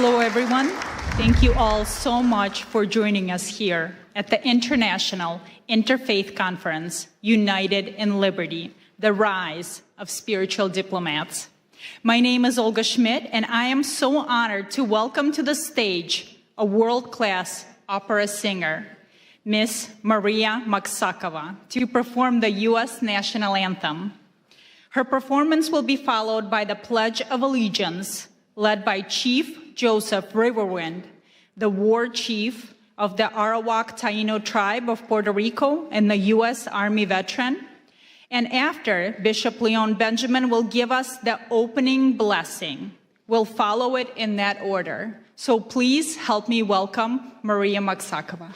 Hello, everyone. Thank you all so much for joining us here at the International Interfaith Conference, United in Liberty, the Rise of Spiritual Diplomats. My name is Olga Schmidt, and I am so honored to welcome to the stage a world-class opera singer, Miss Maria Maksakova, to perform the U.S. National Anthem. Her performance will be followed by the Pledge of Allegiance, led by Chief Joseph Riverwind, the war chief of the Arawak Taino tribe of Puerto Rico and the U.S. Army veteran. And after, Bishop Leon Benjamin will give us the opening blessing. We'll follow it in that order. So please help me welcome Maria Maksakova.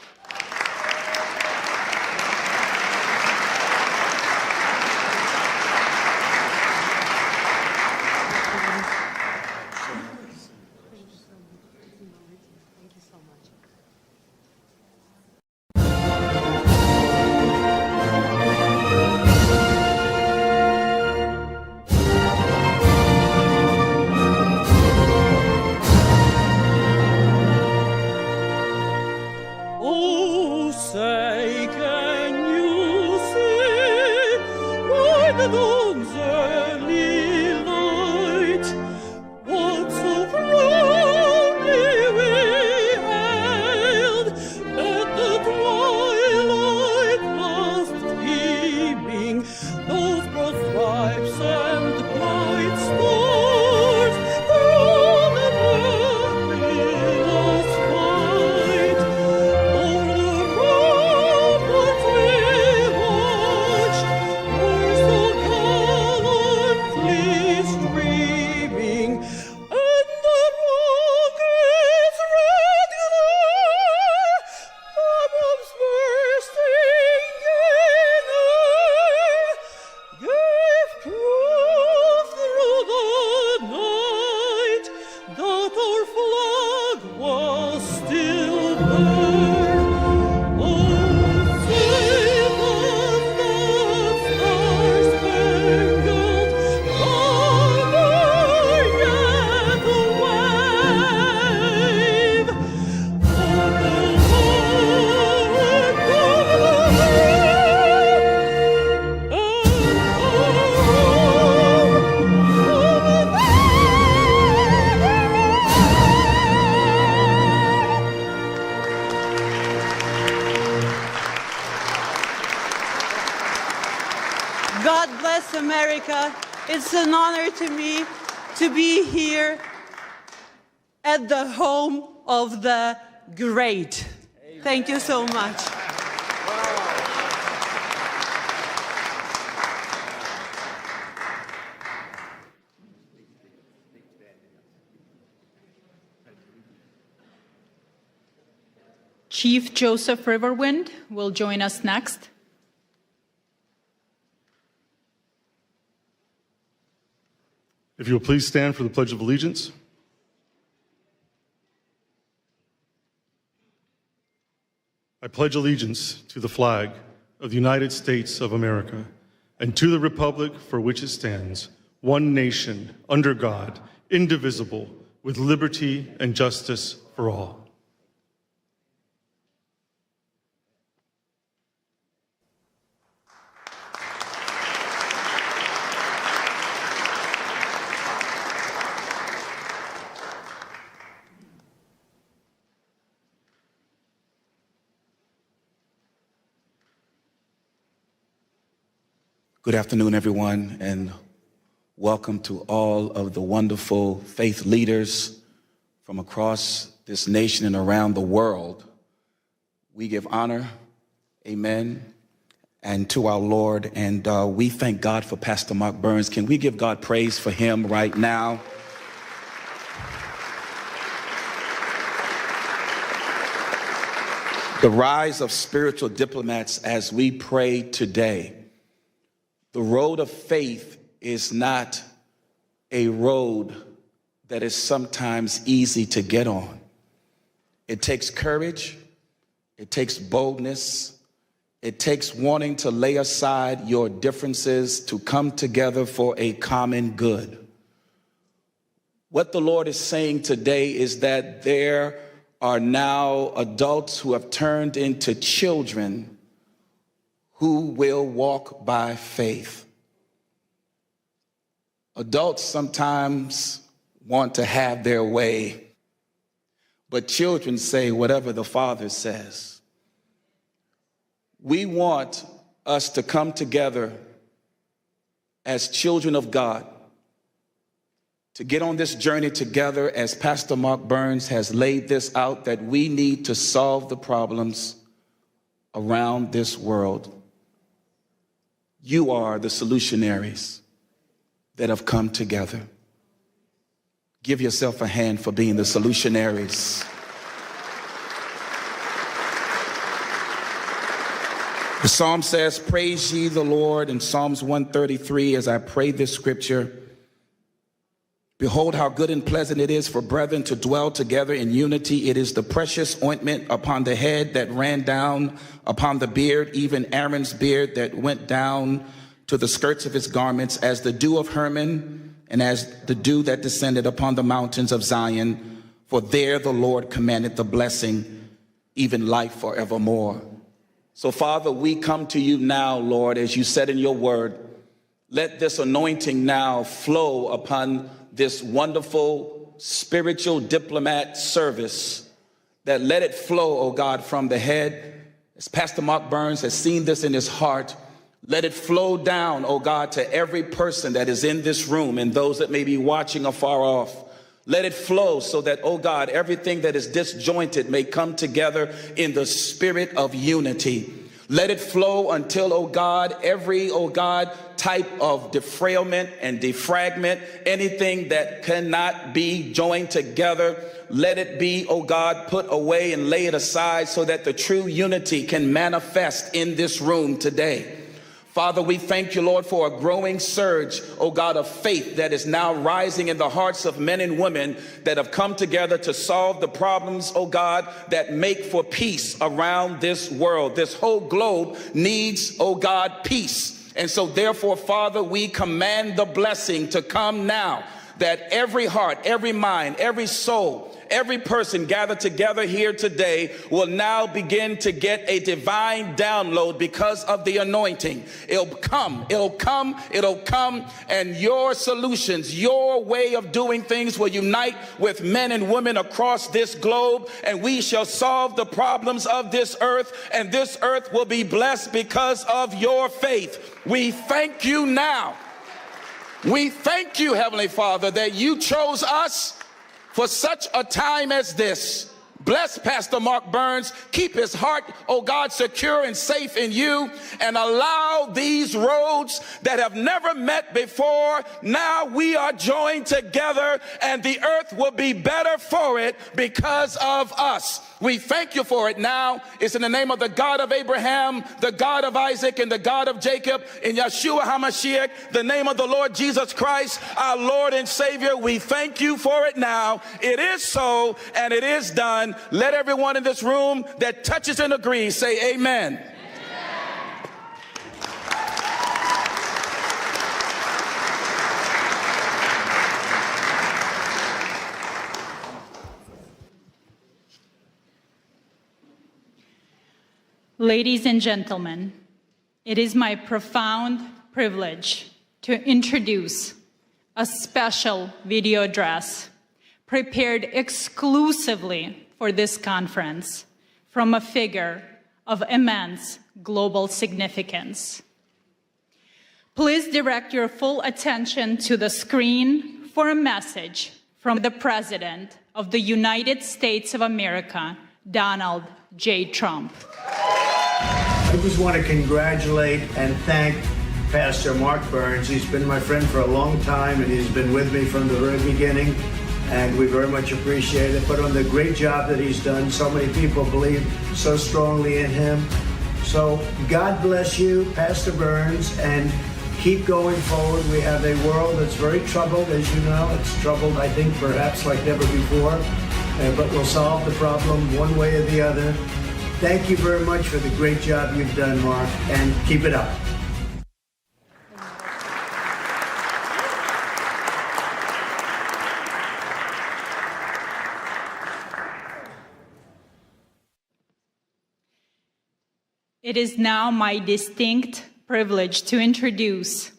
God bless America. It's an honor to me to be here at the home of the great. Amen. Thank you so much. Chief Joseph Riverwind will join us next. If you will please stand for the Pledge of Allegiance. I pledge allegiance to the flag of the United States of America and to the republic for which it stands, one nation, under God, indivisible, with liberty and justice for all. Good afternoon, everyone, and welcome to all of the wonderful faith leaders from across this nation and around the world. We give honor, amen, and to our Lord, and we thank God for Pastor Mark Burns. Can we give God praise for him right now? The rise of spiritual diplomats as we pray today. The road of faith is not a road that is sometimes easy to get on. It takes courage, it takes boldness, it takes wanting to lay aside your differences to come together for a common good. What the Lord is saying today is that there are now adults who have turned into children who will walk by faith. Adults sometimes want to have their way, but children say whatever the Father says. We want us to come together as children of God, to get on this journey together, as Pastor Mark Burns has laid this out, that we need to solve the problems around this world. You are the solutionaries that have come together. Give yourself a hand for being the solutionaries. The psalm says, praise ye the Lord, in Psalms 133, as I pray this scripture. Behold, how good and pleasant it is for brethren to dwell together in unity. It is the precious ointment upon the head that ran down upon the beard, even Aaron's beard that went down to the skirts of his garments, as the dew of Hermon, and as the dew that descended upon the mountains of Zion. For there the Lord commanded the blessing, even life forevermore. So, Father, we come to you now, Lord, as you said in your word. Let this anointing now flow upon this wonderful spiritual diplomat service, that let it flow, oh God, from the head. As Pastor Mark Burns has seen this in his heart, let it flow down, oh God, to every person that is in this room and those that may be watching afar off. Let it flow so that, oh God, everything that is disjointed may come together in the spirit of unity. Let it flow until, oh God, every, oh God, type of defrailment and defragment, anything that cannot be joined together, let it be, oh God, put away and lay it aside so that the true unity can manifest in this room today. Father, we thank you, Lord, for a growing surge, oh God, of faith that is now rising in the hearts of men and women that have come together to solve the problems, oh God, that make for peace around this world. This whole globe needs, oh God, peace. And so therefore, Father, we command the blessing to come now, that every heart, every mind, every soul, every person gathered together here today will now begin to get a divine download because of the anointing. It'll come, and your solutions, your way of doing things will unite with men and women across this globe, and we shall solve the problems of this earth, and this earth will be blessed because of your faith. We thank you now. We thank you, Heavenly Father, that you chose us for such a time as this. Bless Pastor Mark Burns. Keep his heart, oh God, secure and safe in you, and allow these roads that have never met before. Now we are joined together, and the earth will be better for it because of us. We thank you for it now. It's in the name of the God of Abraham, the God of Isaac, and the God of Jacob, in Yeshua HaMashiach, the name of the Lord Jesus Christ, our Lord and Savior. We thank you for it now. It is so, and it is done. Let everyone in this room that touches and agrees say amen. Ladies and gentlemen, it is my profound privilege to introduce a special video address prepared exclusively for this conference from a figure of immense global significance. Please direct your full attention to the screen for a message from the President of the United States of America, Donald J. Trump. I just want to congratulate and thank Pastor Mark Burns. He's been my friend for a long time, and he's been with me from the very beginning, and we very much appreciate it. But on the great job that he's done, so many people believe so strongly in him. So God bless you, Pastor Burns, and keep going forward. We have a world that's very troubled, as you know. It's troubled, I think, perhaps like never before, but we'll solve the problem one way or the other. Thank you very much for the great job you've done, Mark, and keep it up. It is now my distinct privilege to introduce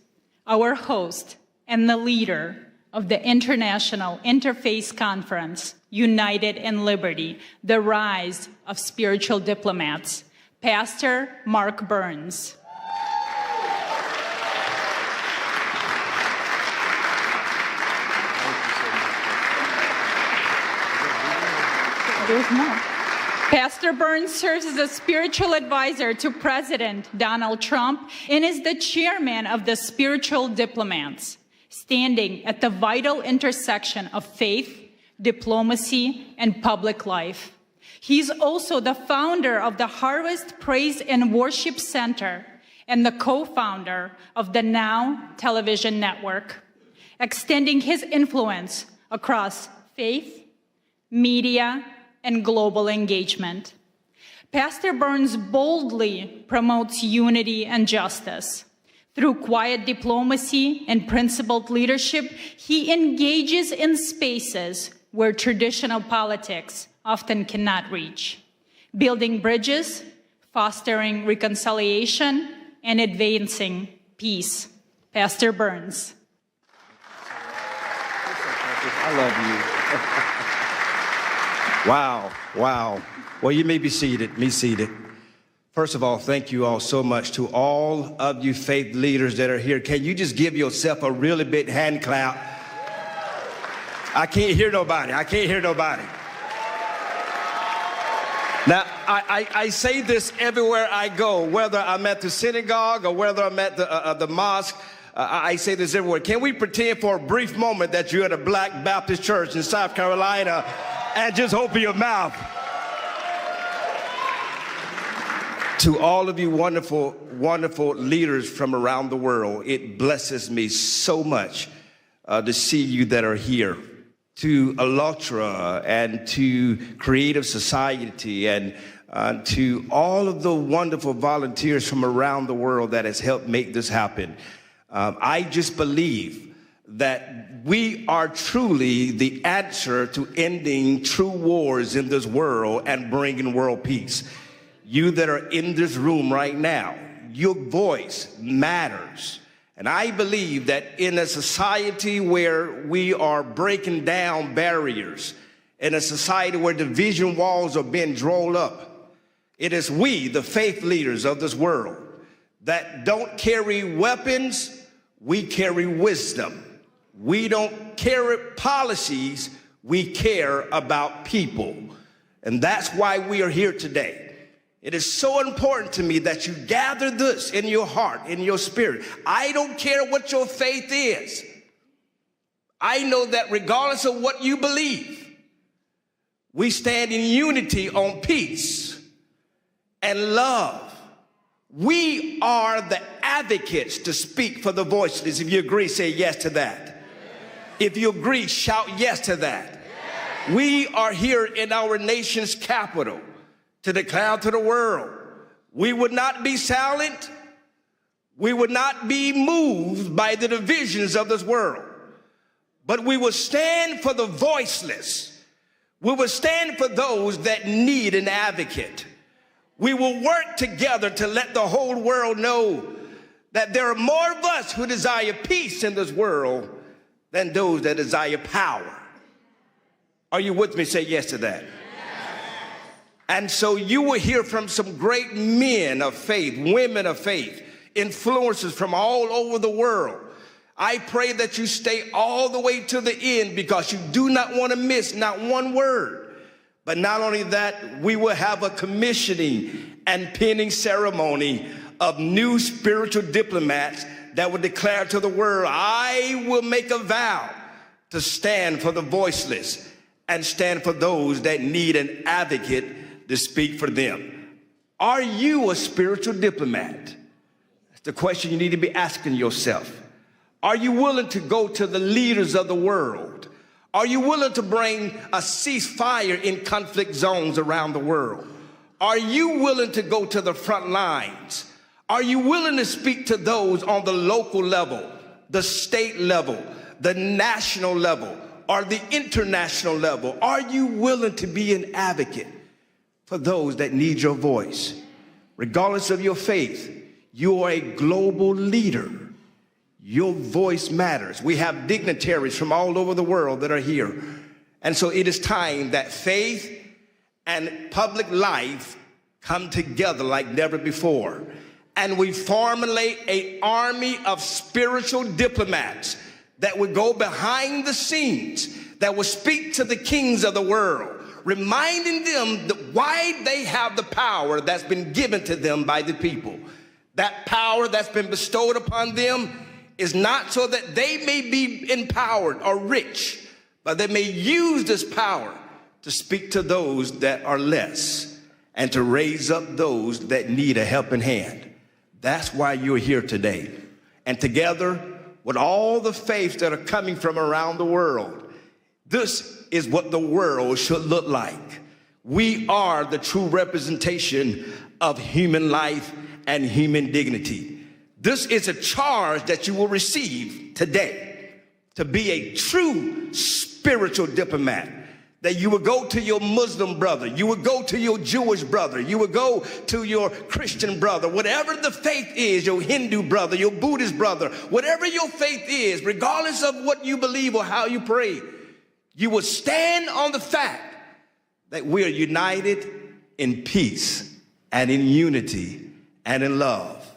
our host and the leader of the International Interfaith Conference, United in Liberty, the Rise of Spiritual Diplomats, Pastor Mark Burns. There's more. Pastor Burns serves as a spiritual advisor to President Donald Trump and is the chairman of the Spiritual Diplomats, standing at the vital intersection of faith, diplomacy, and public life. He's also the founder of the Harvest Praise and Worship Center and the co-founder of the Now television network, extending his influence across faith, media, and global engagement. Pastor Burns boldly promotes unity and justice. Through quiet diplomacy and principled leadership, he engages in spaces where traditional politics often cannot reach, building bridges, fostering reconciliation, and advancing peace. Pastor Burns. I love you. Wow, wow. Well, you may be seated, me seated. First of all, thank you all so much to all of you faith leaders that are here. Can you just give yourself a really big hand clap? I can't hear nobody. I can't hear nobody. Now, I say this everywhere I go, whether I'm at the synagogue or whether I'm at the mosque. I say this everywhere. Can we pretend for a brief moment that you're at a Black Baptist church in South Carolina and just open your mouth? To all of you wonderful, wonderful leaders from around the world, it blesses me so much to see you that are here. To ALLATRA and to Creative Society and to all of the wonderful volunteers from around the world that has helped make this happen. I just believe that we are truly the answer to ending true wars in this world and bringing world peace. You that are in this room right now, your voice matters. And I believe that in a society where we are breaking down barriers, in a society where division walls are being drawn up, it is we, the faith leaders of this world, that don't carry weapons, we carry wisdom. We don't carry policies, we care about people. And that's why we are here today. It is so important to me that you gather this in your heart, in your spirit. I don't care what your faith is. I know that regardless of what you believe, we stand in unity on peace and love. We are the advocates to speak for the voiceless. If you agree, say yes to that. If you agree, shout yes to that. We are here in our nation's capital to declare to the world, we would not be silent. We would not be moved by the divisions of this world, but we will stand for the voiceless. We will stand for those that need an advocate. We will work together to let the whole world know that there are more of us who desire peace in this world than those that desire power. Are you with me? Say yes to that. And so you will hear from some great men of faith, women of faith, influencers from all over the world. I pray that you stay all the way to the end because you do not want to miss not one word. But not only that, we will have a commissioning and pinning ceremony of new spiritual diplomats that will declare to the world, I will make a vow to stand for the voiceless and stand for those that need an advocate to speak for them. Are you a spiritual diplomat? That's the question you need to be asking yourself. Are you willing to go to the leaders of the world? Are you willing to bring a ceasefire in conflict zones around the world? Are you willing to go to the front lines? Are you willing to speak to those on the local level, the state level, the national level, or the international level? Are you willing to be an advocate for those that need your voice? regardless of your faith, you are a global leader. Your voice matters. We have dignitaries from all over the world that are here. And so it is time that faith and public life come together like never before. And we formulate an army of spiritual diplomats that would go behind the scenes, that will speak to the kings of the world, reminding them that why they have the power that's been given to them by the people. That power that's been bestowed upon them is not so that they may be empowered or rich, but they may use this power to speak to those that are less and to raise up those that need a helping hand. That's why you're here today. And together with all the faiths that are coming from around the world, this is what the world should look like. We are the true representation of human life and human dignity. This is a charge that you will receive today, to be a true spiritual diplomat. That you would go to your Muslim brother, you would go to your Jewish brother, you would go to your Christian brother, whatever the faith is, your Hindu brother, your Buddhist brother, whatever your faith is, regardless of what you believe or how you pray, you would stand on the fact that we are united in peace and in unity and in love.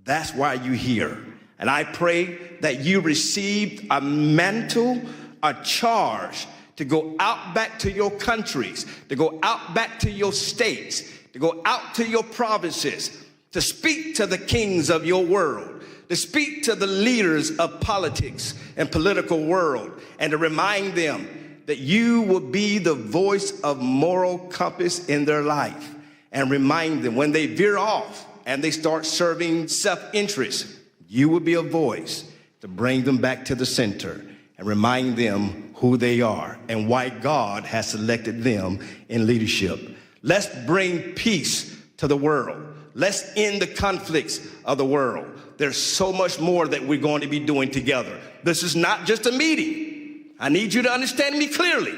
That's why you're here. And I pray that you received a mantle, a charge to go out back to your countries, to go out back to your states, to go out to your provinces, to speak to the kings of your world, to speak to the leaders of politics and political world, and to remind them that you will be the voice of moral compass in their life, and remind them when they veer off and they start serving self-interest, you will be a voice to bring them back to the center and remind them who they are and why God has selected them in leadership. Let's bring peace to the world. Let's end the conflicts of the world. There's so much more that we're going to be doing together. This is not just a meeting. I need you to understand me clearly.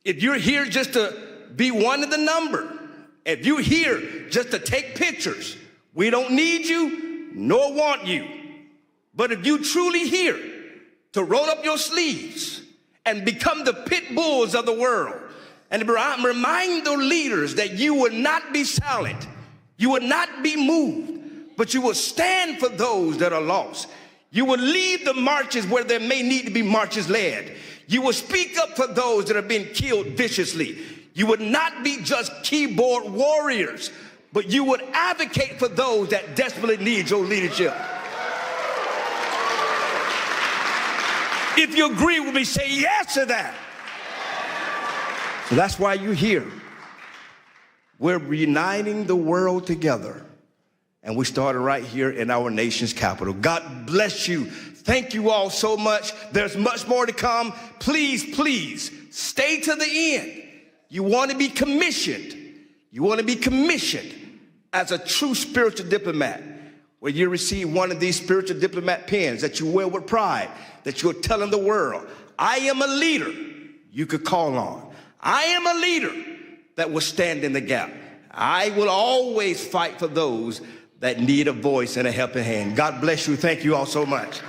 If you're here just to be one of the number, if you're here just to take pictures, we don't need you nor want you. But if you truly here to roll up your sleeves and become the pit bulls of the world and remind the leaders that you will not be silent, you will not be moved, but you will stand for those that are lost. You will lead the marches where there may need to be marches led. You will speak up for those that are being killed viciously. You would not be just keyboard warriors, but you would advocate for those that desperately need your leadership. If you agree with me, say yes to that. So that's why you're here. We're uniting the world together. And we started right here in our nation's capital. God bless you. Thank you all so much. There's much more to come. Please, please, stay to the end. You want to be commissioned. You want to be commissioned as a true spiritual diplomat, where you receive one of these spiritual diplomat pins that you wear with pride, that you're telling the world, I am a leader you could call on. I am a leader that will stand in the gap. I will always fight for those that need a voice and a helping hand. God bless you. Thank you all so much.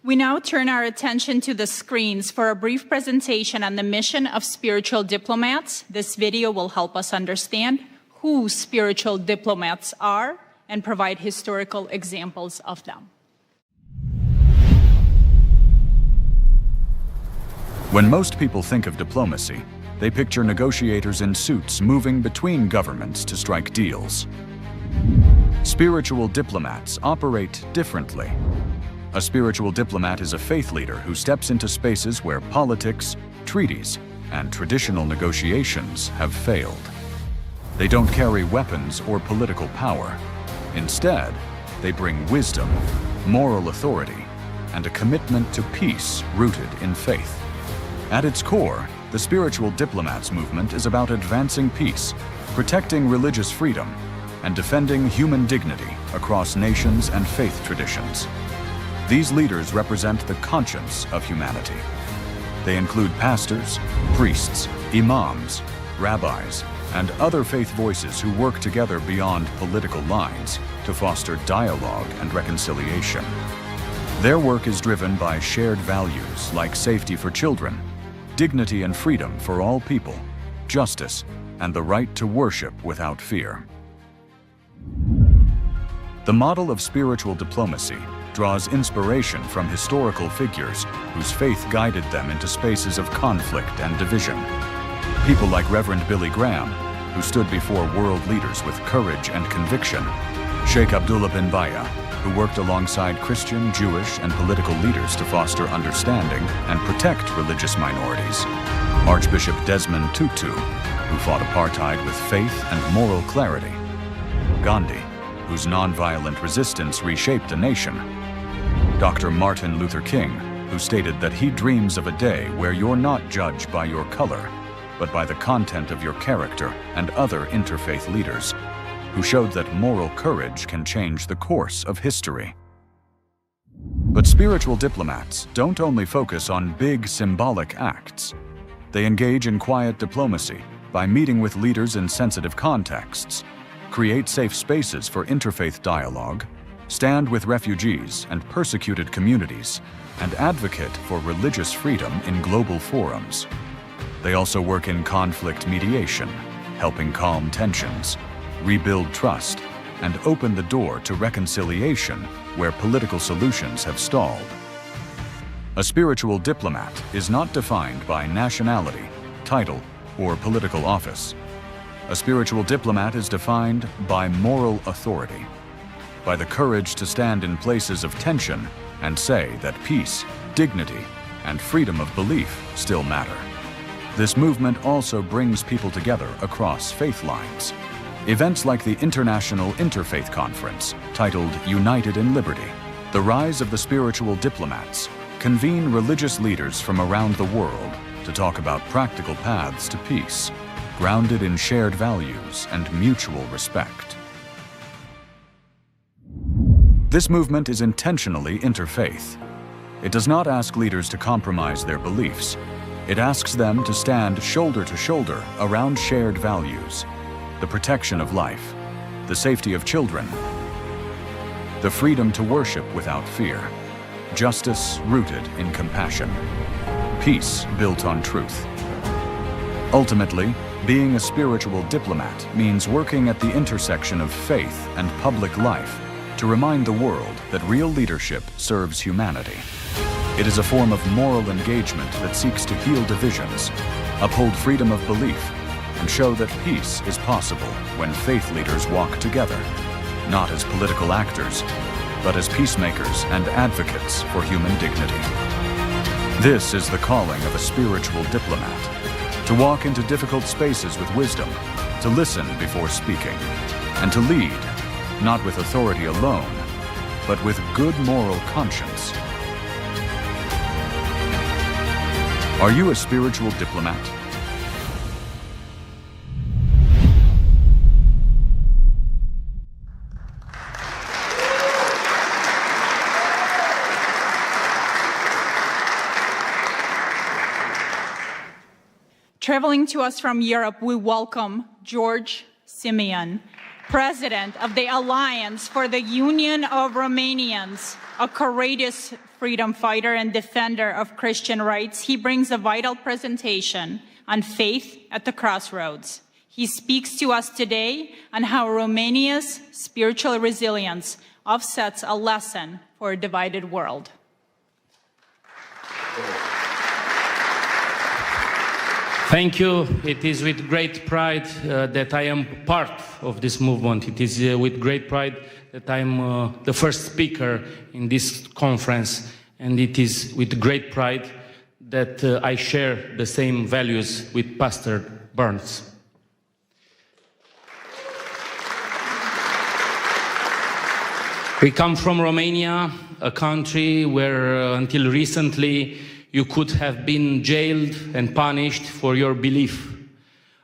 We now turn our attention to the screens for a brief presentation on the mission of spiritual diplomats. This video will help us understand who spiritual diplomats are and provide historical examples of them. When most people think of diplomacy, they picture negotiators in suits moving between governments to strike deals. Spiritual diplomats operate differently. A spiritual diplomat is a faith leader who steps into spaces where politics, treaties, and traditional negotiations have failed. They don't carry weapons or political power. Instead, they bring wisdom, moral authority, and a commitment to peace rooted in faith. At its core, the Spiritual Diplomats movement is about advancing peace, protecting religious freedom, and defending human dignity across nations and faith traditions. These leaders represent the conscience of humanity. They include pastors, priests, imams, rabbis, and other faith voices who work together beyond political lines to foster dialogue and reconciliation. Their work is driven by shared values like safety for children, dignity and freedom for all people, justice, and the right to worship without fear. The model of spiritual diplomacy draws inspiration from historical figures whose faith guided them into spaces of conflict and division. People like Reverend Billy Graham, who stood before world leaders with courage and conviction, Sheikh Abdullah bin Baya, who worked alongside Christian, Jewish, and political leaders to foster understanding and protect religious minorities, Archbishop Desmond Tutu, who fought apartheid with faith and moral clarity, Gandhi, whose nonviolent resistance reshaped a nation, Dr. Martin Luther King, who stated that he dreams of a day where you're not judged by your color, but by the content of your character, and other interfaith leaders, who showed that moral courage can change the course of history. But spiritual diplomats don't only focus on big symbolic acts. They engage in quiet diplomacy by meeting with leaders in sensitive contexts, create safe spaces for interfaith dialogue, stand with refugees and persecuted communities, and advocate for religious freedom in global forums. They also work in conflict mediation, helping calm tensions, rebuild trust, and open the door to reconciliation where political solutions have stalled. A spiritual diplomat is not defined by nationality, title, or political office. A spiritual diplomat is defined by moral authority, by the courage to stand in places of tension and say that peace, dignity, and freedom of belief still matter. This movement also brings people together across faith lines. Events like the International Interfaith Conference, titled United in Liberty, the Rise of the Spiritual Diplomats, convene religious leaders from around the world to talk about practical paths to peace, grounded in shared values and mutual respect. This movement is intentionally interfaith. It does not ask leaders to compromise their beliefs. It asks them to stand shoulder to shoulder around shared values: the protection of life, the safety of children, the freedom to worship without fear, justice rooted in compassion, peace built on truth. Ultimately, being a spiritual diplomat means working at the intersection of faith and public life to remind the world that real leadership serves humanity. It is a form of moral engagement that seeks to heal divisions, uphold freedom of belief, and show that peace is possible when faith leaders walk together, not as political actors, but as peacemakers and advocates for human dignity. This is the calling of a spiritual diplomat: to walk into difficult spaces with wisdom, to listen before speaking, and to lead, not with authority alone, but with good moral conscience. Are you a spiritual diplomat? Traveling to us from Europe, we welcome George Simeon, President of the Alliance for the Union of Romanians, a courageous freedom fighter and defender of Christian rights. He brings a vital presentation on faith at the crossroads. He speaks to us today on how Romania's spiritual resilience offsets a lesson for a divided world. Thank you. It is with great pride that I am part of this movement. It is with great pride that I am the first speaker in this conference. And it is with great pride that I share the same values with Pastor Burns. We come from Romania, a country where until recently You could have been jailed and punished for your belief.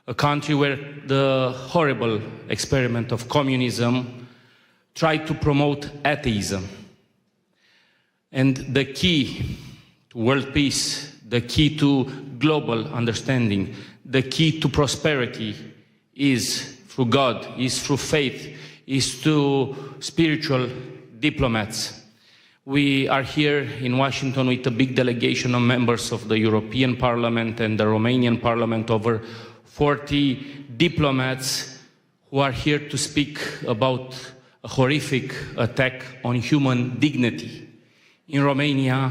A country where the horrible experiment of communism tried to promote atheism. And the key to world peace, the key to global understanding, the key to prosperity is through God, is through faith, is through spiritual diplomats. We are here in Washington with a big delegation of members of the European Parliament and the Romanian Parliament, over 40 diplomats who are here to speak about a horrific attack on human dignity. In Romania,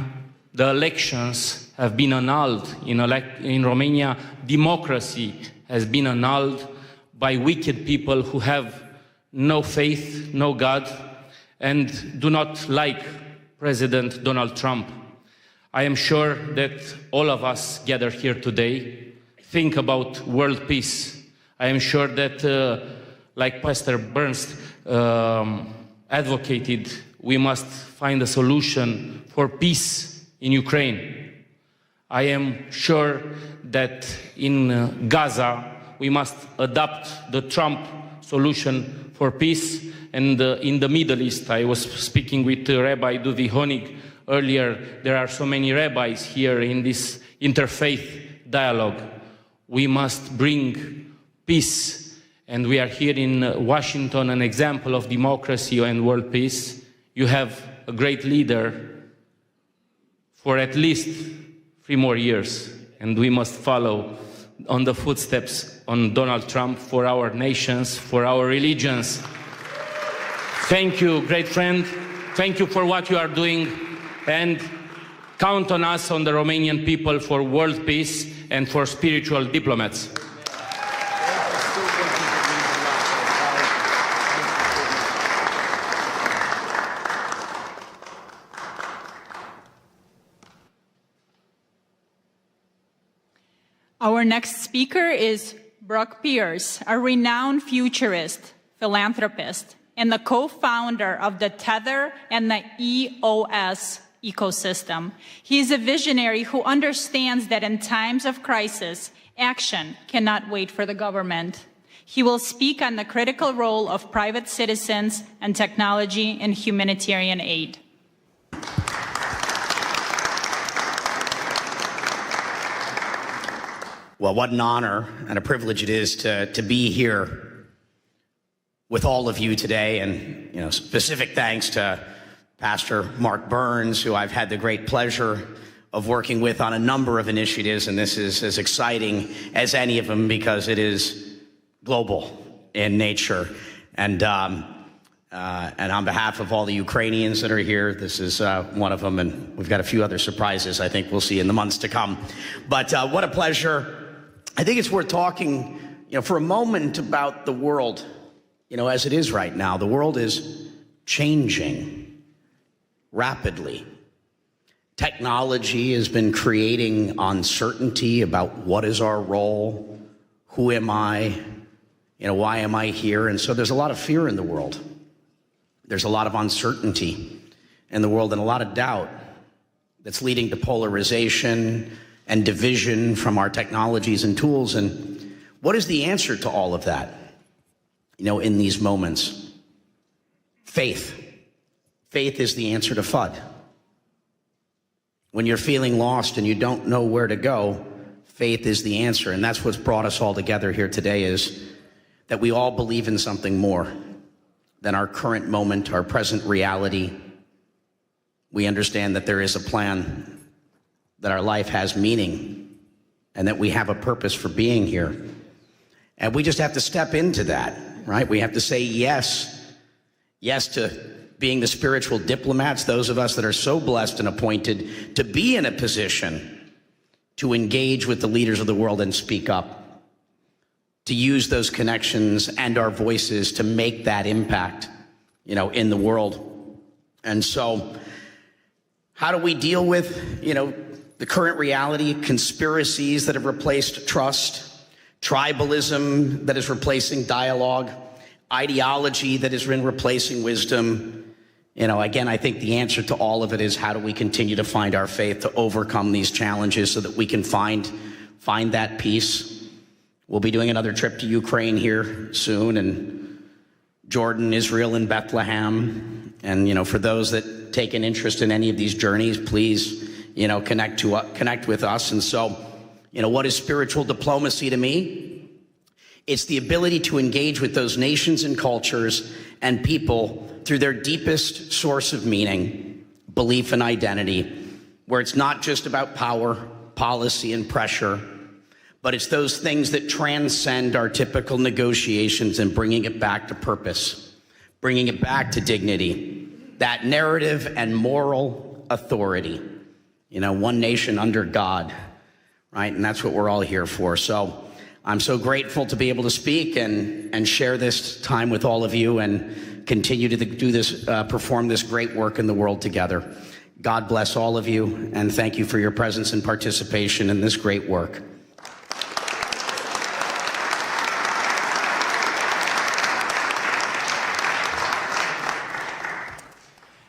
the elections have been annulled. In Romania, democracy has been annulled by wicked people who have no faith, no God, and do not like President Donald Trump. I am sure that all of us gathered here today think about world peace. I am sure that, like Pastor Burns advocated, we must find a solution for peace in Ukraine. I am sure that in Gaza, we must adopt the Trump solution for peace. And in the Middle East, I was speaking with Rabbi Duvi Honig earlier. There are so many rabbis here in this interfaith dialogue. We must bring peace. And we are here in Washington, an example of democracy and world peace. You have a great leader for at least 3 more years. And we must follow on the footsteps on Donald Trump for our nations, for our religions. Thank you, great friend. Thank you for what you are doing. And count on us, on the Romanian people, for world peace and for spiritual diplomats. Our next speaker is Brock Pierce, a renowned futurist, philanthropist, and the co-founder of the Tether and the EOS ecosystem. He is a visionary who understands that in times of crisis, action cannot wait for the government. He will speak on the critical role of private citizens and technology in humanitarian aid. Well, what an honor and a privilege it is to be here with all of you today. And, specific thanks to Pastor Mark Burns, who I've had the great pleasure of working with on a number of initiatives. And this is as exciting as any of them because it is global in nature. And on behalf of all the Ukrainians that are here, this is one of them. And we've got a few other surprises I think we'll see in the months to come. But what a pleasure. I think it's worth talking, for a moment about the world, as it is right now. The world is changing rapidly. Technology has been creating uncertainty about what is our role, who am I, why am I here? And so there's a lot of fear in the world. There's a lot of uncertainty in the world and a lot of doubt that's leading to polarization and division from our technologies and tools. And what is the answer to all of that, in these moments? Faith. Faith is the answer to FUD. When you're feeling lost and you don't know where to go, faith is the answer. And that's what's brought us all together here today, is that we all believe in something more than our current moment, our present reality. We understand that there is a plan, that our life has meaning, and that we have a purpose for being here. And we just have to step into that, right? We have to say yes to being the spiritual diplomats, those of us that are so blessed and appointed to be in a position to engage with the leaders of the world and speak up, to use those connections and our voices to make that impact, in the world. And so how do we deal with, the current reality, conspiracies that have replaced trust, tribalism that is replacing dialogue, ideology that has been replacing wisdom, Again, I think the answer to all of it is how do we continue to find our faith to overcome these challenges so that we can find that peace. We'll be doing another trip to Ukraine here soon, and Jordan, Israel, and Bethlehem. And, for those that take an interest in any of these journeys, please, connect with us. And so, what is spiritual diplomacy to me? It's the ability to engage with those nations and cultures and people through their deepest source of meaning, belief and identity, where it's not just about power, policy, and pressure, but it's those things that transcend our typical negotiations and bringing it back to purpose, bringing it back to dignity, that narrative and moral authority, one nation under God, right? And that's what we're all here for. So I'm so grateful to be able to speak and share this time with all of you and continue to do this, perform this great work in the world together. God bless all of you, and thank you for your presence and participation in this great work.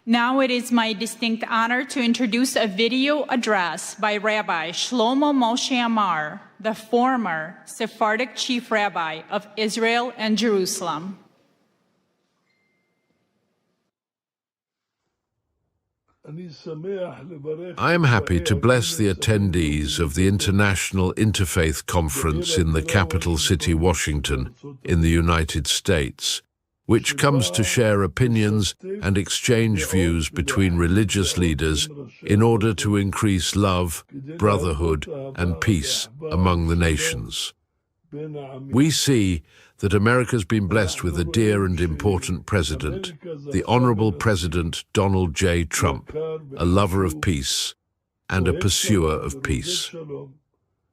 Now it is my distinct honor to introduce a video address by Rabbi Shlomo Moshe Amar, the former Sephardic Chief Rabbi of Israel and Jerusalem. I am happy to bless the attendees of the International Interfaith Conference in the capital city, Washington, in the United States, which comes to share opinions and exchange views between religious leaders in order to increase love, brotherhood, and peace among the nations. We see that America's been blessed with a dear and important president, the Honorable President Donald J. Trump, a lover of peace and a pursuer of peace.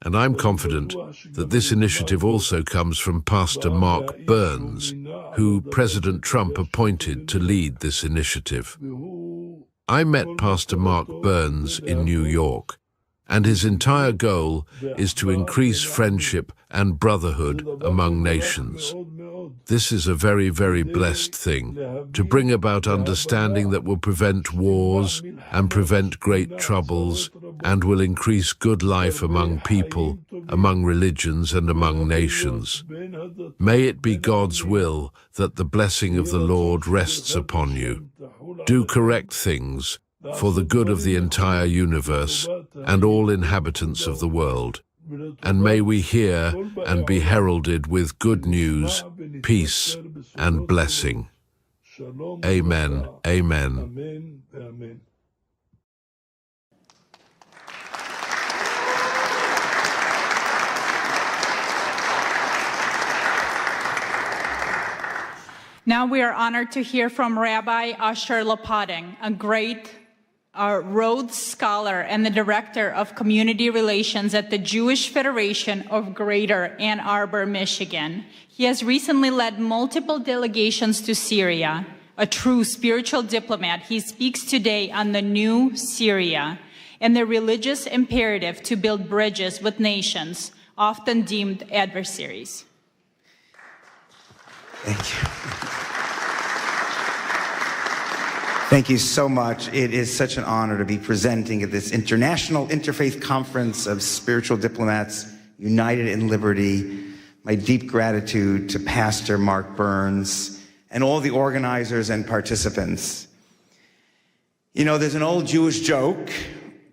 And I'm confident that this initiative also comes from Pastor Mark Burns, who President Trump appointed to lead this initiative. I met Pastor Mark Burns in New York, and his entire goal is to increase friendship and brotherhood among nations. This is a very, very blessed thing, to bring about understanding that will prevent wars and prevent great troubles and will increase good life among people, among religions, and among nations. May it be God's will that the blessing of the Lord rests upon you. Do correct things for the good of the entire universe and all inhabitants of the world. And may we hear and be heralded with good news, peace, and blessing. Amen. Amen. Now we are honored to hear from Rabbi Asher Lopating, a great Rhodes Scholar and the Director of Community Relations at the Jewish Federation of Greater Ann Arbor, Michigan. He has recently led multiple delegations to Syria. A true spiritual diplomat, he speaks today on the new Syria and the religious imperative to build bridges with nations, often deemed adversaries. Thank you. Thank you so much. It is such an honor to be presenting at this International Interfaith Conference of Spiritual Diplomats, United in Liberty. My deep gratitude to Pastor Mark Burns and all the organizers and participants. There's an old Jewish joke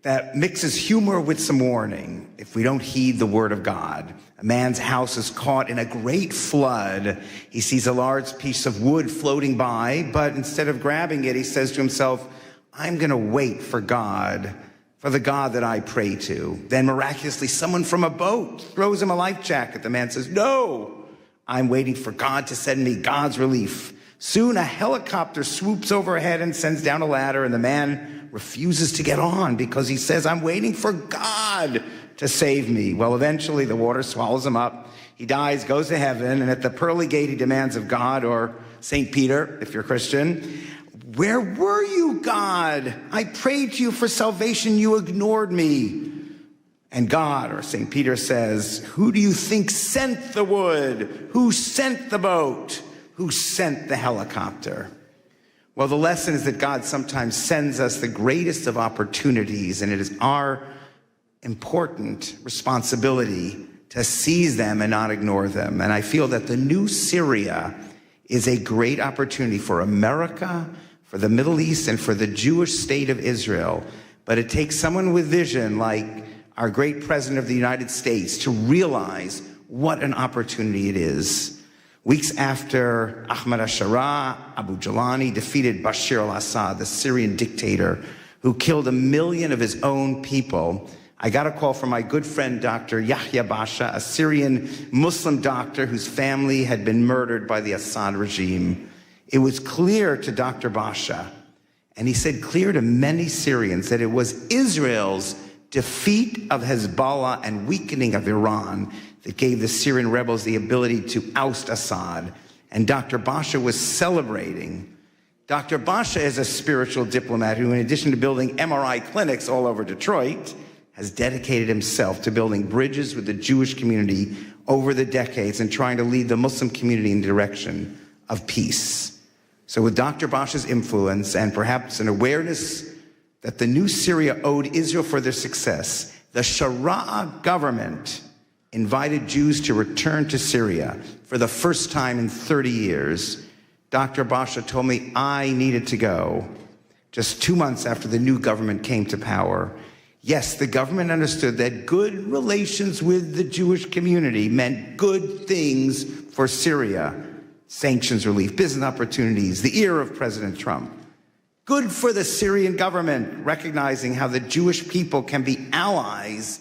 that mixes humor with some warning. If we don't heed the word of God, a man's house is caught in a great flood. He sees a large piece of wood floating by, but instead of grabbing it, he says to himself, I'm going to wait for God, for the God that I pray to. Then miraculously, someone from a boat throws him a life jacket. The man says, no, I'm waiting for God to send me God's relief. Soon a helicopter swoops overhead and sends down a ladder, and the man refuses to get on because he says, I'm waiting for God to save me. Well, eventually the water swallows him up. He dies, goes to heaven, and at the pearly gate he demands of God, or St. Peter, if you're Christian, where were you, God? I prayed to you for salvation, you ignored me. And God, or St. Peter, says, who do you think sent the wood? Who sent the boat? Who sent the helicopter? Well, the lesson is that God sometimes sends us the greatest of opportunities, and it is our important responsibility to seize them and not ignore them. And I feel that the new Syria is a great opportunity for America, for the Middle East, and for the Jewish state of Israel. But it takes someone with vision like our great President of the United States to realize what an opportunity it is. Weeks after Ahmad al-Sharaa, Abu Jalani defeated Bashar al-Assad, the Syrian dictator who killed 1 million of his own people, I got a call from my good friend, Dr. Yahya Basha, a Syrian Muslim doctor whose family had been murdered by the Assad regime. It was clear to Dr. Basha, and he said clear to many Syrians, that it was Israel's defeat of Hezbollah and weakening of Iran that gave the Syrian rebels the ability to oust Assad. And Dr. Basha was celebrating. Dr. Basha is a spiritual diplomat who, in addition to building MRI clinics all over Detroit, has dedicated himself to building bridges with the Jewish community over the decades and trying to lead the Muslim community in the direction of peace. So with Dr. Basha's influence and perhaps an awareness that the new Syria owed Israel for their success, the Sharaa government invited Jews to return to Syria for the first time in 30 years. Dr. Basha told me I needed to go just 2 months after the new government came to power. Yes, the government understood that good relations with the Jewish community meant good things for Syria. Sanctions relief, business opportunities, the ear of President Trump. Good for the Syrian government, recognizing how the Jewish people can be allies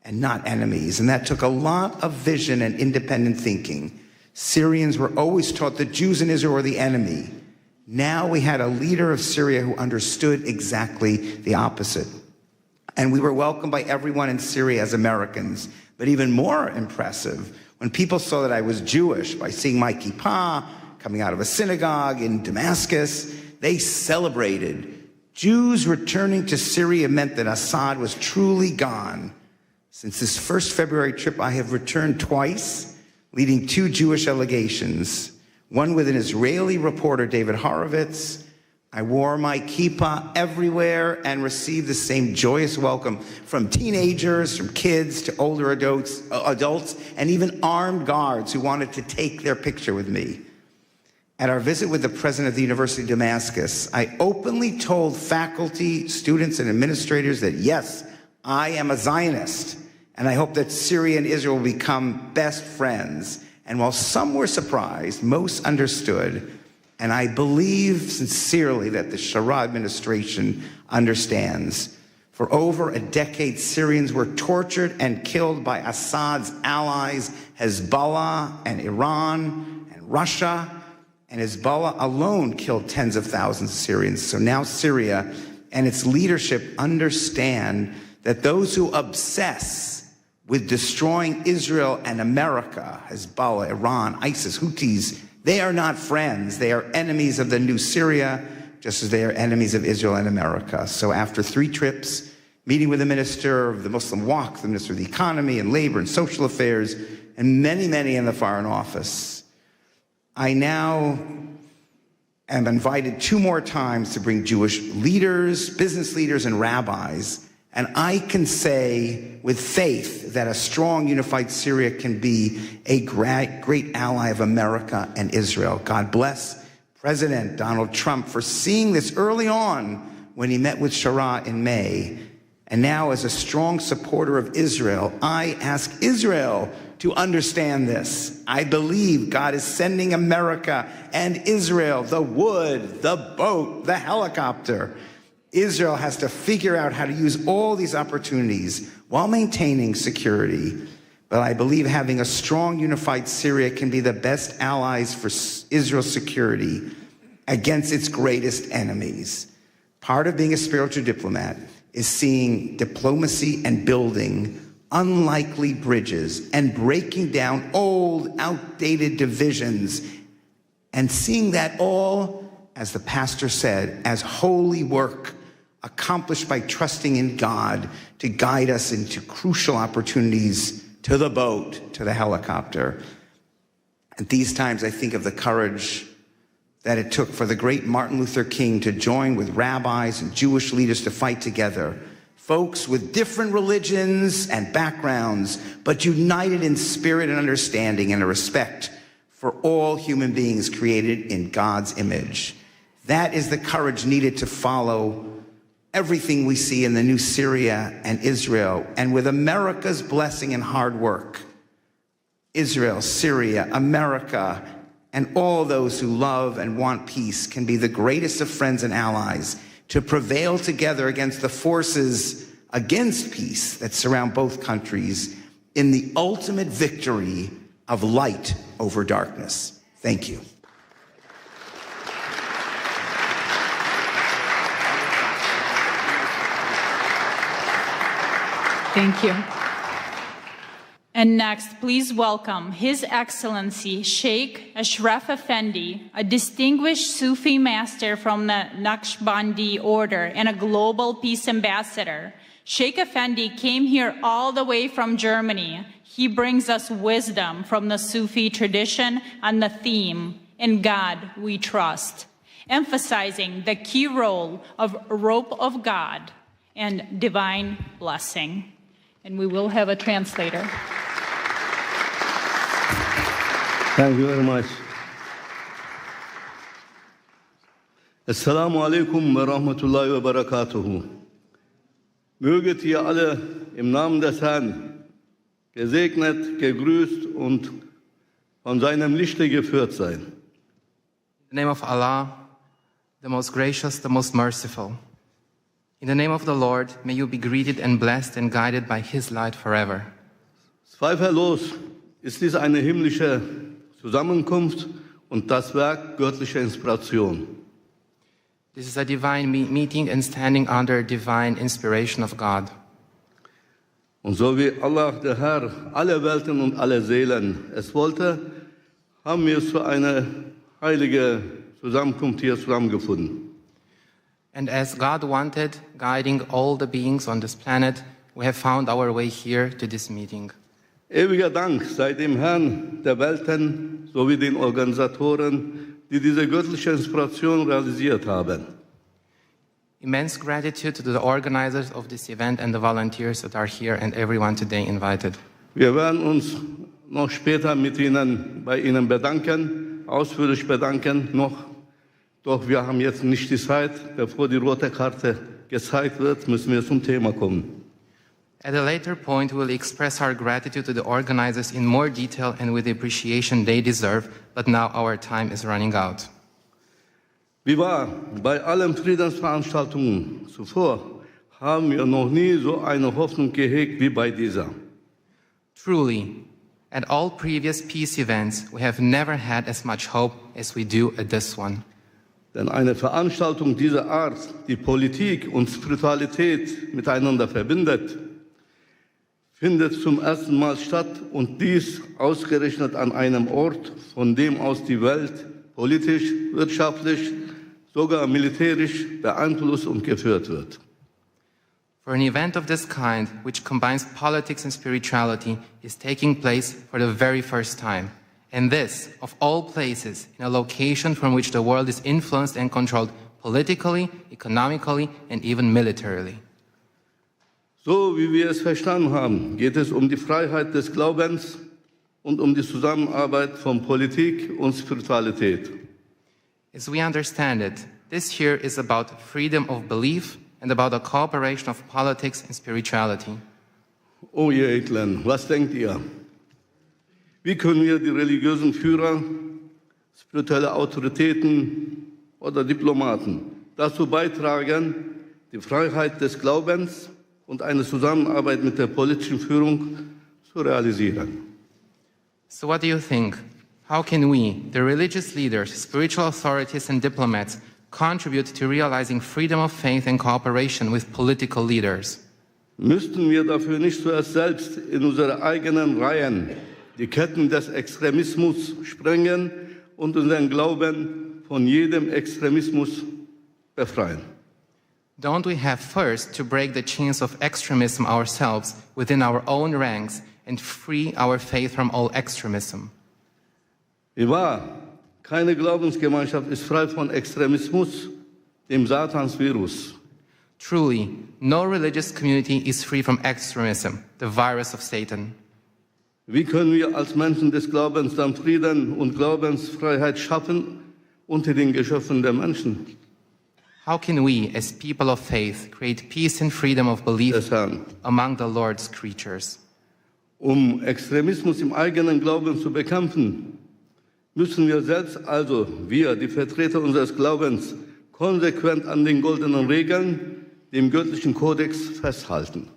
and not enemies. And that took a lot of vision and independent thinking. Syrians were always taught that Jews in Israel were the enemy. Now we had a leader of Syria who understood exactly the opposite. And we were welcomed by everyone in Syria as Americans. But even more impressive, when people saw that I was Jewish by seeing my kippah coming out of a synagogue in Damascus, they celebrated. Jews returning to Syria meant that Assad was truly gone. Since this first February trip, I have returned twice, leading 2 Jewish delegations, one with an Israeli reporter, David Horowitz. I wore my kippah everywhere and received the same joyous welcome from teenagers, from kids to older adults, and even armed guards who wanted to take their picture with me. At our visit with the president of the University of Damascus, I openly told faculty, students, and administrators that yes, I am a Zionist, and I hope that Syria and Israel will become best friends. And while some were surprised, most understood. And I believe sincerely that the Sharaa administration understands. For over a decade, Syrians were tortured and killed by Assad's allies, Hezbollah and Iran and Russia. And Hezbollah alone killed tens of thousands of Syrians. So now Syria and its leadership understand that those who obsess with destroying Israel and America, Hezbollah, Iran, ISIS, Houthis, they are not friends. They are enemies of the new Syria, just as they are enemies of Israel and America. So after 3 trips, meeting with the Minister of the Muslim Waqf, the Minister of the Economy and Labor and Social Affairs, and many, many in the Foreign Office, I now am invited 2 more times to bring Jewish leaders, business leaders, and rabbis. And I can say with faith that a strong, unified Syria can be a great ally of America and Israel. God bless President Donald Trump for seeing this early on when he met with Sharaa in May. And now, as a strong supporter of Israel, I ask Israel to understand this. I believe God is sending America and Israel the wood, the boat, the helicopter. Israel has to figure out how to use all these opportunities while maintaining security. But I believe having a strong, unified Syria can be the best allies for Israel's security against its greatest enemies. Part of being a spiritual diplomat is seeing diplomacy and building unlikely bridges and breaking down old, outdated divisions and seeing that all, as the pastor said, as holy work accomplished by trusting in God to guide us into crucial opportunities, to the boat, to the helicopter. At these times, I think of the courage that it took for the great Martin Luther King to join with rabbis and Jewish leaders to fight together. Folks with different religions and backgrounds, but united in spirit and understanding and a respect for all human beings created in God's image. That is the courage needed to follow everything we see in the new Syria and Israel. And with America's blessing and hard work, Israel, Syria, America, and all those who love and want peace can be the greatest of friends and allies to prevail together against the forces against peace that surround both countries in the ultimate victory of light over darkness. Thank you. Thank you. And next, please welcome His Excellency Sheikh Ashraf Effendi, a distinguished Sufi master from the Naqshbandi order and a global peace ambassador. Sheikh Effendi came here all the way from Germany. He brings us wisdom from the Sufi tradition on the theme, "In God We Trust," emphasizing the key role of rope of God and divine blessing. And we will have a translator. Thank you very much. Assalamu alaikum wa rahmatullahi wa barakatuhu. Möget ihr alle im Namen des Herrn gesegnet, gegrüßt und von seinem Lichte geführt sein. In the name of Allah, the most gracious, the most merciful. In the name of the Lord, may you be greeted and blessed and guided by His light forever. Zweifellos ist dies eine himmlische Zusammenkunft und das Werk göttlicher Inspiration. This is a divine meeting and standing under divine inspiration of God. Und so wie Allah, der Herr, alle Welten und alle Seelen es wollte, haben wir zu einer heiligen Zusammenkunft hier zusammengefunden. And as God wanted, guiding all the beings on this planet, we have found our way here to this meeting. Ewiger Dank sei dem Herrn der Welten sowie den Organisatoren, die diese göttliche Inspiration realisiert haben. Immense gratitude to the organizers of this event and the volunteers that are here and everyone today invited. Wir werden uns noch später bei Ihnen bedanken, ausführlich bedanken noch. Doch wir haben jetzt nicht die Zeit. Bevor die rote Karte gezeigt wird, müssen wir zum Thema kommen. At a later point, we will express our gratitude to the organizers in more detail and with the appreciation they deserve, but now our time is running out. Wie wahr, bei allen Friedensveranstaltungen zuvor haben wir noch nie so eine Hoffnung gehegt wie bei dieser. Truly, at all previous peace events, we have never had as much hope as we do at this one. Denn eine Veranstaltung dieser Art, die Politik und Spiritualität miteinander verbindet, findet zum ersten Mal statt und dies ausgerechnet an einem Ort, von dem aus die Welt politisch, wirtschaftlich, sogar militärisch beeinflusst und geführt wird. For an event of this kind, which combines politics and spirituality, is taking place for the very first time. And this, of all places, in a location from which the world is influenced and controlled politically, economically, and even militarily. So wie wir es verstanden haben, geht es um die Freiheit des Glaubens und um die Zusammenarbeit von Politik und Spiritualität. As we understand it, this here is about freedom of belief and about the cooperation of politics and spirituality. Oh ihr Edlen, was denkt ihr? Wie können wir die religiösen Führer, spirituelle Autoritäten oder Diplomaten dazu beitragen, die Freiheit des Glaubens und eine Zusammenarbeit mit der politischen Führung zu realisieren? So what do you think? How can we, the religious leaders, spiritual authorities and diplomats, contribute to realizing freedom of faith and cooperation with political leaders? Müssten wir dafür nicht zuerst selbst in unsere eigenen Reihen die Ketten des Extremismus sprengen und unseren Glauben von jedem Extremismus befreien? Don't we have first to break the chains of extremism ourselves within our own ranks and free our faith from all extremism? Wie wahr, Keine Glaubensgemeinschaft ist frei von Extremismus, dem Satansvirus. Truly, no religious community is free from extremism, the virus of Satan. Wie können wir als Menschen des Glaubens dann Frieden und Glaubensfreiheit schaffen unter den Geschöpfen der Menschen? How can we, as people of faith, create peace and freedom of belief among the Lord's creatures? Um Extremismus im eigenen Glauben zu bekämpfen, müssen wir selbst, also wir, die Vertreter unseres Glaubens, konsequent an den goldenen Regeln, dem göttlichen Kodex festhalten.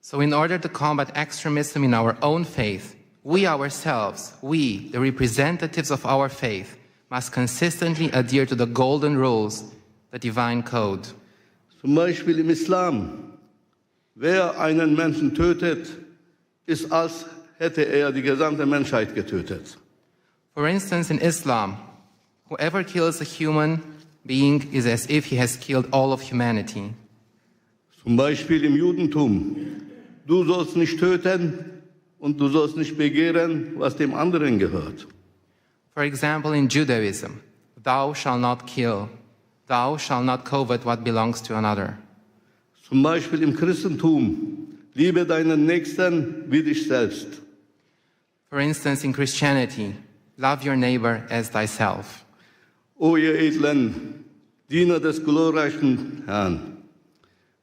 So in order to combat extremism in our own faith, we ourselves, we, the representatives of our faith, must consistently adhere to the golden rules, the divine code. Zum Beispiel im Islam. Wer einen Menschen tötet, ist, als hätte er die gesamte Menschheit getötet. For instance, in Islam, whoever kills a human being is as if he has killed all of humanity. Zum Beispiel im Judentum. Du sollst nicht töten und du sollst nicht begehren, was dem anderen gehört. For example, in Judaism, thou shalt not kill, thou shalt not covet what belongs to another. Zum Beispiel im Christentum. Liebe deinen Nächsten wie dich selbst. For instance, in Christianity, love your neighbor as thyself. O ihr edlen Diener des glorreichen Herrn,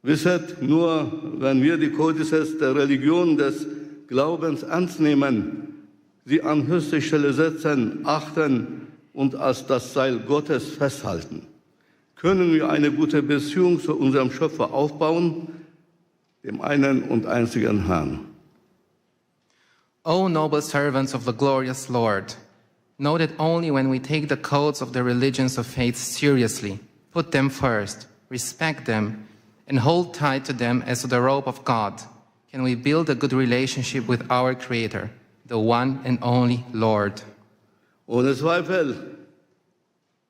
wisset, nur wenn wir die Kodizes der Religion des Glaubens ernst nehmen, sie an höchste Stelle setzen, achten und als das Seil Gottes festhalten, können wir eine gute Beziehung zu unserem Schöpfer aufbauen, dem einen und einzigen Herrn. O noble servants of the glorious Lord, know that only when we take the codes of the religions of faith seriously, put them first, respect them, and hold tight to them as to the rope of God, can we build a good relationship with our Creator, the one and only Lord. Ohne Zweifel,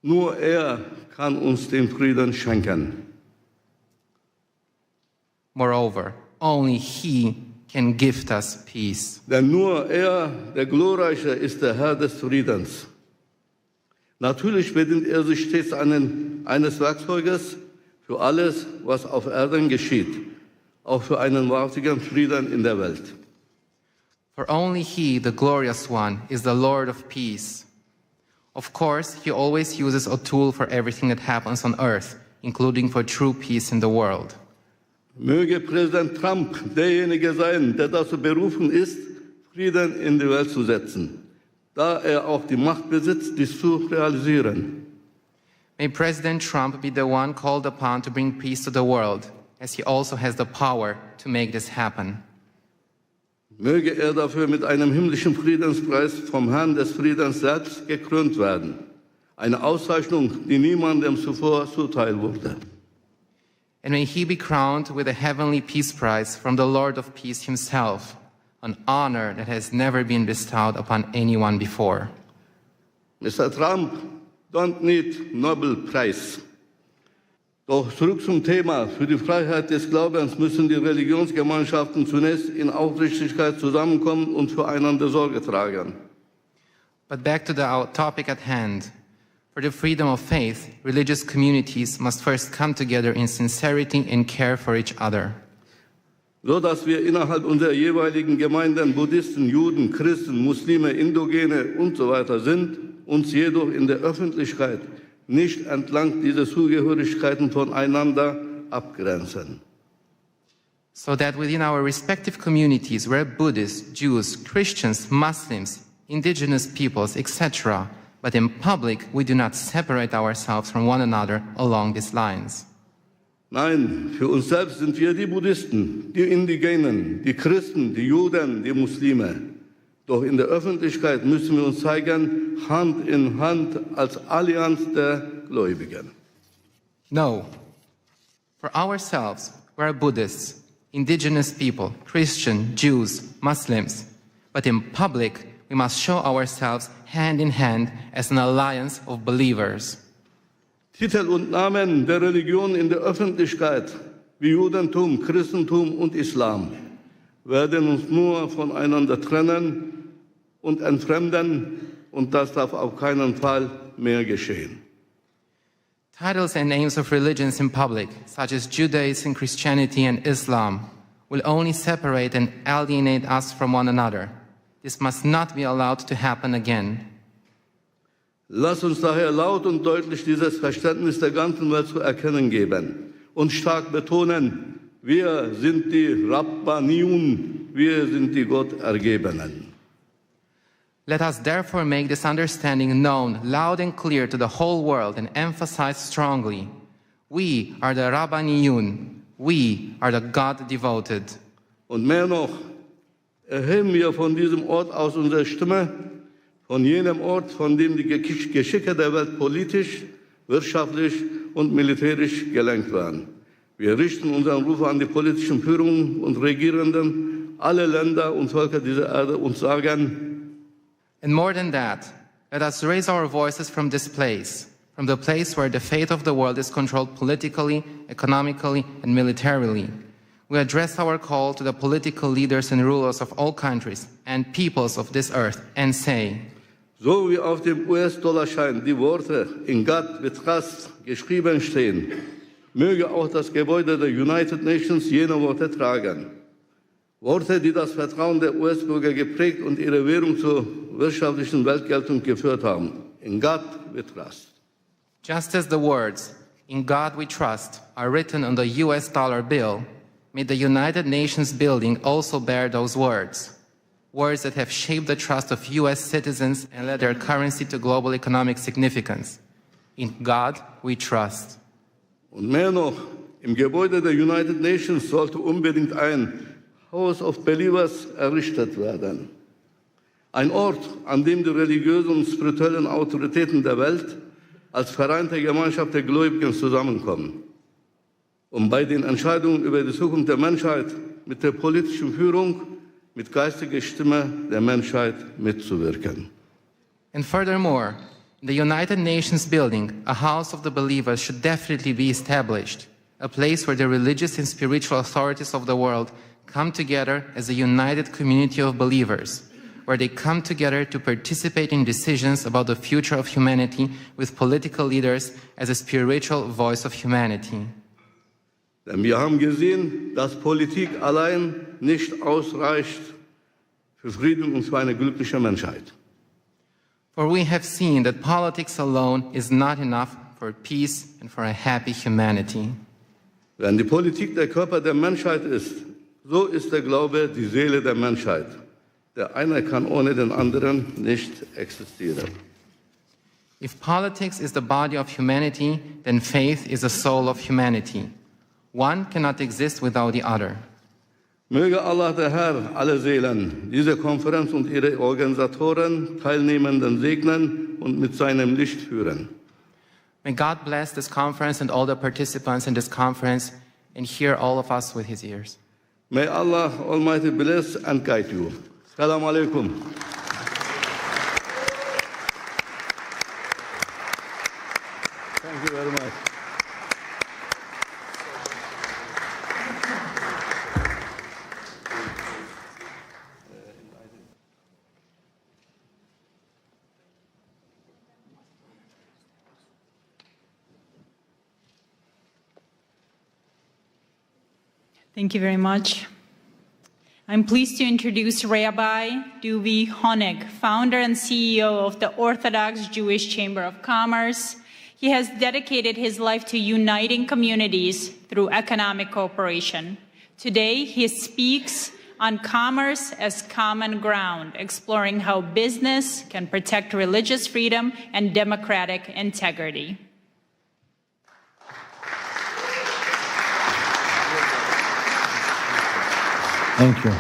nur er kann uns den Frieden schenken. Moreover, only He can gift us peace. Denn nur er, der Glorreiche, ist der Herr des Friedens. Natürlich bedient er sich stets eines Werkzeuges für alles, was auf Erden geschieht, auch für einen wahrhaftigen Frieden in der Welt. For only He, the glorious one, is the Lord of peace. Of course, He always uses a tool for everything that happens on earth, including for true peace in the world. Möge Präsident Trump derjenige sein, der dazu berufen ist, Frieden in die Welt zu setzen, da er auch die Macht besitzt, dies zu realisieren. May President Trump be the one called upon to bring peace to the world, as he also has the power to make this happen. Möge er dafür mit einem himmlischen Friedenspreis vom Herrn des Friedens selbst gekrönt werden. Eine Auszeichnung, die niemandem zuvor zuteil wurde. And may he be crowned with a heavenly peace prize from the Lord of peace himself, an honor that has never been bestowed upon anyone before. Mr. Trump don't need Nobel Prize. Doch zurück zum Thema. Für die Freiheit des Glaubens müssen die Religionsgemeinschaften zunächst in Aufrichtigkeit zusammenkommen und füreinander Sorge tragen. But back to the topic at hand. For the freedom of faith, religious communities must first come together in sincerity and care for each other. So dass wir innerhalb unserer jeweiligen Gemeinden Buddhisten, Juden, Christen, Muslime, Indogene und so weiter sind, uns jedoch in der Öffentlichkeit nicht entlang dieser Zugehörigkeiten voneinander abgrenzen. So that within our respective communities, we're Buddhists, Jews, Christians, Muslims, indigenous peoples, etc., but in public, we do not separate ourselves from one another along these lines. Nein, für uns selbst sind wir die Buddhisten, die Indigenen, die Christen, die Juden, die Muslime. Doch in der Öffentlichkeit müssen wir uns zeigen, Hand in Hand als Allianz der Gläubigen. No. For ourselves, we are Buddhists, indigenous people, Christian, Jews, Muslims. But in public, we must show ourselves hand in hand as an alliance of believers. Titel und Namen der Religion in der Öffentlichkeit, wie Judentum, Christentum und Islam, werden uns nur voneinander trennen und entfremden, und das darf auf keinen Fall mehr geschehen. Titles and names of religions in public, such as Judaism, Christianity, and Islam, will only separate and alienate us from one another. This must not be allowed to happen again. Lass uns daher laut und deutlich dieses Verständnis der ganzen Welt zu erkennen geben und stark betonen, wir sind die Rabbaniun, wir sind die Gottergebenen. Let us therefore make this understanding known loud and clear to the whole world and emphasize strongly, we are the Rabbaniyun, we are the God-devoted. Und mehr noch, erheben wir von diesem Ort aus unsere Stimme, von jenem Ort, von dem die Geschicke der Welt politisch, wirtschaftlich und militärisch gelenkt werden. Wir richten unseren Ruf an die politischen Führungen und Regierenden, alle Länder und Völker dieser Erde und sagen, and more than that, let us raise our voices from this place, from the place where the fate of the world is controlled politically, economically, and militarily. We address our call to the political leaders and rulers of all countries and peoples of this earth and say, so wie auf dem US-Dollarschein die Worte in God we trust geschrieben stehen, möge auch das Gebäude der United Nations jene Worte tragen. Worte, die das Vertrauen der US-Bürger geprägt und ihre Währung zur wirtschaftlichen Weltgeltung geführt haben. In God we trust. Just as the words, in God we trust, are written on the US dollar bill, may the United Nations building also bear those words. Words that have shaped the trust of US citizens and led their currency to global economic significance. In God we trust. Und mehr noch, im Gebäude der United Nations sollte unbedingt ein House of Believers errichtet werden. Ein Ort, an dem die religiösen und spirituellen Autoritäten der Welt als vereinte Gemeinschaft der Gläubigen zusammenkommen, um bei den Entscheidungen über die Zukunft der Menschheit mit der politischen Führung, mit geistiger Stimme der Menschheit mitzuwirken. And furthermore, in the United Nations building, a house of the believers should definitely be established, a place where the religious and spiritual authorities of the world come together as a united community of believers, where they come together to participate in decisions about the future of humanity with political leaders as a spiritual voice of humanity. Denn wir haben gesehen, dass Politik allein nicht ausreicht für Frieden und für eine glückliche Menschheit. For we have seen that politics alone is not enough for peace and for a happy humanity. Wenn die Politik der Körper der Menschheit ist, so ist der Glaube die Seele der Menschheit. Der eine kann ohne den anderen nicht existieren. If politics is the body of humanity, then faith is the soul of humanity. One cannot exist without the other. Möge Allah, der Herr, alle Seelen, diese Konferenz und ihre Organisatoren, Teilnehmenden segnen und mit seinem Licht führen. May God bless this conference and all the participants in this conference and hear all of us with his ears. May Allah Almighty bless and guide you. Assalamu alaikum. Thank you very much. Thank you very much. I'm pleased to introduce Rabbi Duvi Honig, founder and CEO of the Orthodox Jewish Chamber of Commerce. He has dedicated his life to uniting communities through economic cooperation. Today, he speaks on commerce as common ground, exploring how business can protect religious freedom and democratic integrity. Thank you.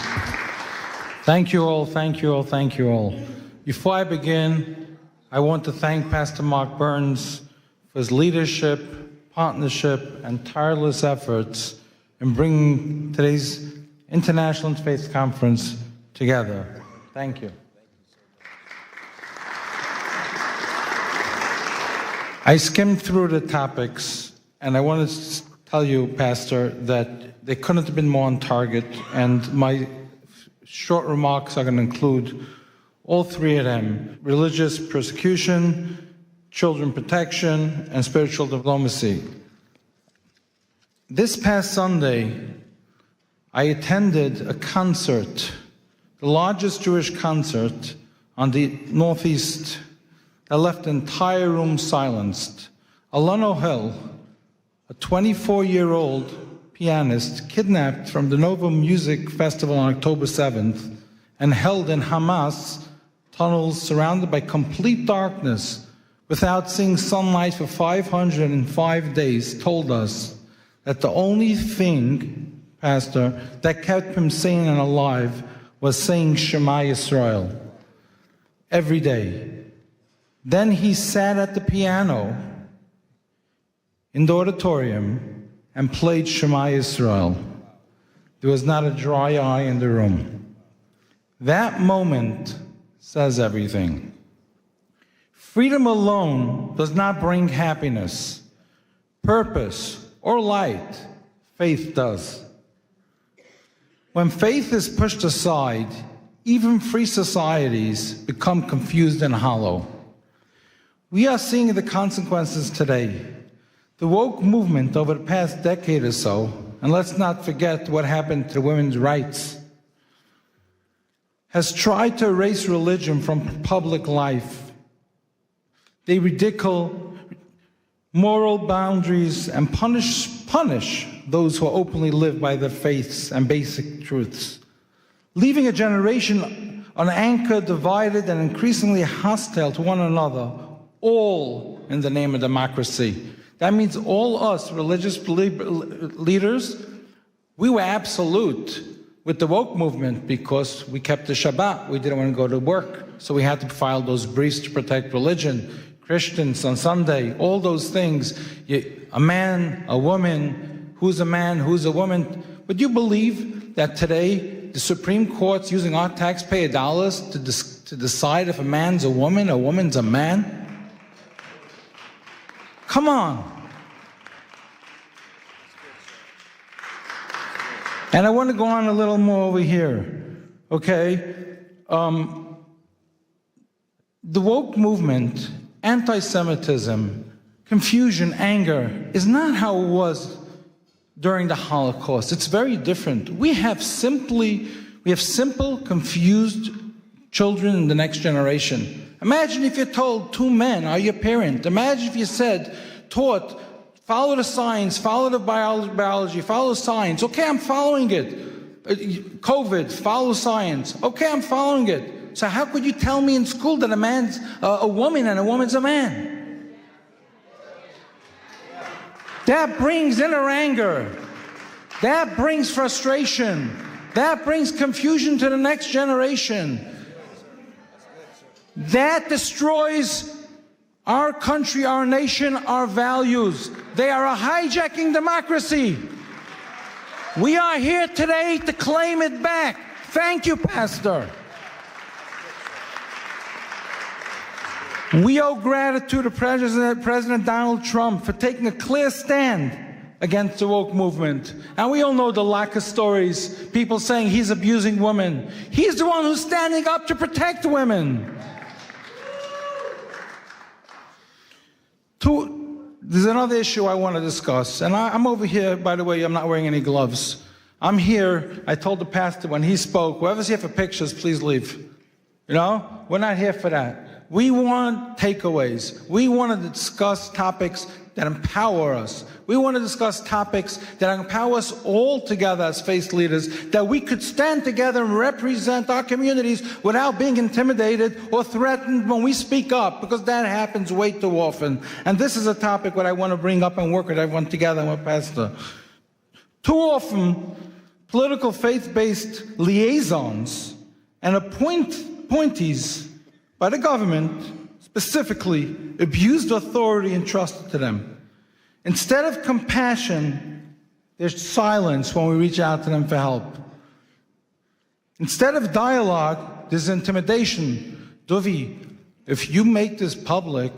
Thank you all, thank you all, thank you all. Before I begin, I want to thank Pastor Mark Burns for his leadership, partnership, and tireless efforts in bringing today's International Interfaith Conference together. Thank you. I skimmed through the topics, and I want to tell you, Pastor, that they couldn't have been more on target, and my short remarks are going to include all three of them: religious persecution, children protection, and spiritual diplomacy. This past Sunday, I attended a concert, the largest Jewish concert on the Northeast, that left the entire room silenced. Alana Hill, a 24-year-old pianist, kidnapped from the Nova Music Festival on October 7th and held in Hamas tunnels surrounded by complete darkness without seeing sunlight for 505 days, told us that the only thing, Pastor, that kept him sane and alive was saying Shema Yisrael every day. Then he sat at the piano in the auditorium and played Shema Yisrael. There was not a dry eye in the room. That moment says everything. Freedom alone does not bring happiness, purpose, or light. Faith does. When faith is pushed aside, even free societies become confused and hollow. We are seeing the consequences today. The woke movement over the past decade or so, and let's not forget what happened to women's rights, has tried to erase religion from public life. They ridicule moral boundaries and punish those who openly live by their faiths and basic truths, leaving a generation on anchor divided and increasingly hostile to one another, all in the name of democracy. That means all us religious leaders, we were absolute with the woke movement because we kept the Shabbat. We didn't want to go to work, so we had to file those briefs to protect religion. Christians on Sunday, all those things. A man, a woman, who's a man, who's a woman. Would you believe that today the Supreme Court's using our taxpayer dollars to decide if a man's a woman's a man? Come on. And I want to go on a little more over here, okay? The woke movement, anti-Semitism, confusion, anger, is not how it was during the Holocaust. It's very different. We have simple, confused children in the next generation. Imagine if you're told two men are your parent. Imagine if you taught, follow the science, follow the biology, follow science. Okay, I'm following it. COVID, follow science. Okay, I'm following it. So how could you tell me in school that a man's a woman and a woman's a man? That brings inner anger. That brings frustration. That brings confusion to the next generation. That destroys our country, our nation, our values. They are hijacking democracy. We are here today to claim it back. Thank you, Pastor. We owe gratitude to President Donald Trump for taking a clear stand against the woke movement. And we all know the lack of stories, people saying he's abusing women. He's the one who's standing up to protect women. There's another issue I want to discuss. And I'm over here, by the way, I'm not wearing any gloves. I'm here, I told the pastor when he spoke, whoever's here for pictures, please leave. You know, we're not here for that. We want takeaways. We want to discuss topics that empower us. We want to discuss topics that empower us all together as faith leaders, that we could stand together and represent our communities without being intimidated or threatened when we speak up, because that happens way too often. And this is a topic that I want to bring up and work with everyone together with Pastor. Too often, political faith-based liaisons and appointees by the government specifically abused authority entrusted to them. Instead of compassion, there's silence when we reach out to them for help. Instead of dialogue, there's intimidation. Dovi, if you make this public,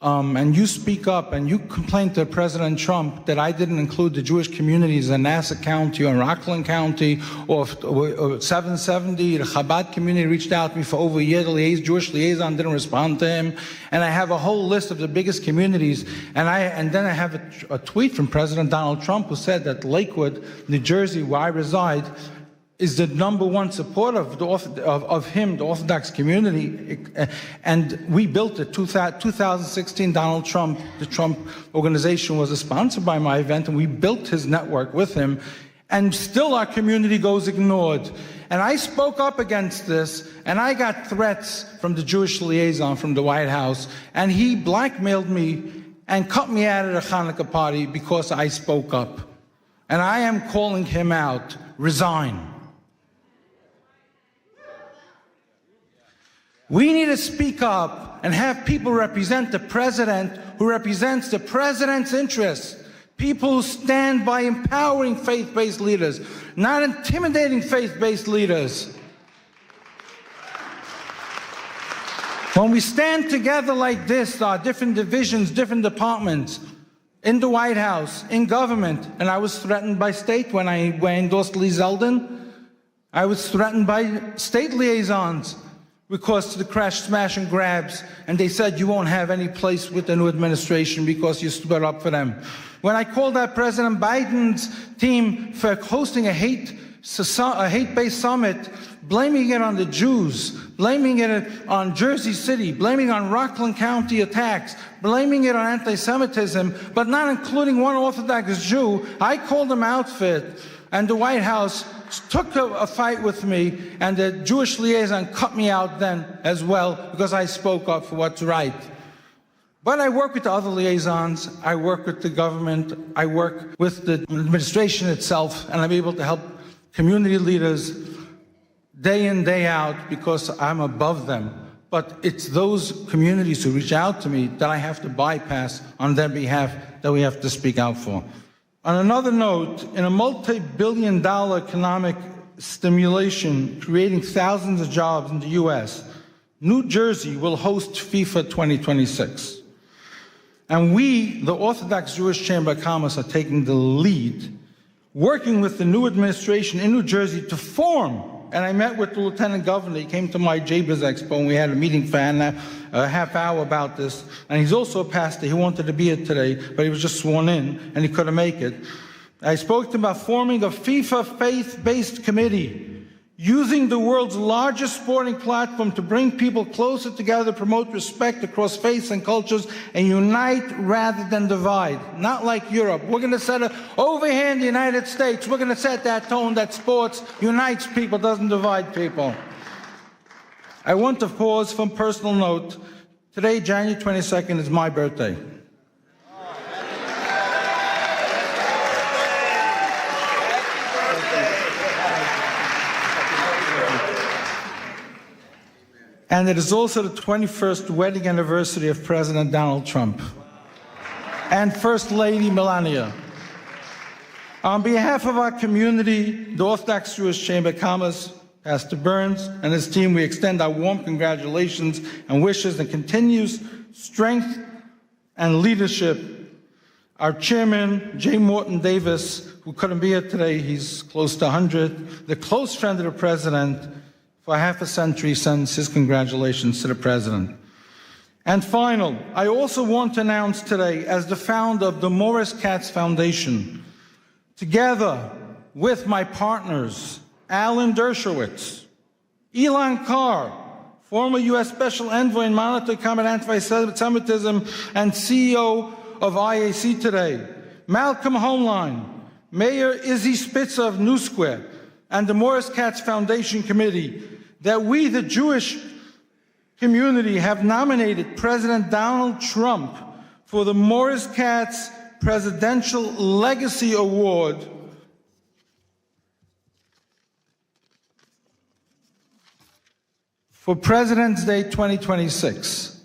and you speak up and you complain to President Trump that I didn't include the Jewish communities in Nassau County or in Rockland County or 770, the Chabad community reached out to me for over a year. The Jewish liaison didn't respond to him. And I have a whole list of the biggest communities. And then I have a tweet from President Donald Trump who said that Lakewood, New Jersey, where I reside, is the #1 supporter of him, the Orthodox community. And we built it. 2016, Donald Trump, the Trump organization was a sponsor by my event, and we built his network with him. And still our community goes ignored. And I spoke up against this, and I got threats from the Jewish liaison from the White House, and he blackmailed me and cut me out of the Hanukkah party because I spoke up. And I am calling him out. Resign. We need to speak up and have people represent the president who represents the president's interests. People who stand by empowering faith-based leaders, not intimidating faith-based leaders. When we stand together like this, our different divisions, different departments, in the White House, in government, and I was threatened by state when I endorsed Lee Zeldin. I was threatened by state liaisons because of the crash, smash, and grabs, and they said you won't have any place with the new administration because you stood up for them. When I called out President Biden's team for hosting a hate-based summit, blaming it on the Jews, blaming it on Jersey City, blaming it on Rockland County attacks, blaming it on anti-Semitism, but not including one Orthodox Jew, I called them out for it, and the White House took a fight with me, and the Jewish liaison cut me out then as well because I spoke up for what's right. But I work with the other liaisons, I work with the government, I work with the administration itself, and I'm able to help community leaders day in, day out because I'm above them. But it's those communities who reach out to me that I have to bypass on their behalf that we have to speak out for. On another note, in a multi-billion-dollar economic stimulation creating thousands of jobs in the U.S., New Jersey will host FIFA 2026. And we, the Orthodox Jewish Chamber of Commerce, are taking the lead, working with the new administration in New Jersey to form. And I met with the Lieutenant Governor. He came to my JBIZ Expo, and we had a meeting for a half hour about this. And he's also a pastor. He wanted to be here today, but he was just sworn in, and he couldn't make it. I spoke to him about forming a FIFA faith-based committee, using the world's largest sporting platform to bring people closer together, promote respect across faiths and cultures, and unite rather than divide. Not like Europe. We're going to set over here in the United States, we're going to set that tone that sports unites people, doesn't divide people. I want to pause from personal note. Today, January 22nd, is my birthday. And it is also the 21st wedding anniversary of President Donald Trump and First Lady Melania. On behalf of our community, the Orthodox Jewish Chamber of Commerce, Pastor Burns and his team, we extend our warm congratulations and wishes and continues strength and leadership. Our chairman, J. Morton Davis, who couldn't be here today, he's close to 100, the close friend of the president, for half a century, sends his congratulations to the president. And final, I also want to announce today, as the founder of the Morris Katz Foundation, together with my partners, Alan Dershowitz, Elon Carr, former U.S. Special Envoy and Monitor to Combat Anti-Semitism and CEO of IAC today, Malcolm Homeline, Mayor Izzy Spitzer of New Square, and the Morris Katz Foundation Committee, that we, the Jewish community, have nominated President Donald Trump for the Morris Katz Presidential Legacy Award for President's Day 2026.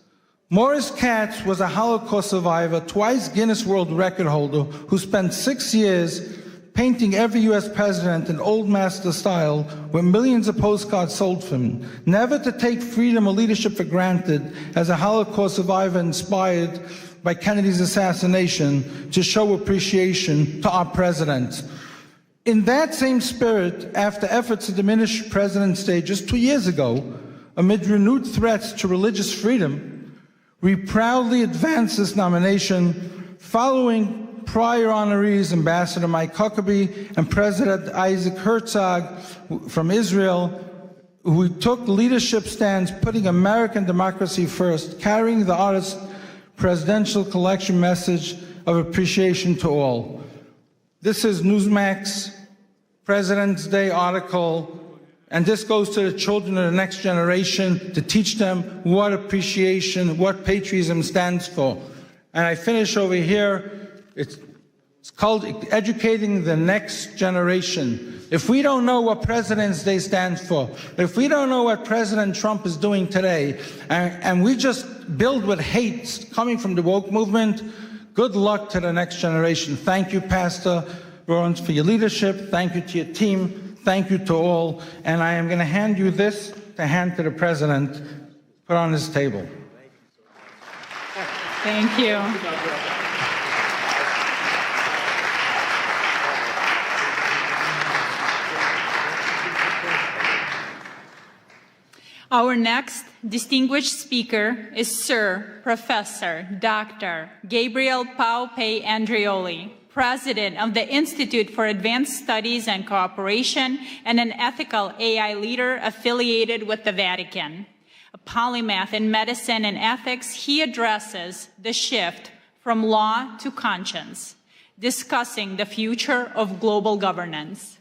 Morris Katz was a Holocaust survivor, twice Guinness World Record holder, who spent 6 years painting every U.S. president in old master style with millions of postcards sold from him, never to take freedom or leadership for granted as a Holocaust survivor inspired by Kennedy's assassination to show appreciation to our president. In that same spirit, after efforts to diminish President's Day just 2 years ago, amid renewed threats to religious freedom, we proudly advance this nomination following prior honorees, Ambassador Mike Huckabee and President Isaac Herzog from Israel, who took leadership stands putting American democracy first, carrying the artist's presidential collection message of appreciation to all. This is Newsmax President's Day article, and this goes to the children of the next generation to teach them what appreciation, what patriotism stands for. And I finish over here. It's called Educating the Next Generation. If we don't know what President's Day stands for, if we don't know what President Trump is doing today, and we just build with hate coming from the woke movement, good luck to the next generation. Thank you, Pastor Burns, for your leadership. Thank you to your team. Thank you to all. And I am going to hand you this to hand to the President, put on his table. Thank you. Our next distinguished speaker is Sir Professor Dr. Gabriel Paupe Andreoli, President of the Institute for Advanced Studies and Cooperation and an ethical AI leader affiliated with the Vatican. A polymath in medicine and ethics, he addresses the shift from law to conscience, discussing the future of global governance.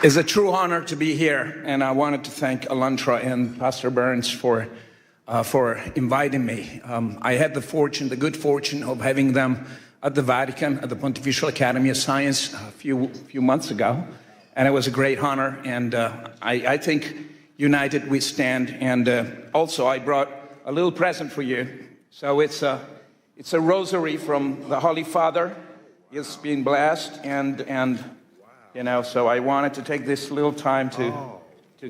It's a true honor to be here, and I wanted to thank ALLATRA and Pastor Burns for inviting me. I had the good fortune of having them at the Vatican, at the Pontifical Academy of Science a few months ago, and it was a great honor, and I think united we stand. And also I brought a little present for you. So it's a rosary from the Holy Father. It's been blessed, and you know, so I wanted to take this little time to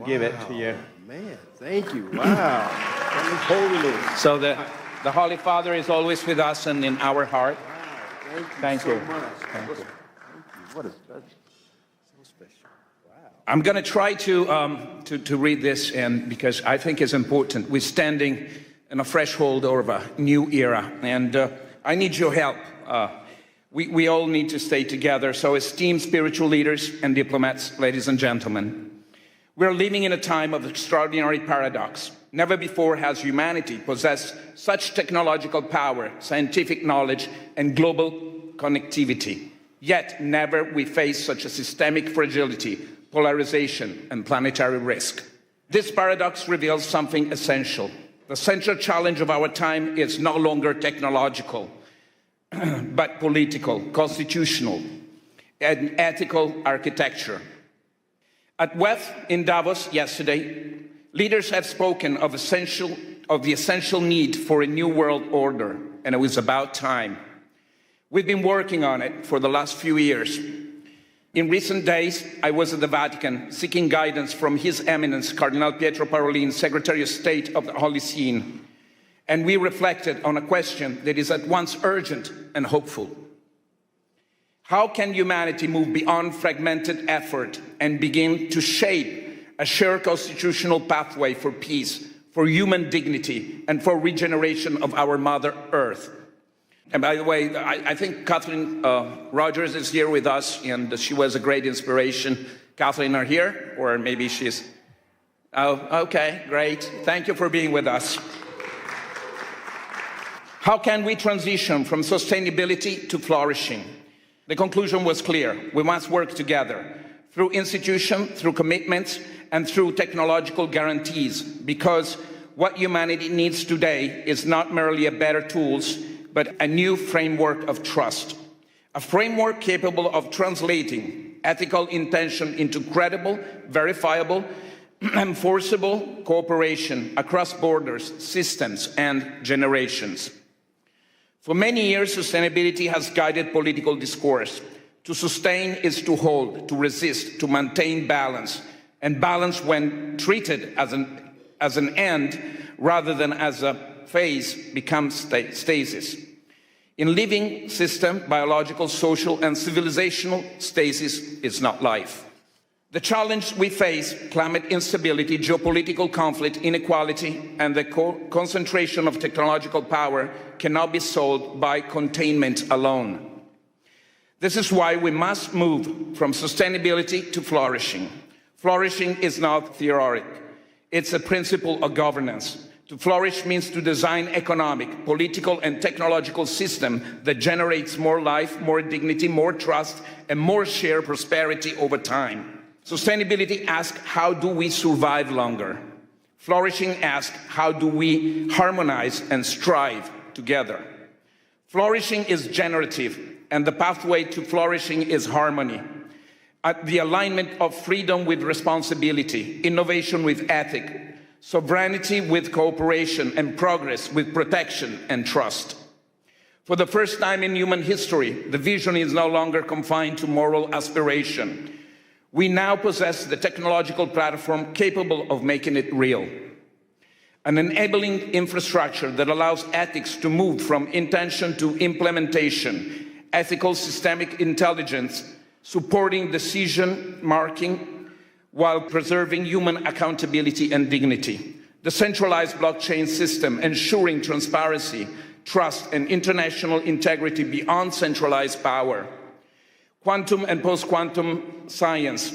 give it to you. Man, thank you. Wow. Holiness. So the Holy Father is always with us and in our heart. Wow. Thank you. So much. Thank you. What is that? So special. Wow. I'm going to try to read this, and because I think it's important. We're standing in a threshold of a new era, and I need your help. We all need to stay together. So esteemed spiritual leaders and diplomats, ladies and gentlemen, we're living in a time of extraordinary paradox. Never before has humanity possessed such technological power, scientific knowledge, and global connectivity. Yet never we face such a systemic fragility, polarization, and planetary risk. This paradox reveals something essential. The central challenge of our time is no longer technological, but political, constitutional, and ethical architecture. At WEF in Davos yesterday, leaders have spoken of the essential need for a new world order, and it was about time. We've been working on it for the last few years. In recent days, I was at the Vatican seeking guidance from His Eminence, Cardinal Pietro Parolin, Secretary of State of the Holy See, and we reflected on a question that is at once urgent and hopeful. How can humanity move beyond fragmented effort and begin to shape a shared constitutional pathway for peace, for human dignity, and for regeneration of our Mother Earth? And by the way, I think Kathleen Rogers is here with us, and she was a great inspiration. Kathleen, are here? Or maybe she's... Oh, okay, great. Thank you for being with us. How can we transition from sustainability to flourishing? The conclusion was clear. We must work together through institution, through commitments, and through technological guarantees, because what humanity needs today is not merely a better tools, but a new framework of trust. A framework capable of translating ethical intention into credible, verifiable, enforceable cooperation across borders, systems, and generations. For many years, sustainability has guided political discourse. To sustain is to hold, to resist, to maintain balance, and balance, when treated as an end rather than as a phase, becomes stasis. In living system, biological, social, and civilizational stasis is not life. The challenge we face, climate instability, geopolitical conflict, inequality, and the concentration of technological power, cannot be solved by containment alone. This is why we must move from sustainability to flourishing. Flourishing is not theoretic. It's a principle of governance. To flourish means to design economic, political, and technological system that generates more life, more dignity, more trust, and more shared prosperity over time. Sustainability asks, how do we survive longer? Flourishing asks, how do we harmonize and strive together? Flourishing is generative, and the pathway to flourishing is harmony. The alignment of freedom with responsibility, innovation with ethic, sovereignty with cooperation, and progress with protection and trust. For the first time in human history, the vision is no longer confined to moral aspiration. We now possess the technological platform capable of making it real. An enabling infrastructure that allows ethics to move from intention to implementation, ethical systemic intelligence, supporting decision making while preserving human accountability and dignity. The centralized blockchain system ensuring transparency, trust, and international integrity beyond centralized power. Quantum and post-quantum science,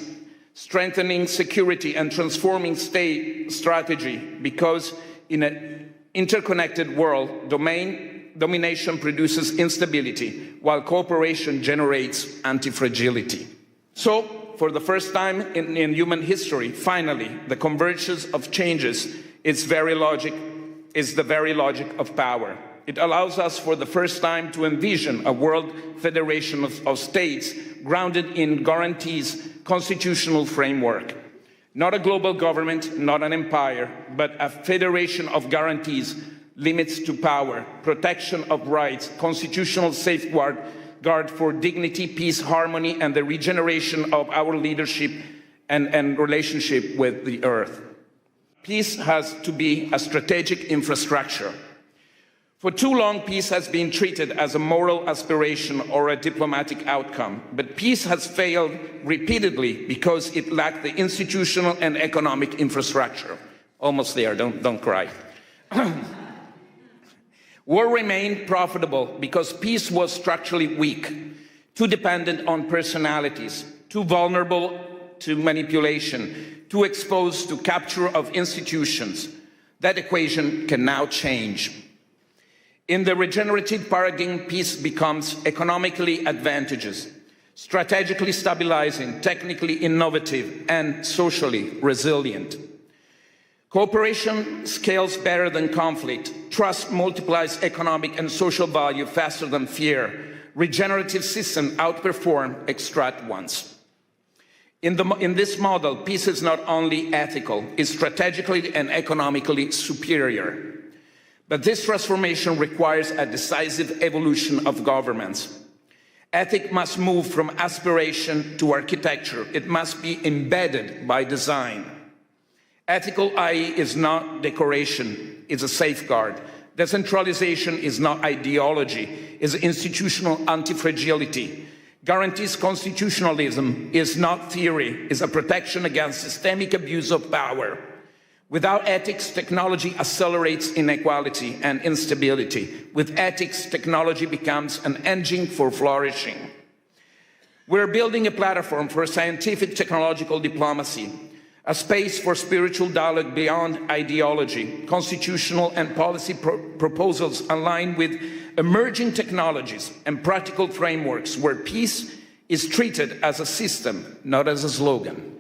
strengthening security and transforming state strategy, because in an interconnected world, domination produces instability, while cooperation generates anti-fragility. So, for the first time in human history, finally, the convergence of changes is the very logic of power. It allows us for the first time to envision a world federation of states grounded in guarantees, constitutional framework. Not a global government, not an empire, but a federation of guarantees, limits to power, protection of rights, constitutional safeguard for dignity, peace, harmony, and the regeneration of our leadership and relationship with the earth. Peace has to be a strategic infrastructure. For too long, peace has been treated as a moral aspiration or a diplomatic outcome, but peace has failed repeatedly because it lacked the institutional and economic infrastructure. Almost there, don't cry. War remained profitable because peace was structurally weak, too dependent on personalities, too vulnerable to manipulation, too exposed to capture of institutions. That equation can now change. In the regenerative paradigm, peace becomes economically advantageous, strategically stabilizing, technically innovative, and socially resilient. Cooperation scales better than conflict. Trust multiplies economic and social value faster than fear. Regenerative systems outperform extract ones. In this model, peace is not only ethical, it's strategically and economically superior. But this transformation requires a decisive evolution of governments. Ethics must move from aspiration to architecture. It must be embedded by design. Ethical eye is not decoration, it's a safeguard. Decentralization is not ideology, it's institutional anti-fragility. Guarantees constitutionalism is not theory, it's a protection against systemic abuse of power. Without ethics, technology accelerates inequality and instability. With ethics, technology becomes an engine for flourishing. We're building a platform for scientific technological diplomacy, a space for spiritual dialogue beyond ideology, constitutional and policy proposals aligned with emerging technologies and practical frameworks where peace is treated as a system, not as a slogan.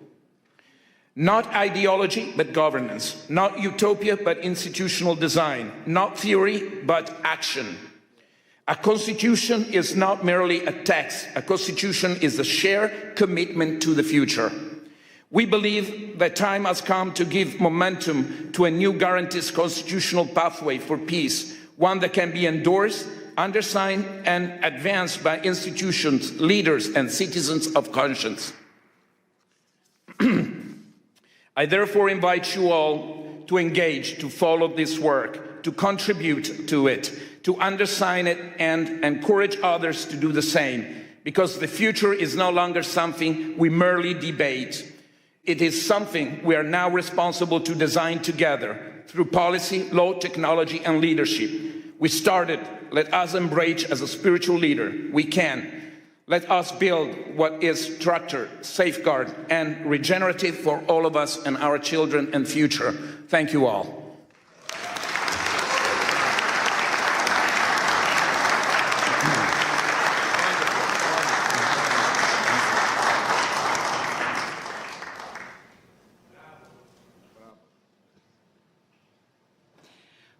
Not ideology, but governance. Not utopia, but institutional design. Not theory, but action. A constitution is not merely a text. A constitution is a shared commitment to the future. We believe that time has come to give momentum to a new guarantees constitutional pathway for peace, one that can be endorsed, undersigned, and advanced by institutions, leaders, and citizens of conscience. I therefore invite you all to engage, to follow this work, to contribute to it, to undersign it, and encourage others to do the same, because the future is no longer something we merely debate. It is something we are now responsible to design together through policy, law, technology, and leadership. We started. Let us embrace as a spiritual leader. We can. Let us build what is structured, safeguard, and regenerative for all of us and our children and future. Thank you all.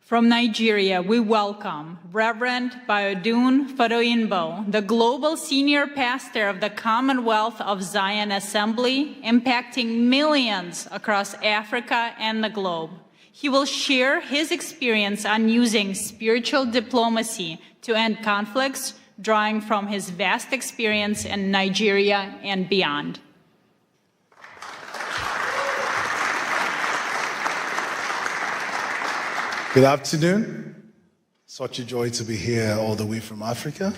From Nigeria, we welcome Reverend Bayodun Fadoyinbo, the Global Senior Pastor of the Commonwealth of Zion Assembly, impacting millions across Africa and the globe. He will share his experience on using spiritual diplomacy to end conflicts, drawing from his vast experience in Nigeria and beyond. Good afternoon. Such a joy to be here all the way from Africa.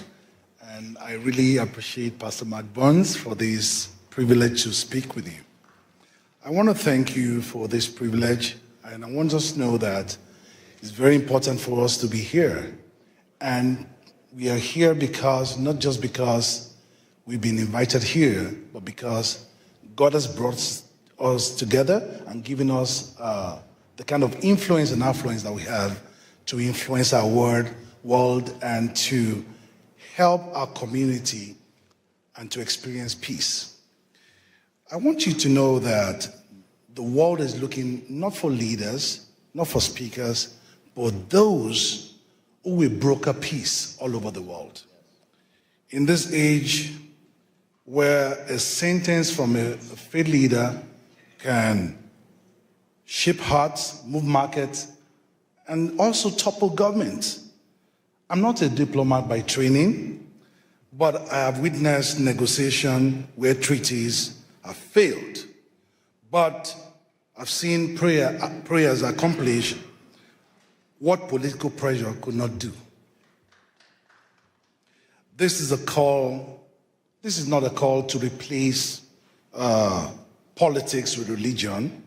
And I really appreciate Pastor Mark Burns for this privilege to speak with you. I want to thank you for this privilege, and I want us to know that it's very important for us to be here. And we are here because, not just because we've been invited here, but because God has brought us together and given us the kind of influence and affluence that we have to influence our world and to help our community and to experience peace. I want you to know that the world is looking not for leaders, not for speakers, but those who will broker peace all over the world. In this age where a sentence from a faith leader can shape hearts, move markets, and also topple governments. I'm not a diplomat by training, but I have witnessed negotiation where treaties have failed. But I've seen prayers accomplish what political pressure could not do. This is not a call to replace politics with religion.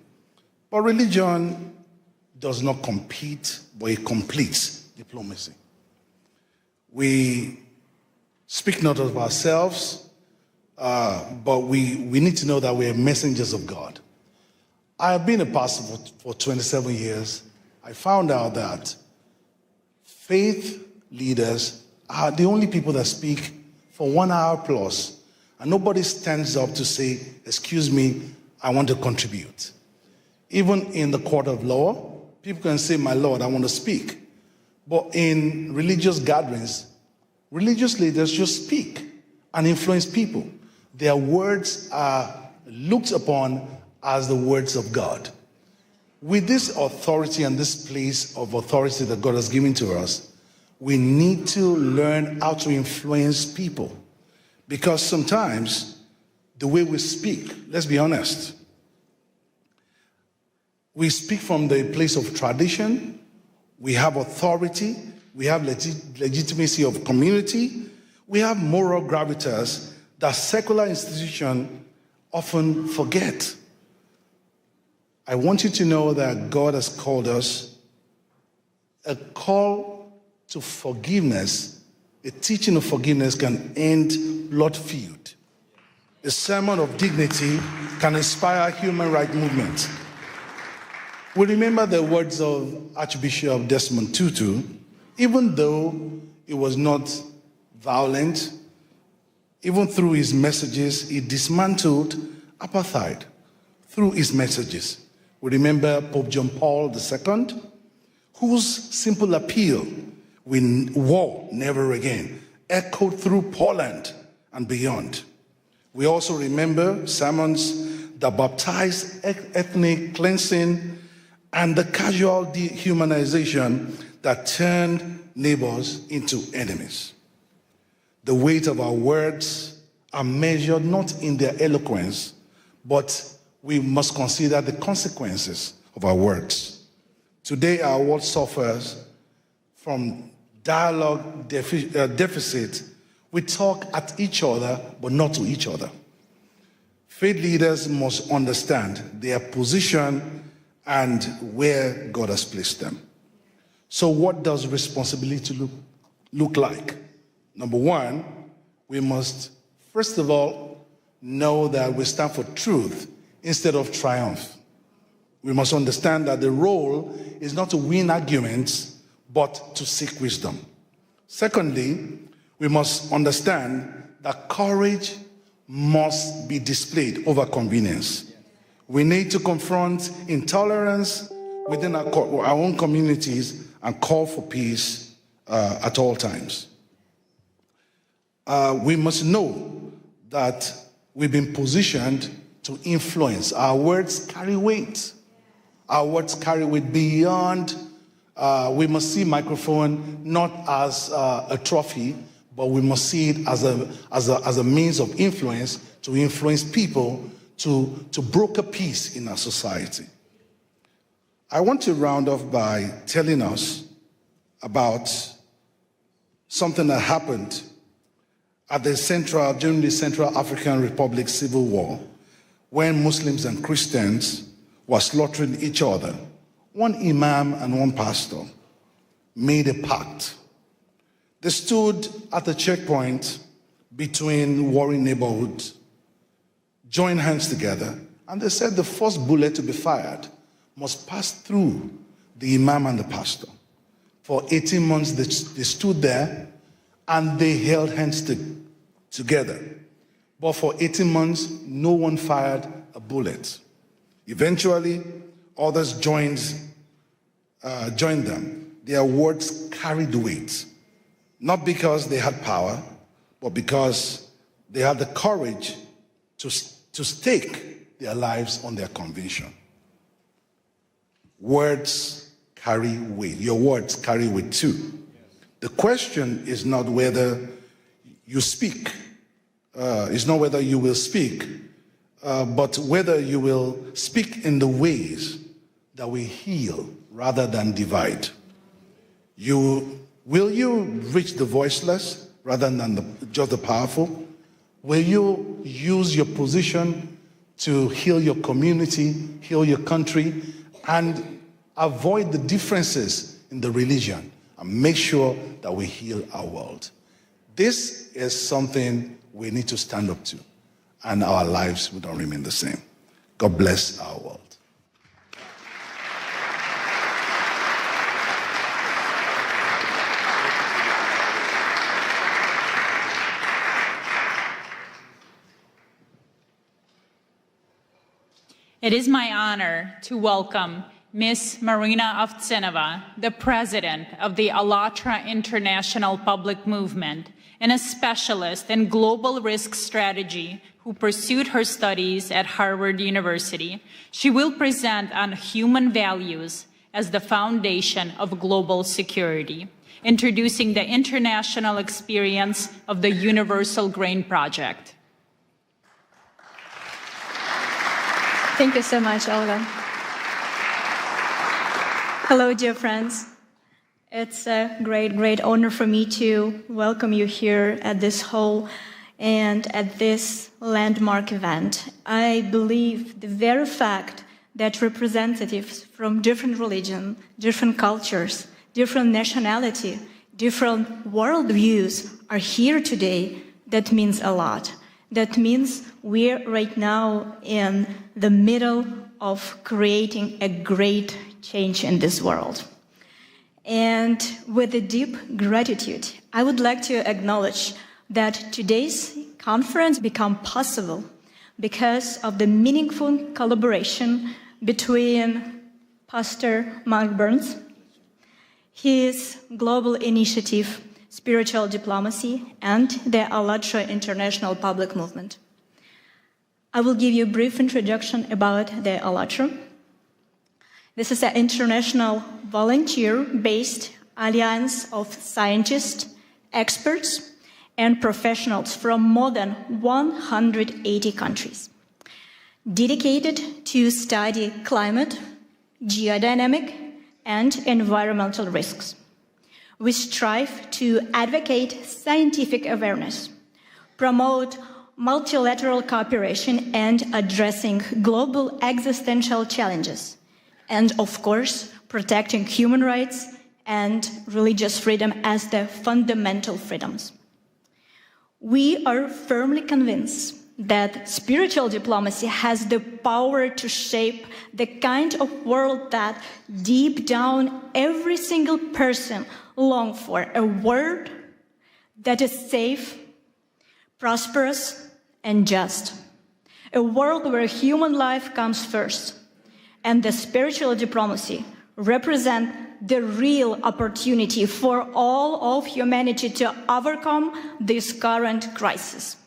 But religion does not compete, but it completes diplomacy. We speak not of ourselves, but we need to know that we are messengers of God. I have been a pastor for 27 years. I found out that faith leaders are the only people that speak for 1 hour plus, and nobody stands up to say, excuse me, I want to contribute. Even in the court of law, people can say, my Lord, I want to speak. But in religious gatherings, religious leaders just speak and influence people. Their words are looked upon as the words of God. With this authority and this place of authority that God has given to us, we need to learn how to influence people. Because sometimes the way we speak, let's be honest, we speak from the place of tradition, we have authority, we have legitimacy of community, we have moral gravitas that secular institutions often forget. I want you to know that God has called us a call to forgiveness. A teaching of forgiveness can end blood feud. A sermon of dignity can inspire human rights movement. We remember the words of Archbishop Desmond Tutu. Even though it was not violent, even through his messages, he dismantled apartheid through his messages. We remember Pope John Paul II, whose simple appeal, war never again, echoed through Poland and beyond. We also remember sermons the baptized ethnic cleansing, and the casual dehumanization that turned neighbors into enemies. The weight of our words are measured not in their eloquence, but we must consider the consequences of our words. Today, our world suffers from dialogue deficit. We talk at each other, but not to each other. Faith leaders must understand their position and where God has placed them. So what does responsibility look like? Number one, we must, first of all, know that we stand for truth instead of triumph. We must understand that the role is not to win arguments, but to seek wisdom. Secondly, we must understand that courage must be displayed over convenience. We need to confront intolerance within our own communities and call for peace at all times. We must know that we've been positioned to influence. Our words carry weight. Our words carry weight beyond. We must see microphone not as a trophy, but we must see it as a means of influence to influence people to broker peace in our society. I want to round off by telling us about something that happened during the Central African Republic Civil War, when Muslims and Christians were slaughtering each other. One imam and one pastor made a pact. They stood at the checkpoint between warring neighborhoods, joined hands together, and they said the first bullet to be fired must pass through the imam and the pastor. For 18 months, they stood there and they held hands together. But for 18 months, no one fired a bullet. Eventually, others joined them. Their words carried weight, not because they had power, but because they had the courage to stake their lives on their conviction. Words carry weight. Your words carry weight too. The question is not whether you speak, it's not whether you will speak, but whether you will speak in the ways that will heal rather than divide. Will you reach the voiceless rather than just the powerful? Will you use your position to heal your community, heal your country, and avoid the differences in the religion and make sure that we heal our world? This is something we need to stand up to, and our lives will not remain the same. God bless our world. It is my honor to welcome Ms. Marina Ovtsinova, the president of the ALLATRA International Public Movement, and a specialist in global risk strategy who pursued her studies at Harvard University. She will present on human values as the foundation of global security, introducing the international experience of the Universal Grain Project. Thank you so much, Olga. Hello, dear friends. It's a great honor for me to welcome you here at this hall and at this landmark event. I believe the very fact that representatives from different religions, different cultures, different nationality, different worldviews are here today, that means a lot. That means we're right now in the middle of creating a great change in this world. And with a deep gratitude, I would like to acknowledge that today's conference became possible because of the meaningful collaboration between Pastor Mark Burns, his global initiative, Spiritual Diplomacy, and the ALLATRA International Public Movement. I will give you a brief introduction about the ALLATRA. This is an international volunteer-based alliance of scientists, experts, and professionals from more than 180 countries, dedicated to study climate, geodynamic, and environmental risks. We strive to advocate scientific awareness, promote multilateral cooperation, and addressing global existential challenges, and of course, protecting human rights and religious freedom as the fundamental freedoms. We are firmly convinced that spiritual diplomacy has the power to shape the kind of world that deep down every single person longs for, a world that is safe, prosperous, and just. A world where human life comes first, and the spiritual diplomacy represents the real opportunity for all of humanity to overcome this current crisis.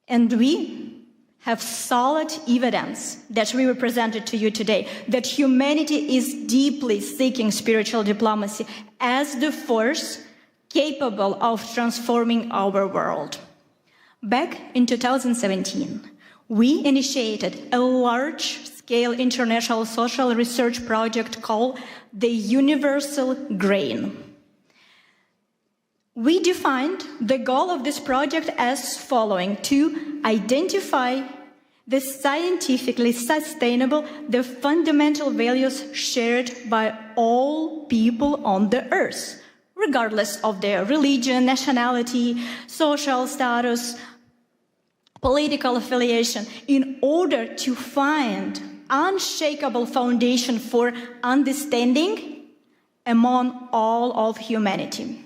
And we have solid evidence that we presented to you today that humanity is deeply seeking spiritual diplomacy as the force capable of transforming our world. Back in 2017, we initiated a large-scale international social research project called the Universal Grain. We defined the goal of this project as following: to identify the scientifically sustainable, the fundamental values shared by all people on the earth, regardless of their religion, nationality, social status, political affiliation, in order to find unshakable foundation for understanding among all of humanity.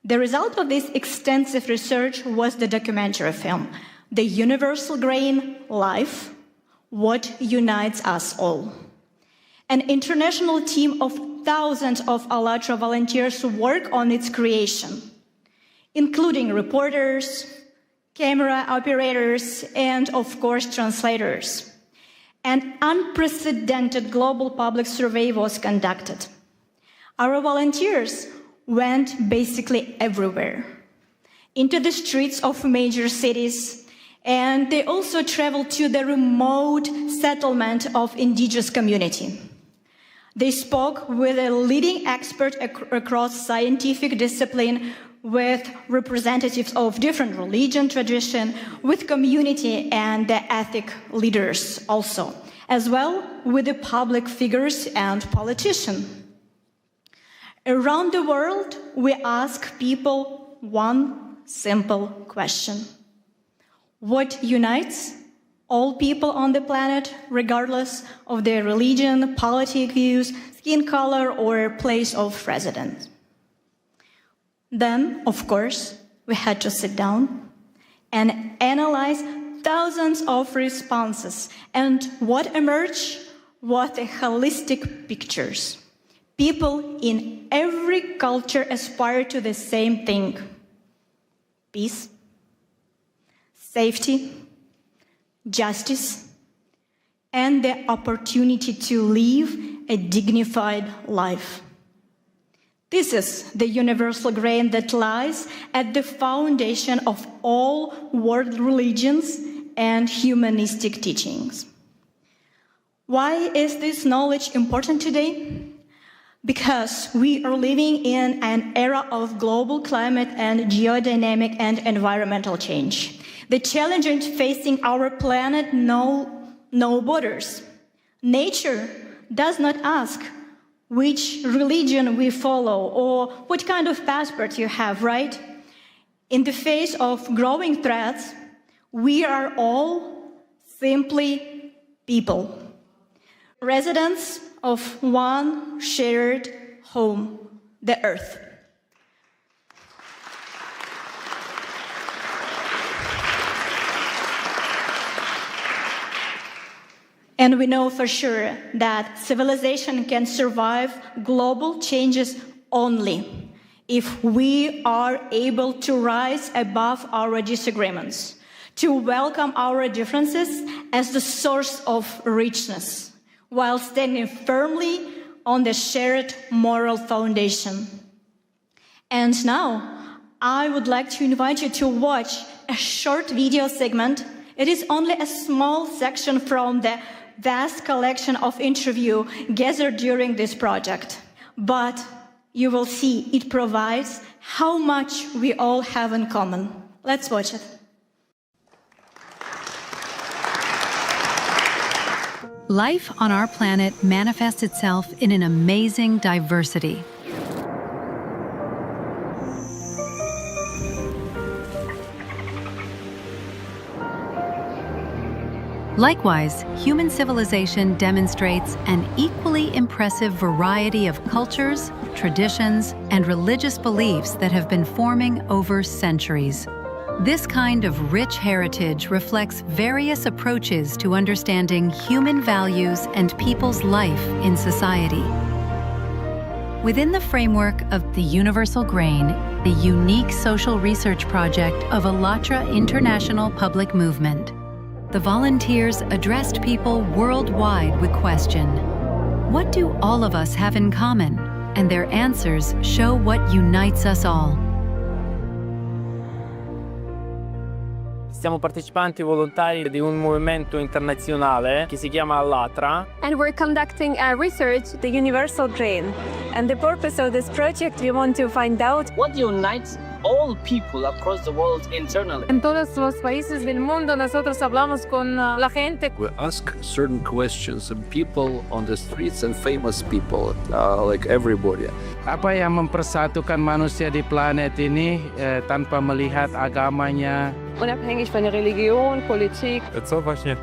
The result of this extensive research was the documentary film, The Universal Grain: Life, What Unites Us All. An international team of thousands of ALLATRA volunteers work on its creation, including reporters, camera operators, and of course translators. An unprecedented global public survey was conducted. Our volunteers went basically everywhere, into the streets of major cities, and they also traveled to the remote settlement of indigenous community. They spoke with a leading expert across scientific discipline, with representatives of different religion tradition, with community and the ethnic leaders also, as well with the public figures and politicians. Around the world, we ask people one simple question: what unites all people on the planet, regardless of their religion, political views, skin color, or place of residence? Then, of course, we had to sit down and analyze thousands of responses. And what emerged was the holistic pictures. People in every culture aspire to the same thing: peace, safety, justice, and the opportunity to live a dignified life. This is the universal grain that lies at the foundation of all world religions and humanistic teachings. Why is this knowledge important today? Because we are living in an era of global climate and geodynamic and environmental change. The challenges facing our planet know no borders. Nature does not ask which religion we follow or what kind of passport you have, right? In the face of growing threats, we are all simply people, residents of one shared home, the Earth. And we know for sure that civilization can survive global changes only if we are able to rise above our disagreements, to welcome our differences as the source of richness, while standing firmly on the shared moral foundation. And now, I would like to invite you to watch a short video segment. It is only a small section from the vast collection of interviews gathered during this project. But you will see it provides how much we all have in common. Let's watch it. Life on our planet manifests itself in an amazing diversity. Likewise, human civilization demonstrates an equally impressive variety of cultures, traditions, and religious beliefs that have been forming over centuries. This kind of rich heritage reflects various approaches to understanding human values and people's life in society. Within the framework of the Universal Grain, the unique social research project of ALLATRA International Public Movement, the volunteers addressed people worldwide with question, what do all of us have in common? And their answers show what unites us all. Siamo partecipanti volontari di un movimento internazionale che si chiama ALLATRA. And we're conducting a research, the Universal Grain. And the purpose of this project, we want to find out what unites all people across the world internally. En todos los países del mundo nosotros hablamos con la gente. We ask certain questions and people on the streets and famous people, like everybody. Apa yang mempersatukan manusia di planet ini tanpa melihat agamanya? Unabhängig von der Religion, Politik. Co właśnie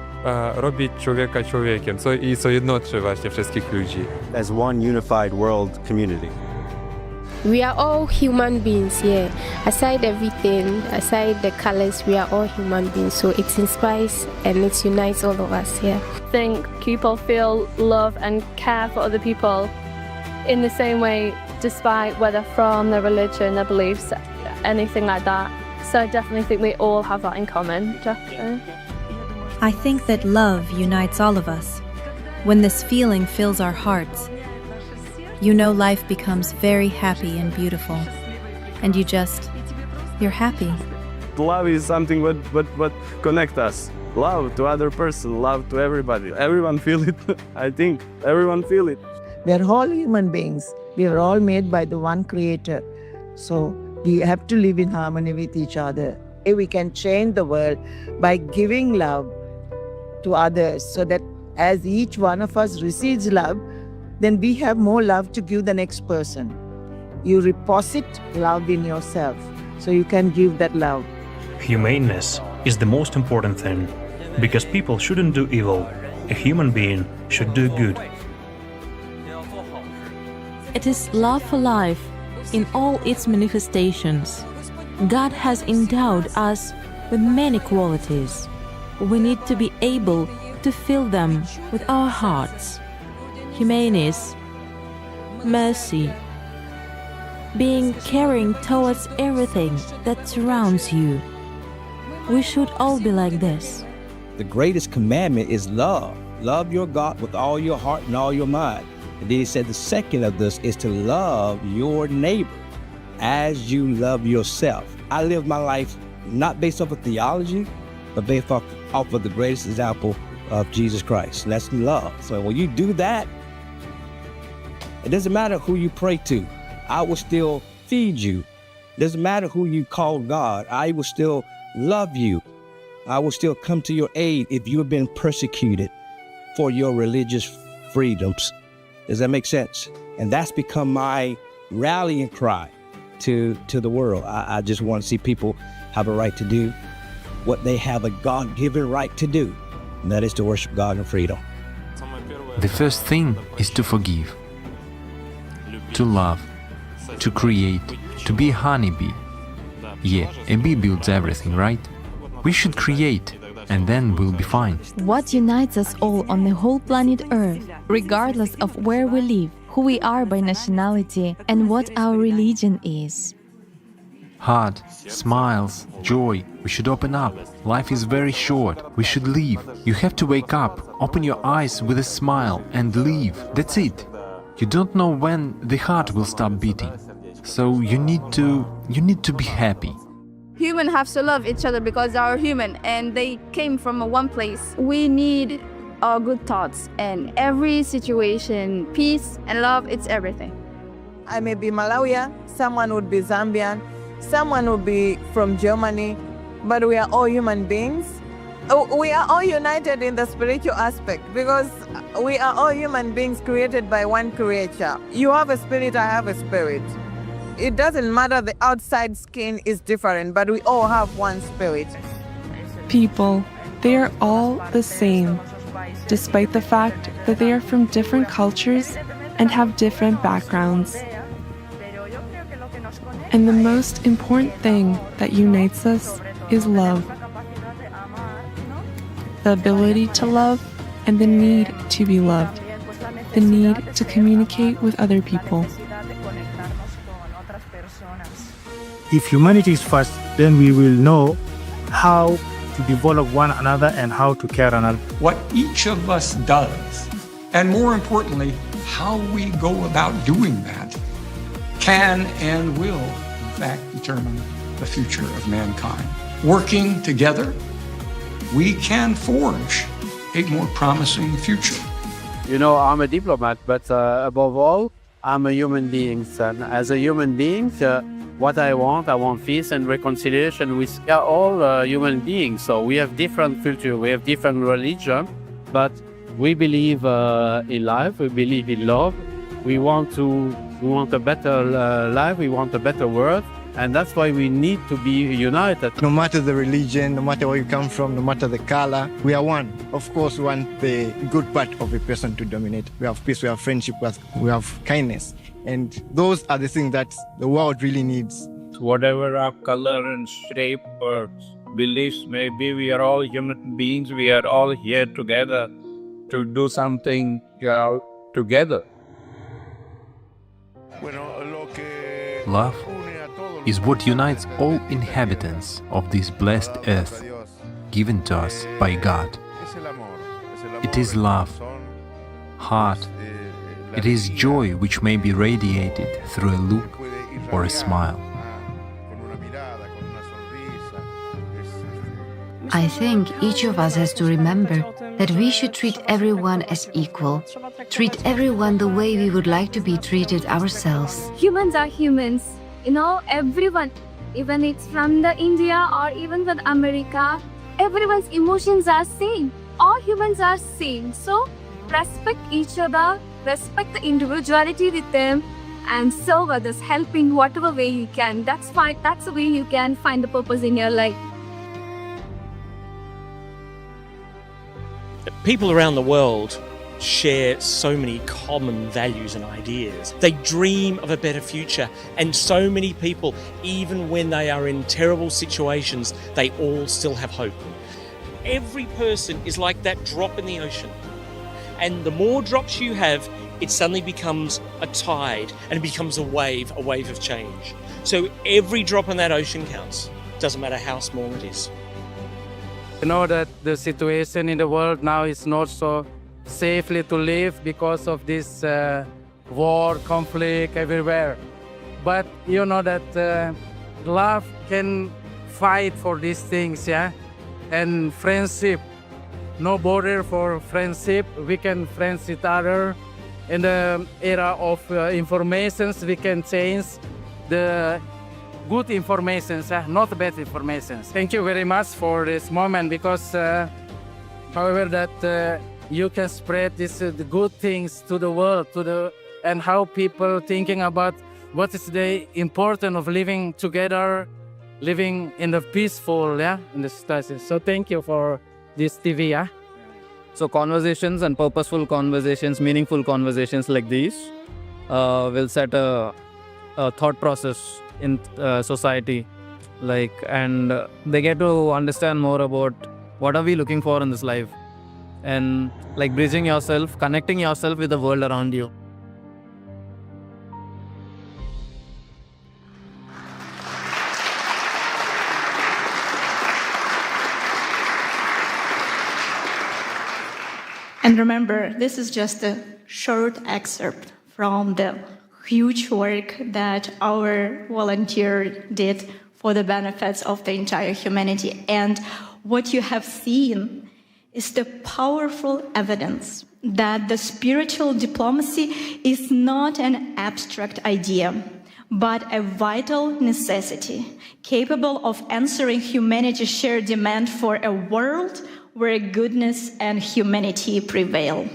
robi człowieka człowiekiem, co jednoczy właśnie wszystkich ludzi. As one unified world community. We are all human beings here. Aside everything, aside the colors, we are all human beings. So it inspires and it unites all of us here. I think people feel love and care for other people in the same way, despite whether from their religion, their beliefs, anything like that. So I definitely think we all have that in common, definitely. I think that love unites all of us. When this feeling fills our hearts, you know life becomes very happy and beautiful. And you're happy. Love is something what connects us. Love to other person, love to everybody. Everyone feel it. I think everyone feel it. We are all human beings. We are all made by the one Creator. So we have to live in harmony with each other. We can change the world by giving love to others, so that as each one of us receives love, then we have more love to give the next person. You deposit love in yourself, so you can give that love. Humaneness is the most important thing, because people shouldn't do evil. A human being should do good. It is love for life in all its manifestations. God has endowed us with many qualities. We need to be able to fill them with our hearts. Humaneness, mercy, being caring towards everything that surrounds you. We should all be like this. The greatest commandment is love. Love your God with all your heart and all your mind. And then he said the second of this is to love your neighbor as you love yourself. I live my life not based off of theology, but based off of the greatest example of Jesus Christ. And that's love. So when you do that, it doesn't matter who you pray to. I will still feed you. It doesn't matter who you call God. I will still love you. I will still come to your aid if you have been persecuted for your religious freedoms. Does that make sense? And that's become my rallying cry to the world. I just want to see people have a right to do what they have a God-given right to do, and that is to worship God in freedom. The first thing is to forgive, to love, to create, to be a honeybee. Yeah, a bee builds everything, right? We should create, and then we'll be fine. What unites us all on the whole planet Earth, regardless of where we live, who we are by nationality, and what our religion is? heart, smiles, joy. We should open up. Life is very short. We should live. You have to wake up, open your eyes with a smile and live. That's it. You don't know when the heart will stop beating. So you need to be happy. Humans have to love each other because they are human and they came from one place. We need our good thoughts and every situation, peace and love, it's everything. I may be Malawian, someone would be Zambian, someone would be from Germany, but we are all human beings. We are all united in the spiritual aspect because we are all human beings created by one creator. You have a spirit, I have a spirit. It doesn't matter, the outside skin is different, but we all have one spirit. People, they are all the same, despite the fact that they are from different cultures and have different backgrounds. And the most important thing that unites us is love. The ability to love and the need to be loved. The need to communicate with other people. If humanity is first, then we will know how to develop one another and how to care another. What each of us does, and more importantly, how we go about doing that, can and will, in fact, determine the future of mankind. Working together, we can forge a more promising future. You know, I'm a diplomat, but above all, I'm a human being. And as a human being, what I want peace and reconciliation. We are all human beings, so we have different culture, we have different religion, but we believe in life, we believe in love. We want a better life, we want a better world, and that's why we need to be united. No matter the religion, no matter where you come from, no matter the color, we are one. Of course, we want the good part of a person to dominate. We have peace, we have friendship, we have kindness. And those are the things that the world really needs. Whatever our color and shape or beliefs may be, we are all human beings. We are all here together to do something together. Love is what unites all inhabitants of this blessed earth, given to us by God. It is love, heart. It is joy which may be radiated through a look or a smile. I think each of us has to remember that we should treat everyone as equal, treat everyone the way we would like to be treated ourselves. Humans are humans, you know, everyone, even it's from the India or even from America, everyone's emotions are same. All humans are same, so respect each other, respect the individuality with them, and serve others, helping whatever way you can. That's fine. That's the way you can find the purpose in your life. People around the world share so many common values and ideas. They dream of a better future, and so many people, even when they are in terrible situations, they all still have hope. Every person is like that drop in the ocean. And the more drops you have, it suddenly becomes a tide and it becomes a wave of change. So every drop in that ocean counts. Doesn't matter how small it is. You know that the situation in the world now is not so safely to live because of this war, conflict everywhere. But you know that love can fight for these things, yeah? And friendship. No border for friendship. We can friends each other. In the era of informations, we can change the good informations, not bad informations. Thank you very much for this moment because, however, that you can spread the good things to the world, and how people thinking about what is the importance of living together, living in the peaceful, in the society. So thank you for this TV, yeah. So conversations and purposeful conversations, meaningful conversations like these will set a thought process in society, and they get to understand more about what are we looking for in this life, and bridging yourself, connecting yourself with the world around you. And remember, this is just a short excerpt from the huge work that our volunteer did for the benefits of the entire humanity. And what you have seen is the powerful evidence that the spiritual diplomacy is not an abstract idea, but a vital necessity, capable of answering humanity's shared demand for a world where goodness and humanity prevail.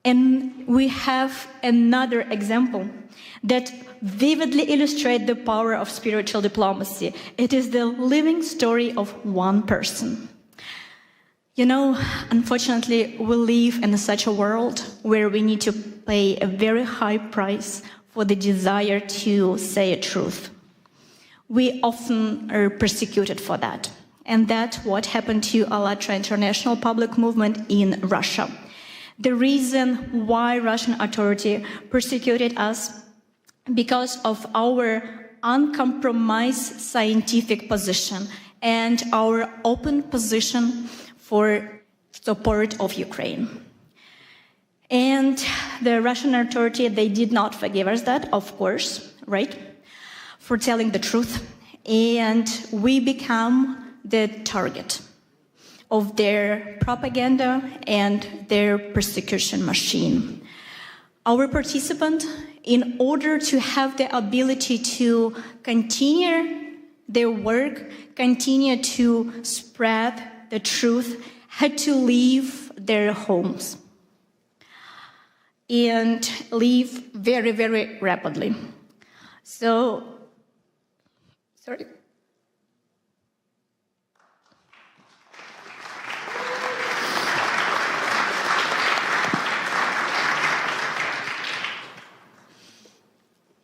And we have another example that vividly illustrates the power of spiritual diplomacy. It is the living story of one person. You know, unfortunately, we live in such a world where we need to pay a very high price for the desire to say a truth. We often are persecuted for that. And that's what happened to ALLATRA International Public Movement in Russia. The reason why Russian authority persecuted us because of our uncompromised scientific position and our open position for support of Ukraine. And the Russian authority, they did not forgive us that, of course, right? For telling the truth. And we become the target of their propaganda and their persecution machine. Our participant, in order to have the ability to continue their work, continue to spread the truth, had to leave their homes and leave very, very rapidly. So, sorry.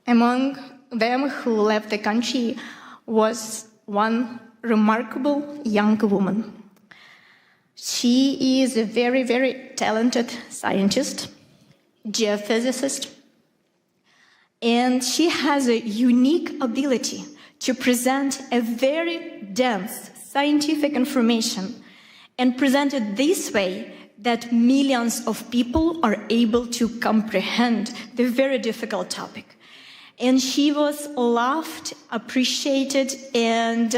Among them who left the country was one remarkable young woman. She is a very, very talented scientist, geophysicist, and she has a unique ability to present a very dense scientific information and present it this way that millions of people are able to comprehend the very difficult topic. And she was loved, appreciated, and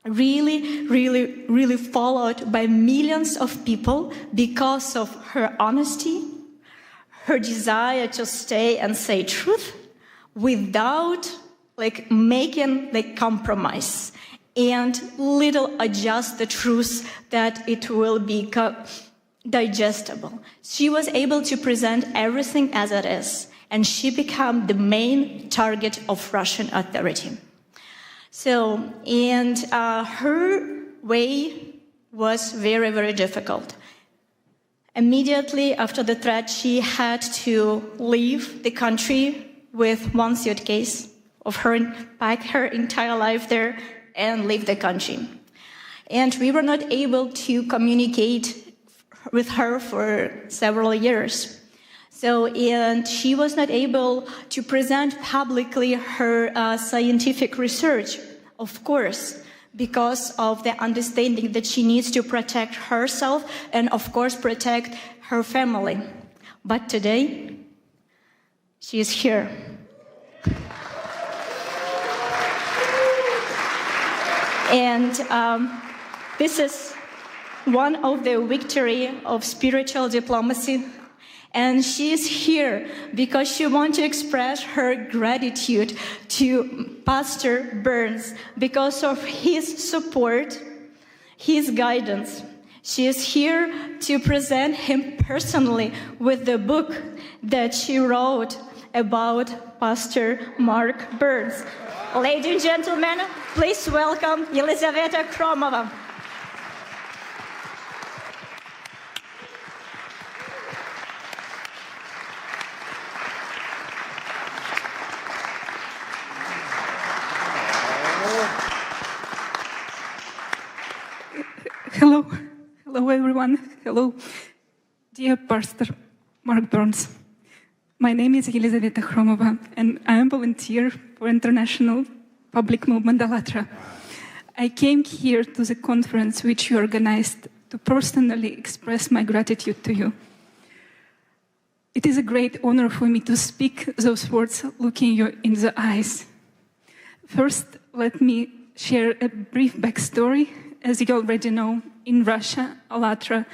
really followed by millions of people because of her honesty, her desire to stay and say truth without making the compromise and little adjust the truth that it will be digestible. She was able to present everything as it is. And she became the main target of Russian authority. So, and her way was very, very difficult. Immediately after the threat, she had to leave the country with one suitcase of her, pack her entire life there, and leave the country. And we were not able to communicate with her for several years. So, and she was not able to present publicly her scientific research, of course, because of the understanding that she needs to protect herself and, of course, protect her family. But today, she is here. And this is one of the victory of spiritual diplomacy. And she is here because she wants to express her gratitude to Pastor Burns because of his support, his guidance. She is here to present him personally with the book that she wrote about Pastor Mark Burns. Ladies and gentlemen, please welcome Елизавета Кромова. Hello everyone. Hello, dear Pastor Mark Burns. My name is Елизавета Chromova, and I am a volunteer for International Public Movement ALLATRA. I came here to the conference which you organized to personally express my gratitude to you. It is a great honor for me to speak those words looking you in the eyes. First, let me share a brief backstory. As you already know, in Russia, ALLATRA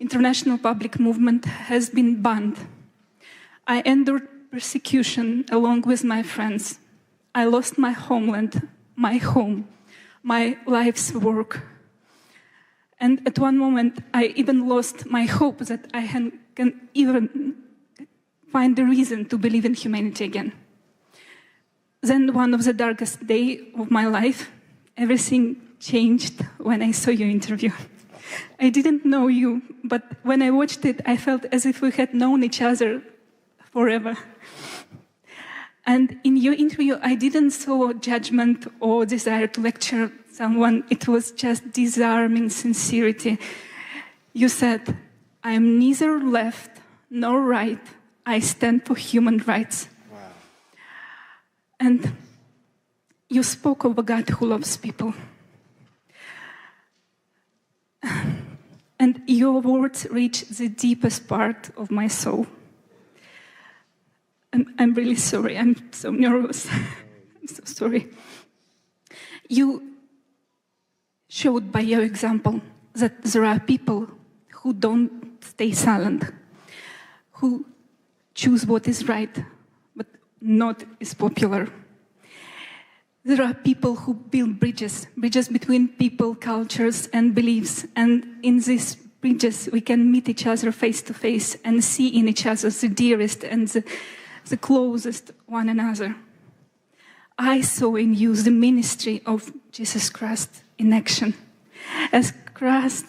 International Public Movement has been banned. I endured persecution along with my friends. I lost my homeland, my home, my life's work. And at one moment, I even lost my hope that I can even find the reason to believe in humanity again. Then one of the darkest days of my life, everything changed when I saw your interview. I didn't know you, but when I watched it, I felt as if we had known each other forever. And in your interview, I didn't saw judgment or desire to lecture someone. It was just disarming sincerity. You said, I am neither left nor right. I stand for human rights. Wow. And you spoke of a God who loves people. And your words reach the deepest part of my soul. I'm really sorry. I'm so nervous. I'm so sorry. You showed by your example that there are people who don't stay silent, who choose what is right, but not is popular. There are people who build bridges between people, cultures, and beliefs. And in these bridges, we can meet each other face to face and see in each other the dearest and the closest one another. I saw in you the ministry of Jesus Christ in action. As Christ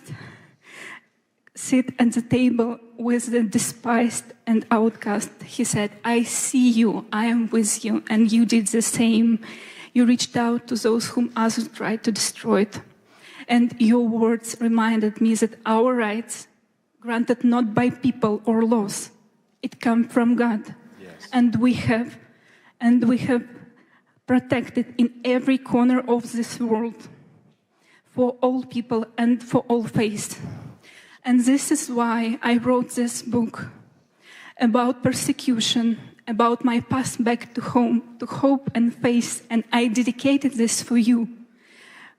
sit at the table with the despised and outcast, he said, I see you, I am with you, and you did the same. You reached out to those whom others tried to destroy. And your words reminded me that our rights, granted not by people or laws, it comes from God. Yes. And we have protected in every corner of this world for all people and for all faiths. And this is why I wrote this book about persecution, about my path back to home, to hope and faith, and I dedicated this for you,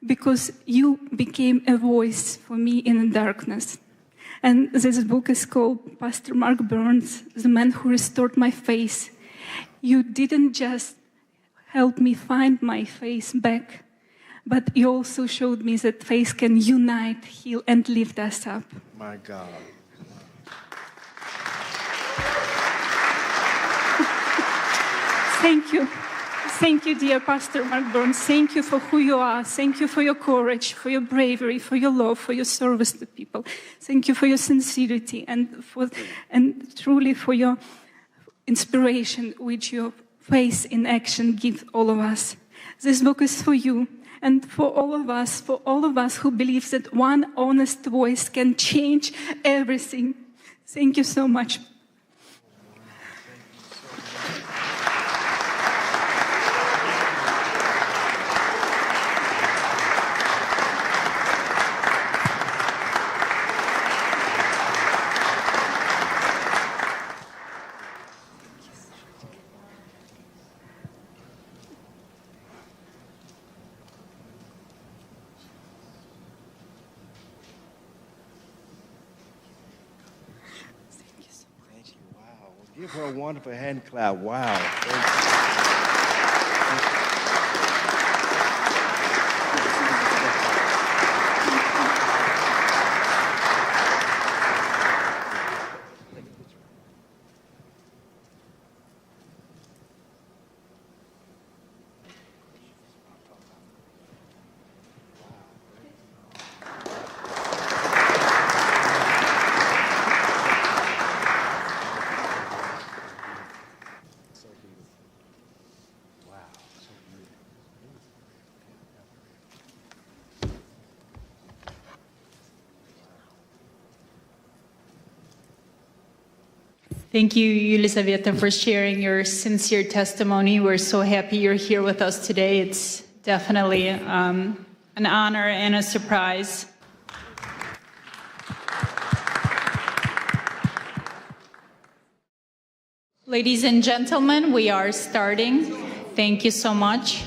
because you became a voice for me in the darkness. And this book is called Pastor Mark Burns, The Man Who Restored My Faith. You didn't just help me find my faith back, but you also showed me that faith can unite, heal, and lift us up. My God. Thank you. Thank you, dear Pastor Mark Burns. Thank you for who you are. Thank you for your courage, for your bravery, for your love, for your service to people. Thank you for your sincerity and truly for your inspiration, which your faith in action gives all of us. This book is for you and for all of us who believe that one honest voice can change everything. Thank you so much. Give her a wonderful hand clap. Wow. Thank you, Elizaveta, for sharing your sincere testimony. We're so happy you're here with us today. It's definitely an honor and a surprise. Ladies and gentlemen, we are starting. Thank you so much.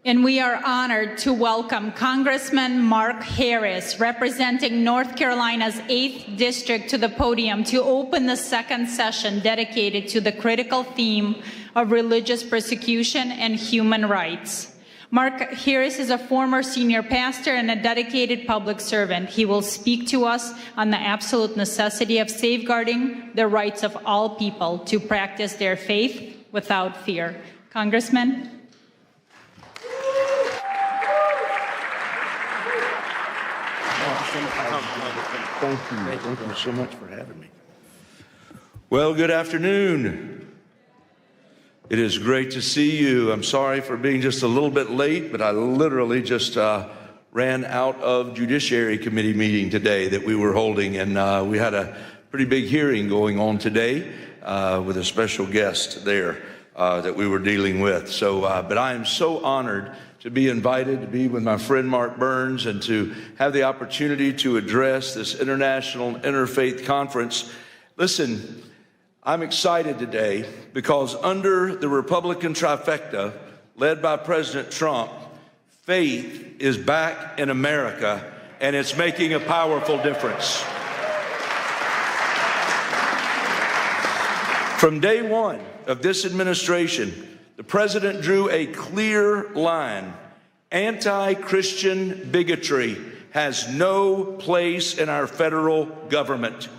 And we are honored to welcome Congressman Mark Harris, representing North Carolina's 8th District, to the podium to open the second session dedicated to the critical theme of religious persecution and human rights. Mark Harris is a former senior pastor and a dedicated public servant. He will speak to us on the absolute necessity of safeguarding the rights of all people to practice their faith without fear. Congressman? Thank you so much for having me. Well, good afternoon. It is great to see you. I'm sorry for being just a little bit late, but I literally just ran out of Judiciary Committee meeting today that we were holding, and we had a pretty big hearing going on today with a special guest there that we were dealing with. So, but I am so honored to be invited to be with my friend Mark Burns and to have the opportunity to address this International Interfaith Conference. Listen, I'm excited today because under the Republican trifecta led by President Trump, faith is back in America and it's making a powerful difference. From day one of this administration, the president drew a clear line. Anti-Christian bigotry has no place in our federal government.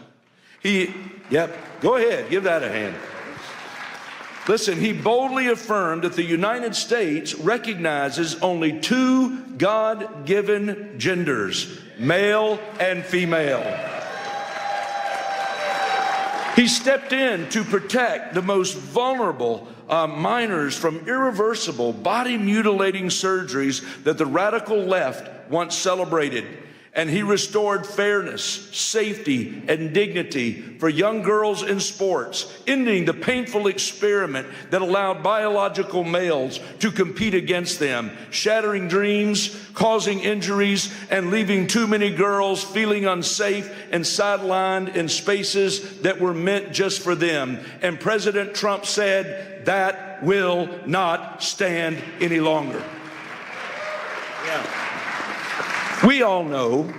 Go ahead, give that a hand. Listen, he boldly affirmed that the United States recognizes only two God-given genders, male and female. He stepped in to protect the most vulnerable minors from irreversible body-mutilating surgeries that the radical left once celebrated. And he restored fairness, safety, and dignity for young girls in sports, ending the painful experiment that allowed biological males to compete against them, shattering dreams, causing injuries, and leaving too many girls feeling unsafe and sidelined in spaces that were meant just for them. And President Trump said, that will not stand any longer. We all know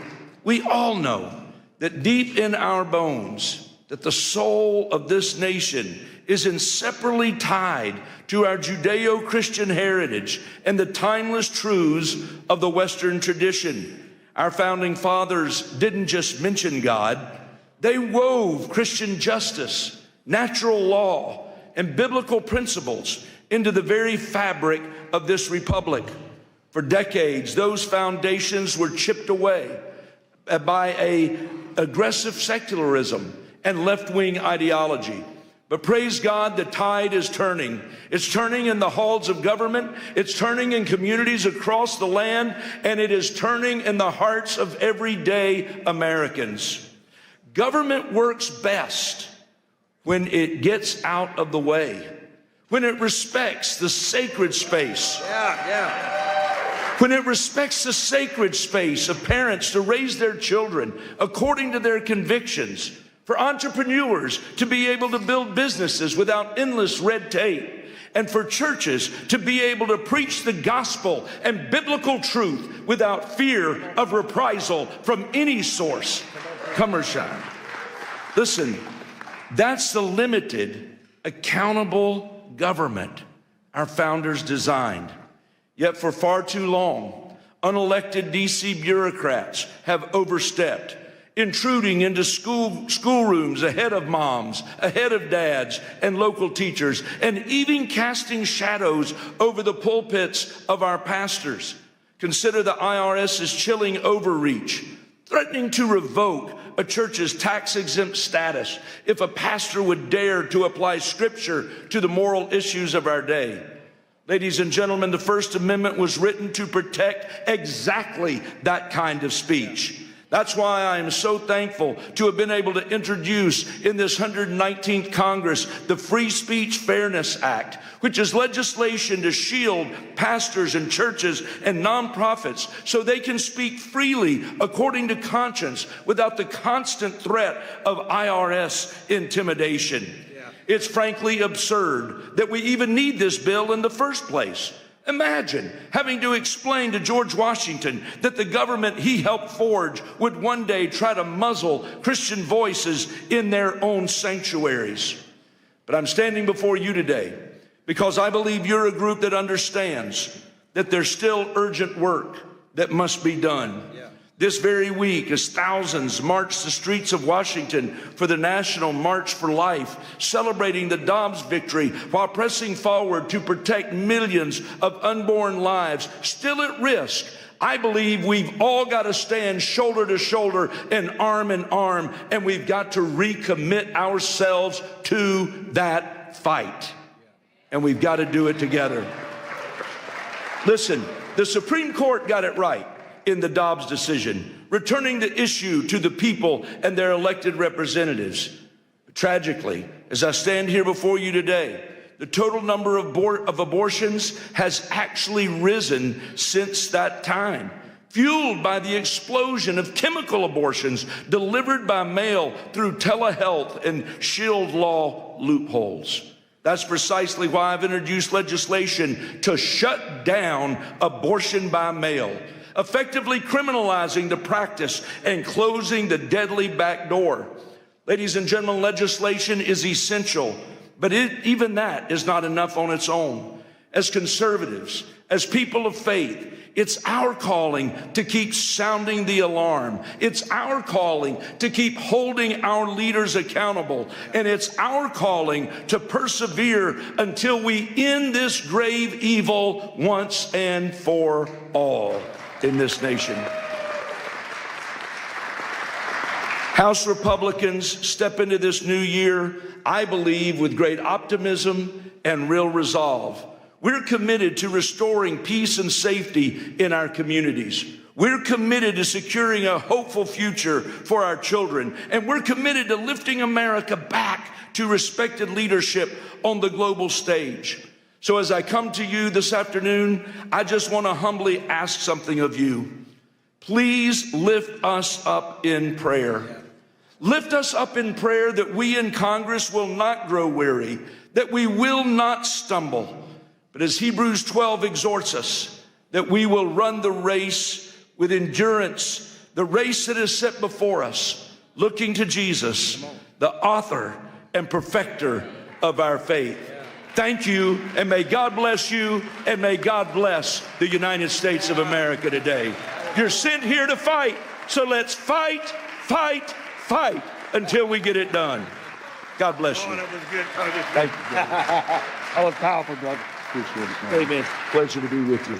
that deep in our bones, that the soul of this nation is inseparably tied to our Judeo-Christian heritage and the timeless truths of the Western tradition. Our founding fathers didn't just mention God, they wove Christian justice, natural law, and biblical principles into the very fabric of this republic. For decades, those foundations were chipped away by an aggressive secularism and left-wing ideology. But praise God, the tide is turning. It's turning in the halls of government, it's turning in communities across the land, and it is turning in the hearts of everyday Americans. Government works best when it gets out of the way, when it respects the sacred space. When it respects the sacred space of parents to raise their children according to their convictions, for entrepreneurs to be able to build businesses without endless red tape, and for churches to be able to preach the gospel and biblical truth without fear of reprisal from any source, come or shine. Listen, that's the limited, accountable government our founders designed. Yet for far too long, unelected DC bureaucrats have overstepped, intruding into schoolrooms ahead of moms, ahead of dads and local teachers, and even casting shadows over the pulpits of our pastors. Consider the IRS's chilling overreach, threatening to revoke a church's tax-exempt status if a pastor would dare to apply scripture to the moral issues of our day. Ladies and gentlemen, the First Amendment was written to protect exactly that kind of speech. That's why I am so thankful to have been able to introduce in this 119th Congress the Free Speech Fairness Act, which is legislation to shield pastors and churches and nonprofits so they can speak freely according to conscience without the constant threat of IRS intimidation. It's frankly absurd that we even need this bill in the first place. Imagine having to explain to George Washington that the government he helped forge would one day try to muzzle Christian voices in their own sanctuaries. But I'm standing before you today because I believe you're a group that understands that there's still urgent work that must be done. This very week, as thousands march the streets of Washington for the National March for Life, celebrating the Dobbs victory while pressing forward to protect millions of unborn lives still at risk, I believe we've all got to stand shoulder to shoulder and arm in arm, and we've got to recommit ourselves to that fight. And we've got to do it together. Listen, the Supreme Court got it right in the Dobbs decision, returning the issue to the people and their elected representatives. Tragically, as I stand here before you today, the total number of abortions has actually risen since that time, fueled by the explosion of chemical abortions delivered by mail through telehealth and shield law loopholes. That's precisely why I've introduced legislation to shut down abortion by mail, effectively criminalizing the practice and closing the deadly back door. Ladies and gentlemen, legislation is essential, but even that is not enough on its own. As conservatives, as people of faith, it's our calling to keep sounding the alarm. It's our calling to keep holding our leaders accountable. And it's our calling to persevere until we end this grave evil once and for all in this nation. House Republicans step into this new year, I believe, with great optimism and real resolve. We're committed to restoring peace and safety in our communities. We're committed to securing a hopeful future for our children. And we're committed to lifting America back to respected leadership on the global stage. So as I come to you this afternoon, I just want to humbly ask something of you. Please lift us up in prayer. Lift us up in prayer that we in Congress will not grow weary, that we will not stumble. But as Hebrews 12 exhorts us, that we will run the race with endurance, the race that is set before us, looking to Jesus, the author and perfecter of our faith. Thank you, and may God bless you, and may God bless the United States of America today. You're sent here to fight, so let's fight, fight, fight until we get it done. God bless you. That was good. Thank you. That was powerful, brother. Appreciate it, man. Amen. Pleasure to be with you.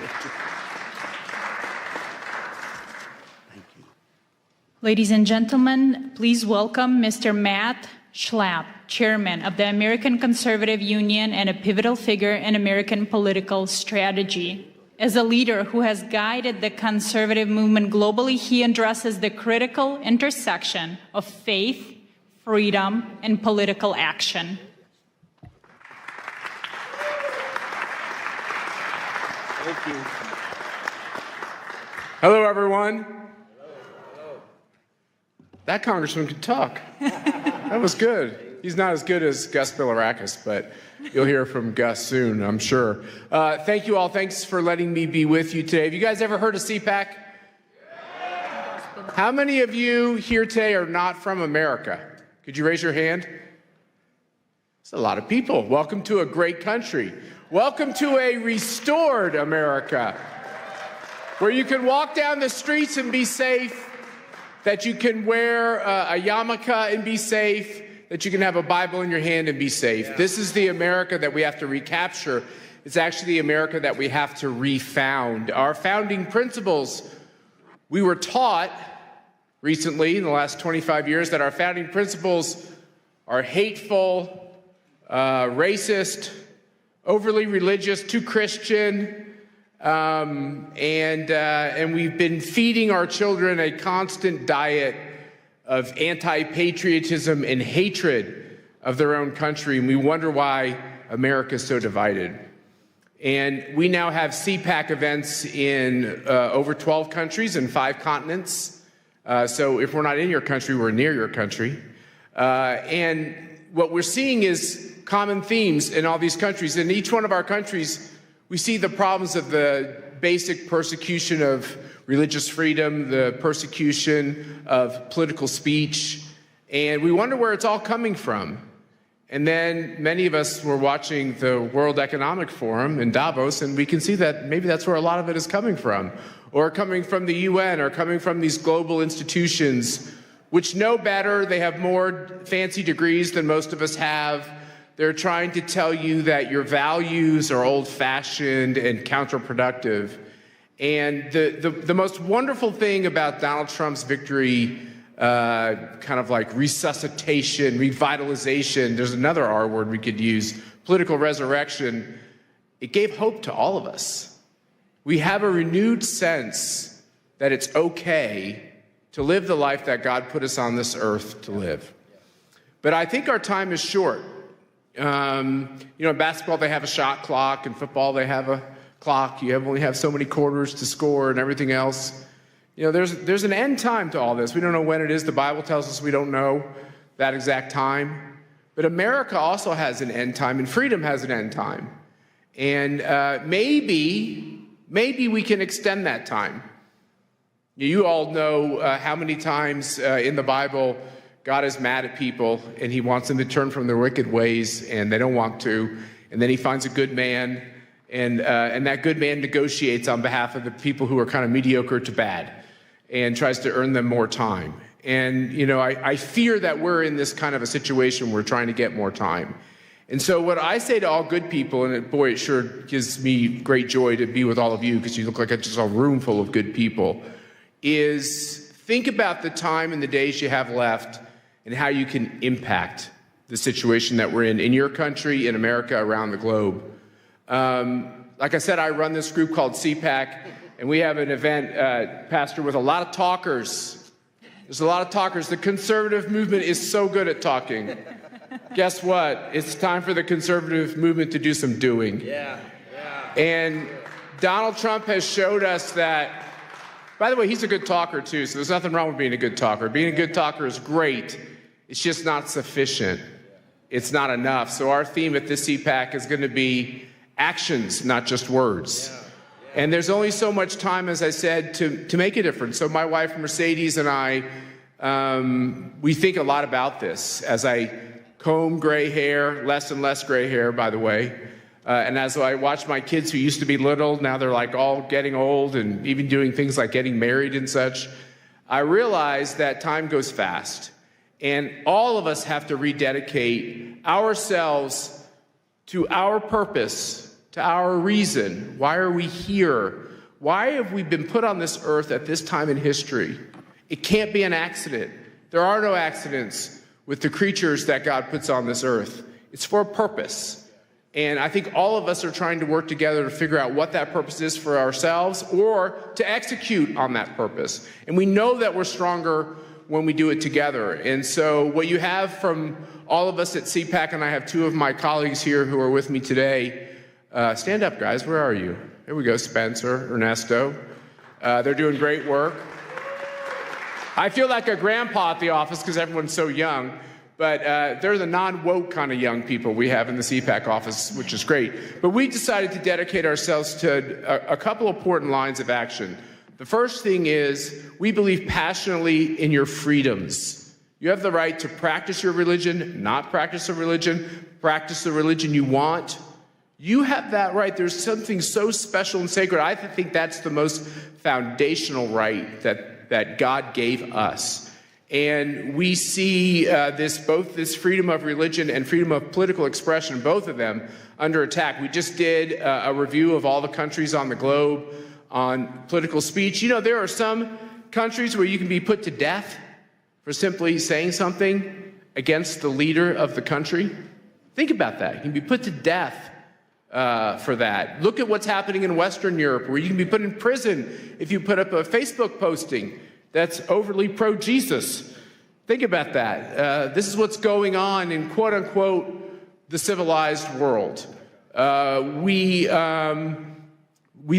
Ladies and gentlemen, please welcome Mr. Matt Schlapp, Chairman of the American Conservative Union and a pivotal figure in American political strategy. As a leader who has guided the conservative movement globally, he addresses the critical intersection of faith, freedom, and political action. Thank you. Hello, everyone. That congressman could talk. That was good. He's not as good as Gus Bilirakis, but you'll hear from Gus soon, I'm sure. Thank you all. Thanks for letting me be with you today. Have you guys ever heard of CPAC? How many of you here today are not from America? Could you raise your hand? It's a lot of people. Welcome to a great country. Welcome to a restored America, where you can walk down the streets and be safe, that you can wear a yarmulke and be safe, that you can have a Bible in your hand and be safe. This is the America that we have to recapture. It's actually the America that we have to refound. Our founding principles, we were taught recently in the last 25 years that our founding principles are hateful, racist, overly religious, too Christian, and we've been feeding our children a constant diet of anti-patriotism and hatred of their own country, and we wonder why America is so divided. And we now have CPAC events in over 12 countries and 5 continents. So if we're not in your country, we're near your country. And what we're seeing is common themes in all these countries. In each one of our countries, we see the problems of the basic persecution of religious freedom, the persecution of political speech, and we wonder where it's all coming from. And then many of us were watching the World Economic Forum in Davos, and we can see that maybe that's where a lot of it is coming from, or coming from the UN, or coming from these global institutions, which know better. They have more fancy degrees than most of us have. They're trying to tell you that your values are old-fashioned and counterproductive. And the most wonderful thing about Donald Trump's victory, kind of like resuscitation, revitalization, there's another R word we could use, political resurrection, it gave hope to all of us. We have a renewed sense that it's okay to live the life that God put us on this earth to live. But I think our time is short. In basketball, they have a shot clock. In football, they have a clock. You only have so many quarters to score and everything else. There's an end time to all this. We don't know when it is. The Bible tells us we don't know that exact time. But America also has an end time, and freedom has an end time. And maybe we can extend that time. You all know how many times in the Bible God is mad at people, and he wants them to turn from their wicked ways, and they don't want to. And then he finds a good man, and that good man negotiates on behalf of the people who are kind of mediocre to bad and tries to earn them more time. And, I fear that we're in this kind of a situation where we're trying to get more time. And so what I say to all good people, and boy, it sure gives me great joy to be with all of you because you look like just a room full of good people, is think about the time and the days you have left and how you can impact the situation that we're in your country, in America, around the globe. Like I said, I run this group called CPAC, and we have an event, Pastor, with a lot of talkers. There's a lot of talkers. The conservative movement is so good at talking. Guess what? It's time for the conservative movement to do some doing. Yeah. And Donald Trump has showed us that, by the way, he's a good talker too, so there's nothing wrong with being a good talker. Being a good talker is great. It's just not sufficient. It's not enough. So our theme at this CPAC is going to be actions, not just words. And there's only so much time, as I said, to make a difference. So my wife, Mercedes, and I, we think a lot about this as I comb gray hair, less and less gray hair, by the way. And as I watch my kids who used to be little, now they're like all getting old and even doing things like getting married and such, I realize that time goes fast. And all of us have to rededicate ourselves to our purpose, to our reason. Why are we here? Why have we been put on this earth at this time in history? It can't be an accident. There are no accidents with the creatures that God puts on this earth. It's for a purpose. And I think all of us are trying to work together to figure out what that purpose is for ourselves or to execute on that purpose. And we know that we're stronger when we do it together. And so what you have from all of us at CPAC, and I have two of my colleagues here who are with me today. Stand up, guys. Where are you? Here we go, Spencer, Ernesto. They're doing great work. I feel like a grandpa at the office because everyone's so young. But they're the non-woke kind of young people we have in the CPAC office, which is great. But we decided to dedicate ourselves to a couple of important lines of action. The first thing is we believe passionately in your freedoms. You have the right to practice your religion, not practice a religion, practice the religion you want. You have that right. There's something so special and sacred. I think that's the most foundational right that God gave us. And we see both this freedom of religion and freedom of political expression, both of them, under attack. We just did a review of all the countries on the globe on political speech. There are some countries where you can be put to death for simply saying something against the leader of the country. Think about that. You can be put to death for that. Look at what's happening in Western Europe, where you can be put in prison if you put up a Facebook posting that's overly pro-Jesus. Think about that. This is what's going on in quote-unquote the civilized world. We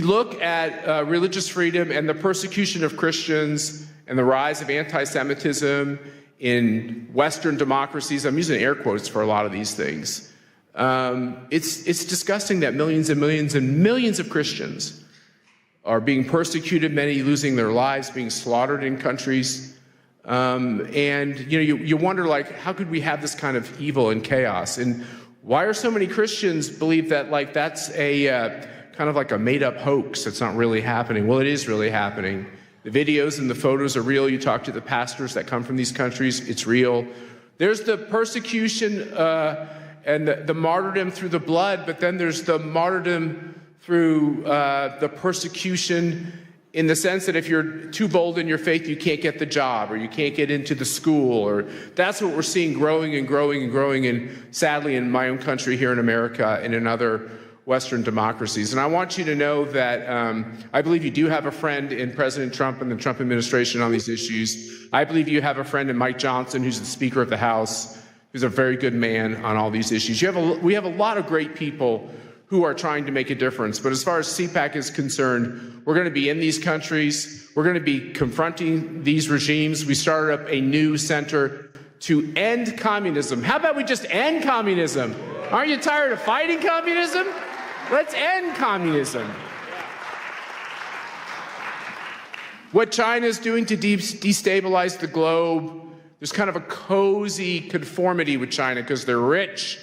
look at religious freedom and the persecution of Christians and the rise of anti-Semitism in Western democracies. I'm using air quotes for a lot of these things. It's disgusting that millions and millions and millions of Christians are being persecuted, many losing their lives, being slaughtered in countries. And you wonder, like, how could we have this kind of evil and chaos? And why are so many Christians believe that, like, that's a kind of like a made-up hoax that's not really happening? Well, it is really happening. The videos and the photos are real. You talk to the pastors that come from these countries, it's real. There's the persecution and the martyrdom through the blood, but then there's the martyrdom through the persecution in the sense that if you're too bold in your faith, you can't get the job or you can't get into the school. Or that's what we're seeing growing and growing and growing, and sadly in my own country here in America and in other Western democracies. And I want you to know that I believe you do have a friend in President Trump and the Trump administration on these issues. I believe you have a friend in Mike Johnson, who's the Speaker of the House, who's a very good man on all these issues. We have a lot of great people who are trying to make a difference. But as far as CPAC is concerned, we're going to be in these countries. We're going to be confronting these regimes. We started up a new center to end communism. How about we just end communism? Aren't you tired of fighting communism? Let's end communism. What China is doing to destabilize the globe, there's kind of a cozy conformity with China because they're rich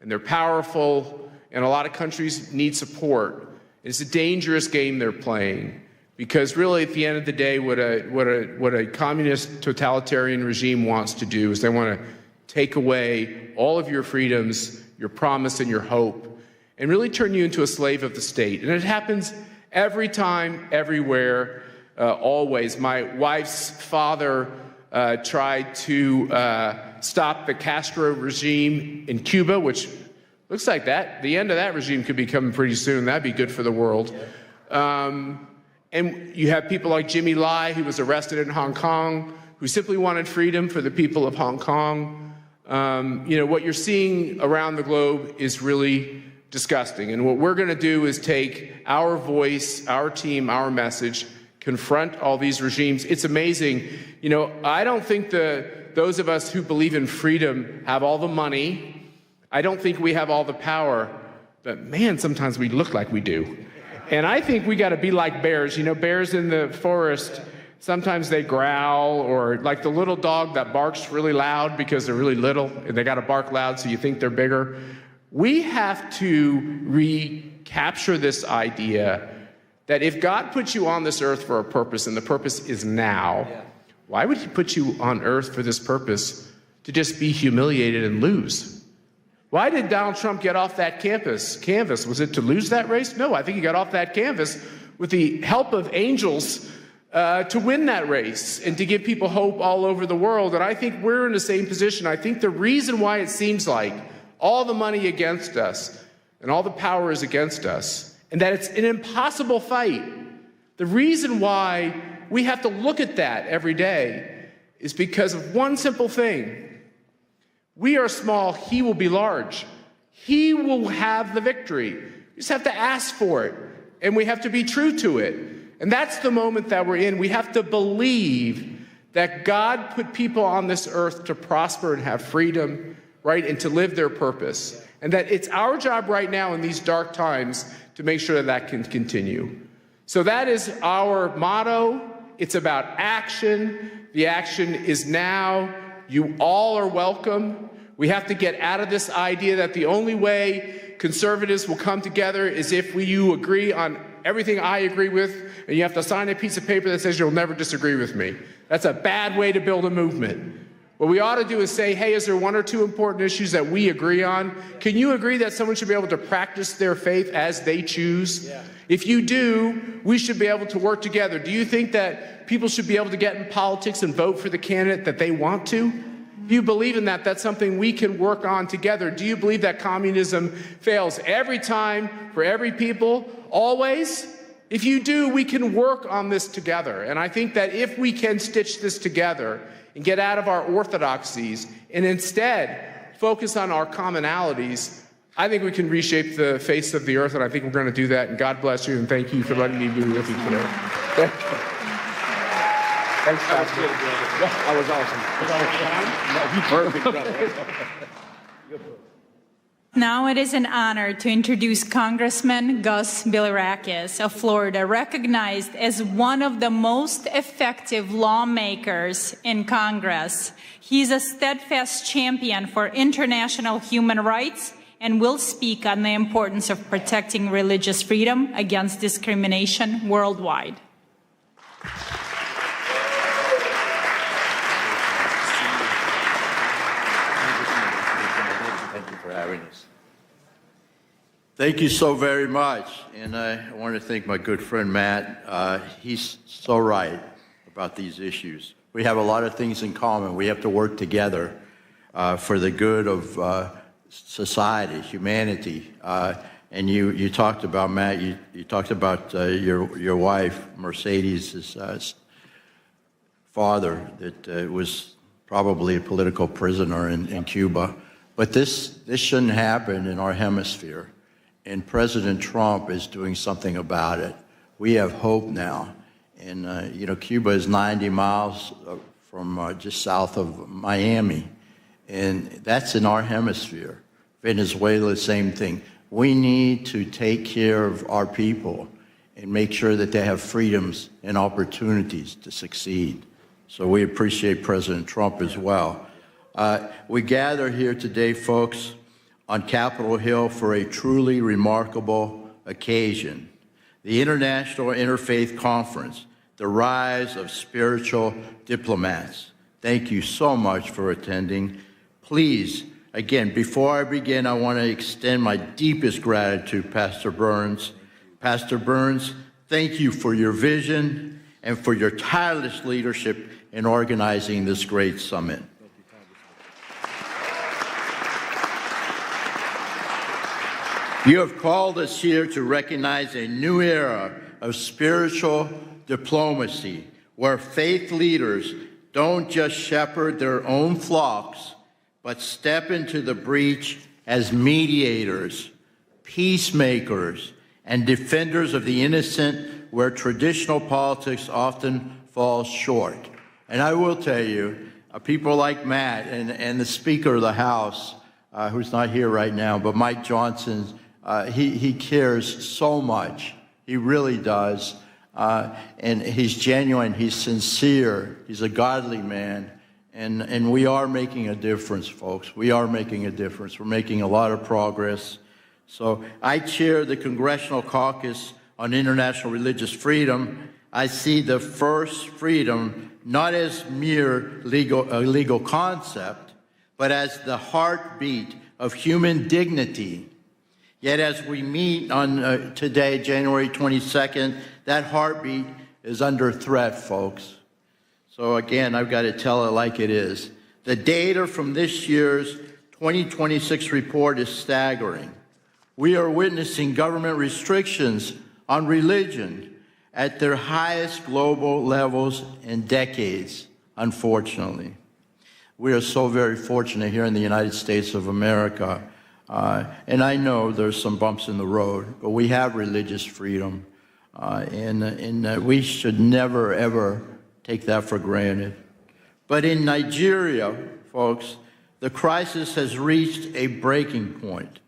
and they're powerful, and a lot of countries need support. It's a dangerous game they're playing because really at the end of the day, what a communist totalitarian regime wants to do is they want to take away all of your freedoms, your promise and your hope, and really turn you into a slave of the state. And it happens every time, everywhere, always. My wife's father tried to stop the Castro regime in Cuba, which looks like the end of that regime could be coming pretty soon. That'd be good for the world. And you have people like Jimmy Lai, who was arrested in Hong Kong, who simply wanted freedom for the people of Hong Kong. What you're seeing around the globe is really disgusting. And what we're going to do is take our voice, our team, our message, confront all these regimes. It's amazing. I don't think those of us who believe in freedom have all the money. I don't think we have all the power, but man, sometimes we look like we do. And I think we got to be like bears. Bears in the forest, sometimes they growl, or like the little dog that barks really loud because they're really little and they got to bark loud so you think they're bigger. We have to recapture this idea that if God put you on this earth for a purpose, and the purpose is now, why would he put you on earth for this purpose to just be humiliated and lose? Why did Donald Trump get off that canvas? Was it to lose that race? No, I think he got off that canvas with the help of angels to win that race and to give people hope all over the world. And I think we're in the same position. I think the reason why it seems like all the money against us and all the power is against us, and that it's an impossible fight, the reason why we have to look at that every day is because of one simple thing. We are small, he will be large. He will have the victory. We just have to ask for it, and we have to be true to it. And that's the moment that we're in. We have to believe that God put people on this earth to prosper and have freedom, right, and to live their purpose. And that it's our job right now in these dark times to make sure that can continue. So that is our motto. It's about action. The action is now. You all are welcome. We have to get out of this idea that the only way conservatives will come together is if you agree on everything I agree with, and you have to sign a piece of paper that says you'll never disagree with me. That's a bad way to build a movement. What we ought to do is say, hey, is there one or two important issues that we agree on? Can you agree that someone should be able to practice their faith as they choose? Yeah. If you do, we should be able to work together. Do you think that people should be able to get in politics and vote for the candidate that they want to? If you believe in that, that's something we can work on together. Do you believe that communism fails every time for every people, always? If you do, we can work on this together. And I think that if we can stitch this together and get out of our orthodoxies and instead focus on our commonalities, I think we can reshape the face of the earth, and I think we're going to do that. And God bless you, and thank you for letting me be with you today. Thanks, Pastor. That was awesome. Perfect, brother. Now it is an honor to introduce Congressman Gus Bilirakis of Florida, recognized as one of the most effective lawmakers in Congress. He's a steadfast champion for international human rights and will speak on the importance of protecting religious freedom against discrimination worldwide. Thank you for having us. Thank you so very much. And I want to thank my good friend Matt. He's so right about these issues. We have a lot of things in common. We have to work together for the good of society, humanity. And you talked about, Matt, you talked about your wife, Mercedes' father, that was probably a political prisoner in Cuba. But this shouldn't happen in our hemisphere. And President Trump is doing something about it. We have hope now. And, Cuba is 90 miles from just south of Miami. And that's in our hemisphere. Venezuela, same thing. We need to take care of our people and make sure that they have freedoms and opportunities to succeed. So we appreciate President Trump as well. We gather here today, folks, on Capitol Hill for a truly remarkable occasion. The International Interfaith Conference, the Rise of Spiritual Diplomats. Thank you so much for attending. Please, again, before I begin, I want to extend my deepest gratitude, Pastor Burns. Pastor Burns, thank you for your vision and for your tireless leadership in organizing this great summit. You have called us here to recognize a new era of spiritual diplomacy, where faith leaders don't just shepherd their own flocks, but step into the breach as mediators, peacemakers, and defenders of the innocent, where traditional politics often falls short. And I will tell you, people like Matt and the Speaker of the House, who's not here right now, but Mike Johnson, he cares so much. He really does. And he's genuine, he's sincere, he's a godly man. And we are making a difference, folks. We are making a difference. We're making a lot of progress. So I chair the Congressional Caucus on International Religious Freedom. I see the first freedom not as mere legal concept, but as the heartbeat of human dignity. Yet as we meet on today, January 22nd, that heartbeat is under threat, folks. So again, I've got to tell it like it is. The data from this year's 2026 report is staggering. We are witnessing government restrictions on religion at their highest global levels in decades, unfortunately. We are so very fortunate here in the United States of America. And I know there's some bumps in the road, but we have religious freedom. And we should never, ever take that for granted. But in Nigeria, folks, the crisis has reached a breaking point.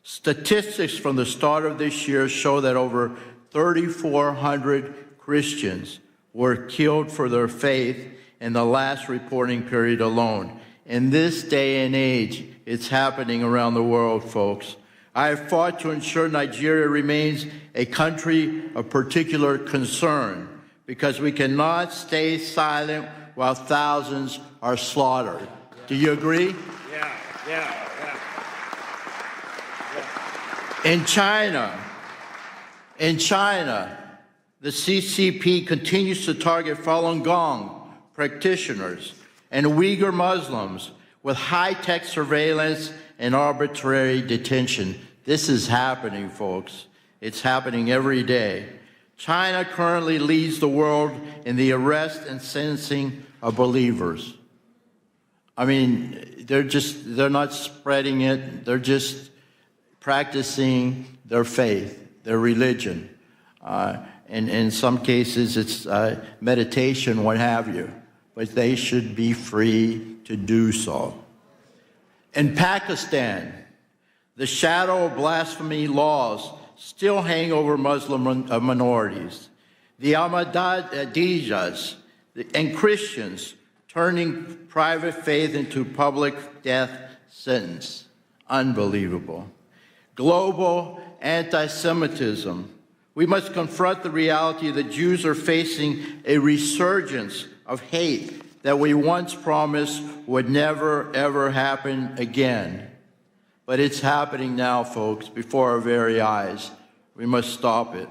Statistics from the start of this year show that over 3,400 Christians were killed for their faith in the last reporting period alone. In this day and age, it's happening around the world, folks. I have fought to ensure Nigeria remains a country of particular concern, because we cannot stay silent while thousands are slaughtered. Do you agree? Yeah. In China, the CCP continues to target Falun Gong practitioners and Uyghur Muslims with high-tech surveillance and arbitrary detention. This is happening, folks. It's happening every day. China currently leads the world in the arrest and sentencing of believers. I mean, they're not spreading it. They're just practicing their faith, their religion. And in some cases, it's meditation, what have you. But they should be free to do so. In Pakistan, The shadow of blasphemy laws still hang over Muslim minorities. The Ahmadiyas and Christians turning private faith into public death sentence. Unbelievable. Global anti-Semitism. We must confront the reality that Jews are facing a resurgence of hate that we once promised would never, ever happen again. But it's happening now, folks, before our very eyes. We must stop it.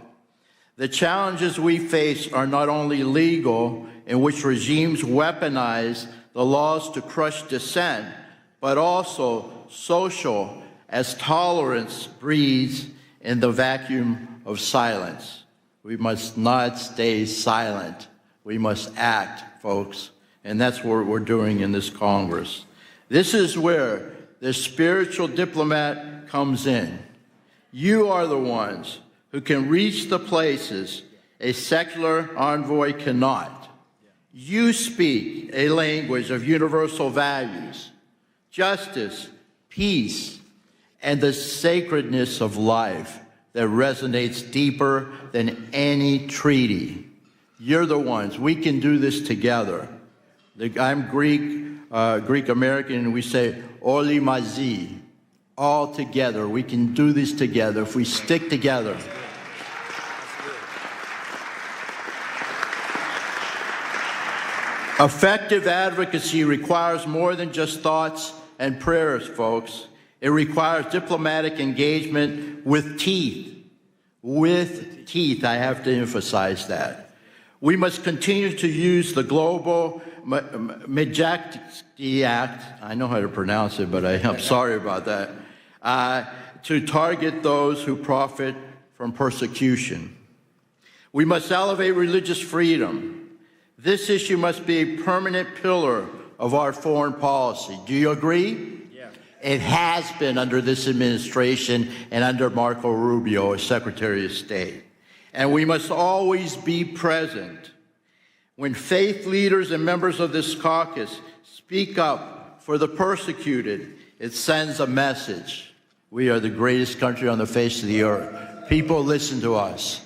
The challenges we face are not only legal, in which regimes weaponize the laws to crush dissent, but also social, as tolerance breeds in the vacuum of silence. We must not stay silent. We must act, folks. And that's what we're doing in this Congress. This is where the spiritual diplomat comes in. You are the ones who can reach the places a secular envoy cannot. You speak a language of universal values, justice, peace, and the sacredness of life that resonates deeper than any treaty. You're the ones. We can do this together. I'm Greek-American, and we say, Oli mazi, all together. We can do this together if we stick together. Effective advocacy requires more than just thoughts and prayers, folks. It requires diplomatic engagement with teeth. With teeth, I have to emphasize that. We must continue to use the global Majesty Act, I know how to pronounce it, but I'm sorry about that, to target those who profit from persecution. We must elevate religious freedom. This issue must be a permanent pillar of our foreign policy. Do you agree? Yeah. It has been under this administration and under Marco Rubio as Secretary of State. And we must always be present. When faith leaders and members of this caucus speak up for the persecuted, it sends a message. We are the greatest country on the face of the earth. People listen to us.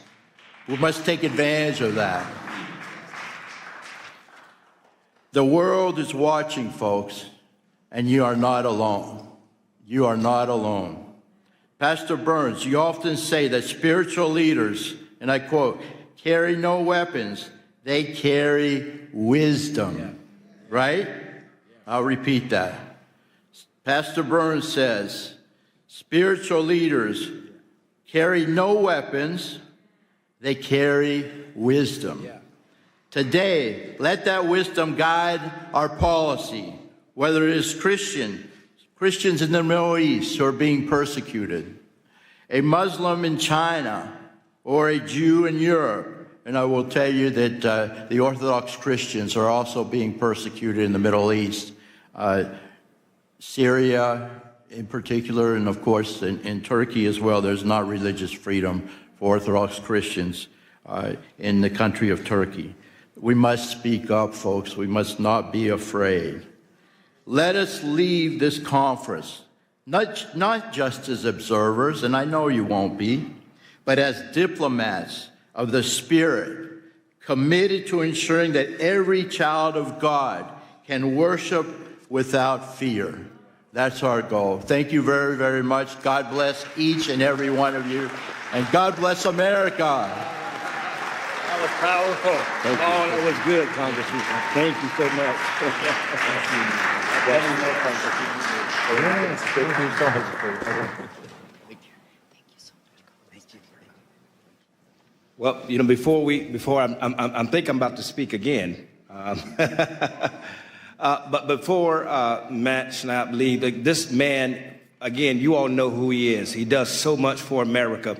We must take advantage of that. The world is watching, folks, and you are not alone. You are not alone. Pastor Burns, you often say that spiritual leaders, and I quote, carry no weapons, they carry wisdom, right? I'll repeat that. Pastor Burns says, spiritual leaders carry no weapons, they carry wisdom. Today, let that wisdom guide our policy, whether it is Christians in the Middle East who are being persecuted, a Muslim in China, or a Jew in Europe. And I will tell you that the Orthodox Christians are also being persecuted in the Middle East. Syria in particular, and of course in Turkey as well, there's not religious freedom for Orthodox Christians in the country of Turkey. We must speak up, folks. We must not be afraid. Let us leave this conference, not just as observers, and I know you won't be, but as diplomats of the Spirit, committed to ensuring that every child of God can worship without fear. That's our goal. Thank you very, very much. God bless each and every one of you, and God bless America. That was powerful. That was good, Congressman. Thank you so much. Well, you know, before I'm think I'm about to speak again. But before Matt Schnapp leave, this man, again, you all know who he is. He does so much for America.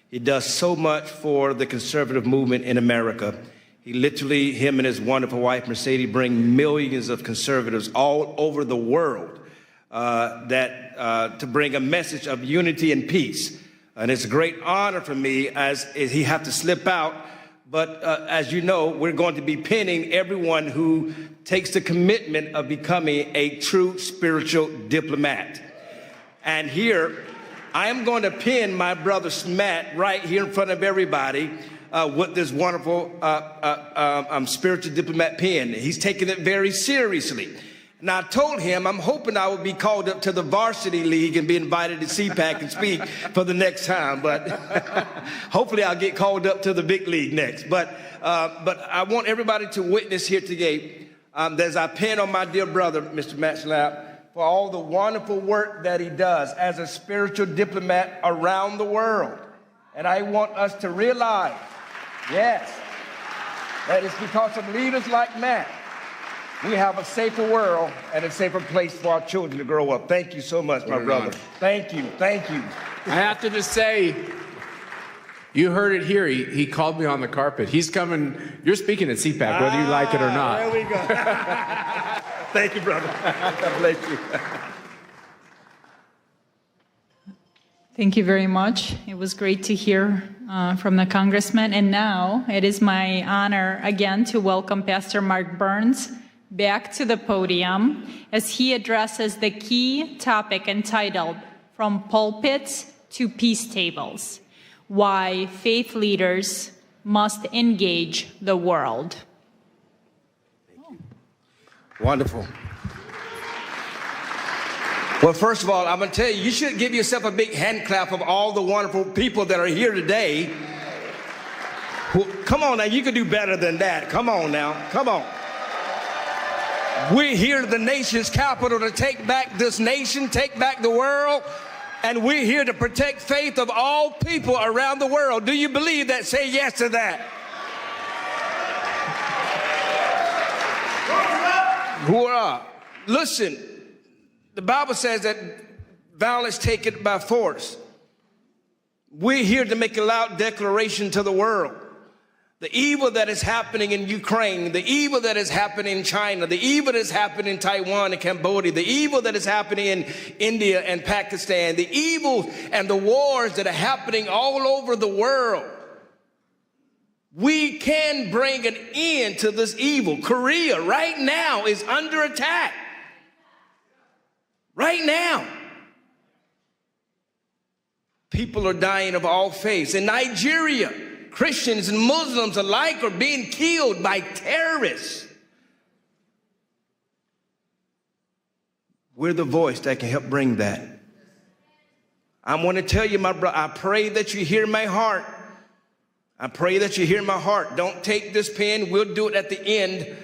He does so much for the conservative movement in America. He literally, him and his wonderful wife, Mercedes, bring millions of conservatives all over the world to bring a message of unity and peace. And it's a great honor for me as he have to slip out. But as you know, we're going to be pinning everyone who takes the commitment of becoming a true spiritual diplomat. And here I am going to pin my brother Matt right here in front of everybody with this wonderful spiritual diplomat pin. He's taking it very seriously. Now, I told him I'm hoping I would be called up to the varsity league and be invited to CPAC and speak for the next time. But hopefully I'll get called up to the big league next. But I want everybody to witness here today as I pin on my dear brother, Mr. Matt Snap, for all the wonderful work that he does as a spiritual diplomat around the world. And I want us to realize, yes, that it's because of leaders like Matt we have a safer world and a safer place for our children to grow up. Thank you so much, my brother. Thank you, thank you. I have to just say, you heard it here. He called me on the carpet. He's coming. You're speaking at CPAC, whether you like it or not. There we go. Thank you, brother. God bless you. Thank you very much. It was great to hear from the congressman. And now it is my honor again to welcome Pastor Mark Burns back to the podium as he addresses the key topic entitled From Pulpits to Peace Tables: Why Faith Leaders Must Engage the World. Wonderful. Well, first of all, I'm going to tell you, you should give yourself a big hand clap of all the wonderful people that are here today. Come on now, you can do better than that. Come on now, come on. We're here at the nation's capital to take back this nation, take back the world, and we're here to protect faith of all people around the world. Do you believe that? Say yes to that. Hoorah. Listen, the Bible says that violence taken by force. We're here to make a loud declaration to the world. The evil that is happening in Ukraine, the evil that is happening in China, the evil that is happening in Taiwan and Cambodia, the evil that is happening in India and Pakistan, the evil and the wars that are happening all over the world. We can bring an end to this evil. Korea right now is under attack. Right now. People are dying of all faiths. In Nigeria, Christians and Muslims alike are being killed by terrorists. We're the voice that can help bring that. I want to tell you, my brother, I pray that you hear my heart. I pray that you hear my heart. Don't take this pen. We'll do it at the end.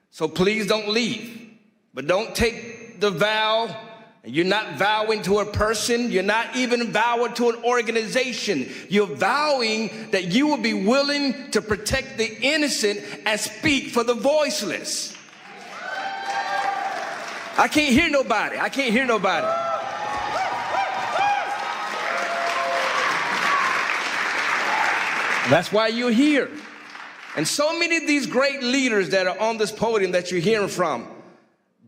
So please don't leave. But don't take the vow. You're not vowing to a person. You're not even vowing to an organization. You're vowing that you will be willing to protect the innocent and speak for the voiceless. I can't hear nobody. I can't hear nobody. That's why you're here. And so many of these great leaders that are on this podium that you're hearing from,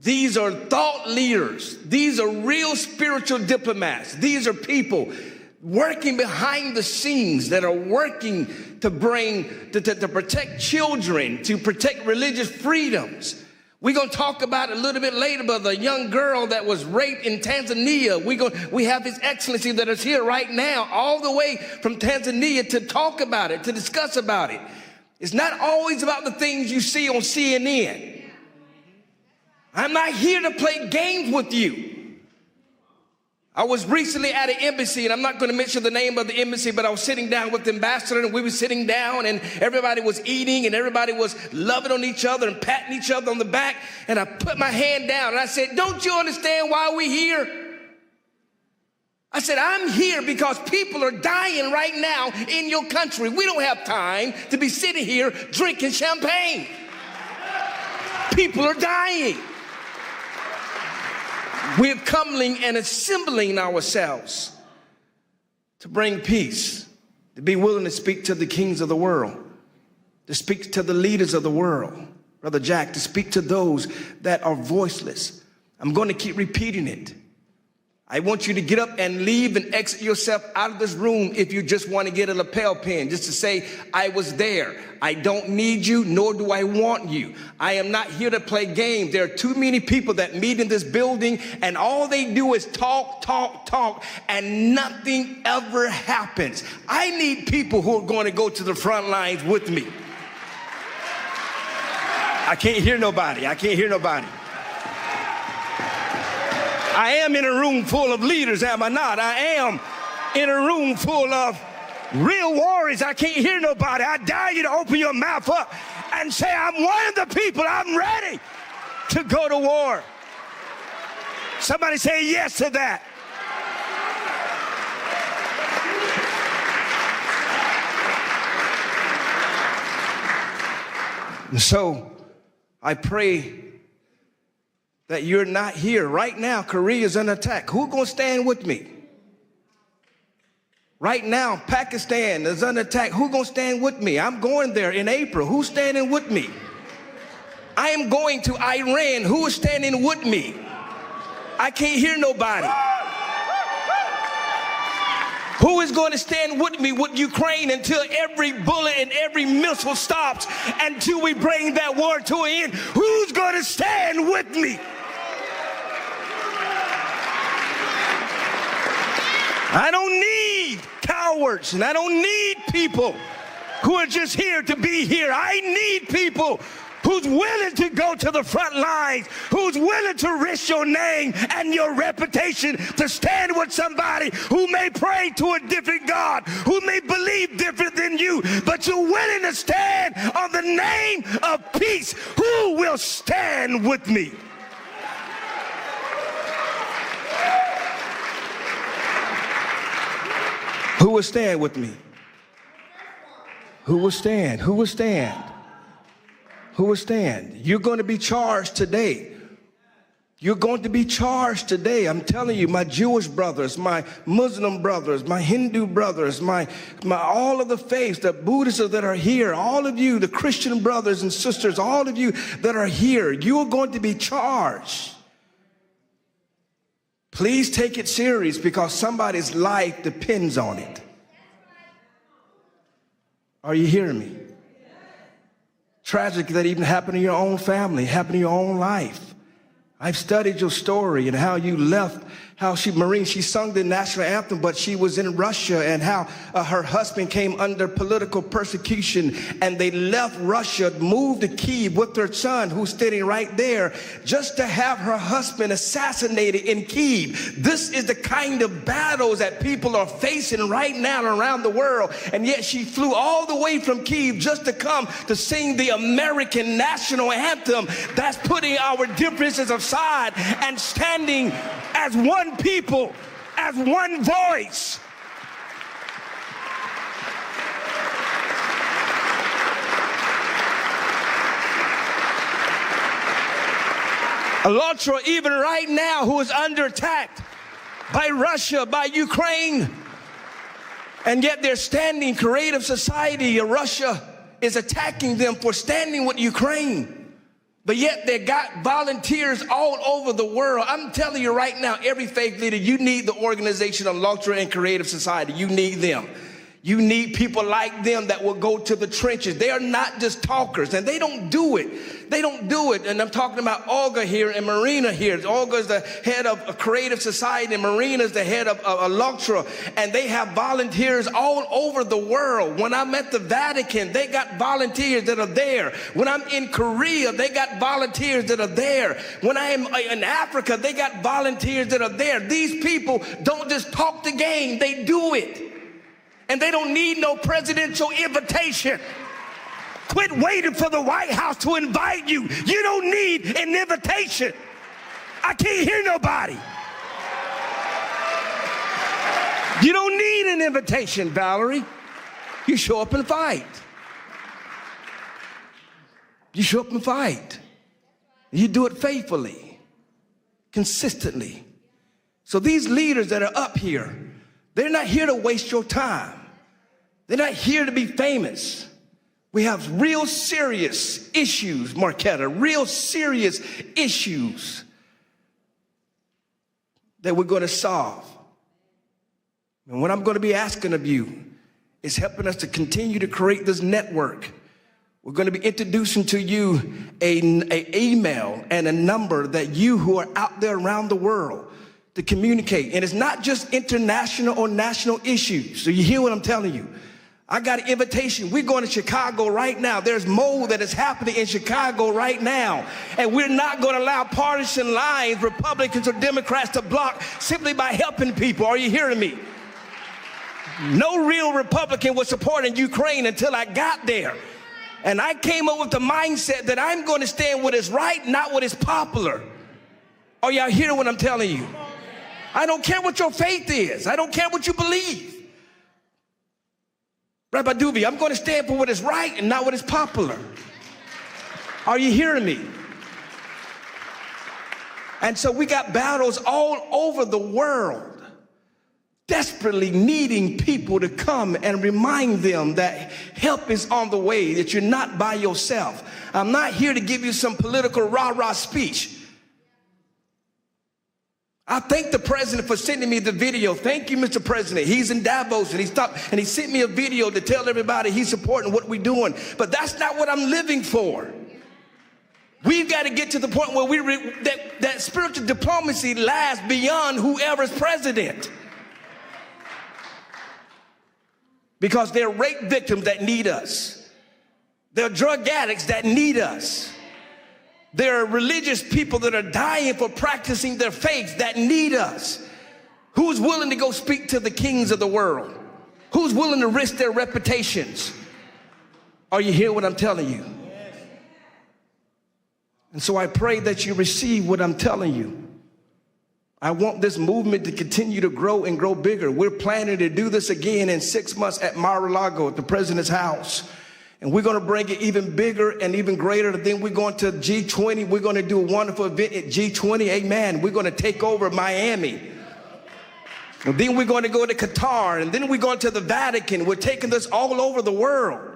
these are thought leaders. These are real spiritual diplomats. These are people working behind the scenes that are working to to protect children, to protect religious freedoms. We're going to talk about it a little bit later about the young girl that was raped in Tanzania. We have His Excellency that is here right now, all the way from Tanzania to talk about it, to discuss about it. It's not always about the things you see on CNN. I'm not here to play games with you. I was recently at an embassy, and I'm not going to mention the name of the embassy, but I was sitting down with the ambassador, and we were sitting down, and everybody was eating, and everybody was loving on each other and patting each other on the back, and I put my hand down, and I said, "Don't you understand why we're here?" I said, "I'm here because people are dying right now in your country. We don't have time to be sitting here drinking champagne. People are dying. We're coming and assembling ourselves to bring peace, to be willing to speak to the kings of the world, to speak to the leaders of the world, Brother Jack, to speak to those that are voiceless." I'm going to keep repeating it. I want you to get up and leave and exit yourself out of this room if you just want to get a lapel pin, just to say, I was there. I don't need you, nor do I want you. I am not here to play games. There are too many people that meet in this building, and all they do is talk, talk, talk, and nothing ever happens. I need people who are going to go to the front lines with me. I can't hear nobody. I can't hear nobody. I am in a room full of leaders, am I not? I am in a room full of real warriors. I can't hear nobody. I dare you to open your mouth up and say, I'm one of the people. I'm ready to go to war. Somebody say yes to that. And so I pray that you're not here. Right now, Korea is under attack. Who's going to stand with me? Right now, Pakistan is under attack. Who's going to stand with me? I'm going there in April. Who's standing with me? I am going to Iran. Who is standing with me? I can't hear nobody. Who is going to stand with me with Ukraine until every bullet and every missile stops, until we bring that war to an end? Who's going to stand with me? I don't need cowards, and I don't need people who are just here to be here. I need people who's willing to go to the front lines, who's willing to risk your name and your reputation to stand with somebody who may pray to a different God, who may believe different than you, but you're willing to stand on the name of peace. Who will stand with me? Who will stand with me? Who will stand? Who will stand? Who will stand? You're going to be charged today. You're going to be charged today. I'm telling you, my Jewish brothers, my Muslim brothers, my Hindu brothers, my all of the faiths, the Buddhists that are here, all of you, the Christian brothers and sisters, all of you that are here, you are going to be charged. Please take it serious, because somebody's life depends on it. Are you hearing me? Tragic that even happened in your own family, happened in your own life. I've studied your story and how you left, how she sung the national anthem, but she was in Russia, and how her husband came under political persecution, and they left Russia, moved to Kyiv with their son, who's standing right there, just to have her husband assassinated in Kyiv. This is the kind of battles that people are facing right now around the world, and yet she flew all the way from Kyiv just to come to sing the American national anthem. That's putting our differences aside and standing as one people, as one voice. ALLATRA, even right now, who is under attack by Russia, by Ukraine, and yet they're standing. Creative Society of Russia is attacking them for standing with Ukraine. But yet they got volunteers all over the world. I'm telling you right now, every faith leader, you need the organization of ALLATRA and Creative Society. You need them. You need people like them that will go to the trenches. They are not just talkers, and they don't do it. They don't do it. And I'm talking about Olga here and Marina here. Olga is the head of a Creative Society, and Marina is the head of ALLATRA. And they have volunteers all over the world. When I'm at the Vatican, they got volunteers that are there. When I'm in Korea, they got volunteers that are there. When I am in Africa, they got volunteers that are there. These people don't just talk the game, they do it. And they don't need no presidential invitation. Quit waiting for the White House to invite you. You don't need an invitation. I can't hear nobody. You don't need an invitation, Valerie. You show up and fight. You show up and fight. You do it faithfully, consistently. So these leaders that are up here, they're not here to waste your time. They're not here to be famous. We have real serious issues, Marquetta, real serious issues. that we're going to solve. And what I'm going to be asking of you is helping us to continue to create this network. We're going to be introducing to you an email and a number that you who are out there around the world to communicate. And it's not just international or national issues. So you hear what I'm telling you. I got an invitation. We're going to Chicago right now. There's mold that is happening in Chicago right now. And we're not going to allow partisan lines, Republicans or Democrats, to block simply by helping people. Are you hearing me? No real Republican was supporting Ukraine until I got there. And I came up with the mindset that I'm going to stand what is right, not what is popular. Are y'all hearing what I'm telling you? I don't care what your faith is. I don't care what you believe. Rabbi Duby, I'm going to stand for what is right and not what is popular. Are you hearing me? And so we got battles all over the world, desperately needing people to come and remind them that help is on the way, that you're not by yourself. I'm not here to give you some political rah-rah speech. I thank the president for sending me the video. Thank you, Mr. President. He's in Davos and he stopped and he sent me a video to tell everybody he's supporting what we're doing. But that's not what I'm living for. We've got to get to the point where that spiritual diplomacy lasts beyond whoever's president. Because there are rape victims that need us. There are drug addicts that need us. There are religious people that are dying for practicing their faith that need us. Who's willing to go speak to the kings of the world? Who's willing to risk their reputations? Are you hearing what I'm telling you? And so I pray that you receive what I'm telling you. I want this movement to continue to grow and grow bigger. We're planning to do this again in 6 months at Mar-a-Lago at the president's house. And we're going to bring it even bigger and even greater. Then we're going to G20. We're going to do a wonderful event at G20. Amen. We're going to take over Miami. And then we're going to go to Qatar. And then we're going to the Vatican. We're taking this all over the world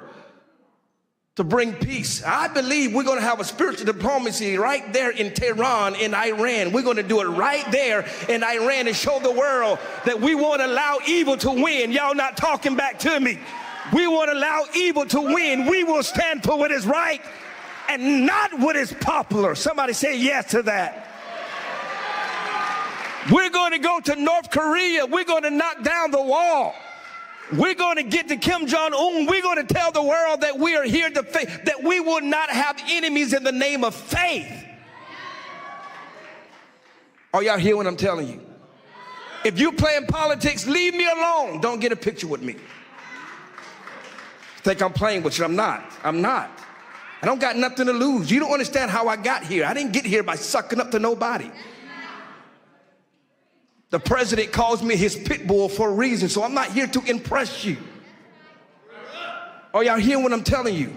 to bring peace. I believe we're going to have a spiritual diplomacy right there in Tehran, in Iran. We're going to do it right there in Iran and show the world that we won't allow evil to win. Y'all not talking back to me. We won't allow evil to win. We will stand for what is right and not what is popular. Somebody say yes to that. We're going to go to North Korea. We're going to knock down the wall. We're going to get to Kim Jong-un. We're going to tell the world that we are here to faith, that we will not have enemies in the name of faith. Are y'all hear what I'm telling you? If you're playing politics, leave me alone. Don't get a picture with me. Think I'm playing with you. I'm not. I'm not. I don't got nothing to lose. You don't understand how I got here. I didn't get here by sucking up to nobody. The president calls me his pit bull for a reason, so I'm not here to impress you. Are y'all hearing what I'm telling you?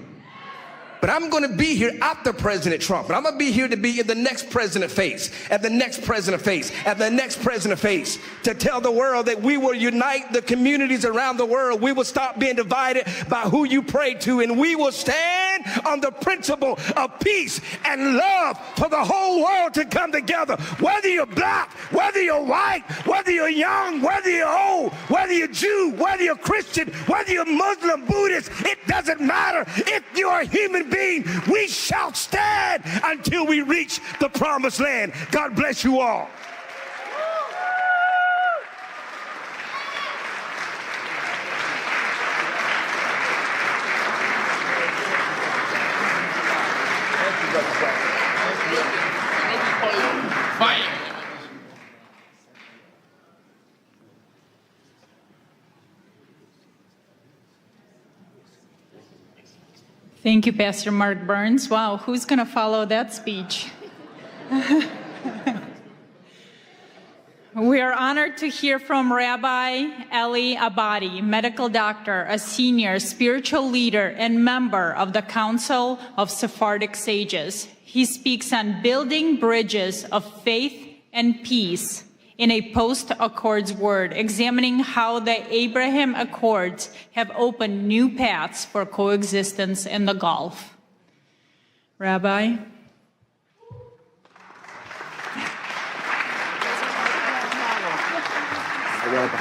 But I'm going to be here after President Trump. But I'm going to be here to be in the next president face, and the next president face, and the next president face, to tell the world that we will unite the communities around the world. We will stop being divided by who you pray to, and we will stand on the principle of peace and love for the whole world to come together. Whether you're black, whether you're white, whether you're young, whether you're old, whether you're Jew, whether you're Christian, whether you're Muslim, Buddhist, it doesn't matter. If you're a human being, we shall stand until we reach the promised land. God bless you all. Thank you, Pastor Mark Burns. Wow, who's going to follow that speech? We are honored to hear from Rabbi Eli Abadi, medical doctor, a senior spiritual leader and member of the Council of Sephardic Sages. He speaks on building bridges of faith and peace in a post-Accords world, examining how the Abraham Accords have opened new paths for coexistence in the Gulf. Rabbi?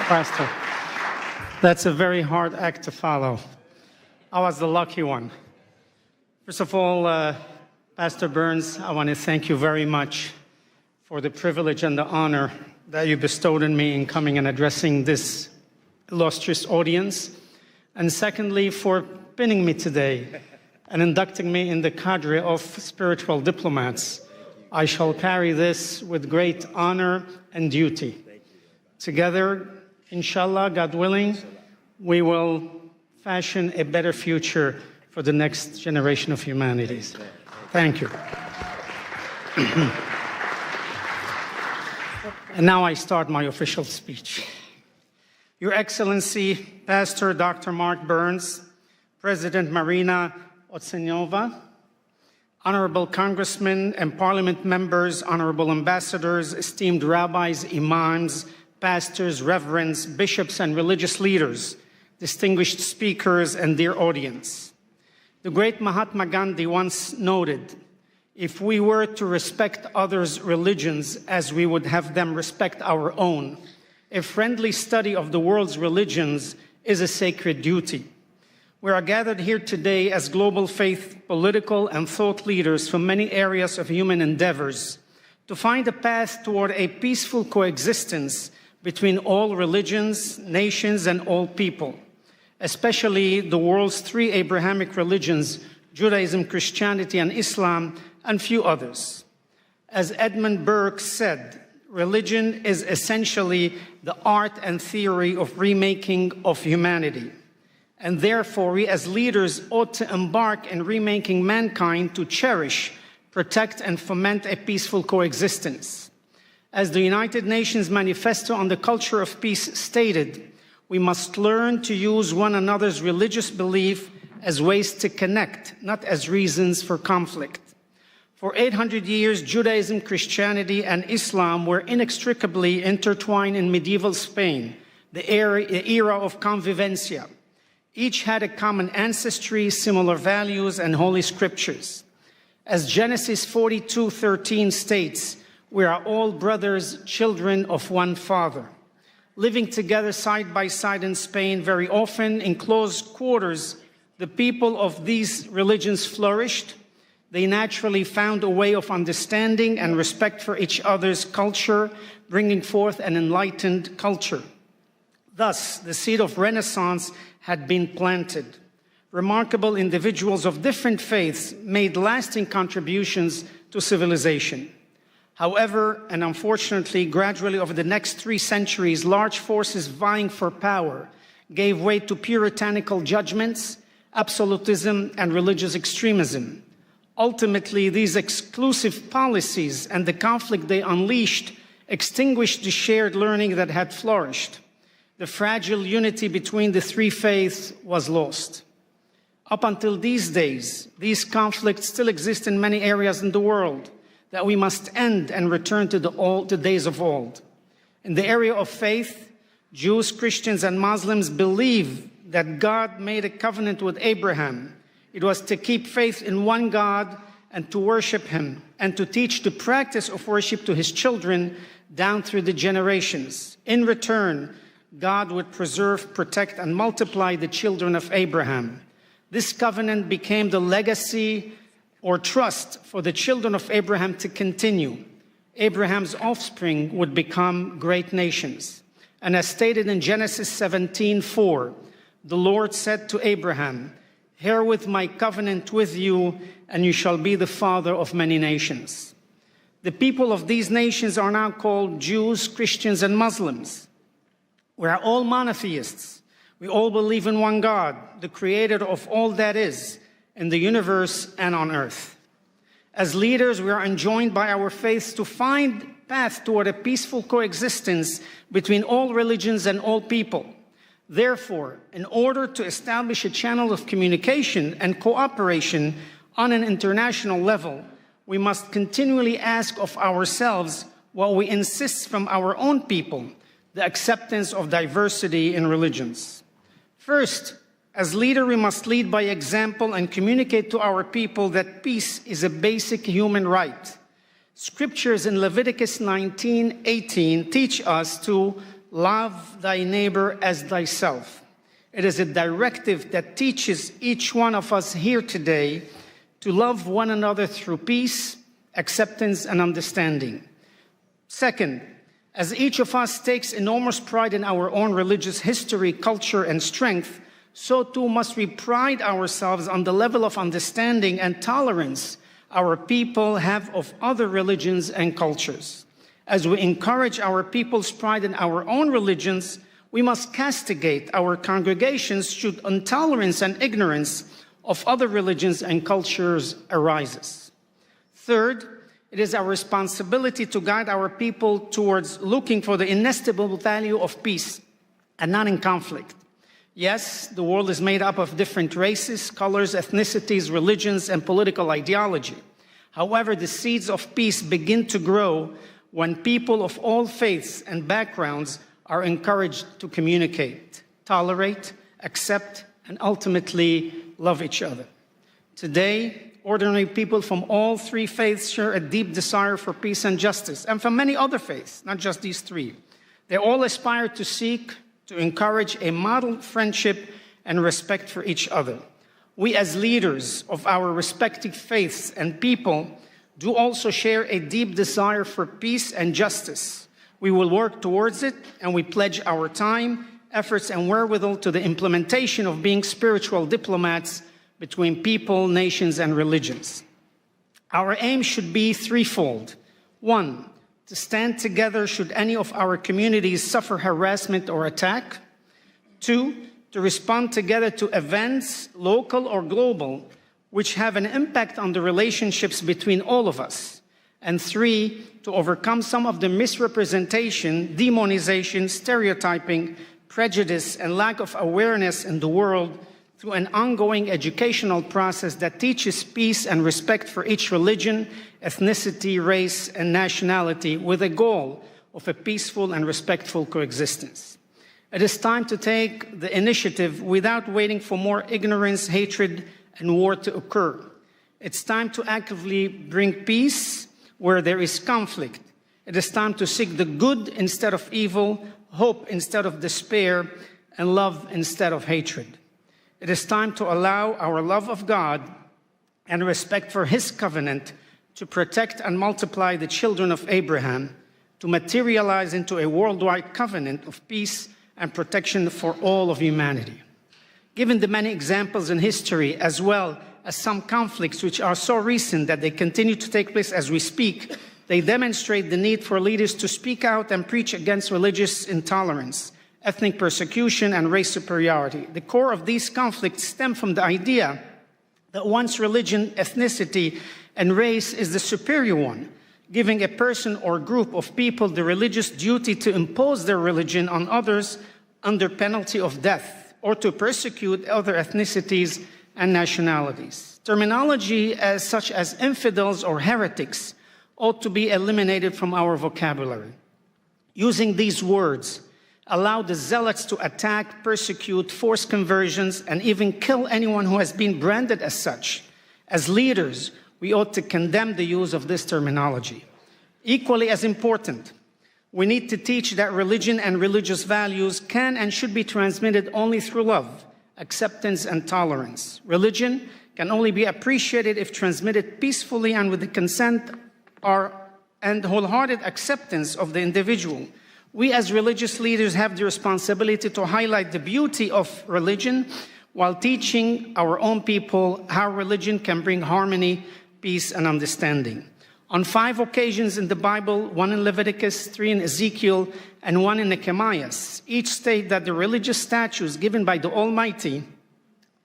Pastor. That's a very hard act to follow. I was the lucky one. First of all, Pastor Burns, I want to thank you very much for the privilege and the honor that you bestowed on me in coming and addressing this illustrious audience. And secondly, for pinning me today and inducting me in the cadre of spiritual diplomats. I shall carry this with great honor and duty. Together, inshallah, God willing, we will fashion a better future for the next generation of humanities. Thank you. And now I start my official speech. Your Excellency, Pastor Dr. Mark Burns, President Marina Otsenova, honorable congressmen and parliament members, honorable ambassadors, esteemed rabbis, imams, pastors, reverends, bishops, and religious leaders, distinguished speakers, and dear audience. The great Mahatma Gandhi once noted, if we were to respect others' religions as we would have them respect our own, a friendly study of the world's religions is a sacred duty. We are gathered here today as global faith, political, and thought leaders from many areas of human endeavors to find a path toward a peaceful coexistence between all religions, nations, and all people, especially the world's three Abrahamic religions, Judaism, Christianity, and Islam, and few others. As Edmund Burke said, religion is essentially the art and theory of remaking of humanity. And therefore, we as leaders ought to embark in remaking mankind to cherish, protect, and foment a peaceful coexistence. As the United Nations Manifesto on the Culture of Peace stated, we must learn to use one another's religious belief as ways to connect, not as reasons for conflict. For 800 years, Judaism, Christianity, and Islam were inextricably intertwined in medieval Spain, the era of convivencia. Each had a common ancestry, similar values, and holy scriptures. As Genesis 42:13 states, we are all brothers, children of one Father. Living together side by side in Spain, very often in close quarters, the people of these religions flourished. They naturally found a way of understanding and respect for each other's culture, bringing forth an enlightened culture. Thus, the seed of Renaissance had been planted. Remarkable individuals of different faiths made lasting contributions to civilization. However, and unfortunately, gradually over the next 3 centuries, large forces vying for power gave way to puritanical judgments, absolutism, and religious extremism. Ultimately, these exclusive policies and the conflict they unleashed extinguished the shared learning that had flourished. The fragile unity between the 3 faiths was lost. Up until these days, these conflicts still exist in many areas in the world that we must end and return to the days of old. In the area of faith, Jews, Christians, and Muslims believe that God made a covenant with Abraham. It was to keep faith in one God and to worship him and to teach the practice of worship to his children down through the generations. In return, God would preserve, protect, and multiply the children of Abraham. This covenant became the legacy or trust for the children of Abraham to continue. Abraham's offspring would become great nations. And as stated in Genesis 17:4, the Lord said to Abraham, "Herewith my covenant with you, and you shall be the father of many nations." The people of these nations are now called Jews, Christians, and Muslims. We are all monotheists. We all believe in one God, the creator of all that is, in the universe and on earth. As leaders, we are enjoined by our faiths to find path toward a peaceful coexistence between all religions and all people. Therefore, in order to establish a channel of communication and cooperation on an international level, we must continually ask of ourselves what we insist from our own people, the acceptance of diversity in religions. First, as leader, we must lead by example and communicate to our people that peace is a basic human right. Scriptures in Leviticus 19:18 teach us to love thy neighbor as thyself. It is a directive that teaches each one of us here today to love one another through peace, acceptance, and understanding. Second, as each of us takes enormous pride in our own religious history, culture, and strength, so too must we pride ourselves on the level of understanding and tolerance our people have of other religions and cultures. As we encourage our people's pride in our own religions, we must castigate our congregations should intolerance and ignorance of other religions and cultures arises. Third, it is our responsibility to guide our people towards looking for the inestimable value of peace and not in conflict. Yes, the world is made up of different races, colors, ethnicities, religions, and political ideology. However, the seeds of peace begin to grow when people of all faiths and backgrounds are encouraged to communicate, tolerate, accept, and ultimately love each other. Today, ordinary people from all three faiths share a deep desire for peace and justice, and from many other faiths, not just these three. They all aspire to seek to encourage a model friendship and respect for each other. We as leaders of our respective faiths and people do also share a deep desire for peace and justice. We will work towards it, and we pledge our time, efforts, and wherewithal to the implementation of being spiritual diplomats between people, nations, and religions. Our aim should be threefold. One, to stand together should any of our communities suffer harassment or attack. Two, to respond together to events, local or global, which have an impact on the relationships between all of us. And three, to overcome some of the misrepresentation, demonization, stereotyping, prejudice, and lack of awareness in the world through an ongoing educational process that teaches peace and respect for each religion, ethnicity, race, and nationality with a goal of a peaceful and respectful coexistence. It is time to take the initiative without waiting for more ignorance, hatred, and war to occur. It's time to actively bring peace where there is conflict. It is time to seek the good instead of evil, hope instead of despair, and love instead of hatred. It is time to allow our love of God and respect for His covenant to protect and multiply the children of Abraham, to materialize into a worldwide covenant of peace and protection for all of humanity. Given the many examples in history, as well as some conflicts which are so recent that they continue to take place as we speak, they demonstrate the need for leaders to speak out and preach against religious intolerance, ethnic persecution, and race superiority. The core of these conflicts stem from the idea that one's religion, ethnicity, and race is the superior one, giving a person or group of people the religious duty to impose their religion on others under penalty of death, or to persecute other ethnicities and nationalities. Terminology such as infidels or heretics ought to be eliminated from our vocabulary. Using these words allow the zealots to attack, persecute, force conversions, and even kill anyone who has been branded as such. As leaders, we ought to condemn the use of this terminology. Equally as important, we need to teach that religion and religious values can and should be transmitted only through love, acceptance, and tolerance. Religion can only be appreciated if transmitted peacefully and with the consent and wholehearted acceptance of the individual. We as religious leaders have the responsibility to highlight the beauty of religion while teaching our own people how religion can bring harmony, peace, and understanding. On 5 occasions in the Bible, 1 in Leviticus, 3 in Ezekiel, and 1 in Nehemiah, each state that the religious statutes given by the Almighty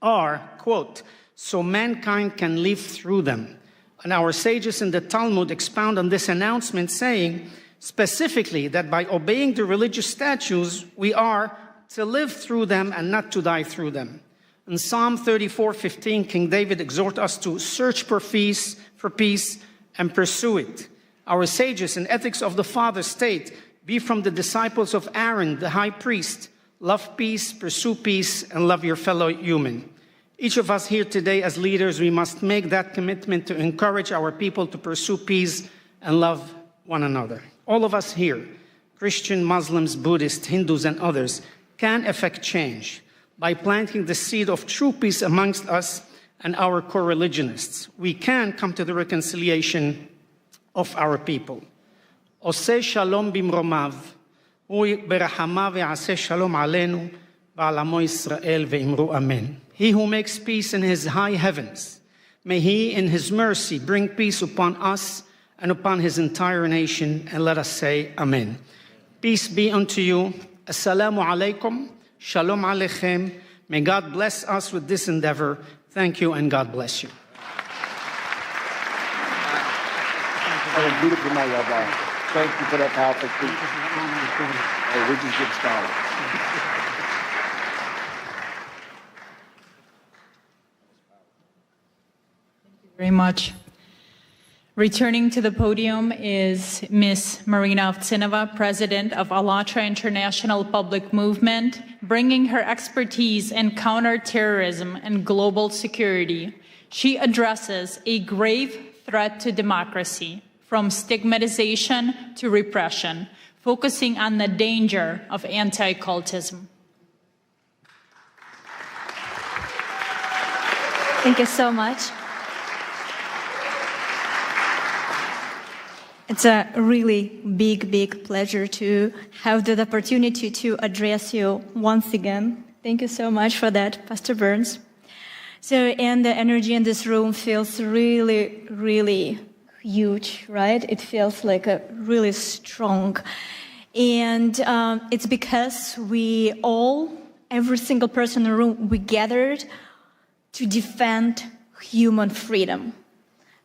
are, quote, so mankind can live through them. And our sages in the Talmud expound on this announcement, saying specifically that by obeying the religious statutes, we are to live through them and not to die through them. In Psalm 34:15, King David exhorts us to search for peace, and pursue it. Our sages in Ethics of the Father state, be from the disciples of Aaron, the high priest, love peace, pursue peace, and love your fellow human. Each of us here today as leaders, we must make that commitment to encourage our people to pursue peace and love one another. All of us here, Christian, Muslims, Buddhists, Hindus, and others, can effect change by planting the seed of true peace amongst us and our co-religionists. We can come to the reconciliation of our people. Oseh shalom bimromav, hu berahamav ve'aseh shalom aleinu, ve'al amo Yisrael ve'imru amen. He who makes peace in his high heavens, may he in his mercy bring peace upon us and upon his entire nation, and let us say amen. Peace be unto you. Assalamu alaikum. Shalom aleichem. May God bless us with this endeavor. Thank you, and God bless you. That was beautiful, my Rabbi. Thank you for that powerful speech. Hey, we just get started. Very much. Returning to the podium is Ms. Marina Ovtsinova, President of ALLATRA International Public Movement, bringing her expertise in counterterrorism and global security. She addresses a grave threat to democracy, from stigmatization to repression, focusing on the danger of anti-cultism. Thank you so much. It's a really big pleasure to have the opportunity to address you once again. Thank you so much for that, Pastor Burns. And the energy in this room feels really huge, right? It feels like a really strong. And it's because we all, every single person in the room, we gathered to defend human freedom.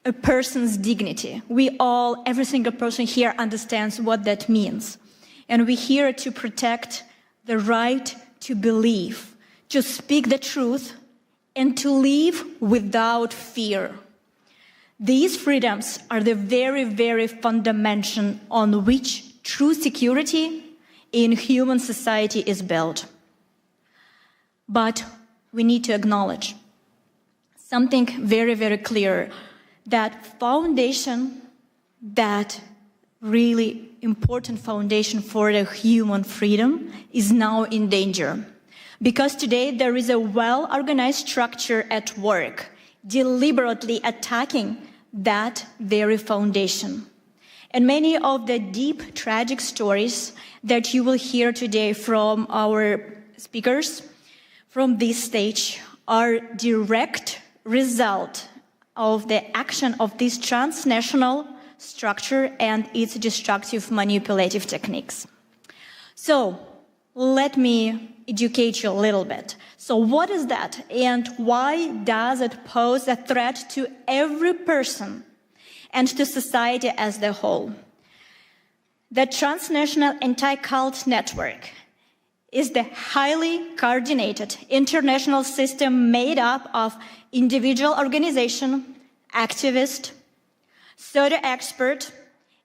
A person's dignity. We all, every single person here understands what that means. And we're here to protect the right to believe, to speak the truth, and to live without fear. These freedoms are the very fundamental on which true security in human society is built. But we need to acknowledge something very clear. That foundation, that really important foundation for the human freedom is now in danger. Because today there is a well-organized structure at work, deliberately attacking that very foundation. And many of the deep, tragic stories that you will hear today from our speakers from this stage are direct result of the action of this transnational structure and its destructive manipulative techniques. So let me educate you a little bit. So what is that, and why does it pose a threat to every person and to society as a whole? The transnational anti-cult network is the highly coordinated international system made up of individual organization, activist, pseudo expert,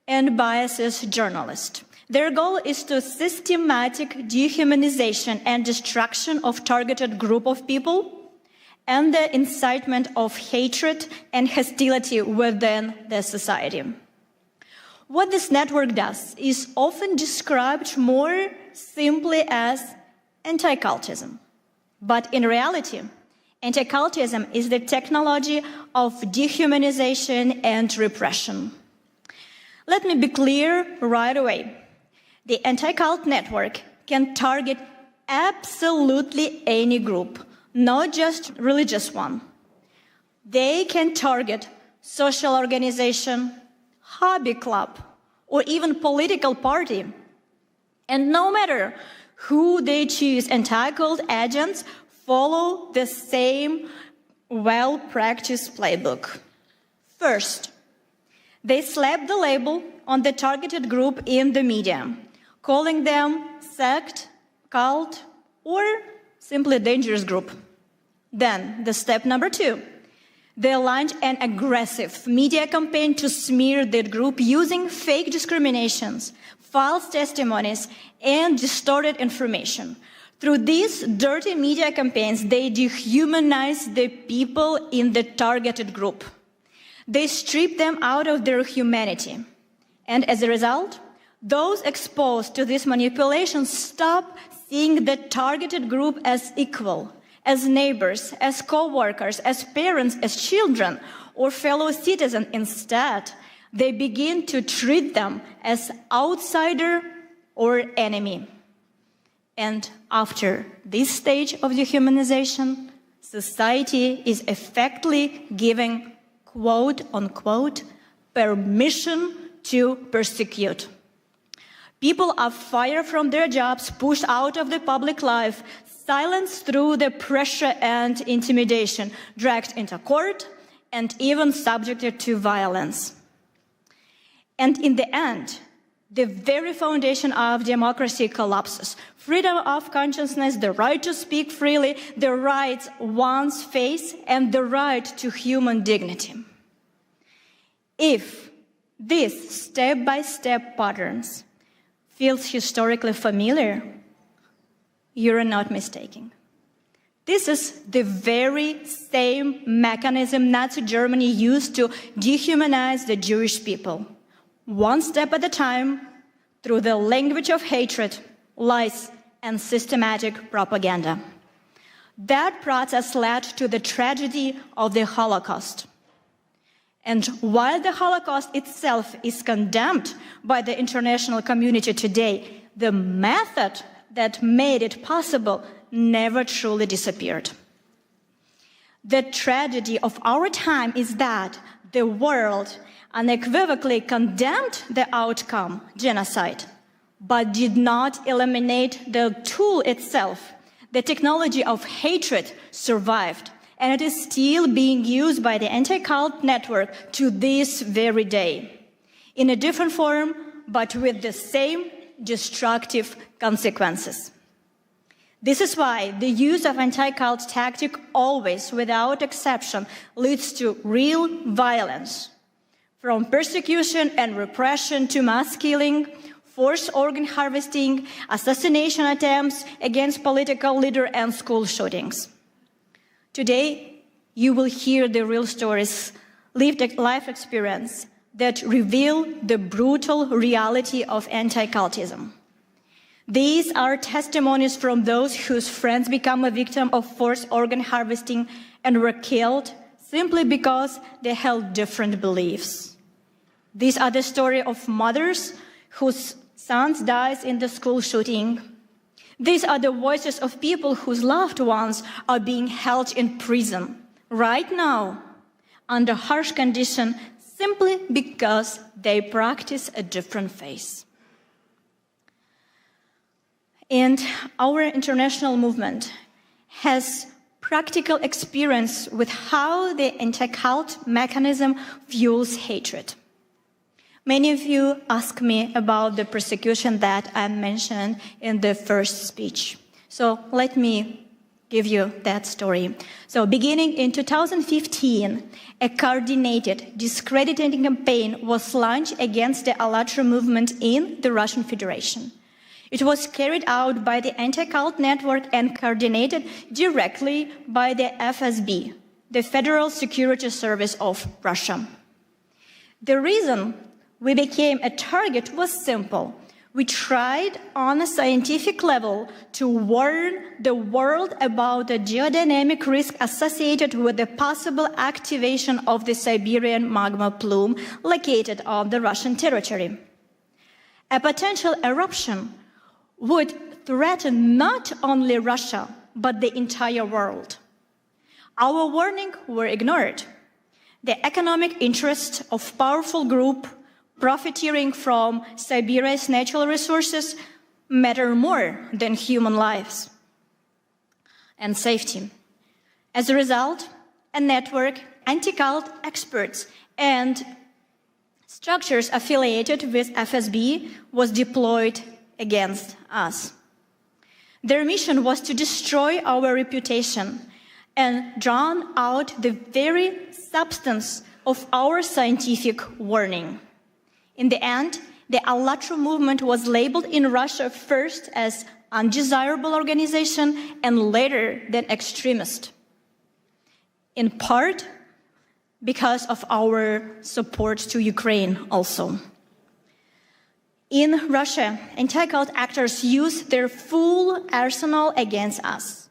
and biased journalist. Their goal is to systematic dehumanization and destruction of targeted group of people and the incitement of hatred and hostility within the society. What this network does is often described more simply as anti-cultism. But in reality, anti-cultism is the technology of dehumanization and repression. Let me be clear right away. The anti-cult network can target absolutely any group, not just religious one. They can target social organization, hobby club, or even political party. And no matter who they choose, anti-cult agents follow the same well-practiced playbook. First, they slap the label on the targeted group in the media, calling them sect, cult, or simply dangerous group. Then, the step number 2, they launched an aggressive media campaign to smear that group using fake discriminations, false testimonies, and distorted information. Through these dirty media campaigns, they dehumanize the people in the targeted group. They strip them out of their humanity. And as a result, Those exposed to this manipulation stop seeing the targeted group as equal, as neighbors, as co-workers, as parents, as children, or fellow citizens. Instead, they begin to treat them as outsider or enemy. And after this stage of dehumanization, society is effectively giving, quote unquote, permission to persecute. People are fired from their jobs, pushed out of the public life, silenced through the pressure and intimidation, dragged into court, and even subjected to violence. And in the end, the very foundation of democracy collapses. Freedom of consciousness, the right to speak freely, the rights one's face, and the right to human dignity. If these step-by-step patterns feels historically familiar, you're not mistaken. This is the very same mechanism Nazi Germany used to dehumanize the Jewish people, one step at a time, through the language of hatred, lies, and systematic propaganda. That process led to the tragedy of the Holocaust. And while the Holocaust itself is condemned by the international community today, the method that made it possible never truly disappeared. The tragedy of our time is that the world unequivocally condemned the outcome, genocide, but did not eliminate the tool itself. The technology of hatred survived, and it is still being used by the anti-cult network to this very day, in a different form, but with the same destructive consequences. This is why the use of anti-cult tactic always, without exception, leads to real violence, from persecution and repression to mass killing, forced organ harvesting, assassination attempts against political leaders, and school shootings. Today, you will hear the real stories, lived life experience that reveal the brutal reality of anti-cultism. These are testimonies from those whose friends become a victim of forced organ harvesting and were killed simply because they held different beliefs. These are the stories of mothers whose sons died in the school shooting. These are the voices of people whose loved ones are being held in prison right now under harsh conditions simply because they practice a different faith. And our international movement has practical experience with how the anti-cult mechanism fuels hatred. Many of you ask me about the persecution that I mentioned in the first speech. So let me give you that story. So beginning in 2015, a coordinated, discrediting campaign was launched against the ALLATRA movement in the Russian Federation. It was carried out by the anti-cult network and coordinated directly by the FSB, the Federal Security Service of Russia. The reason we became a target was simple. We tried on a scientific level to warn the world about the geodynamic risk associated with the possible activation of the Siberian magma plume located on the Russian territory. A potential eruption would threaten not only Russia, but the entire world. Our warnings were ignored. The economic interests of powerful groups profiteering from Siberia's natural resources matter more than human lives and safety. As a result, a network, anti-cult experts, and structures affiliated with FSB was deployed against us. Their mission was to destroy our reputation and drown out the very substance of our scientific warning. In the end, the ALLATRA movement was labeled in Russia first as undesirable organization and later than extremist, in part because of our support to Ukraine also. In Russia, anti-cult actors use their full arsenal against us.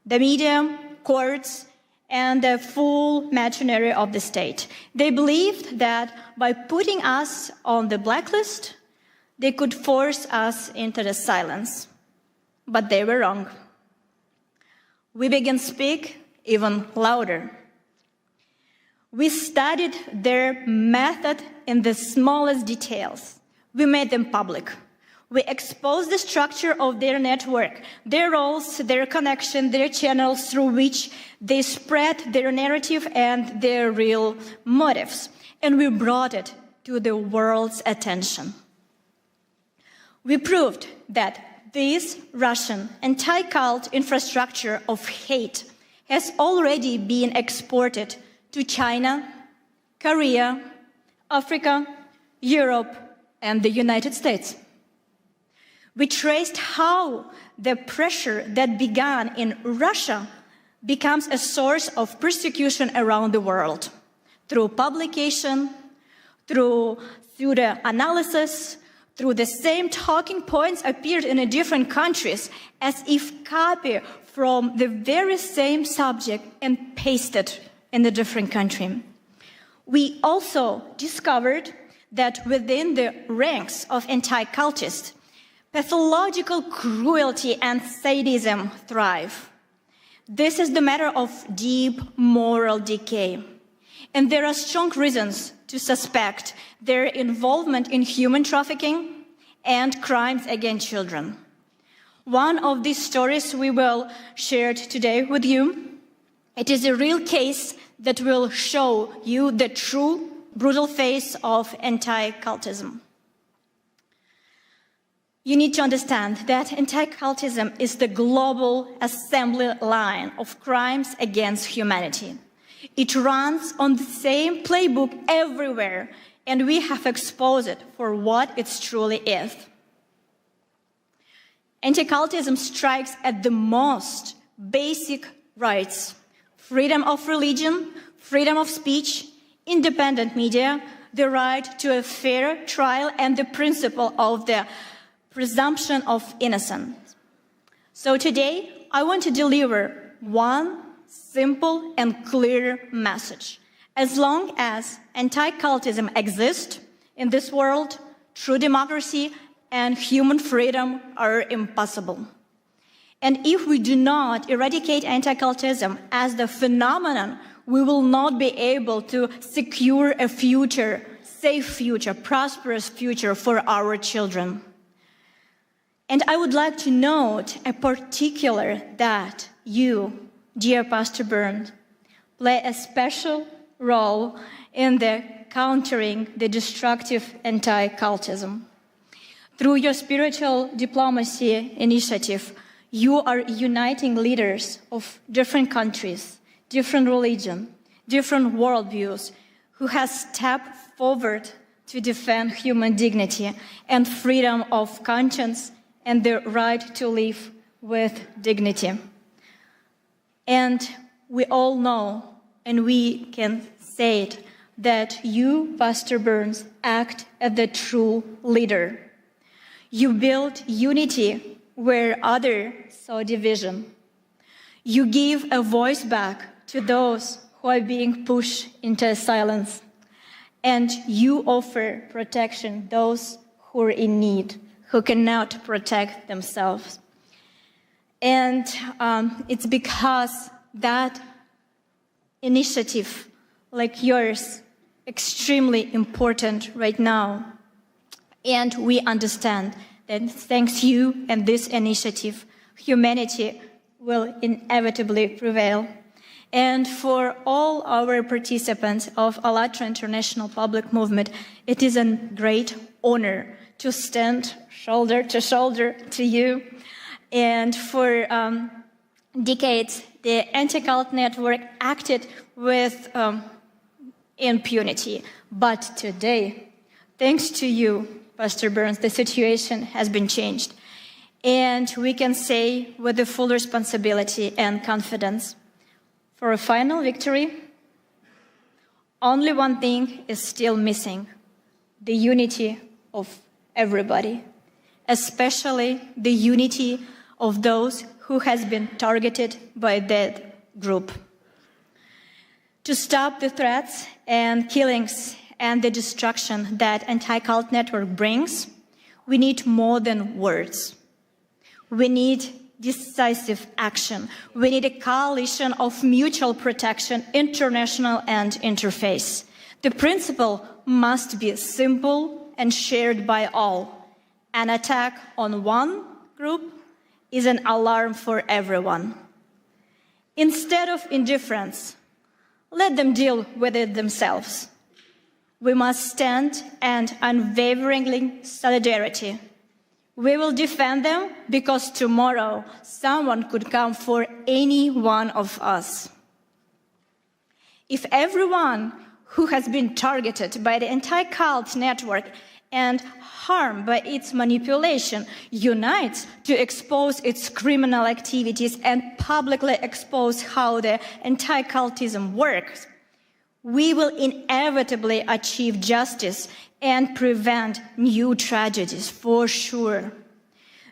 The media, courts, and the full machinery of the state. They believed that by putting us on the blacklist, they could force us into the silence. But they were wrong. We began to speak even louder. We studied their method in the smallest details. We made them public. We exposed the structure of their network, their roles, their connection, their channels through which they spread their narrative and their real motives. And we brought it to the world's attention. We proved that this Russian anti-cult infrastructure of hate has already been exported to China, Korea, Africa, Europe, and the United States. We traced how the pressure that began in Russia becomes a source of persecution around the world through publication, through the analysis, through the same talking points appeared in different countries as if copied from the very same subject and pasted in a different country. We also discovered that within the ranks of anti-cultists, pathological cruelty and sadism thrive. This is the matter of deep moral decay. And there are strong reasons to suspect their involvement in human trafficking and crimes against children. One of these stories we will share today with you. It is a real case that will show you the true brutal face of anti-cultism. You need to understand that anti-cultism is the global assembly line of crimes against humanity. It runs on the same playbook everywhere, and we have exposed it for what it truly is. Anti-cultism strikes at the most basic rights: freedom of religion, freedom of speech, independent media, the right to a fair trial, and the principle of the presumption of innocence. So today, I want to deliver one simple and clear message. As long as anti-cultism exists in this world, true democracy and human freedom are impossible. And if we do not eradicate anti-cultism as the phenomenon, we will not be able to secure a future, safe future, prosperous future for our children. And I would like to note a particular that you, dear Pastor Burns, play a special role in the countering the destructive anti-cultism. Through your spiritual diplomacy initiative, you are uniting leaders of different countries, different religions, different worldviews, who have stepped forward to defend human dignity and freedom of conscience and the right to live with dignity. And we all know, and we can say it, that you, Pastor Burns, act as the true leader. You build unity where others saw division. You give a voice back to those who are being pushed into silence. And you offer protection to those who are in need, who cannot protect themselves. And it's because that initiative, like yours, extremely important right now. And we understand that thanks to you and this initiative, humanity will inevitably prevail. And for all our participants of ALLATRA International Public Movement, it is a great honor to stand shoulder to shoulder to you. And for decades, the anti-cult network acted with impunity. But today, thanks to you, Pastor Burns, the situation has been changed. And we can say with the full responsibility and confidence, for a final victory, only one thing is still missing: the unity of everybody, especially the unity of those who has been targeted by that group. To stop the threats and killings and the destruction that anti-cult network brings, we need more than words. We need decisive action. We need a coalition of mutual protection, international and interfaith. The principle must be simple and shared by all. An attack on one group is an alarm for everyone. Instead of indifference, let them deal with it themselves. We must stand and unwaveringly solidarity. We will defend them because tomorrow someone could come for any one of us. If everyone who has been targeted by the anti-cult network and harmed by its manipulation unites to expose its criminal activities and publicly expose how the anti-cultism works, we will inevitably achieve justice and prevent new tragedies for sure.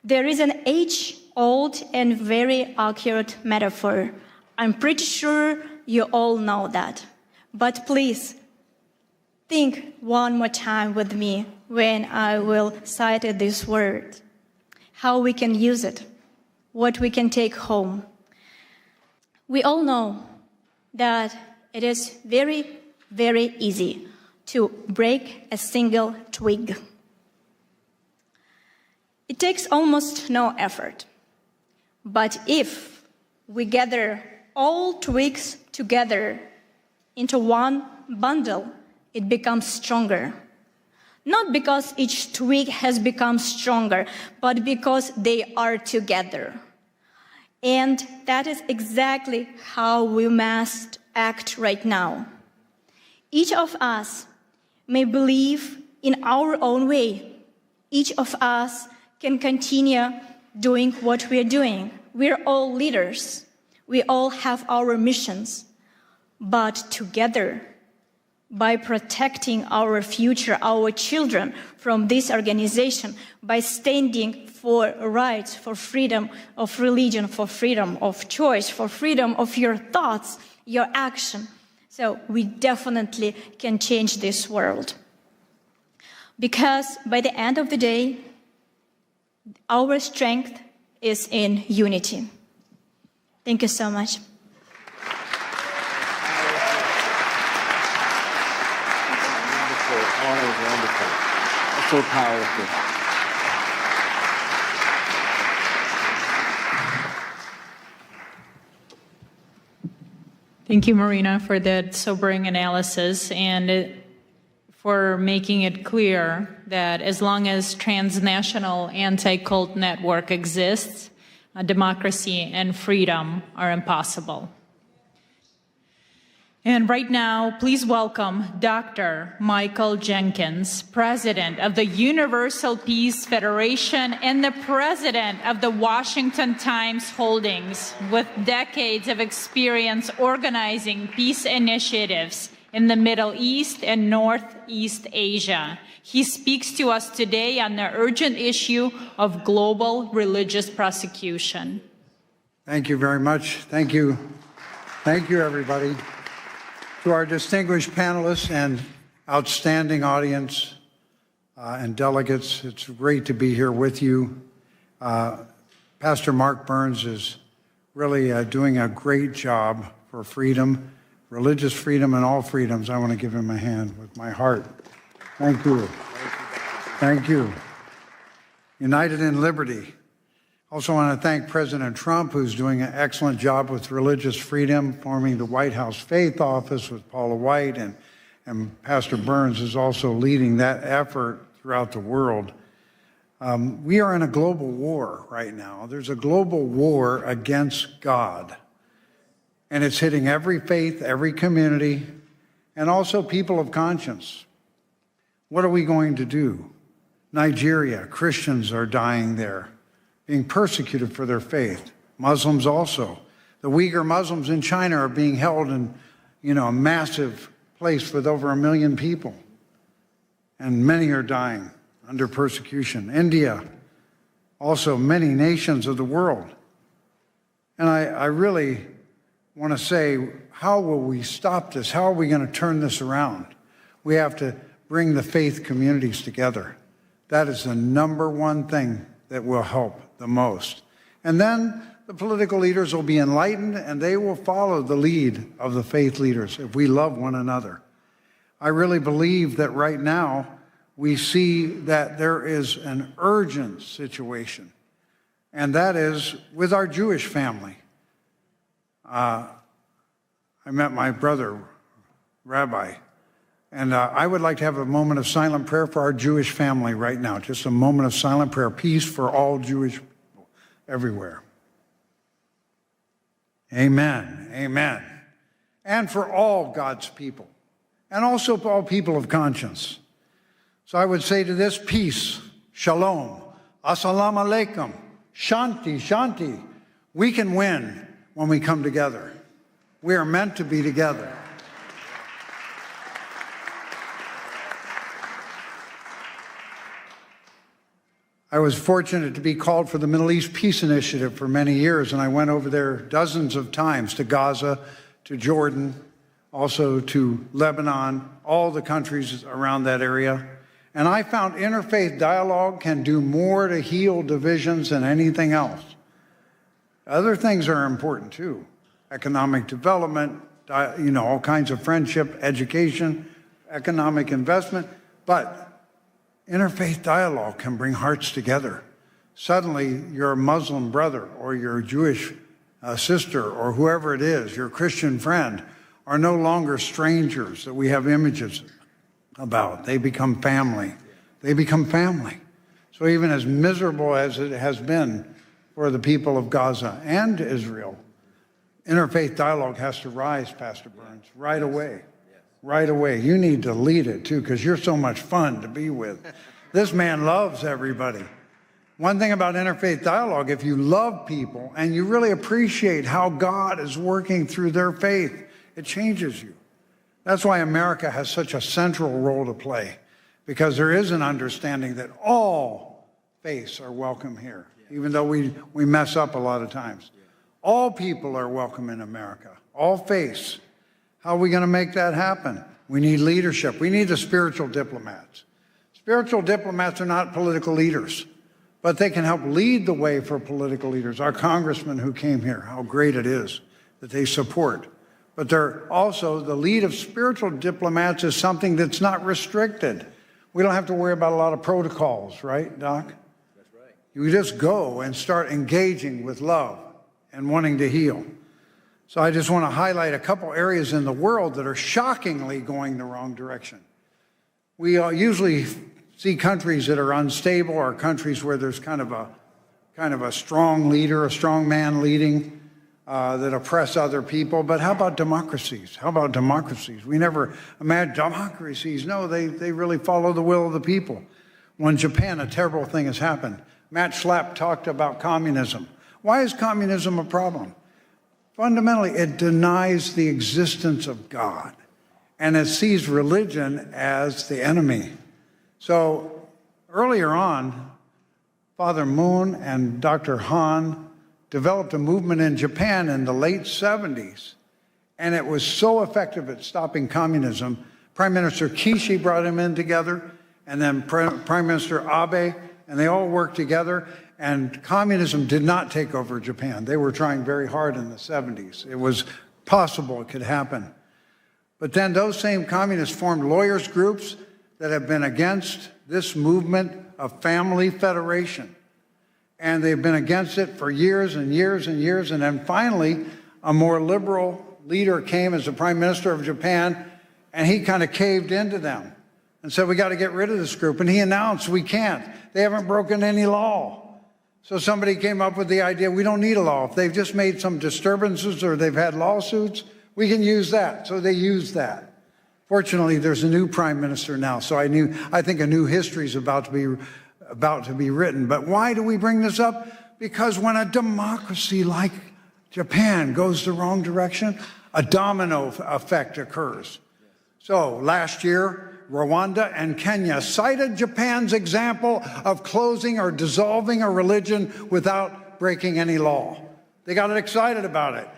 There is an age-old and very accurate metaphor. I'm pretty sure you all know that. But please, think one more time with me when I will cite this word, how we can use it, what we can take home. We all know that it is very, very easy to break a single twig. It takes almost no effort. But if we gather all twigs together into one bundle, it becomes stronger. Not because each twig has become stronger, but because they are together. And that is exactly how we must act right now. Each of us may believe in our own way. Each of us can continue doing what we are doing. We're all leaders. We all have our missions. But together, by protecting our future, our children from this organization, by standing for rights, for freedom of religion, for freedom of choice, for freedom of your thoughts, your action. So we definitely can change this world. Because by the end of the day, our strength is in unity. Thank you so much. Wonderful. That's so powerful. Thank you, Marina, for that sobering analysis and for making it clear that as long as transnational anti-cult network exists, democracy and freedom are impossible. And right now, please welcome Dr. Michael Jenkins, President of the Universal Peace Federation and the President of the Washington Times Holdings, with decades of experience organizing peace initiatives in the Middle East and Northeast Asia. He speaks to us today on the urgent issue of global religious persecution. Thank you very much. Thank you. Thank you, everybody. To our distinguished panelists and outstanding audience and delegates, it's great to be here with you. Pastor Mark Burns is really doing a great job for freedom, religious freedom and all freedoms. I want to give him a hand with my heart. Thank you. Thank you. United in Liberty. Also want to thank President Trump, who's doing an excellent job with religious freedom, forming the White House Faith Office with Paula White, and Pastor Burns is also leading that effort throughout the world. We are in a global war right now. There's a global war against God, and it's hitting every faith, every community, and also people of conscience. What are we going to do? Nigeria, Christians are dying there, being persecuted for their faith. Muslims also. The Uyghur Muslims in China are being held in, a massive place with over 1 million people. And many are dying. under persecution. India, also many nations of the world. And I really want to say, how will we stop this? How are we going to turn this around? We have to bring the faith communities together. That is the number one thing that will help the most. And then the political leaders will be enlightened and they will follow the lead of the faith leaders if we love one another. I really believe that right now we see that there is an urgent situation, and that is with our Jewish family. I met my brother, Rabbi, and I would like to have a moment of silent prayer for our Jewish family right now, just a moment of silent prayer, peace for all Jewish people everywhere. Amen, amen. And for all God's people, and also for all people of conscience. So I would say to this, peace, shalom, assalamu alaikum, shanti, shanti. We can win when we come together. We are meant to be together. I was fortunate to be called for the Middle East Peace Initiative for many years, and I went over there dozens of times to Gaza, to Jordan, also to Lebanon, all the countries around that area. And I found interfaith dialogue can do more to heal divisions than anything else. Other things are important too. Economic development, all kinds of friendship, education, economic investment, but interfaith dialogue can bring hearts together. Suddenly, your Muslim brother or your Jewish sister or whoever it is, your Christian friend, are no longer strangers that we have images about. They become family. They become family. So even as miserable as it has been for the people of Gaza and Israel, interfaith dialogue has to rise, Pastor Burns, right away. Right away. You need to lead it too, because you're so much fun to be with. This man loves everybody. One thing about interfaith dialogue, if you love people and you really appreciate how God is working through their faith, it changes you. That's why America has such a central role to play, because there is an understanding that all faiths are welcome here, even though we mess up a lot of times. All people are welcome in America, all faiths. How are we going to make that happen? We need leadership. We need the spiritual diplomats. Spiritual diplomats are not political leaders, but they can help lead the way for political leaders. Our congressman who came here, how great it is that they support. But they're also, the lead of spiritual diplomats is something that's not restricted. We don't have to worry about a lot of protocols, right, Doc? That's right. You just go and start engaging with love and wanting to heal. So I just want to highlight a couple areas in the world that are shockingly going the wrong direction. We usually see countries that are unstable or countries where there's kind of a strong leader, a strong man leading that oppress other people. But how about democracies? How about democracies? We never imagine democracies. No, they really follow the will of the people. Well, in Japan, a terrible thing has happened. Matt Schlapp talked about communism. Why is communism a problem? Fundamentally, it denies the existence of God, and it sees religion as the enemy. So earlier on, Father Moon and Dr. Han developed a movement in Japan in the late 70s, and it was so effective at stopping communism. Prime Minister Kishi brought him in together, and then Prime Minister Abe, and they all worked together. And communism did not take over Japan. They were trying very hard in the 70s. It was possible it could happen. But then those same communists formed lawyers groups that have been against this movement of family federation. And they've been against it for years and years and years. And then finally, a more liberal leader came as the Prime Minister of Japan, and he kind of caved into them and said, we got to get rid of this group. And he announced, we can't. They haven't broken any law. So somebody came up with the idea, we don't need a law. If they've just made some disturbances or they've had lawsuits, we can use that. So they used that. Fortunately, there's a new prime minister now, so I think a new history is about to be written. But why do we bring this up? Because when a democracy like Japan goes the wrong direction, a domino effect occurs. So last year, Rwanda and Kenya cited Japan's example of closing or dissolving a religion without breaking any law. They got excited about it.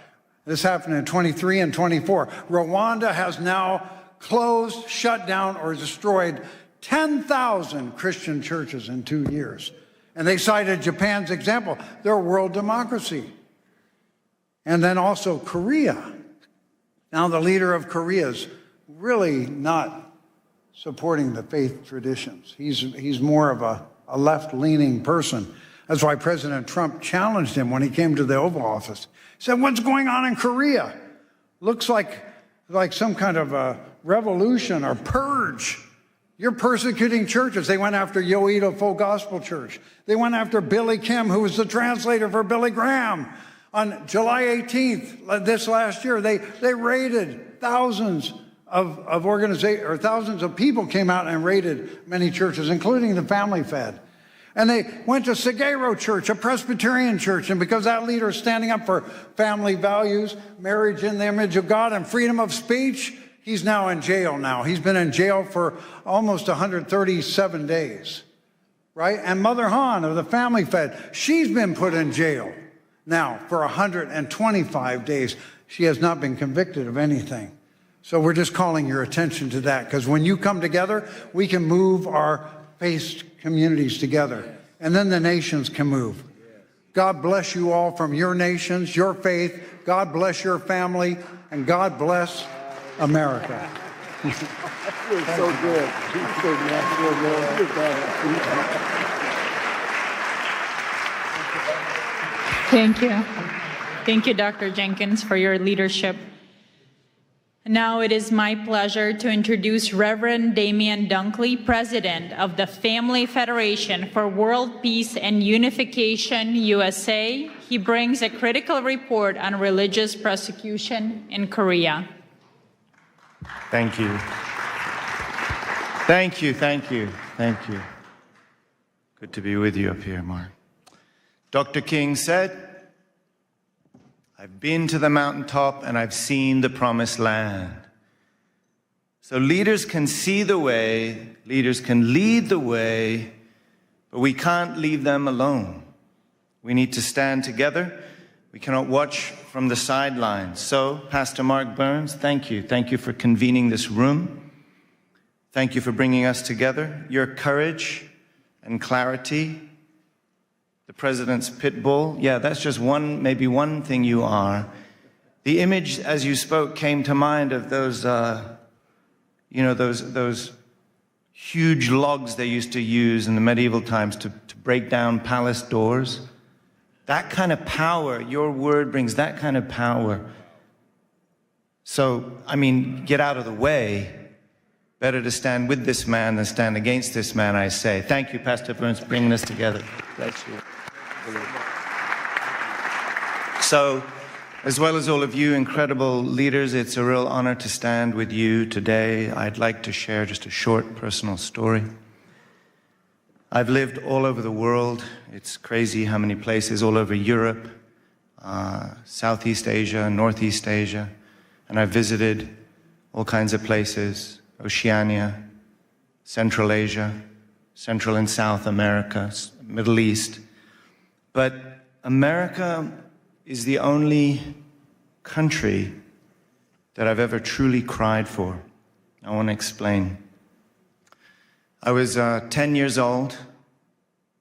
This happened in 23 and 24. Rwanda has now closed, shut down, or destroyed 10,000 Christian churches in 2 years. And they cited Japan's example. They're a world democracy. And then also Korea. Now the leader of Korea is really not supporting the faith traditions. He's more of a left-leaning person. That's why President Trump challenged him when he came to the Oval Office. He said, what's going on in Korea? Looks like some kind of a revolution or purge. You're persecuting churches. They went after Yoido Full Gospel Church. They went after Billy Kim, who was the translator for Billy Graham. On July 18th, this last year, they raided thousands of organizations, or thousands of people came out and raided many churches, including the Family Fed. And they went to Sagero Church, a Presbyterian church, and because that leader is standing up for family values, marriage in the image of God, and freedom of speech, he's now in jail now. He's been in jail for almost 137 days, right? And Mother Han of the Family Fed, she's been put in jail now for 125 days. She has not been convicted of anything. So we're just calling your attention to that, because when you come together, we can move our faith communities together, and then the nations can move. God bless you all from your nations, your faith. God bless your family, and God bless America. You're so good. Thank you. Thank you, Dr. Jenkins, for your leadership. Now it is my pleasure to introduce Reverend Damian Dunkley, President of the Family Federation for World Peace and Unification, USA. He brings a critical report on religious persecution in Korea. Thank you. Thank you, thank you, thank you. Good to be with you up here, Mark. Dr. King said, I've been to the mountaintop and I've seen the promised land. So leaders can see the way, leaders can lead the way, but we can't leave them alone. We need to stand together. We cannot watch from the sidelines. So, Pastor Mark Burns, thank you. Thank you for convening this room. Thank you for bringing us together. Your courage and clarity, the president's pit bull. Yeah, that's just maybe one thing you are. The image, as you spoke, came to mind of those, those huge logs they used to use in the medieval times to break down palace doors. That kind of power, your word brings that kind of power. So, I mean, get out of the way. Better to stand with this man than stand against this man, I say. Thank you, Pastor Burns, for bringing us together. Bless you. So, as well as all of you incredible leaders, it's a real honor to stand with you today. I'd like to share just a short personal story. I've lived all over the world. It's crazy how many places, all over Europe, Southeast Asia, Northeast Asia, and I've visited all kinds of places, Oceania, Central Asia, Central and South America, Middle East. But America is the only country that I've ever truly cried for. I want to explain. I was 10 years old.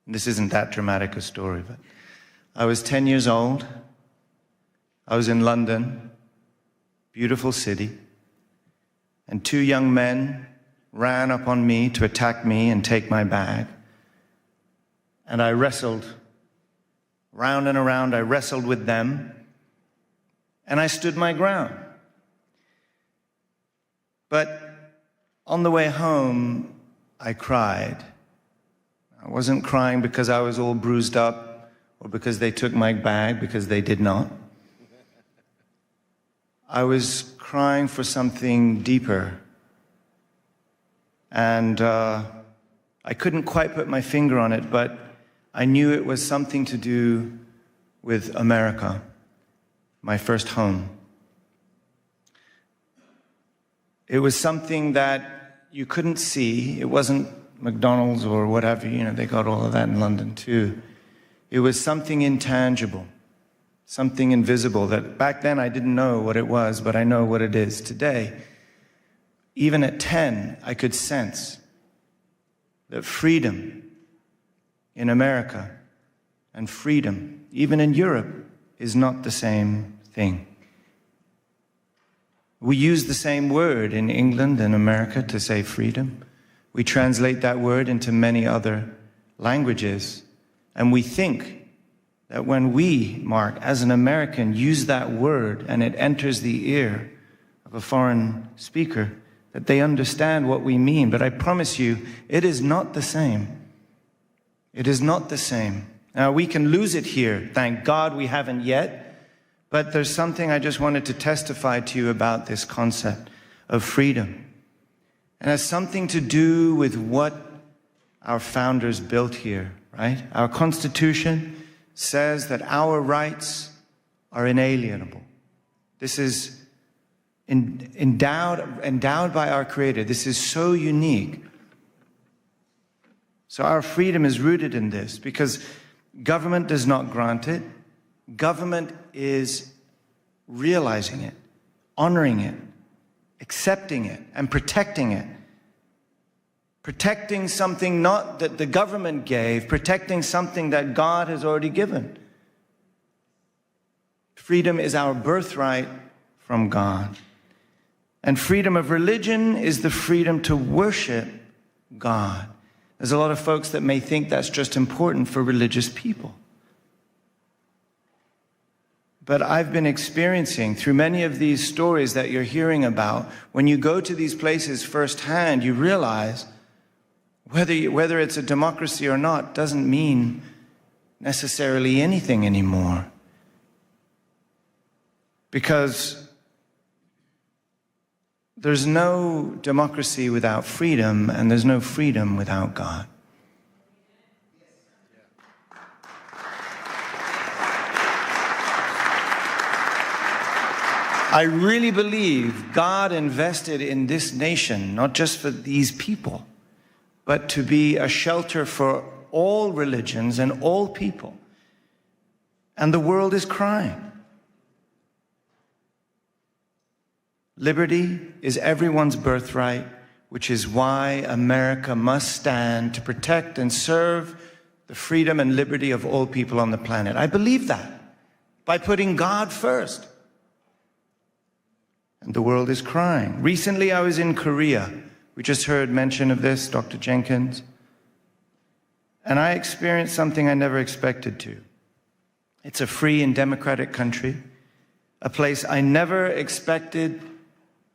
This isn't that dramatic a story, but I was 10 years old. I was in London, beautiful city, and two young men ran up on me to attack me and take my bag. And I wrestled round and around. I wrestled with them, and I stood my ground. But on the way home, I cried. I wasn't crying because I was all bruised up or because they took my bag, because they did not. I was crying for something deeper. And I couldn't quite put my finger on it, but I knew it was something to do with America, my first home. It was something that you couldn't see. It wasn't McDonald's or whatever, they got all of that in London too. It was something intangible, something invisible that back then I didn't know what it was, but I know what it is today. Even at 10, I could sense that freedom in America and freedom, even in Europe, is not the same thing. We use the same word in England and America to say freedom. We translate that word into many other languages. And we think that when we, Mark, as an American, use that word and it enters the ear of a foreign speaker, that they understand what we mean. But I promise you, it is not the same. It is not the same. Now, we can lose it here. Thank God we haven't yet. But there's something I just wanted to testify to you about this concept of freedom. And it has something to do with what our founders built here, right? Our Constitution says that our rights are inalienable. This is endowed by our Creator. This is so unique. So our freedom is rooted in this because government does not grant it. Government is realizing it, honoring it, accepting it, and protecting it. Protecting something not that the government gave, protecting something that God has already given. Freedom is our birthright from God. And freedom of religion is the freedom to worship God. There's a lot of folks that may think that's just important for religious people. But I've been experiencing through many of these stories that you're hearing about, when you go to these places firsthand, you realize whether it's a democracy or not doesn't mean necessarily anything anymore. Because there's no democracy without freedom, and there's no freedom without God. I really believe God invested in this nation, not just for these people, but to be a shelter for all religions and all people. And the world is crying. Liberty is everyone's birthright, which is why America must stand to protect and serve the freedom and liberty of all people on the planet. I believe that by putting God first. And the world is crying. Recently, I was in Korea. We just heard mention of this, Dr. Jenkins. And I experienced something I never expected to. It's a free and democratic country, a place I never expected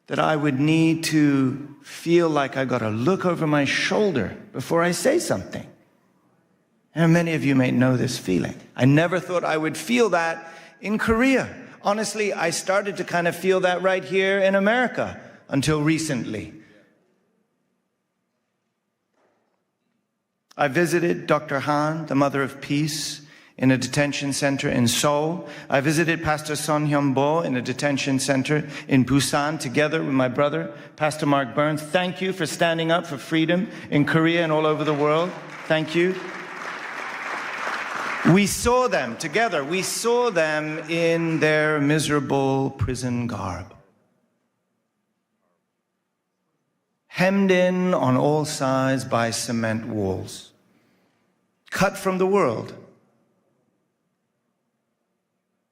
that I would need to feel like I got to look over my shoulder before I say something. And many of you may know this feeling. I never thought I would feel that in Korea. Honestly, I started to kind of feel that right here in America until recently. I visited Dr. Han, the Mother of Peace, in a detention center in Seoul. I visited Pastor Son Hyun-bo in a detention center in Busan together with my brother, Pastor Mark Burns. Thank you for standing up for freedom in Korea and all over the world. Thank you. We saw them together. We saw them in their miserable prison garb. Hemmed in on all sides by cement walls. Cut from the world.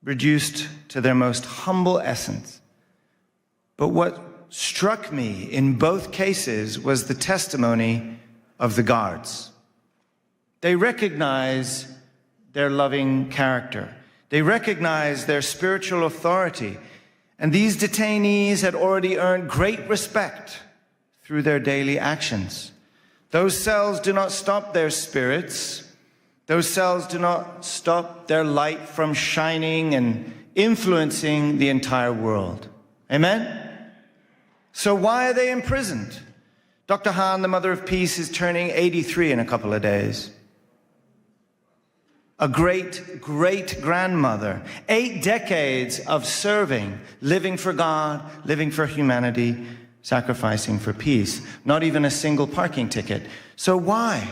Reduced to their most humble essence. But what struck me in both cases was the testimony of the guards. They recognize their loving character. They recognize their spiritual authority. And these detainees had already earned great respect through their daily actions. Those cells do not stop their spirits. Those cells do not stop their light from shining and influencing the entire world. Amen? So why are they imprisoned? Dr. Han, the Mother of Peace, is turning 83 in a couple of days. A great-great-grandmother. 8 decades of serving, living for God, living for humanity, sacrificing for peace, not even a single parking ticket. So why?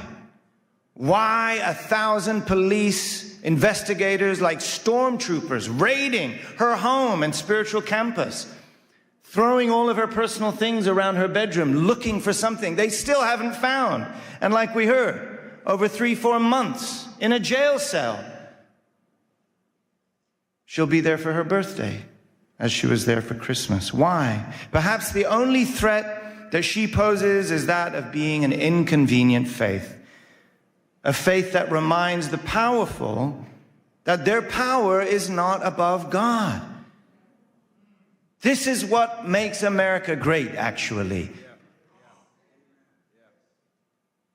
Why 1,000 police investigators like stormtroopers raiding her home and spiritual campus, throwing all of her personal things around her bedroom, looking for something they still haven't found? And like we heard, over 3-4 months in a jail cell. She'll be there for her birthday, as she was there for Christmas. Why? Perhaps the only threat that she poses is that of being an inconvenient faith. A faith that reminds the powerful that their power is not above God. This is what makes America great, actually.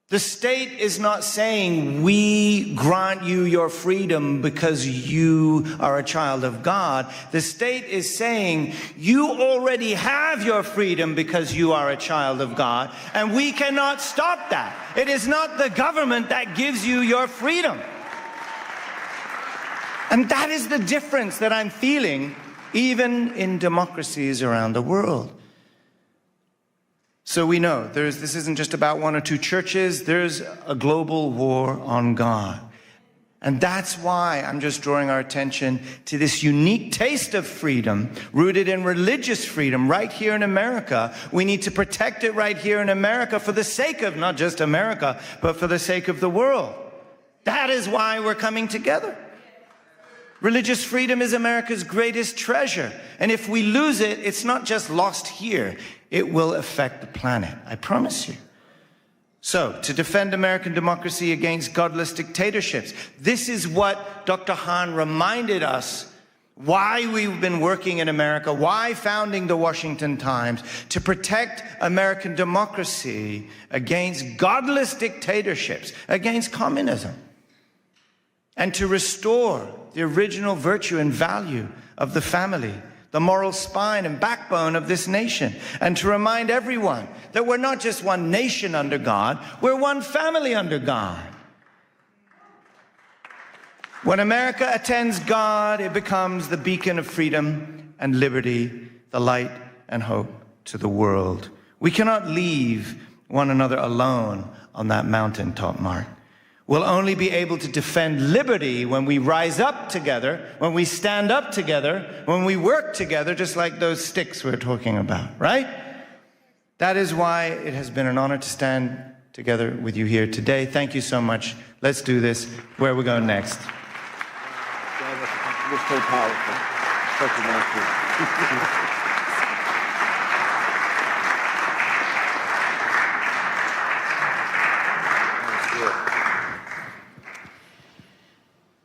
The state is not saying, we grant you your freedom because you are a child of God. The state is saying, you already have your freedom because you are a child of God, and we cannot stop that. It is not the government that gives you your freedom. And that is the difference that I'm feeling even in democracies around the world. So we know this isn't just about 1 or 2 churches. There's a global war on God. And that's why I'm just drawing our attention to this unique taste of freedom rooted in religious freedom right here in America. We need to protect it right here in America for the sake of not just America, but for the sake of the world. That is why we're coming together. Religious freedom is America's greatest treasure. And if we lose it, it's not just lost here. It will affect the planet, I promise you. So, to defend American democracy against godless dictatorships, this is what Dr. Han reminded us why we've been working in America, why founding the Washington Times, to protect American democracy against godless dictatorships, against communism, and to restore the original virtue and value of the family, the moral spine and backbone of this nation, and to remind everyone that we're not just one nation under God, we're one family under God. When America attends God, it becomes the beacon of freedom and liberty, the light and hope to the world. We cannot leave one another alone on that mountaintop, Mark. We'll only be able to defend liberty when we rise up together, when we stand up together, when we work together, just like those sticks we're talking about, right? That is why it has been an honor to stand together with you here today. Thank you so much. Let's do this. Where are we going next? You're so powerful. Such a nice.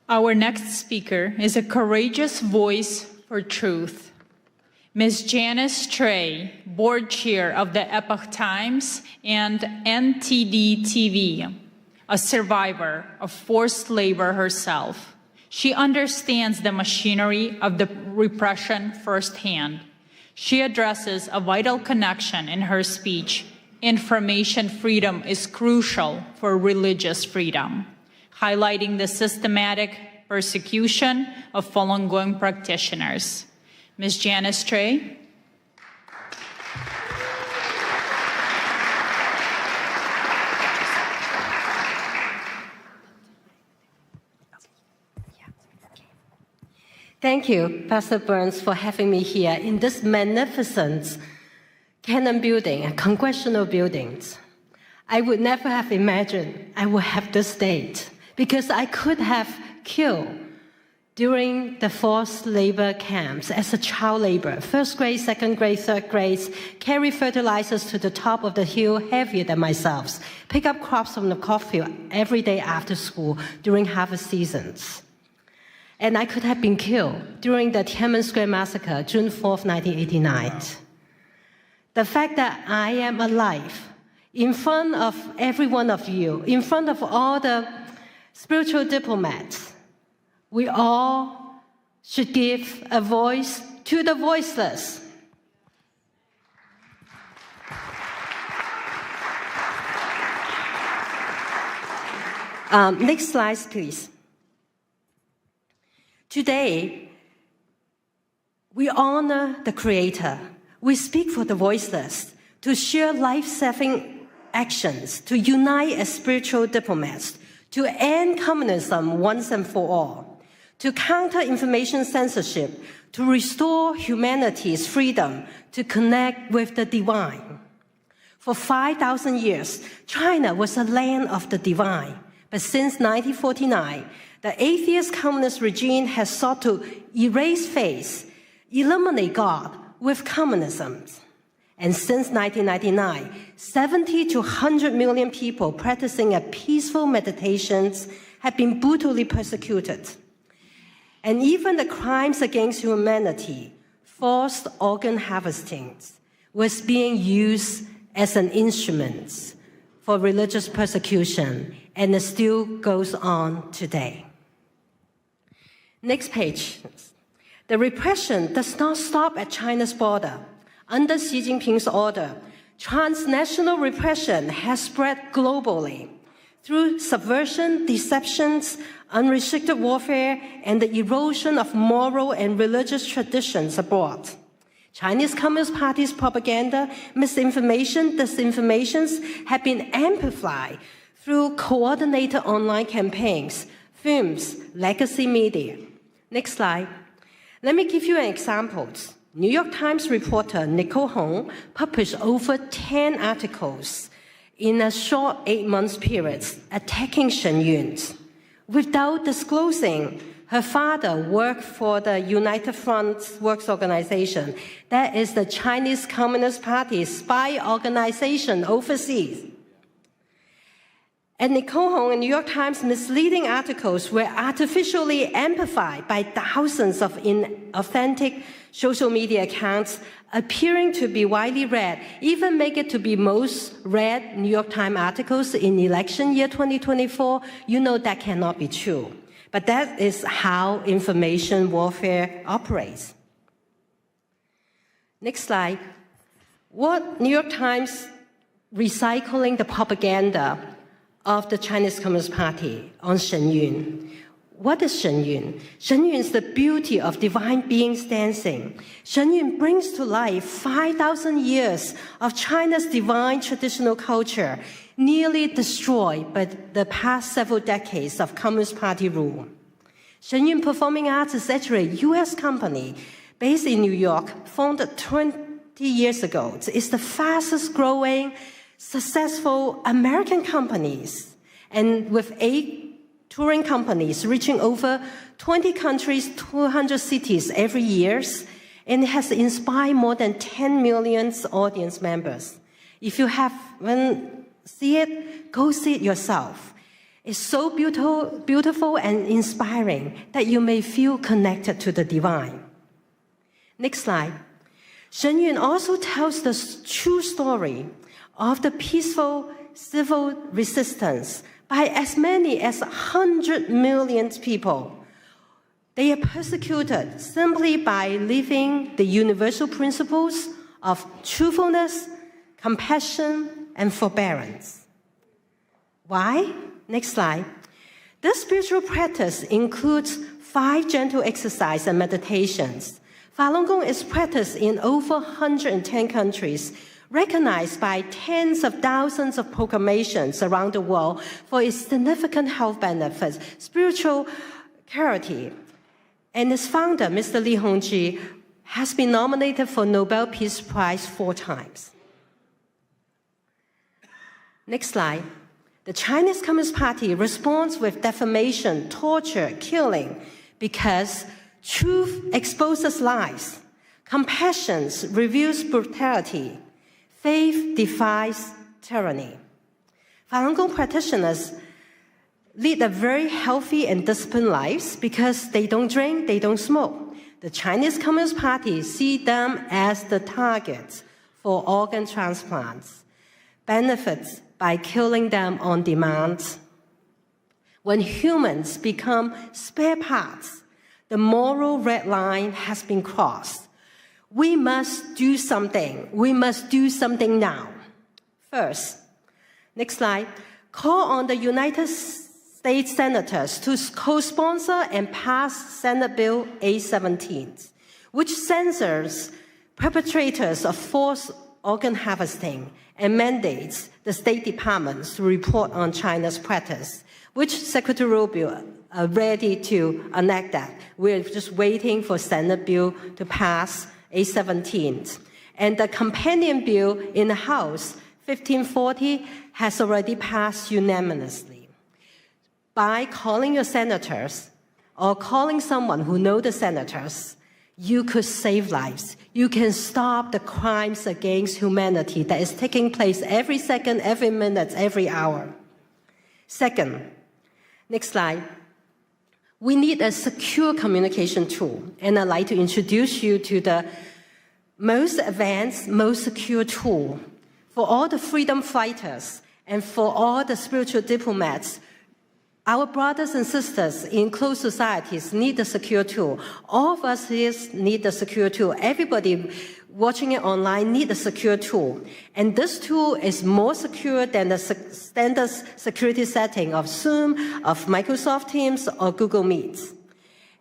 Our next speaker is a courageous voice for truth. Ms. Janice Trey, board chair of the Epoch Times and NTD TV, a survivor of forced labor herself. She understands the machinery of the repression firsthand. She addresses a vital connection in her speech. Information freedom is crucial for religious freedom, highlighting the systematic persecution of Falun Gong practitioners. Ms. Janice Trey. Thank you, Pastor Burns, for having me here in this magnificent Cannon building, congressional buildings. I would never have imagined I would have this date, because I could have killed during the forced labor camps as a child laborer, first grade, second grade, third grade, carry fertilizers to the top of the hill heavier than myself, pick up crops from the cornfield every day after school during harvest seasons. And I could have been killed during the Tiananmen Square massacre, June 4th, 1989. The fact that I am alive in front of every one of you, in front of all the spiritual diplomats, we all should give a voice to the voiceless. Next slide, please. Today, we honor the Creator. We speak for the voiceless. to share life-saving actions, to unite as spiritual diplomats, to end communism once and for all, to counter information censorship, to restore humanity's freedom to connect with the divine. For 5,000 years, China was a land of the divine. But since 1949, the atheist communist regime has sought to erase faith, eliminate God with communism. And since 1999, 70 to 100 million people practicing a peaceful meditations have been brutally persecuted. And even the crimes against humanity, forced organ harvesting, was being used as an instrument for religious persecution, and it still goes on today. Next page. The repression does not stop at China's border. Under Xi Jinping's order, transnational repression has spread globally through subversion, deceptions, unrestricted warfare, and the erosion of moral and religious traditions abroad. Chinese Communist Party's propaganda, misinformation, disinformations have been amplified through coordinated online campaigns, films, legacy media. Next slide. Let me give you an example. New York Times reporter Nicole Hong published over 10 articles in a short 8-month period attacking Shen Yun. Without disclosing, her father worked for the United Front Works Organization. That is the Chinese Communist Party's spy organization overseas. And Nicole Hong and New York Times misleading articles were artificially amplified by thousands of inauthentic social media accounts appearing to be widely read, even make it to be most read New York Times articles in election year 2024. You know that cannot be true. But that is how information warfare operates. Next slide. What New York Times recycling the propaganda of the Chinese Communist Party on Shen Yun. What is Shen Yun? Shen Yun is the beauty of divine beings dancing. Shen Yun brings to life 5,000 years of China's divine traditional culture, nearly destroyed by the past several decades of Communist Party rule. Shen Yun Performing Arts is actually a U.S. company based in New York, founded 20 years ago. It's the fastest growing, successful American companies, and with 8 touring companies reaching over 20 countries, 200 cities every year, and it has inspired more than 10 million audience members. If you haven't seen it, go see it yourself. It's so beautiful and inspiring that you may feel connected to the divine. Next slide. Shen Yun also tells the true story of the peaceful civil resistance by as many as 100 million people. They are persecuted simply by living the universal principles of truthfulness, compassion, and forbearance. Why? Next slide. This spiritual practice includes 5 gentle exercises and meditations. Falun Gong is practiced in over 110 countries, recognized by tens of thousands of proclamations around the world for its significant health benefits, spiritual clarity. And its founder, Mr. Li Hongzhi, has been nominated for Nobel Peace Prize 4 times. Next slide. The Chinese Communist Party responds with defamation, torture, killing, because truth exposes lies, compassion reveals brutality, faith defies tyranny. Falun Gong practitioners lead a very healthy and disciplined lives because they don't drink, they don't smoke. The Chinese Communist Party see them as the targets for organ transplants, benefits by killing them on demand. When humans become spare parts, the moral red line has been crossed. We must do something. We must do something now. First, next slide, call on the United States senators to co-sponsor and pass Senate Bill 817, which censors perpetrators of forced organ harvesting and mandates the State Departments to report on China's practice, which Secretary Rubio are ready to enact that. We're just waiting for Senate bill to pass A17. And the companion bill in the House, 1540, has already passed unanimously. By calling your senators or calling someone who knows the senators, you could save lives. You can stop the crimes against humanity that is taking place every second, every minute, every hour. Second, next slide. We need a secure communication tool, and I'd like to introduce you to the most advanced, most secure tool for all the freedom fighters and for all the spiritual diplomats. Our brothers and sisters in closed societies need the secure tool. All of us here need the secure tool. Everybody watching it online need a secure tool. And this tool is more secure than the standard security setting of Zoom, of Microsoft Teams, or Google Meet.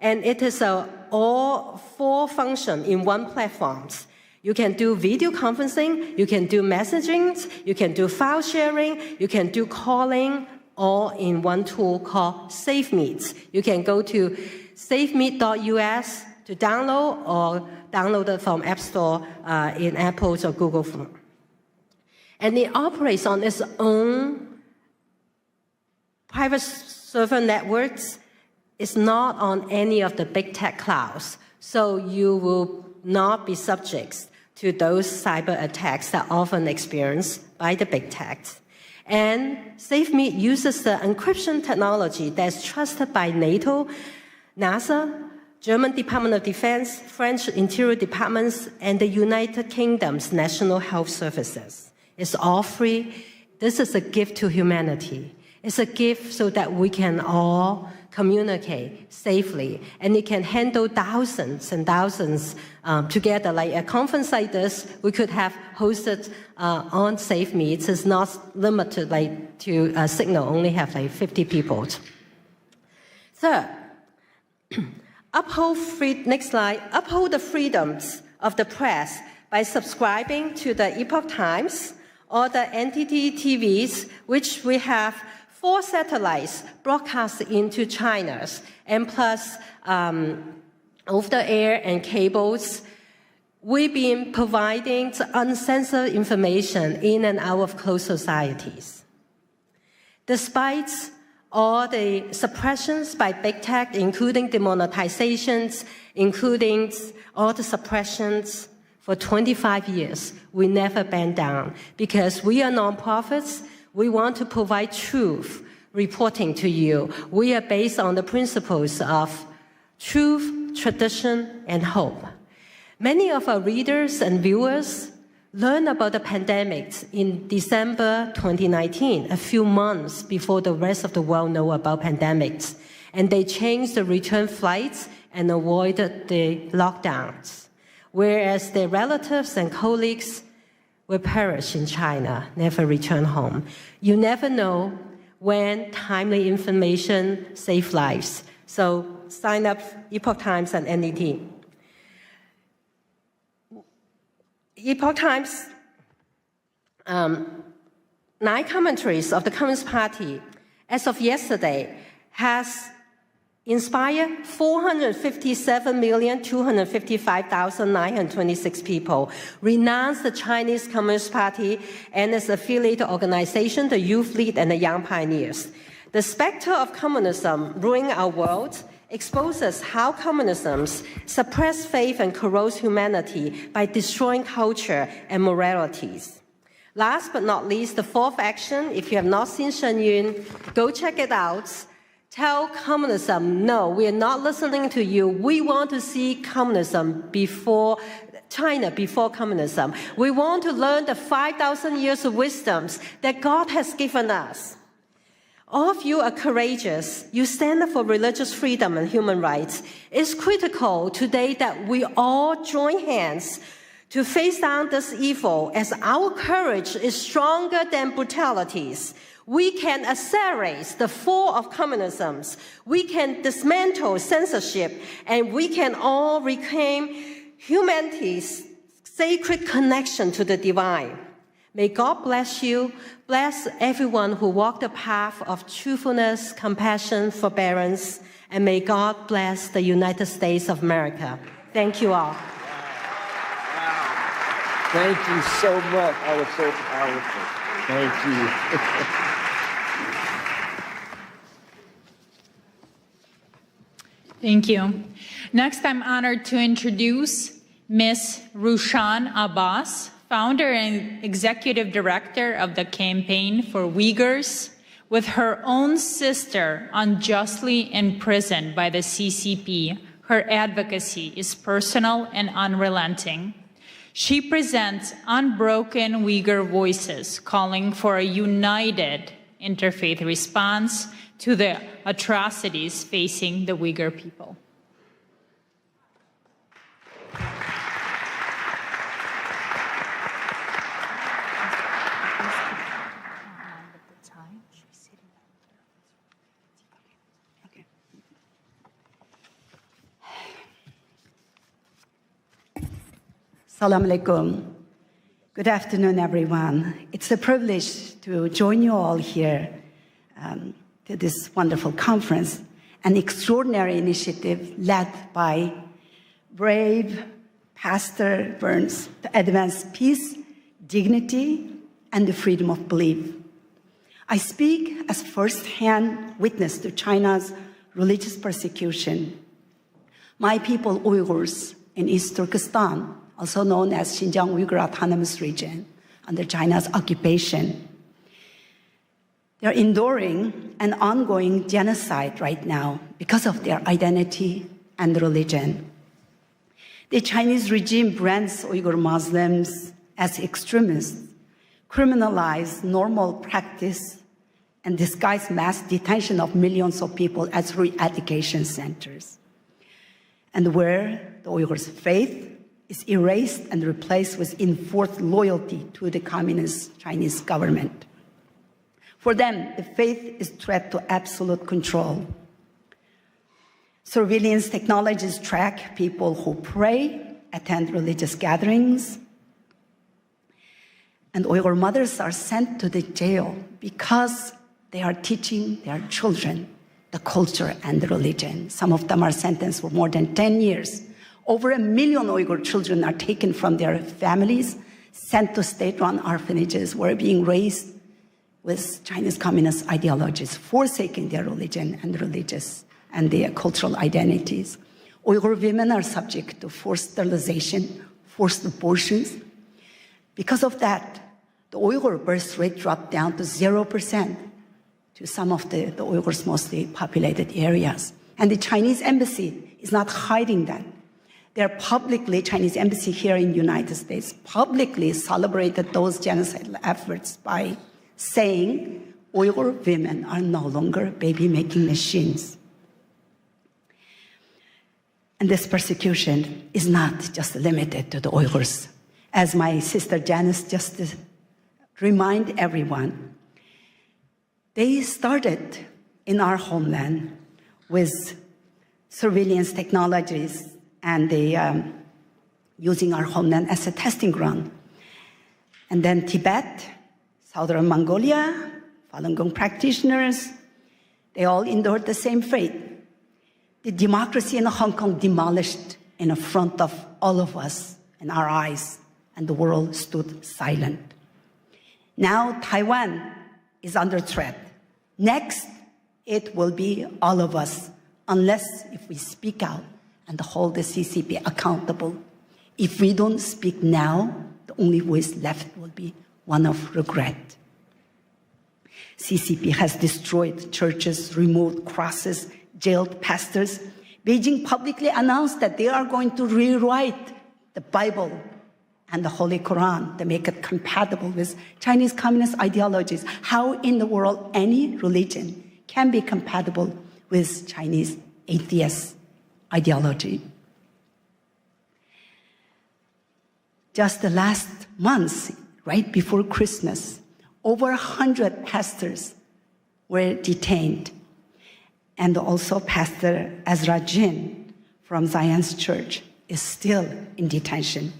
And it is all 4 functions in one platform. You can do video conferencing, you can do messaging, you can do file sharing, you can do calling, all in one tool called SafeMeet. You can go to safemeet.us to download or download it from App Store in Apple's or Google phone. And it operates on its own private server networks. It's not on any of the big tech clouds. So you will not be subject to those cyber attacks that are often experienced by the big tech. And SafeMeet uses the encryption technology that's trusted by NATO, NASA, German Department of Defense, French Interior Departments, and the United Kingdom's National Health Services. It's all free. This is a gift to humanity. It's a gift so that we can all communicate safely, and it can handle thousands and thousands together. Like a conference like this, we could have hosted on SafeMeet. It's not limited to Signal, only have 50 people. Third, next slide, uphold the freedoms of the press by subscribing to the Epoch Times or the NTT TVs, which we have 4 satellites broadcast into China, and plus over-the-air and cables. We've been providing uncensored information in and out of closed societies. Despite all the suppressions by big tech, including demonetizations, including all the suppressions, for 25 years, we never bend down because we are nonprofits. We want to provide truth reporting to you. We are based on the principles of truth, tradition, and hope. Many of our readers and viewers learned about the pandemic in December 2019, a few months before the rest of the world know about pandemics. And they changed the return flights and avoided the lockdowns, whereas their relatives and colleagues will perish in China, never return home. You never know when timely information saves lives. So sign up Epoch Times and NDT. Epoch Times, 9 commentaries of the Communist Party, as of yesterday, has inspired 457,255,926 people, renounce the Chinese Communist Party and its affiliated organization, the Youth League and the Young Pioneers. The specter of communism ruining our world exposes how communism suppresses faith and corrodes humanity by destroying culture and moralities. Last but not least, the 4th action, if you have not seen Shen Yun, go check it out. Tell communism, no, we are not listening to you. We want to see communism before China, before communism. We want to learn the 5,000 years of wisdoms that God has given us. All of you are courageous. You stand up for religious freedom and human rights. It's critical today that we all join hands to face down this evil, as our courage is stronger than brutalities. We can accelerate the fall of communism. We can dismantle censorship, and we can all reclaim humanity's sacred connection to the divine. May God bless you, bless everyone who walked the path of truthfulness, compassion, forbearance, and may God bless the United States of America. Thank you all. Thank you so much. That was so powerful. Thank you. Thank you. Next, I'm honored to introduce Ms. Rushan Abbas, founder and executive director of the Campaign for Uyghurs, with her own sister unjustly imprisoned by the CCP. Her advocacy is personal and unrelenting. She presents unbroken Uyghur voices calling for a united interfaith response to the atrocities facing the Uyghur people. Assalamu alaikum. Good afternoon, everyone. It's a privilege to join you all here to this wonderful conference, an extraordinary initiative led by brave Pastor Burns to advance peace, dignity, and the freedom of belief. I speak as first-hand witness to China's religious persecution. My people, Uyghurs, in East Turkestan, also known as Xinjiang Uyghur Autonomous Region, under China's occupation. They're enduring an ongoing genocide right now because of their identity and religion. The Chinese regime brands Uyghur Muslims as extremists, criminalize normal practice, and disguise mass detention of millions of people as re-education centers. And where the Uyghurs' faith is erased and replaced with enforced loyalty to the communist Chinese government. For them, the faith is a threat to absolute control. Surveillance technologies track people who pray, attend religious gatherings, and Uyghur mothers are sent to the jail because they are teaching their children the culture and the religion. Some of them are sentenced for more than 10 years. Over 1 million Uyghur children are taken from their families, sent to state-run orphanages, where being raised with Chinese communist ideologies, forsaking their religion and religious and their cultural identities. Uyghur women are subject to forced sterilization, forced abortions. Because of that, the Uyghur birth rate dropped down to 0% to some of the Uyghurs' mostly populated areas. And the Chinese embassy is not hiding that. They're publicly, Chinese embassy here in the United States, publicly celebrated those genocidal efforts by saying Uyghur women are no longer baby-making machines. And this persecution is not just limited to the Uyghurs. As my sister Janice just remind everyone, they started in our homeland with surveillance technologies and they using our homeland as a testing ground. And then Tibet, Southern Mongolia, Falun Gong practitioners, they all endured the same fate. The democracy in Hong Kong demolished in front of all of us in our eyes, and the world stood silent. Now Taiwan is under threat. Next, it will be all of us, unless if we speak out and hold the CCP accountable. If we don't speak now, the only voice left will be one of regret. CCP has destroyed churches, removed crosses, jailed pastors. Beijing publicly announced that they are going to rewrite the Bible and the Holy Quran to make it compatible with Chinese communist ideologies. How in the world any religion can be compatible with Chinese atheist ideology? Just the last month, right before Christmas, over 100 pastors were detained. And also Pastor Ezra Jin from Zion's Church is still in detention.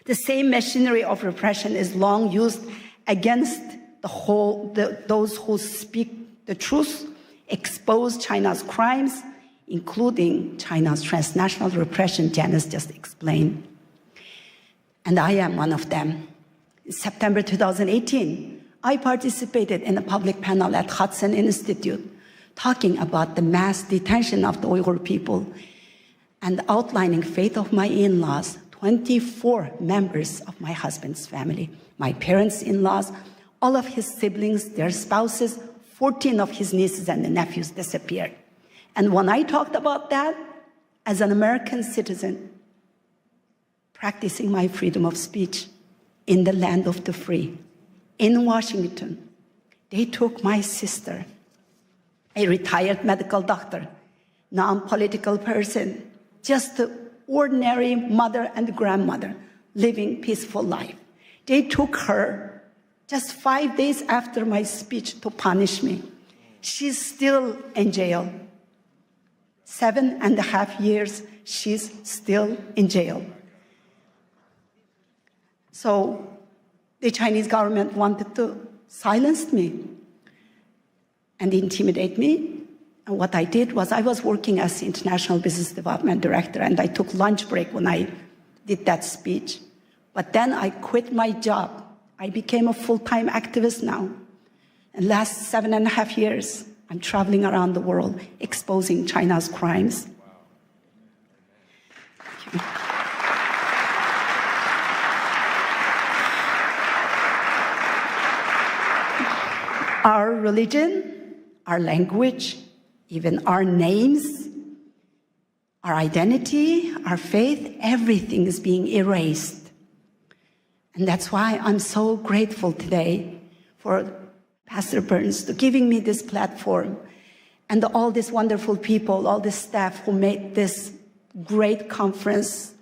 The same machinery of repression is long used against those who speak the truth, expose China's crimes, including China's transnational repression Janice just explained. And I am one of them. In September 2018, I participated in a public panel at Hudson Institute talking about the mass detention of the Uyghur people and outlining fate of my in-laws, 24 members of my husband's family, my parents-in-laws, all of his siblings, their spouses, 14 of his nieces and nephews disappeared. And when I talked about that, as an American citizen, practicing my freedom of speech in the land of the free, in Washington, they took my sister, a retired medical doctor, non-political person, just an ordinary mother and grandmother living peaceful life. They took her just 5 days after my speech to punish me. She's still in jail. 7.5 years, she's still in jail. So the Chinese government wanted to silence me and intimidate me. And what I did was I was working as the International Business Development Director, and I took lunch break when I did that speech. But then I quit my job. I became a full-time activist now. And last 7.5 years, I'm traveling around the world exposing China's crimes. Thank you. Our religion, our language, even our names, our identity, our faith, everything is being erased. And that's why I'm so grateful today for Pastor Burns to giving me this platform and all these wonderful people, all the staff who made this great conference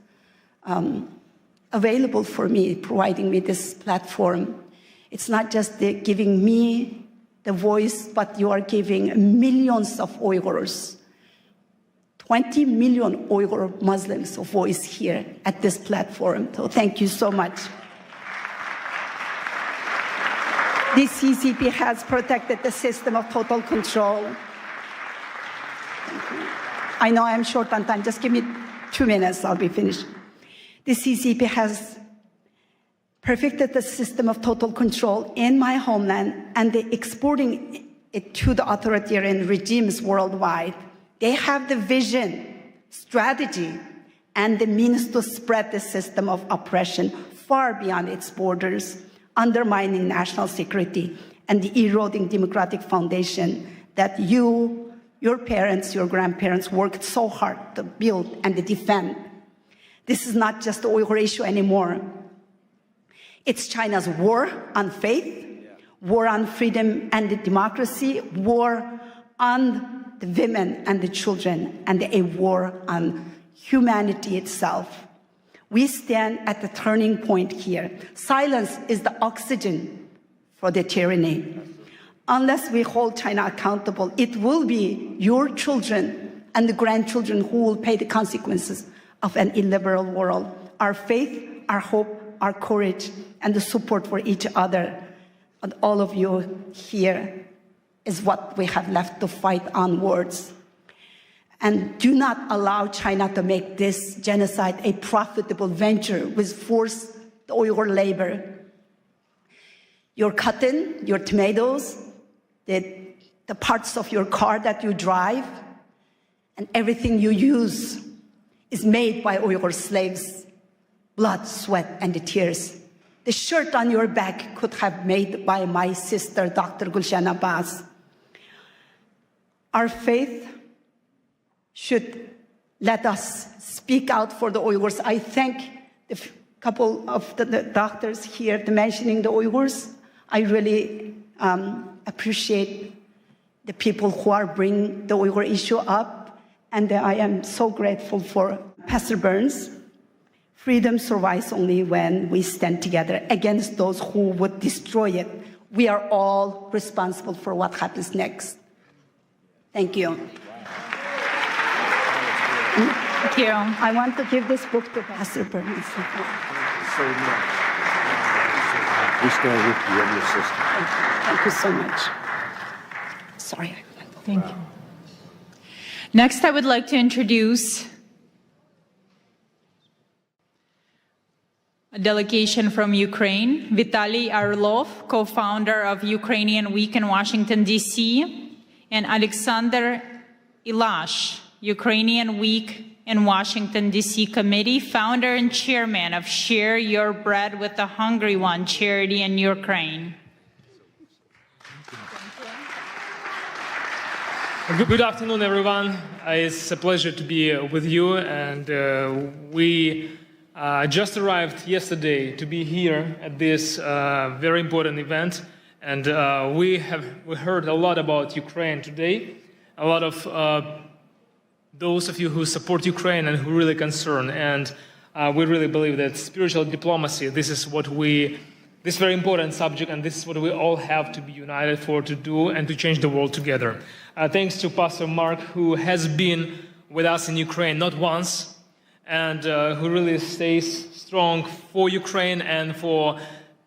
available for me, providing me this platform. It's not just giving me the voice, but you are giving millions of Uyghurs, 20 million Uyghur Muslims a voice here at this platform. So thank you so much. The CCP has protected the system of total control. I know I'm short on time. Just give me 2 minutes, I'll be finished. The CCP has perfected the system of total control in my homeland, and they're exporting it to the authoritarian regimes worldwide. They have the vision, strategy, and the means to spread the system of oppression far beyond its borders, undermining national security and eroding democratic foundation that your parents, your grandparents worked so hard to build and to defend. This is not just the Uyghur issue anymore. It's China's war on faith, war on freedom and the democracy, war on the women and the children, and a war on humanity itself. We stand at the turning point here. Silence is the oxygen for the tyranny. Unless we hold China accountable, it will be your children and the grandchildren who will pay the consequences of an illiberal world. Our faith, our hope, our courage, and the support for each other, and all of you here, is what we have left to fight onwards. And do not allow China to make this genocide a profitable venture with forced Uyghur labor. Your cotton, your tomatoes, the parts of your car that you drive, and everything you use is made by Uyghur slaves. Blood, sweat, and the tears. The shirt on your back could have made by my sister, Dr. Gulshan Abbas. Our faith should let us speak out for the Uyghurs. I thank a couple of the doctors here mentioning the Uyghurs. I really appreciate the people who are bringing the Uyghur issue up, and I am so grateful for Pastor Burns. Freedom survives only when we stand together against those who would destroy it. We are all responsible for what happens next. Thank you. Thank you. I want to give this book to Pastor Burns. so much. We stand with you and your sister. Thank you so much. Sorry. Thank you. Next, I would like to introduce a delegation from Ukraine, Vitaly Arlov, co-founder of Ukrainian Week in Washington, D.C., and Alexander Ilash, Ukrainian Week in Washington, D.C. Committee, founder and chairman of Share Your Bread with the Hungry One charity in Ukraine. Good afternoon, everyone. It's a pleasure to be with you, and we just arrived yesterday to be here at this very important event, and we heard a lot about Ukraine today. A lot of those of you who support Ukraine and who really concerned, and we really believe that spiritual diplomacy, this is very important subject, and this is what we all have to be united for, to do and to change the world together. Thanks to Pastor Mark, who has been with us in Ukraine not once, and who really stays strong for Ukraine and for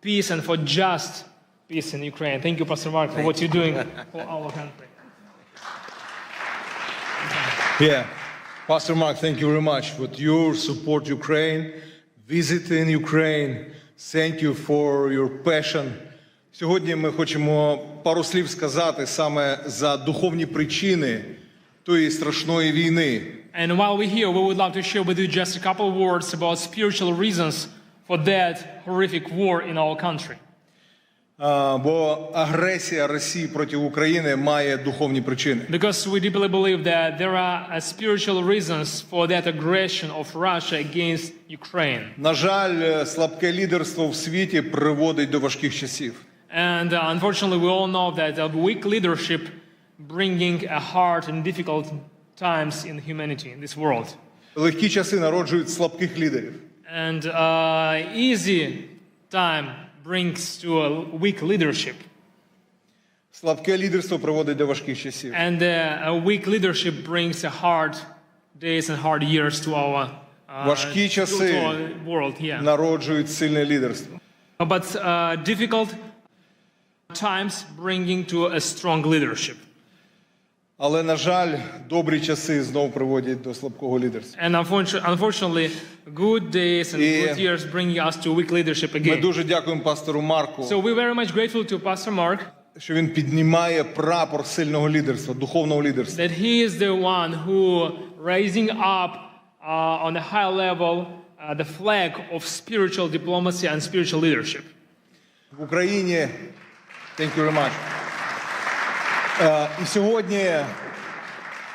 peace and for just peace in Ukraine. Thank you, Pastor Mark, for what you're doing for our country. Yeah, Pastor Mark, thank you very much for your support Ukraine, visiting Ukraine. Thank you for your passion. Сьогодні ми хочемо пару слів сказати саме за духовні причини тої страшної війни. And while we're here, we would love to share with you just a couple of words about spiritual reasons for that horrific war in our country. Бо агресія Росії проти України має духовні причини. Because we deeply believe that there are spiritual reasons for that aggression of Russia against Ukraine. На жаль, слабке лідерство в світі приводить до важких часів. And unfortunately, we all know that a weak leadership bringing a hard and difficult times in humanity, in this world. Легкі часи народжують слабких лідерів. And easy time brings to a weak leadership. Слабке лідерство приводить до важких часів. And a weak leadership brings a hard days and hard years to our важкі часи world here. Народжують сильне лідерство. But difficult times bringing to a strong leadership. Але, на жаль, добрі часи знову приводять до слабкого лідерства. And unfortunately, good days and good years bring us to weak leadership again. Ми дуже дякуємо пастору Марку. So we're very much grateful to Pastor Mark. Що він піднімає прапор сильного лідерства, духовного лідерства. That he is the one who raising up on a high level the flag of spiritual diplomacy and spiritual leadership. В Україні, thank you very much. І сьогодні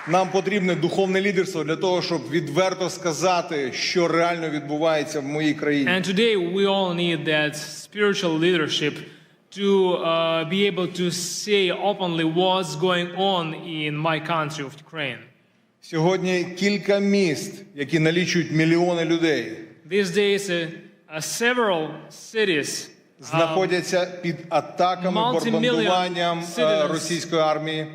нам потрібне духовне лідерство для того, щоб відверто сказати, що реально відбувається в моїй країні. And today we all need that spiritual leadership to be able to say openly what's going on in my country of Ukraine. Сьогодні кілька міст, які налічують мільйони людей. These days several cities знаходяться під атаками, бомбардуванням російської армії.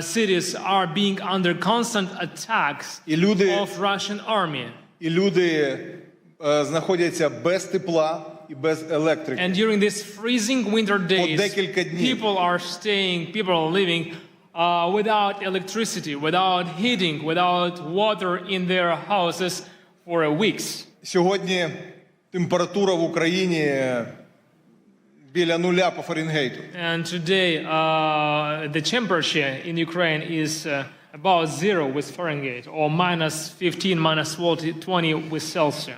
Cities are being under constant attacks of Russian army. І люди знаходяться без тепла і без електрики. And during these freezing winter days, people are living without electricity, without heating, without water in their houses for weeks. Сьогодні температура в Україні біля нуля по Фаренгейту. And today the temperature in Ukraine is about 0 with Fahrenheit, or minus 15, minus 20 with Celsius.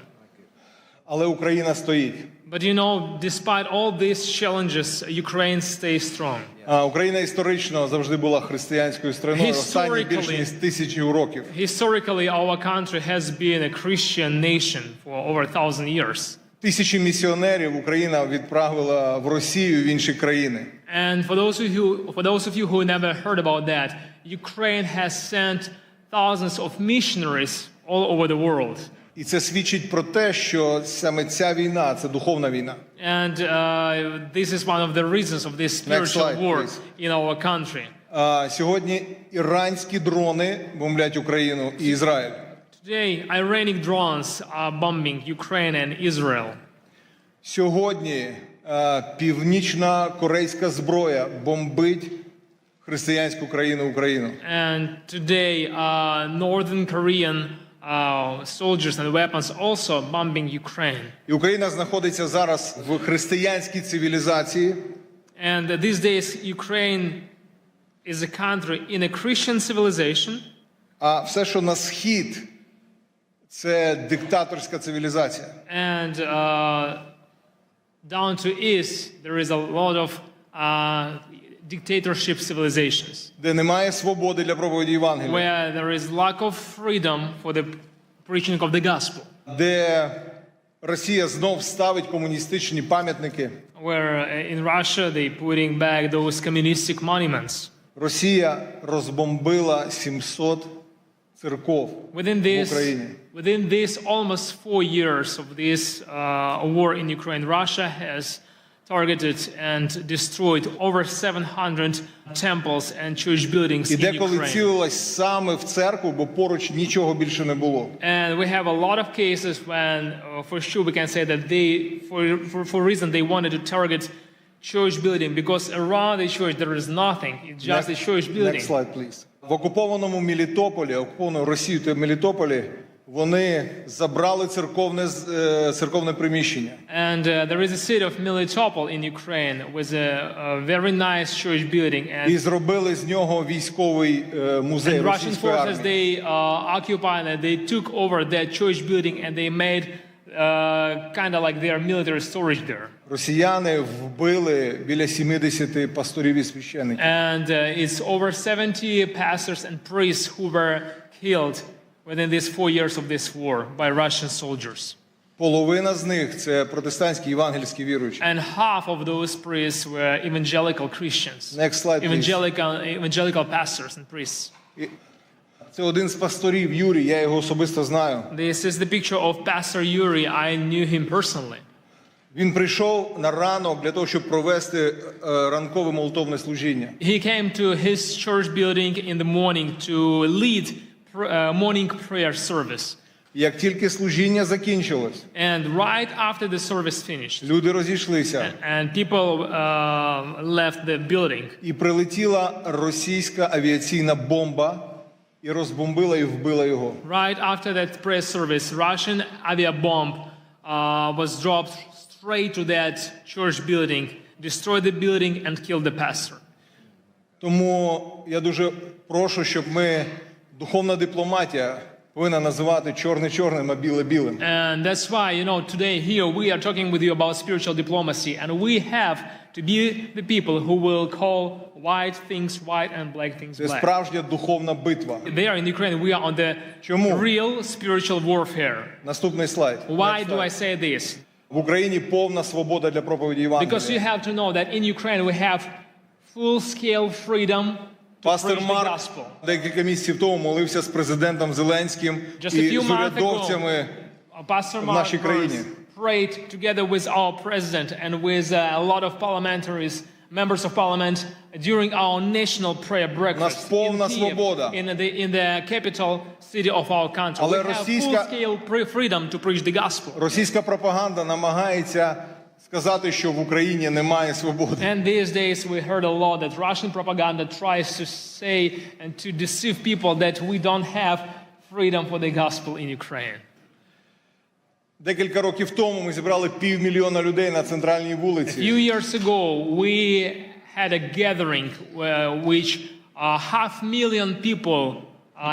Але Україна стоїть. But you know, despite all these challenges, Ukraine stays strong. Україна історично завжди була християнською країною останні більше ніж 1000 років. Historically, our country has been a Christian nation for over 1000 years. Тисячі місіонерів Україна відправила в Росію, в інші країни. And for those of you who never heard about that, Ukraine has sent thousands of missionaries all over the world. І це свідчить про те, що саме ця війна – це духовна війна. And this is one of the reasons of this spiritual war in our country. Сьогодні іранські дрони бомблять Україну і Ізраїль. Today, Iranian drones are bombing Ukraine and Israel. Сьогодні північна корейська зброя бомбить християнську країну Україну. And today, Northern Korean soldiers and weapons also bombing Ukraine. І Україна знаходиться зараз в християнській цивілізації. And these days, Ukraine is a country in a Christian civilization. А все, що на схід, це диктаторська цивілізація. And down to east, there is a lot of dictatorship civilizations. Де немає свободи для проповіді Євангелія. Where there is lack of freedom for the preaching of the gospel. Де Росія знов ставить комуністичні пам'ятники. Where in Russia they putting back those communistic monuments. Росія розбомбила 700 церков в Україні. Within this almost 4 years of this war in Ukraine, Russia has targeted and destroyed over 700 temples and church buildings in Ukraine. І деколи цілилась саме в церкву, бо поруч нічого більше не було. And we have a lot of cases when, for sure, we can say that they, for reason they wanted to target church building because around the church there is nothing. It's just a church building. Next slide, please. В окупованому Мелітополі, окупованому Росією та Мелітополі, вони забрали церковне приміщення. And there is a city of Melitopol in Ukraine with a very nice church building. І зробили з нього військовий музей російської армії. Russian forces, they occupied and they took over that church building and they made kind of like their military storage there. Росіяни вбили біля 70 пасторів і священиків. And it's over 70 pastors and priests who were killed within these 4 years of this war by Russian soldiers. Половина з них це протестантські євангельські віруючі. And half of those priests were evangelical Christians. Next slide, evangelical pastors and priests. Це один з пасторів, Юрій, я його особисто знаю. This is the picture of Pastor Yuri. I knew him personally. Він прийшов на ранок для того, щоб провести ранкове молитовне служіння. He came to his church building in the morning to lead morning prayer service. Як тільки служіння закінчилось, and right after the service finished, люди розійшлися. And people left the building. І прилетіла російська авіаційна бомба і розбомбила і вбила його. Right after that prayer service, Russian aviabomb was dropped straight to that church building, destroyed the building and killed the pastor. Тому я дуже прошу, щоб ми духовна дипломатія повинна називати чорне чорним, а біле білим. And that's why, today here we are talking with you about spiritual diplomacy, and we have to be the people who will call white things white and black things Це black. справжня духовна битва. There in Ukraine we are on the real spiritual warfare. Наступний слайд. Why do I say this? В Україні повна свобода для проповіді Євангелія. Because you have to know that in Ukraine we have full-scale freedom. Пастор Марк декілька місяців тому молився з президентом Зеленським і з урядовцями в нашій країні. Prayed together with our president and with a lot of parliamentaries, members of parliament, during our national prayer breakfast in the capital city of our country. We have full-scale freedom to preach the gospel. Російська пропаганда намагається сказати, що в Україні немає свободи. And these days we heard a lot that Russian propaganda tries to say and to deceive people that we don't have freedom for the gospel in Ukraine. Декілька років тому ми зібрали 500 000 людей на центральній вулиці. A few years ago we had a gathering which 500,000 people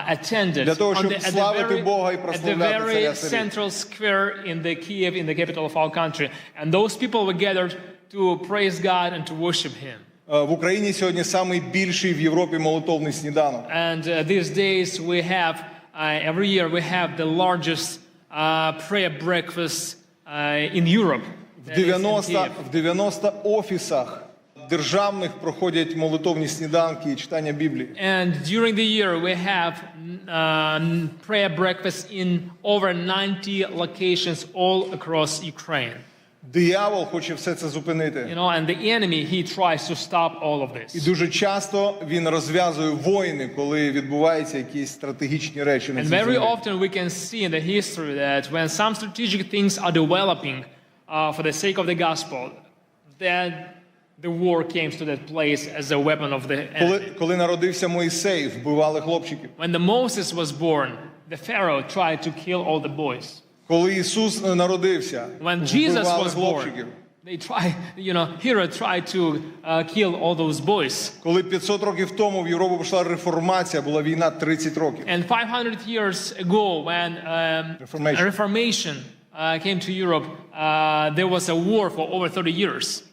attended для того, щоб славити Бога і at the прославляти very царя царів. central square in the Kiev, in the capital of our country. And those people were gathered to praise God and to worship Him. В Україні сьогодні самий більший в Європі молитовний сніданок. And these days we have, every year we have the largest prayer breakfast in Europe. В 90 офісах державних проходять молитовні сніданки і читання Біблії. And during the year we have prayer breakfast in over 90 locations all across Ukraine. Диявол хоче все це зупинити. And the enemy, he tries to stop all of this. І дуже часто він розв'язує війни, коли відбуваються якісь стратегічні речі на цій And very землі. often we can see in the history that when some strategic things are developing for the sake of the gospel, then the war came to that place as a weapon of the enemy. Коли народився Мойсей, вбивали хлопчиків. When the Moses was born, the Pharaoh tried to kill all the boys. Коли Ісус народився, When Jesus вбивали was born, хлопчиків. they tried, Herod tried to kill all those boys. Коли 500 років тому в Європу пішла реформація, була війна 30 років. And 500 years ago, when Reformation came to Europe, there was a war for over 30 years.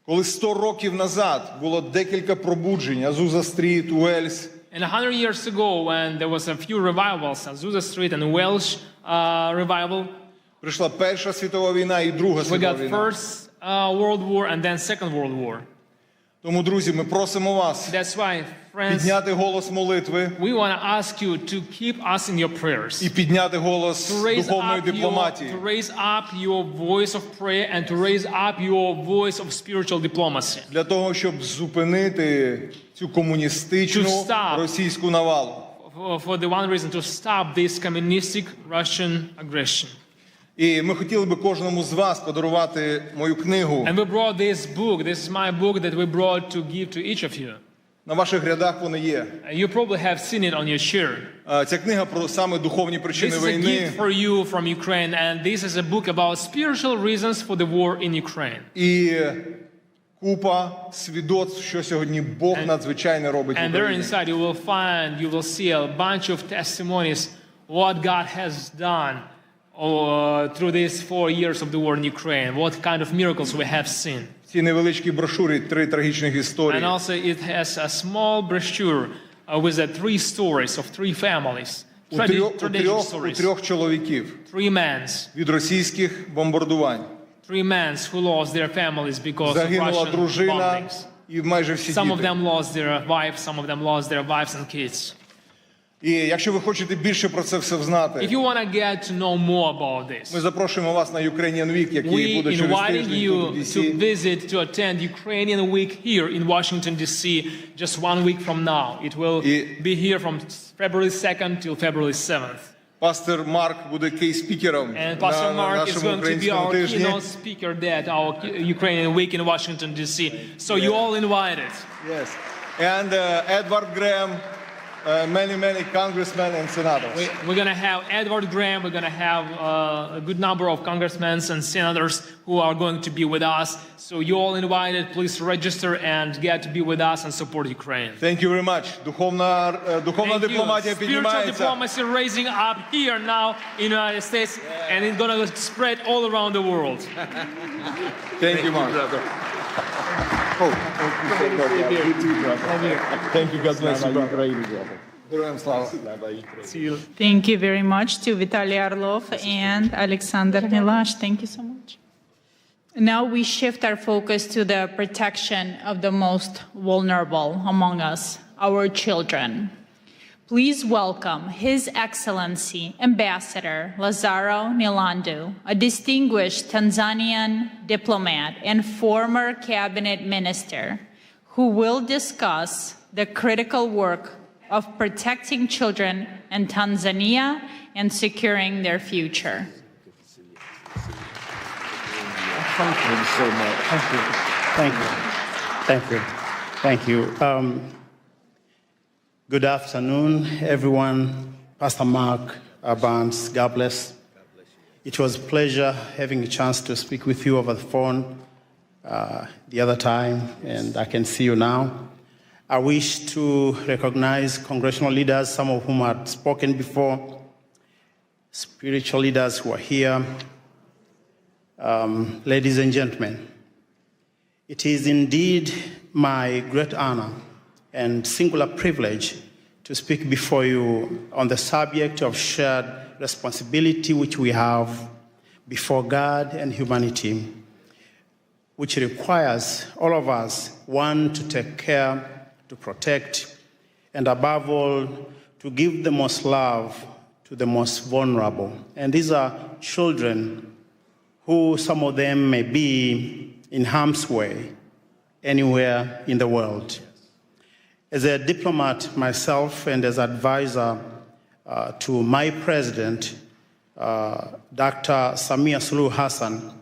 Коли 100 років назад було декілька пробуджень, Азуза Стріт, Уельс. And 100 years ago, when there was a few revivals, Azusa Street and Welsh revival, прийшла Перша світова війна і Друга світова we got війна. First World War and then Second World War. Тому, друзі, ми просимо вас That's why, friends, підняти голос молитви we want to ask you to keep us in your prayers. і підняти голос духовної дипломатії. To raise up your voice of prayer and to raise up your voice of spiritual diplomacy. Для того, щоб зупинити цю комуністичну російську навалу. For the one reason, to stop this communistic Russian aggression. І ми хотіли би кожному з вас подарувати мою книгу. And we brought this book. This is my book that we brought to give to each of you. На ваших рядах вона є. You probably have seen it on your chair. Ця книга про саме духовні причини війни. This is a gift for you from Ukraine, and this is a book about spiritual reasons for the war in Ukraine. І купа свідоцтв, що сьогодні Бог надзвичайно робить в And there Україні. inside you will see a bunch of testimonies what God has done through these 4 years of the war in Ukraine, what kind of miracles we have seen. В цій невеличкій брошурі 3 трагічних історії. And also it has a small brochure with the 3 stories of 3 families. У трьох чоловіків. 3 men. Від російських бомбардувань. 3 men who lost their families because of Загинула Russian дружина bombings. І майже всі Some of діти. them lost their wives, some of them lost their wives and kids. І якщо ви хочете більше про це все знати, If you want to get to know more about this, ми запрошуємо вас на Ukrainian Week, який we буде через invited тиждень you тут в to DC. visit, to attend Ukrainian Week here in Washington, D.C. just 1 week from now. It will be here from February 2nd till February 7th. Пастор Марк буде кей-спікером And Pastor на Mark is нашому going to be українському our тижні. keynote speaker at our Ukrainian Week in Washington, D.C. So you all invited. Yes. And Edward Graham, many congressmen and senators. We're going to have Edward Graham. We're going to have a good number of congressmen and senators who are going to be with us. So you all invited. Please register and get to be with us and support Ukraine. Thank you very much. Духовна дипломатія Spiritual піднімається. diplomacy raising up here now in the United States, and it's going to spread all around the world. Thank you, Mark. Thank you. God bless you, brother. Героям слава. Thank you very much to Vitaly Orlov and Alexander Milash. Thank you so much. Now we shift our focus to the protection of the most vulnerable among us, our children. Please welcome His Excellency Ambassador Lazaro Nilandu, a distinguished Tanzanian diplomat and former cabinet minister, who will discuss the critical work of protecting children in Tanzania and securing their future. Thank you so much. Thank you. Thank you. Thank you. Good afternoon, everyone. Pastor Mark Barnes, God bless. It was a pleasure having a chance to speak with you over the phone the other time, and I can see you now. I wish to recognize congressional leaders, some of whom had spoken before, spiritual leaders who are here. Ladies and gentlemen, it is indeed my great honor and singular privilege to speak before you on the subject of shared responsibility which we have before God and humanity, which requires all of us, one, to take care, to protect, and above all, to give the most love to the most vulnerable. And these are children who, some of them may be in harm's way anywhere in the world. As a diplomat myself and as advisor to my president, Dr. Samia Suluhu Hassan,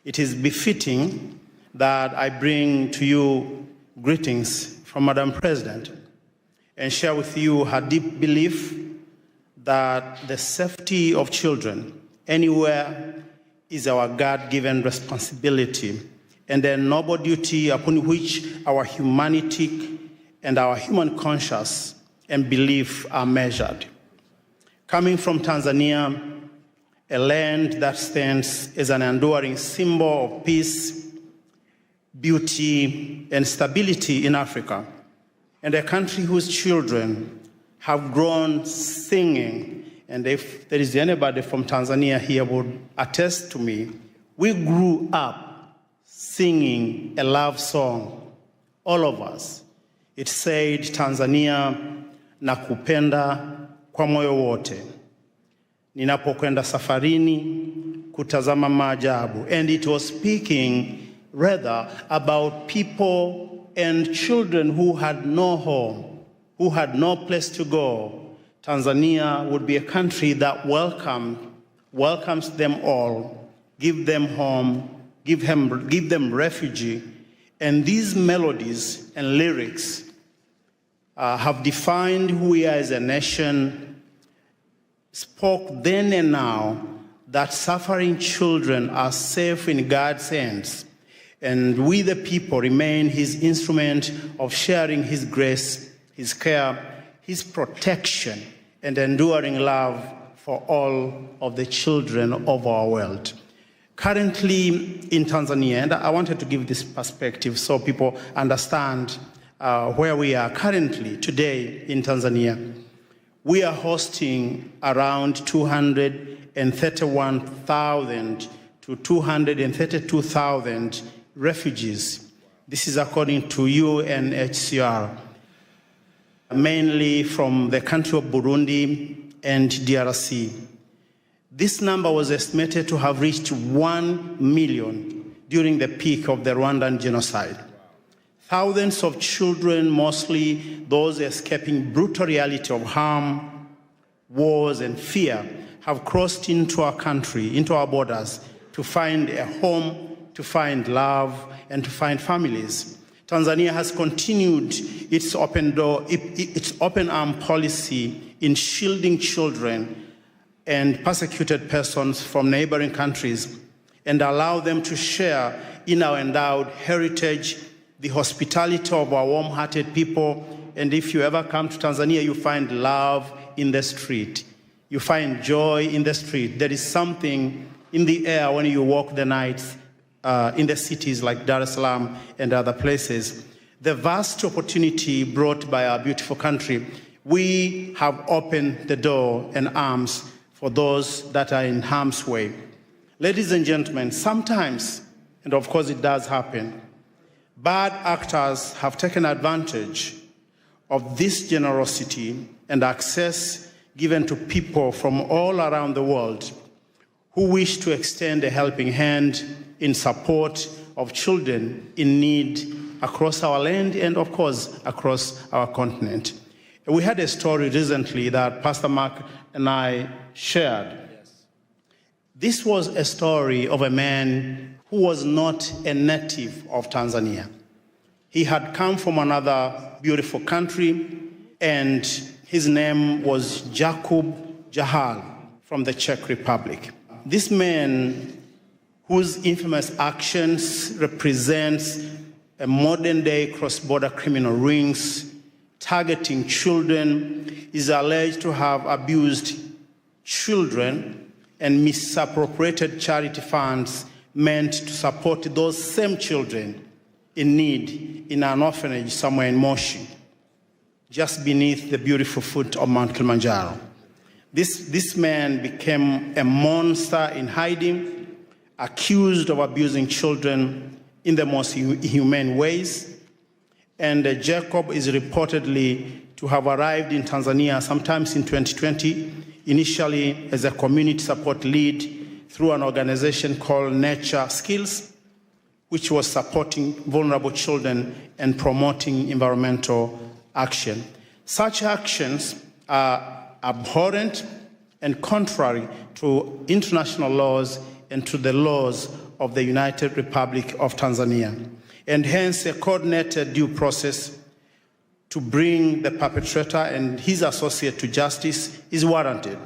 it is befitting that I bring to you greetings from Madam President and share with you her deep belief that the safety of children anywhere is our God-given responsibility and a noble duty upon which our humanity and our human conscience and belief are measured. Coming from Tanzania, a land that stands as an enduring symbol of peace, beauty, and stability in Africa, and a country whose children have grown singing, and if there is anybody from Tanzania here would attest to me, we grew up singing a love song, all of us. It said, Tanzania nakupenda kwa moyo wote, ninapokwenda safarini kutazama maajabu. And it was speaking rather about people and children who had no home, who had no place to go. Tanzania would be a country that welcomes them all, give them home, give them refuge. And these melodies and lyrics have defined who we are as a nation, spoke then and now that suffering children are safe in God's hands. And we, the people, remain his instrument of sharing his grace, his care, his protection, and enduring love for all of the children of our world. Currently in Tanzania, and I wanted to give this perspective so people understand where we are currently today in Tanzania. We are hosting around 231,000 to 232,000 refugees. This is according to UNHCR, mainly from the country of Burundi and DRC. This number was estimated to have reached 1 million during the peak of the Rwandan genocide. Thousands of children, mostly those escaping brutal reality of harm, wars, and fear, have crossed into our country, into our borders, to find a home, to find love, and to find families. Tanzania has continued its open arm policy in shielding children and persecuted persons from neighboring countries and allow them to share in our endowed heritage, the hospitality of our warm-hearted people. And if you ever come to Tanzania, you find love in the street. You find joy in the street. There is something in the air when you walk the nights in the cities like Dar es Salaam and other places. The vast opportunity brought by our beautiful country, we have opened the door and arms for those that are in harm's way. Ladies and gentlemen, sometimes, and of course it does happen, bad actors have taken advantage of this generosity and access given to people from all around the world who wish to extend a helping hand in support of children in need across our land and, of course, across our continent. We had a story recently that Pastor Mark and I shared. Yes. This was a story of a man who was not a native of Tanzania. He had come from another beautiful country, and his name was Jakub Jahal from the Czech Republic. This man, whose infamous actions represents a modern-day cross-border criminal rings targeting children, is alleged to have abused children and misappropriated charity funds meant to support those same children in need in an orphanage somewhere in Moshi, just beneath the beautiful foot of Mount Kilimanjaro. This man became a monster in hiding, accused of abusing children in the most inhumane ways. And Jacob is reportedly to have arrived in Tanzania sometimes in 2020, initially as a community support lead through an organization called Nature Skills, which was supporting vulnerable children and promoting environmental action. Such actions are abhorrent and contrary to international laws and to the laws of the United Republic of Tanzania, and hence a coordinated due process to bring the perpetrator and his associate to justice is warranted,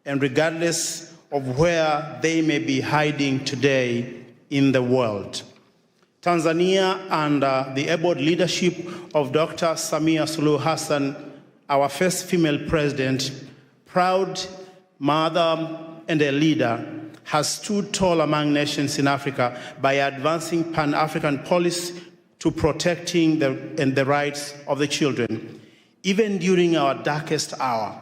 and regardless of where they may be hiding today in the world. Tanzania, under the able leadership of Dr. Samia Suluhu Hassan, our first female president, proud mother and a leader, has stood tall among nations in Africa by advancing Pan-African policy to protecting the rights of the children. Even during our darkest hour,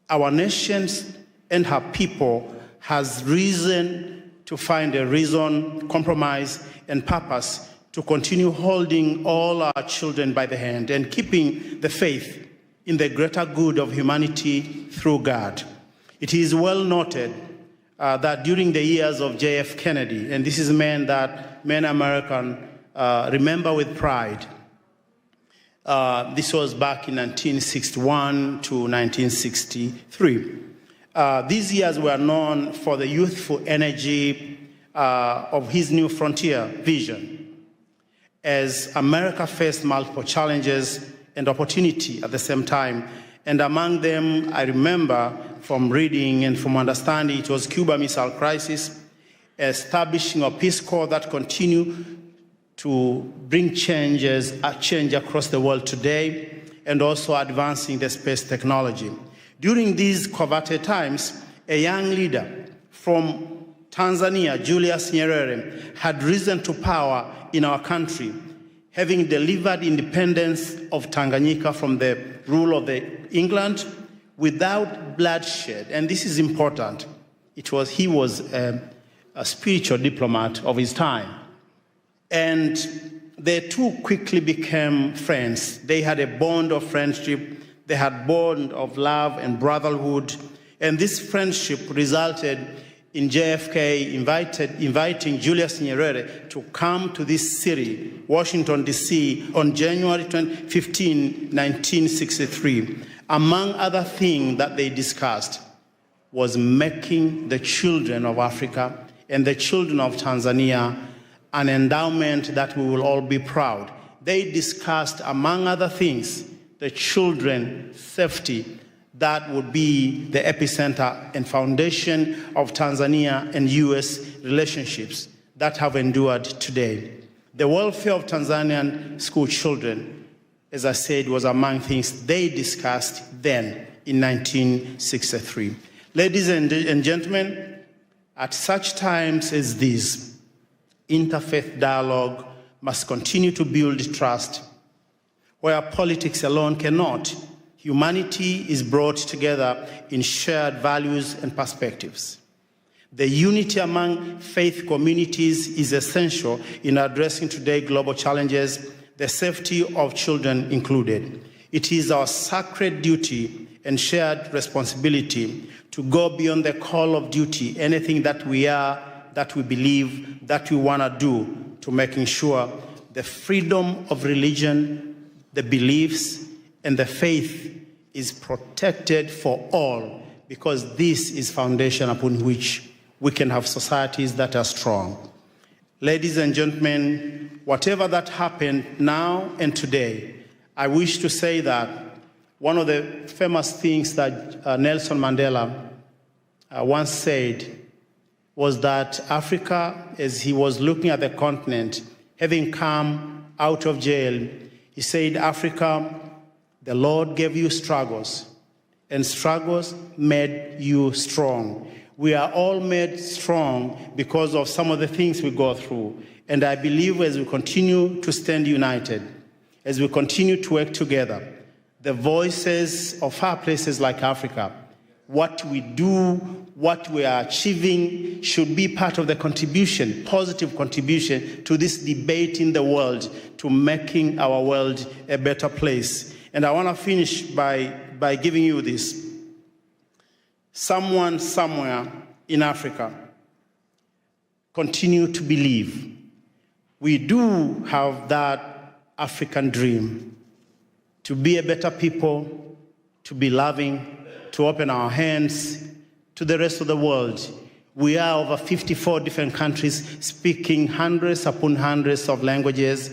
our nations and her people has reason to find a reason, compromise, and purpose to continue holding all our children by the hand and keeping the faith in the greater good of humanity through God. It is well noted that during the years of J.F. Kennedy, and this is a man that many Americans remember with pride, this was back in 1961 to 1963. These years were known for the youthful energy of his new frontier vision. As America faced multiple challenges and opportunity at the same time, and among them, I remember from reading and from understanding, it was Cuba Missile Crisis, establishing a Peace Corps that continue to bring change across the world today, and also advancing the space technology. During these coveted times, a young leader from Tanzania, Julius Nyerere, had risen to power in our country, having delivered independence of Tanganyika from the rule of England without bloodshed. And this is important. He was a spiritual diplomat of his time. And they two quickly became friends. They had a bond of friendship. They had a bond of love and brotherhood. And this friendship resulted in JFK inviting Julius Nyerere to come to this city, Washington, D.C., on January 15, 1963. Among other things that they discussed was making the children of Africa and the children of Tanzania an endowment that we will all be proud. They discussed, among other things, the children's safety that would be the epicenter and foundation of Tanzania and U.S. relationships that have endured today. The welfare of Tanzanian school children, as I said, was among things they discussed then in 1963. Ladies and gentlemen, at such times as these, interfaith dialogue must continue to build trust. Where politics alone cannot, humanity is brought together in shared values and perspectives. The unity among faith communities is essential in addressing today's global challenges, the safety of children included. It is our sacred duty and shared responsibility to go beyond the call of duty, anything that we are, that we believe, that we want to do, to making sure the freedom of religion, the beliefs, and the faith is protected for all, because this is foundation upon which we can have societies that are strong. Ladies and gentlemen, whatever that happened now and today, I wish to say that one of the famous things that Nelson Mandela once said was that Africa, as he was looking at the continent, having come out of jail, he said, Africa, the Lord gave you struggles, and struggles made you strong. We are all made strong because of some of the things we go through. And I believe as we continue to stand united, as we continue to work together, the voices of far places like Africa, what we do, what we are achieving should be part of the contribution, positive contribution to this debate in the world, to making our world a better place. And I want to finish by giving you this. Someone somewhere in Africa continue to believe we do have that African dream to be a better people, to be loving, to open our hands to the rest of the world. We are over 54 different countries speaking hundreds upon hundreds of languages.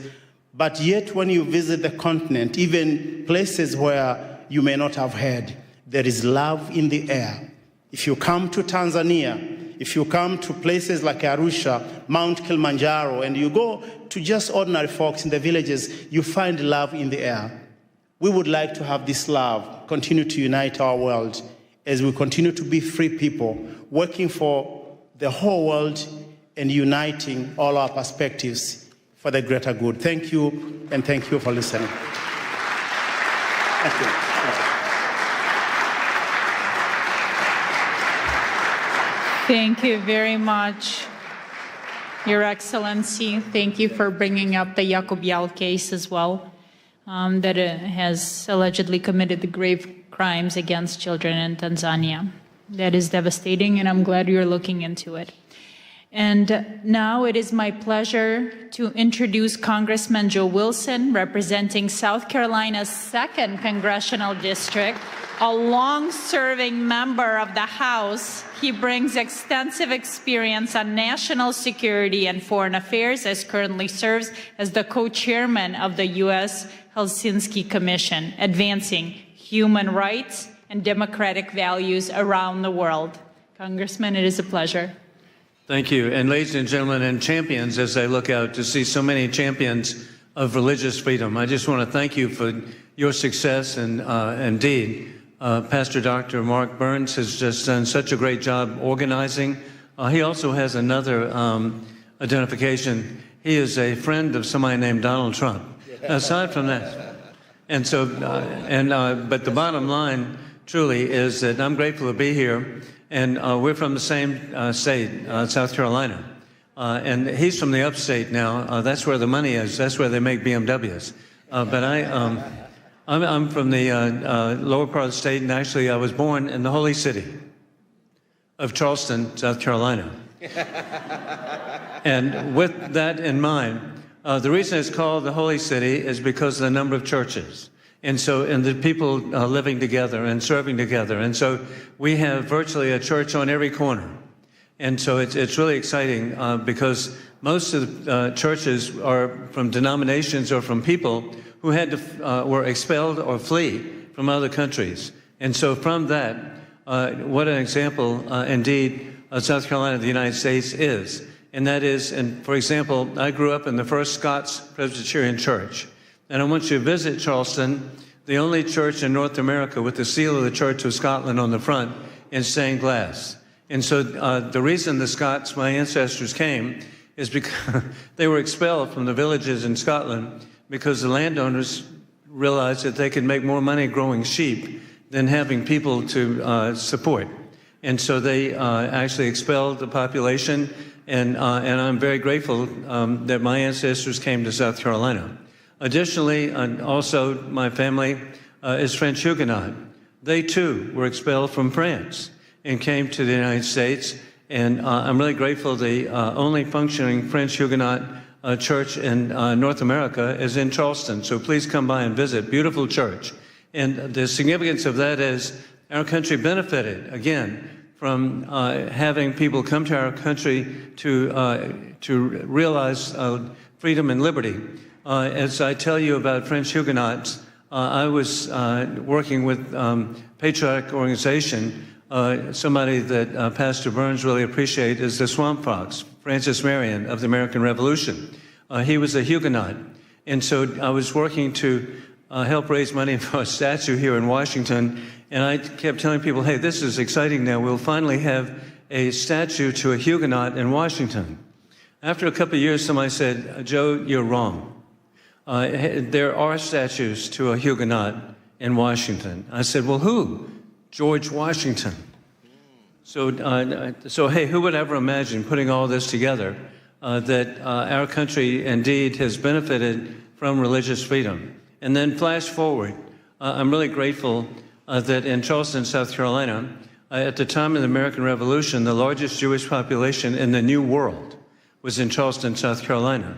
But yet when you visit the continent, even places where you may not have heard, there is love in the air. If you come to Tanzania, if you come to places like Arusha, Mount Kilimanjaro, and you go to just ordinary folks in the villages, you find love in the air. We would like to have this love continue to unite our world as we continue to be free people, working for the whole world and uniting all our perspectives for the greater good. Thank you, and thank you for listening. Thank you. Thank you very much, Your Excellency. Thank you for bringing up the Yakubial case as well, that has allegedly committed the grave crimes against children in Tanzania. That is devastating, and I'm glad you're looking into it. And now it is my pleasure to introduce Congressman Joe Wilson, representing South Carolina's 2nd Congressional District, a long-serving member of the House. He brings extensive experience on national security and foreign affairs, as currently serves as the co-chairman of the U.S. Helsinki Commission, advancing human rights and democratic values around the world. Congressman, it is a pleasure. Thank you. And ladies and gentlemen, and champions, as I look out to see so many champions of religious freedom, I just want to thank you for your success. And indeed, Pastor Dr. Mark Burns has just done such a great job organizing. He also has another identification. He is a friend of somebody named Donald Trump. Aside from that, and so, but the bottom line truly is that I'm grateful to be here, and we're from the same state, South Carolina, and he's from the upstate now. That's where the money is. That's where they make BMWs. But I'm from the lower part of the state, and actually I was born in the holy city of Charleston, South Carolina. And with that in mind, the reason it's called the Holy City is because of the number of churches. And the people living together and serving together. And so we have virtually a church on every corner. And so it's really exciting because most of the churches are from denominations or from people who had to, were expelled or flee from other countries. And so from that, what an example indeed South Carolina, the United States is. And that is, and for example, I grew up in the First Scots Presbyterian Church. And I want you to visit Charleston, the only church in North America with the seal of the Church of Scotland on the front in stained glass. And so the reason the Scots, my ancestors, came is because they were expelled from the villages in Scotland because the landowners realized that they could make more money growing sheep than having people to support. And so they actually expelled the population. And I'm very grateful that my ancestors came to South Carolina. Additionally, also my family is French Huguenot. They too were expelled from France and came to the United States. And I'm really grateful the only functioning French Huguenot church in North America is in Charleston. So please come by and visit. Beautiful church. And the significance of that is our country benefited, again, from having people come to our country to realize freedom and liberty. As I tell you about French Huguenots, I was working with patriotic organization. Somebody that Pastor Burns really appreciates is the Swamp Fox, Francis Marion of the American Revolution. He was a Huguenot. And so I was working to help raise money for a statue here in Washington. And I kept telling people, hey, this is exciting now. We'll finally have a statue to a Huguenot in Washington. After a couple of years, somebody said, Joe, you're wrong. There are statues to a Huguenot in Washington. I said, well, who? George Washington. So hey, who would ever imagine putting all this together, that our country indeed has benefited from religious freedom? And then flash forward, I'm really grateful that in Charleston, South Carolina, at the time of the American Revolution, the largest Jewish population in the New World was in Charleston, South Carolina.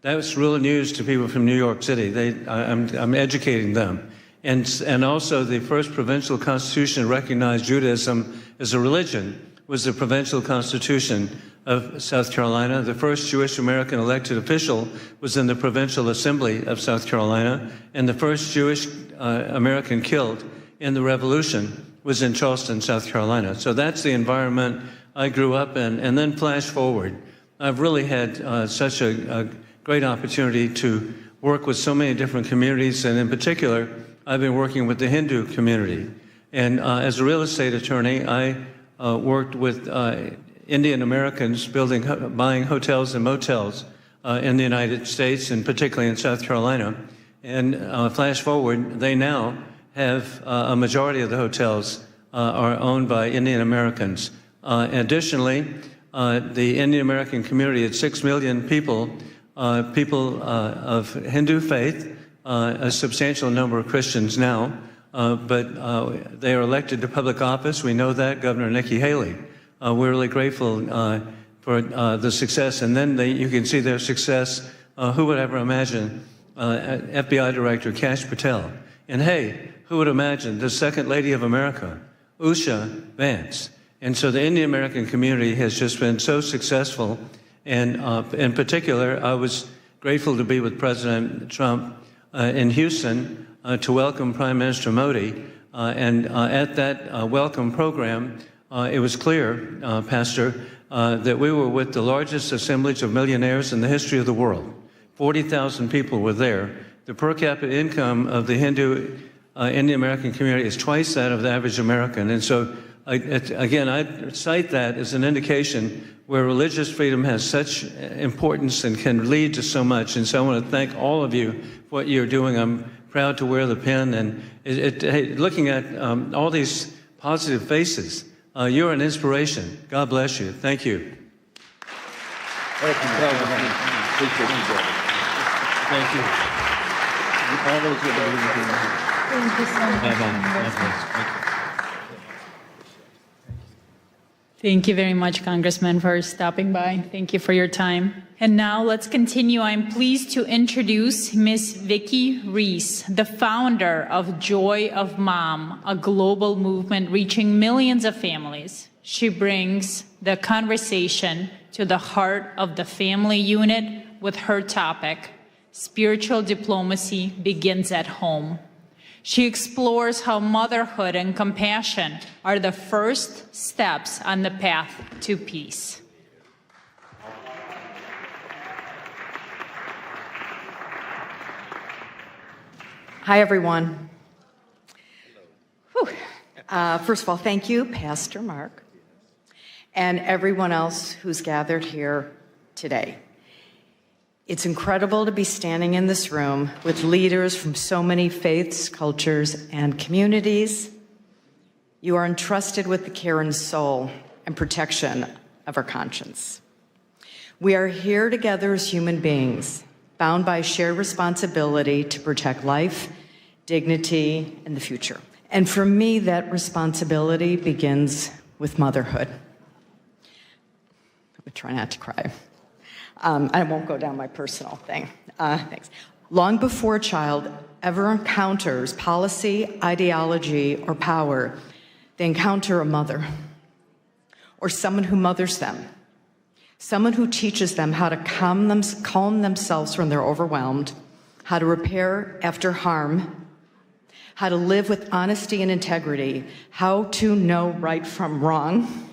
That was real news to people from New York City. I'm educating them. And also the first provincial constitution recognized Judaism as a religion was the Provincial Constitution of South Carolina. The first Jewish American elected official was in the Provincial Assembly of South Carolina, and the first Jewish American killed in the Revolution was in Charleston, South Carolina. So that's the environment I grew up in. And then flash forward, I've really had such a great opportunity to work with so many different communities, and in particular, I've been working with the Hindu community. And as a real estate attorney, I worked with Indian Americans buying hotels and motels in the United States, and particularly in South Carolina. And flash forward, they now have a majority of the hotels are owned by Indian Americans. Additionally, the Indian American community at 6 million people, of Hindu faith, a substantial number of Christians now, but they are elected to public office. We know that, Governor Nikki Haley. We're really grateful for the success. And then you can see their success. Who would ever imagine FBI Director Kash Patel? And hey, who would imagine the Second Lady of America, Usha Vance? And so the Indian American community has just been so successful. And in particular, I was grateful to be with President Trump in Houston to welcome Prime Minister Modi. And at that welcome program, it was clear, Pastor, that we were with the largest assemblage of millionaires in the history of the world. 40,000 people were there. The per capita income of the Hindu Indian American community is twice that of the average American. And so, again, I cite that as an indication where religious freedom has such importance and can lead to so much. And so I want to thank all of you for what you're doing. I'm proud to wear the pin. And looking at all these positive faces, you're an inspiration. God bless you. Thank you. Thank you. Appreciate you, brother. Thank you. All those who Thank you so much. Thank you very much, Congressman, for stopping by. Thank you for your time. And now let's continue. I'm pleased to introduce Ms. Vicki Reese, the founder of Joy of Mom, a global movement reaching millions of families. She brings the conversation to the heart of the family unit with her topic, Spiritual Diplomacy Begins at Home. She explores how motherhood and compassion are the first steps on the path to peace. Hi, everyone. First of all, thank you, Pastor Mark, and everyone else who's gathered here today. It's incredible to be standing in this room with leaders from so many faiths, cultures, and communities. You are entrusted with the care and soul and protection of our conscience. We are here together as human beings, bound by shared responsibility to protect life, dignity, and the future. And for me, that responsibility begins with motherhood. I'm gonna try not to cry. I won't go down my personal thing. Thanks. Long before a child ever encounters policy, ideology, or power, they encounter a mother or someone who mothers them, someone who teaches them how to calm themselves when they're overwhelmed, how to repair after harm, how to live with honesty and integrity, how to know right from wrong,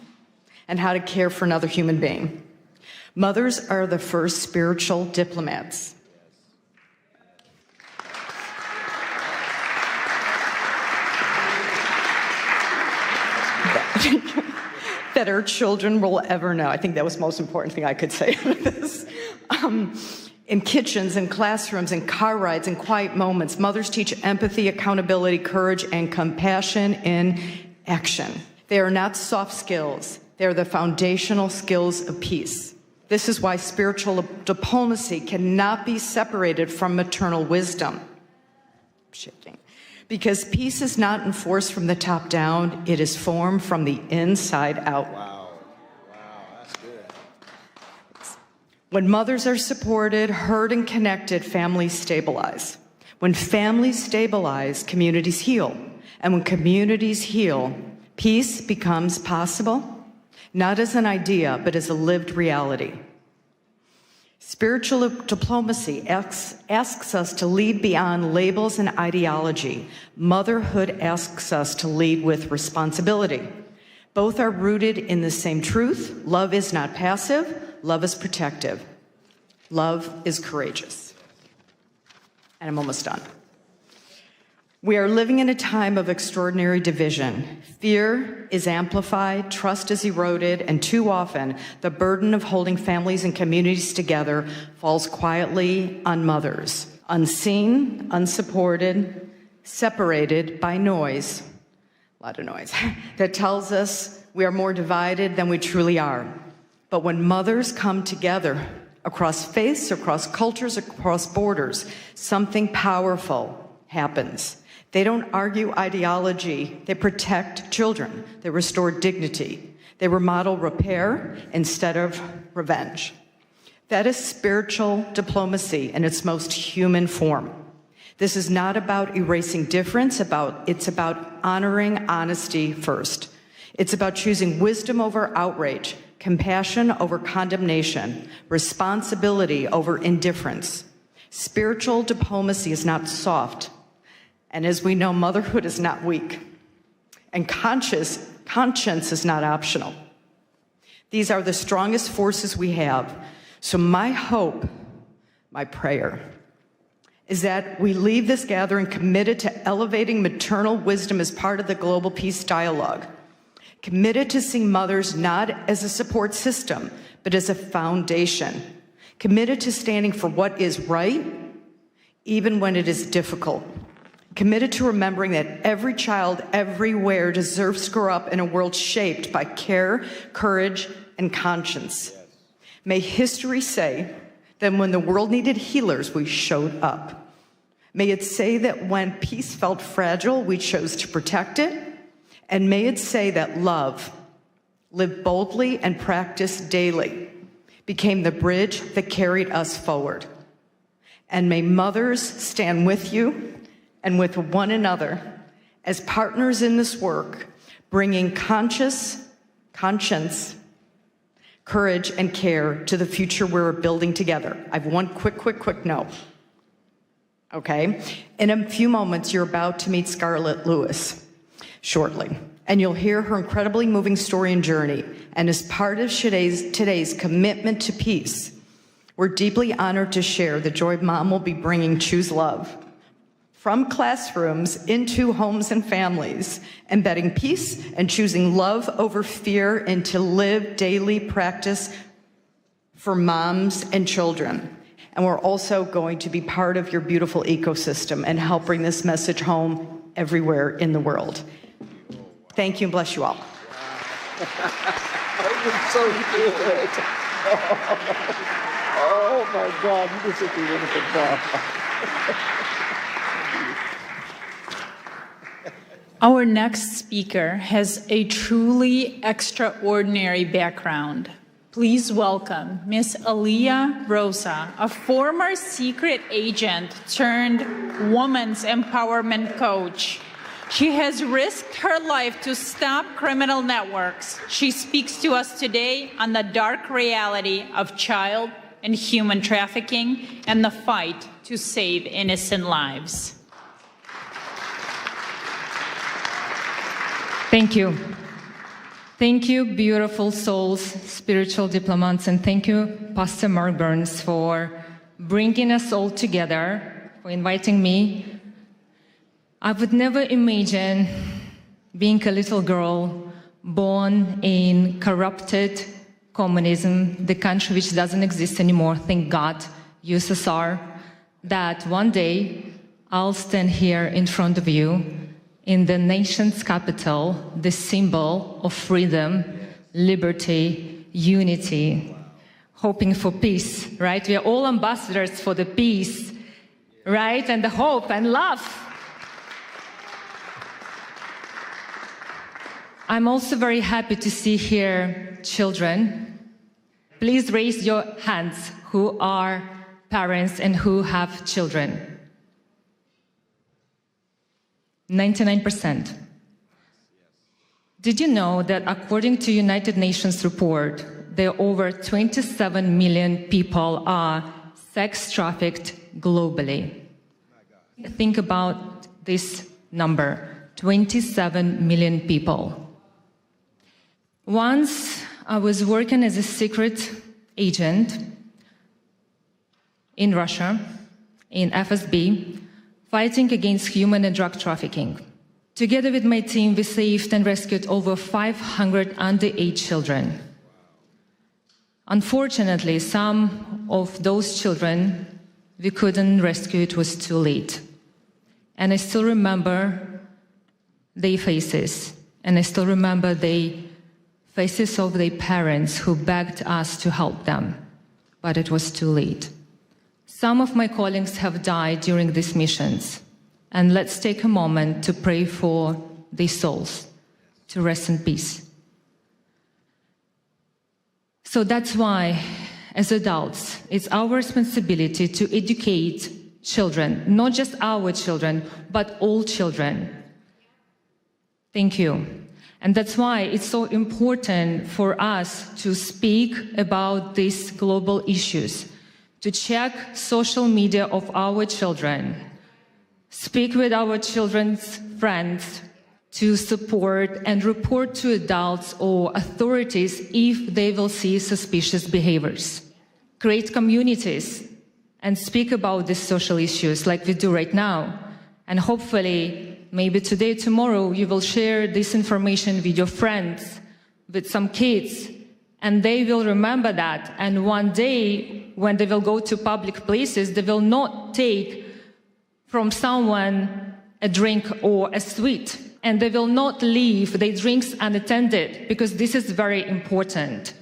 and how to care for another human being. Mothers are the first spiritual diplomats. That our children will ever know. I think that was the most important thing I could say out of this. In kitchens, in classrooms, in car rides, in quiet moments, mothers teach empathy, accountability, courage, and compassion in action. They are not soft skills. They are the foundational skills of peace. This is why spiritual diplomacy cannot be separated from maternal wisdom. Because peace is not enforced from the top down, it is formed from the inside out. Wow, that's good. When mothers are supported, heard, and connected, families stabilize. When families stabilize, communities heal. And when communities heal, peace becomes possible. not as an idea, but as a lived reality. Spiritual diplomacy asks us to lead beyond labels and ideology. Motherhood asks us to lead with responsibility. Both are rooted in the same truth. Love is not passive. Love is protective. Love is courageous. And I'm almost done. We are living in a time of extraordinary division. Fear is amplified, trust is eroded, and too often the burden of holding families and communities together falls quietly on mothers, unseen, unsupported, separated by noise, a lot of noise, that tells us we are more divided than we truly are. But when mothers come together across faiths, across cultures, across borders, something powerful happens. They don't argue ideology. They protect children. They restore dignity. They remodel repair instead of revenge. That is spiritual diplomacy in its most human form. This is not about erasing difference. It's about honoring honesty first. It's about choosing wisdom over outrage, compassion over condemnation, responsibility over indifference. Spiritual diplomacy is not soft. And as we know, motherhood is not weak. And conscience is not optional. These are the strongest forces we have. So my hope, my prayer, is that we leave this gathering committed to elevating maternal wisdom as part of the global peace dialogue, committed to seeing mothers not as a support system, but as a foundation, committed to standing for what is right, even when it is difficult, committed to remembering that every child everywhere deserves to grow up in a world shaped by care, courage, and conscience. May history say that when the world needed healers, we showed up. May it say that when peace felt fragile, we chose to protect it. And may it say that love, lived boldly and practiced daily, became the bridge that carried us forward. And may mothers stand with you and with one another as partners in this work, bringing conscience, courage, and care to the future we're building together. I have one quick note. Okay? In a few moments, you're about to meet Scarlett Lewis shortly, and you'll hear her incredibly moving story and journey. And as part of today's commitment to peace, we're deeply honored to share the joy Mom will be bringing Choose Love from classrooms into homes and families, embedding peace and choosing love over fear into live daily practice for moms and children. And we're also going to be part of your beautiful ecosystem and help bring this message home everywhere in the world. Thank you and bless you all. That was so good. Oh my God, you did such a wonderful job. Our next speaker has a truly extraordinary background. Please welcome Miss Aliyah Rosa, a former secret agent turned women's empowerment coach. She has risked her life to stop criminal networks. She speaks to us today on the dark reality of child and human trafficking and the fight to save innocent lives. Thank you. Thank you, beautiful souls, spiritual diplomats, and thank you, Pastor Mark Burns, for bringing us all together, for inviting me. I would never imagine being a little girl born in corrupted communism, the country which doesn't exist anymore, thank God, USSR, that one day I'll stand here in front of you in the nation's capital, the symbol of freedom, liberty, unity, hoping for peace, right? We are all ambassadors for the peace, right? And the hope and love. I'm also very happy to see here children. Please raise your hands who are parents and who have children. 99%. Did you know that according to United Nations report, there are over 27 million people are sex trafficked globally? Think about this number, 27 million people. Once I was working as a secret agent in Russia, in FSB, fighting against human and drug trafficking. Together with my team, we saved and rescued over 500 underage children. Unfortunately, some of those children we couldn't rescue, it was too late. And I still remember their faces, and I still remember the faces of their parents who begged us to help them, but it was too late. Some of my colleagues have died during these missions, and let's take a moment to pray for their souls to rest in peace. So that's why, as adults, it's our responsibility to educate children, not just our children, but all children. Thank you. And that's why it's so important for us to speak about these global issues, to check social media of our children, speak with our children's friends, to support and report to adults or authorities if they will see suspicious behaviors. Create communities and speak about these social issues like we do right now. And hopefully, maybe today, tomorrow, you will share this information with your friends, with some kids, and they will remember that. And one day, when they will go to public places, they will not take from someone a drink or a sweet, and they will not leave their drinks unattended, because this is very important.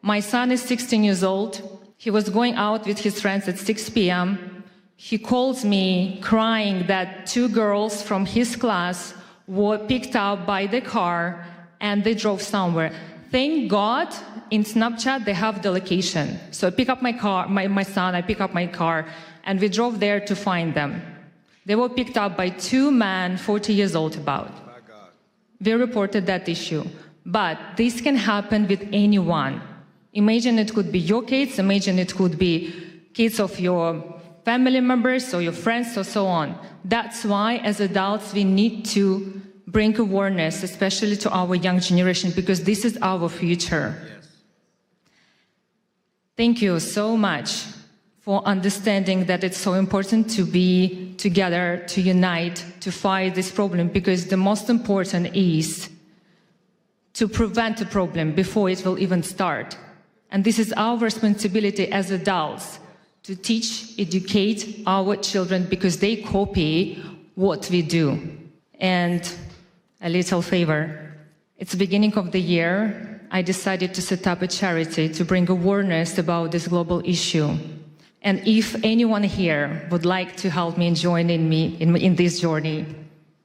My son is 16 years old. He was going out with his friends at 6 p.m. He calls me crying that 2 girls from his class were picked up by the car and they drove somewhere. Thank God in Snapchat they have the location. So I pick up my car, my son, I pick up my car, and we drove there to find them. They were picked up by 2 men, 40 years old about. We reported that issue. But this can happen with anyone. Imagine it could be your kids, imagine it could be kids of your family members or your friends or so on. That's why, as adults, we need to bring awareness, especially to our young generation, because this is our future. Yes. Thank you so much for understanding that it's so important to be together, to unite, to fight this problem, because the most important is to prevent the problem before it will even start. And this is our responsibility as adults, to teach, educate our children, because they copy what we do. And a little favor. It's the beginning of the year. I decided to set up a charity to bring awareness about this global issue. And if anyone here would like to help me and join in me in this journey,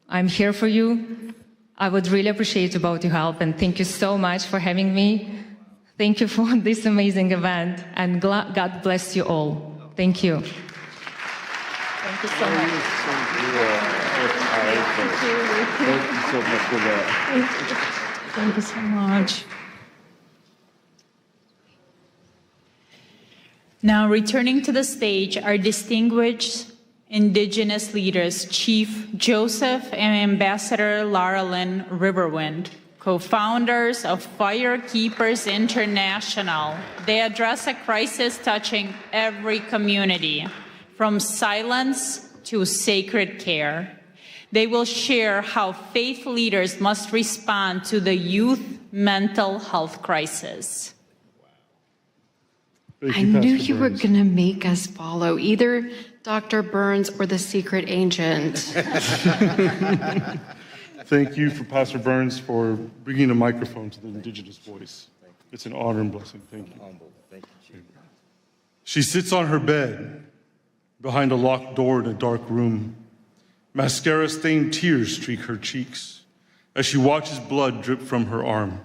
I'm here for you. I would really appreciate about your help, and thank you so much for having me. Thank you for this amazing event, and God bless you all. Thank you. Thank you so much. Thank you so much for that. Thank you so much. Now, returning to the stage, our distinguished Indigenous leaders, Chief Joseph and Ambassador Lara Lynn Riverwind, co-founders of Firekeepers International. They address a crisis touching every community, from silence to sacred care. They will share how faith leaders must respond to the youth mental health crisis. I knew you were going to make us follow either Dr. Burns or the secret agent. Thank you for Pastor Burns for bringing a microphone to the Indigenous voice. It's an honor and blessing. Thank you. She sits on her bed behind a locked door in a dark room. Mascara-stained tears streak her cheeks as she watches blood drip from her arm.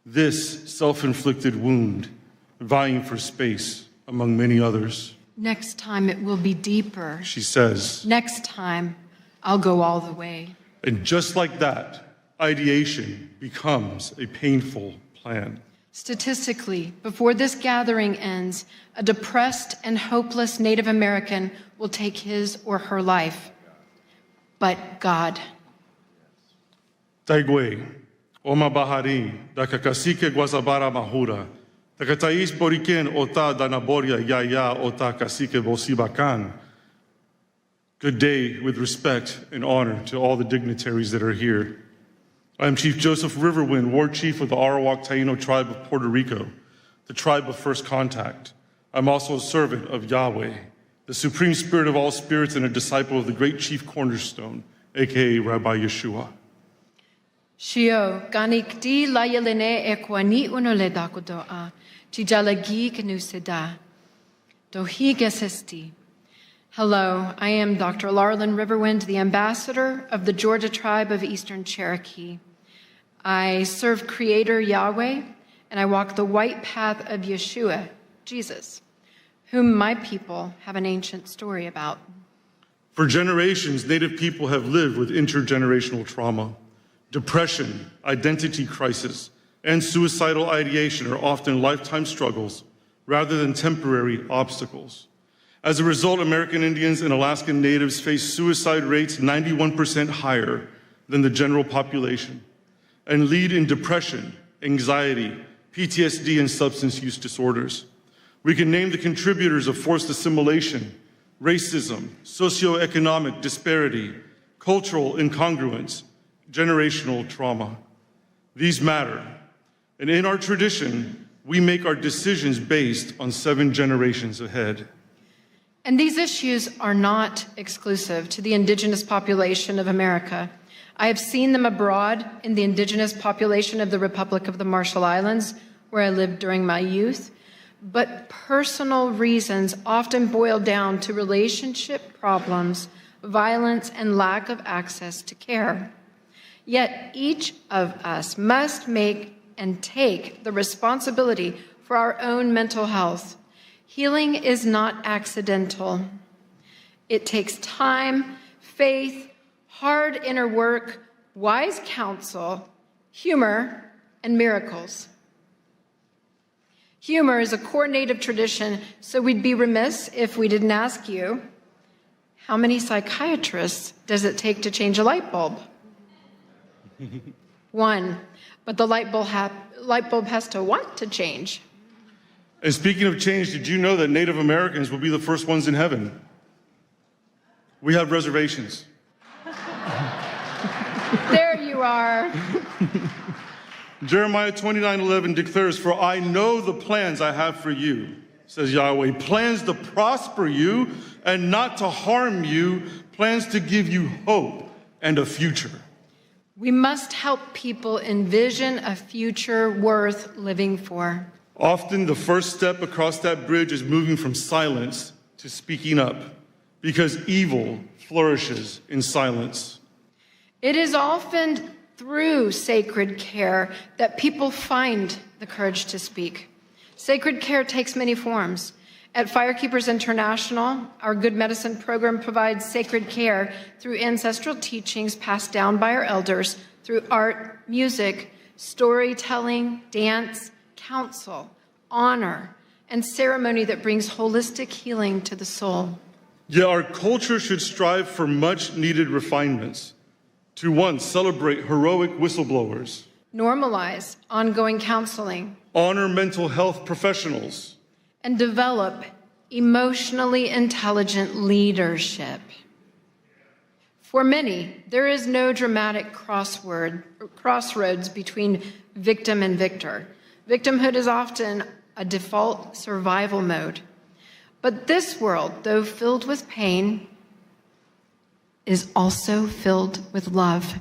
This self-inflicted wound, vying for space among many others. Next time it will be deeper. She says. Next time I'll go all the way. And just like that, ideation becomes a painful plan. Statistically, before this gathering ends, a depressed and hopeless Native American will take his or her life. But God. Taigwe, Oma Bahari, da kakasike guasabara mahura, da katais boriken ota danaboria yaya ota kasike bosibakan. Good day with respect and honor to all the dignitaries that are here. I am Chief Joseph Riverwind, Ward Chief of the Arawak Taino tribe of Puerto Rico, the tribe of first contact. I'm also a servant of Yahweh, the supreme spirit of all spirits and a disciple of the great chief cornerstone, aka Rabbi Yeshua. Shio, ganik di layelene ekwani unole dakudoa, tijalagi kenusida, dohi gesesti. Hello, I am Dr. Larlin Riverwind, the ambassador of the Georgia tribe of Eastern Cherokee. I serve Creator Yahweh, and I walk the white path of Yeshua, Jesus, whom my people have an ancient story about. For generations, Native people have lived with intergenerational trauma. Depression, identity crisis, and suicidal ideation are often lifetime struggles rather than temporary obstacles. As a result, American Indians and Alaskan Natives face suicide rates 91% higher than the general population and lead in depression, anxiety, PTSD, and substance use disorders. We can name the contributors of forced assimilation, racism, socioeconomic disparity, cultural incongruence, generational trauma. These matter. And in our tradition, we make our decisions based on 7 generations ahead. And these issues are not exclusive to the indigenous population of America. I have seen them abroad in the indigenous population of the Republic of the Marshall Islands, where I lived during my youth. But personal reasons often boil down to relationship problems, violence, and lack of access to care. Yet each of us must make and take the responsibility for our own mental health. Healing is not accidental. It takes time, faith, hard inner work, wise counsel, humor, and miracles. Humor is a core Native tradition, so we'd be remiss if we didn't ask you, how many psychiatrists does it take to change a light bulb? 1, but the light bulb has to want to change. And speaking of change, did you know that Native Americans will be the first ones in heaven? We have reservations. There you are. Jeremiah 29:11 declares, "For I know the plans I have for you," says Yahweh, "plans to prosper you and not to harm you, plans to give you hope and a future." We must help people envision a future worth living for. Often the first step across that bridge is moving from silence to speaking up, because evil flourishes in silence. It is often through sacred care that people find the courage to speak. Sacred care takes many forms. At Firekeepers International, our Good Medicine program provides sacred care through ancestral teachings passed down by our elders, through art, music, storytelling, dance, counsel, honor, and ceremony that brings holistic healing to the soul. Yet our culture should strive for much needed refinements. To 1, celebrate heroic whistleblowers. Normalize ongoing counseling. Honor mental health professionals. And develop emotionally intelligent leadership. For many, there is no dramatic crossroads between victim and victor. Victimhood is often a default survival mode. But this world, though filled with pain, is also filled with love.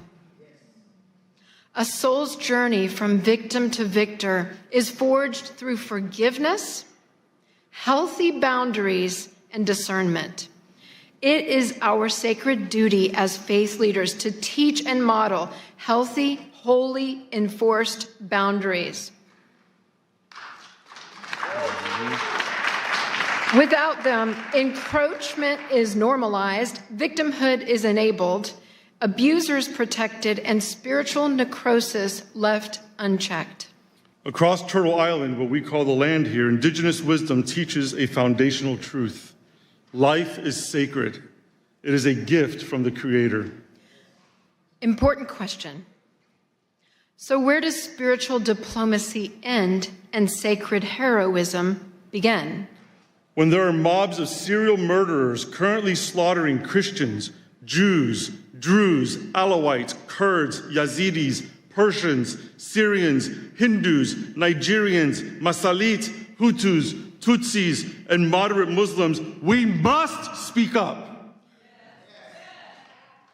A soul's journey from victim to victor is forged through forgiveness, healthy boundaries, and discernment. It is our sacred duty as faith leaders to teach and model healthy, holy, enforced boundaries. Without them, encroachment is normalized, victimhood is enabled, abusers protected, and spiritual necrosis left unchecked. Across Turtle Island, what we call the land here, indigenous wisdom teaches a foundational truth. Life is sacred. It is a gift from the Creator. Important question. So where does spiritual diplomacy end and sacred heroism begin? When there are mobs of serial murderers currently slaughtering Christians, Jews, Druze, Alawites, Kurds, Yazidis, Persians, Syrians, Hindus, Nigerians, Masalit, Hutus, Tutsis, and moderate Muslims, we must speak up.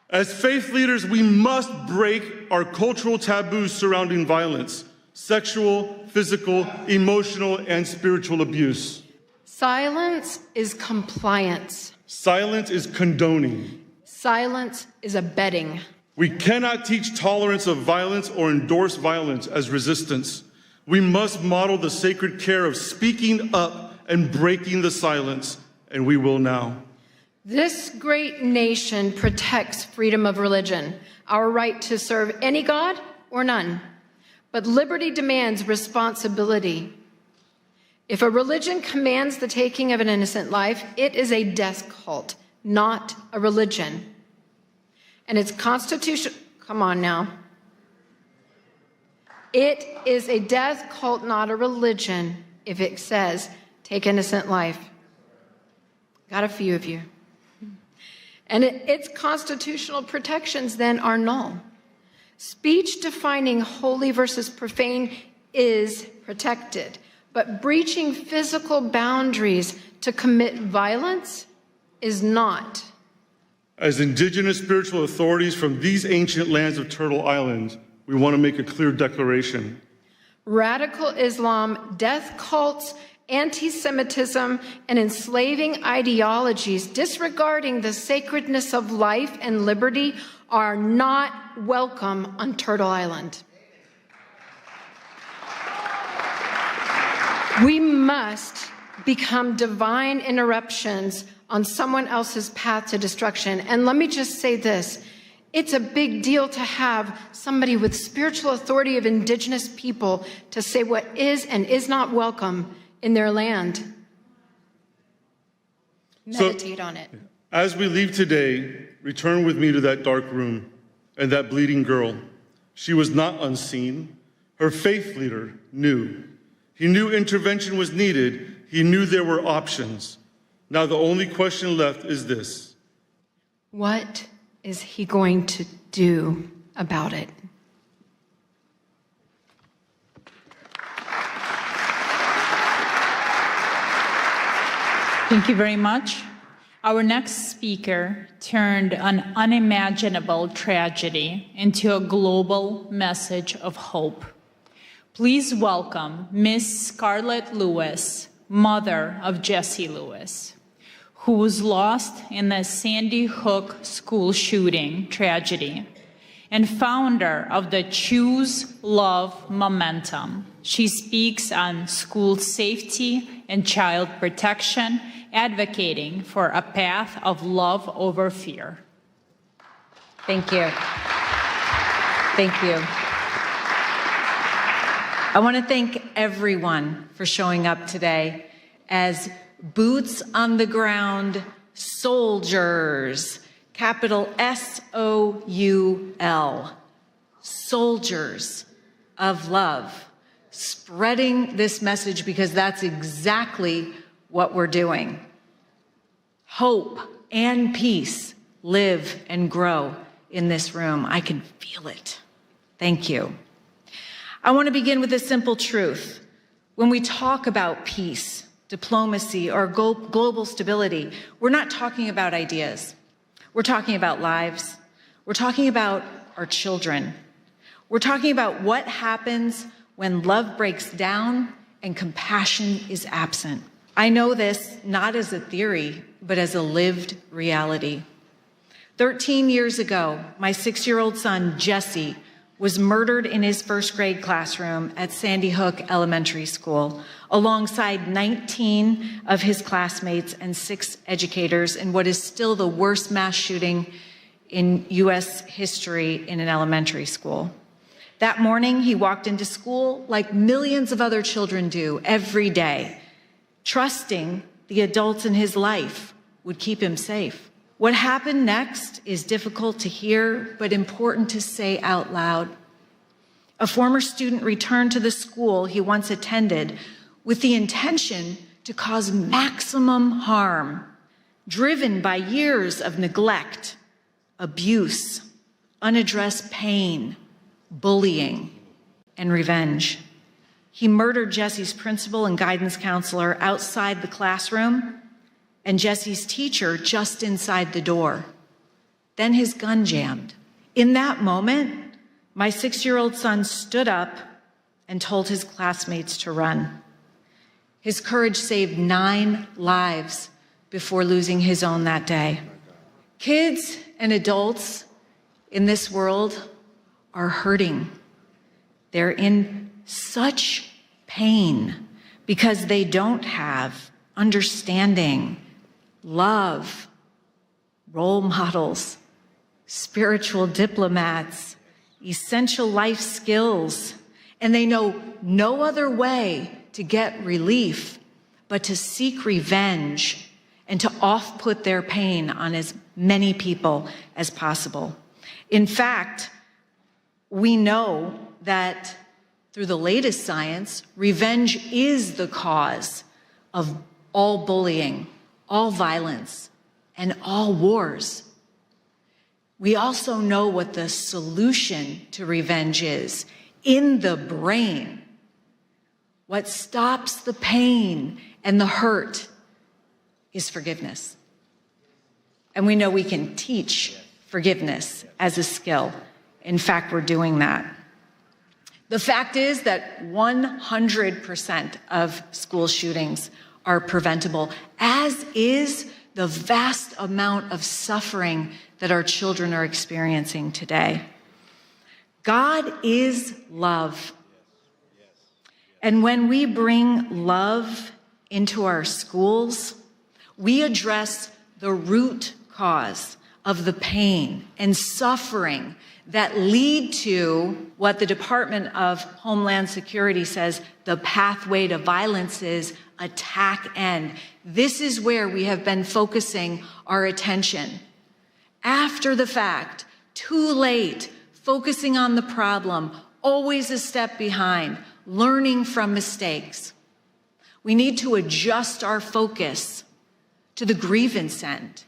As faith leaders, we must break our cultural taboos surrounding violence, sexual, physical, emotional, and spiritual abuse. Silence is compliance. Silence is condoning. Silence is abetting. We cannot teach tolerance of violence or endorse violence as resistance. We must model the sacred care of speaking up and breaking the silence, and we will now. This great nation protects freedom of religion, our right to serve any God or none. But liberty demands responsibility. If a religion commands the taking of an innocent life, it is a death cult, not a religion. And its constitution, come on now. It is a death cult, not a religion, if it says, take innocent life. Got a few of you. And its constitutional protections then are null. Speech defining holy versus profane is protected, but breaching physical boundaries to commit violence is not. As indigenous spiritual authorities from these ancient lands of Turtle Island, we want to make a clear declaration. Radical Islam, death cults, anti-Semitism, and enslaving ideologies disregarding the sacredness of life and liberty are not welcome on Turtle Island. We must become divine interruptions on someone else's path to destruction. And let me just say this. It's a big deal to have somebody with spiritual authority of indigenous people to say what is and is not welcome in their land. Meditate on it. As we leave today, return with me to that dark room and that bleeding girl. She was not unseen. Her faith leader knew. He knew intervention was needed. He knew there were options. Now the only question left is this. What is he going to do about it? Thank you very much. Our next speaker turned an unimaginable tragedy into a global message of hope. Please welcome Miss Scarlett Lewis, mother of Jesse Lewis, who was lost in the Sandy Hook school shooting tragedy, and founder of the Choose Love Momentum. She speaks on school safety and child protection, advocating for a path of love over fear. Thank you. Thank you. I want to thank everyone for showing up today as boots on the ground soldiers, capital S-O-U-L, soldiers of love, spreading this message because that's exactly what we're doing. Hope and peace live and grow in this room. I can feel it. Thank you. I want to begin with a simple truth. When we talk about peace, diplomacy, or global stability, we're not talking about ideas. We're talking about lives. We're talking about our children. We're talking about what happens when love breaks down and compassion is absent. I know this not as a theory, but as a lived reality. 13 years ago, my 6-year-old son, Jesse, was murdered in his first grade classroom at Sandy Hook Elementary School, alongside 19 of his classmates and 6 educators in what is still the worst mass shooting in U.S. history in an elementary school. That morning, he walked into school like millions of other children do every day, trusting the adults in his life would keep him safe. What happened next is difficult to hear, but important to say out loud. A former student returned to the school he once attended with the intention to cause maximum harm, driven by years of neglect, abuse, unaddressed pain, bullying, and revenge. He murdered Jesse's principal and guidance counselor outside the classroom and Jesse's teacher just inside the door. Then his gun jammed. In that moment, my 6-year-old son stood up and told his classmates to run. His courage saved 9 lives before losing his own that day. Kids and adults in this world are hurting. They're in such pain because they don't have understanding, love, role models, spiritual diplomats, essential life skills, and they know no other way to get relief but to seek revenge and to off-put their pain on as many people as possible. In fact, we know that through the latest science, revenge is the cause of all bullying, all violence, and all wars. We also know what the solution to revenge is in the brain. What stops the pain and the hurt is forgiveness. And we know we can teach forgiveness as a skill. In fact, we're doing that. The fact is that 100% of school shootings are preventable, as is the vast amount of suffering that our children are experiencing today. God is love. And when we bring love into our schools, we address the root cause of the pain and suffering that lead to what the Department of Homeland Security says the pathway to violence is: attack end. This is where we have been focusing our attention. After the fact, too late, focusing on the problem, always a step behind, learning from mistakes. We need to adjust our focus to the grievance end,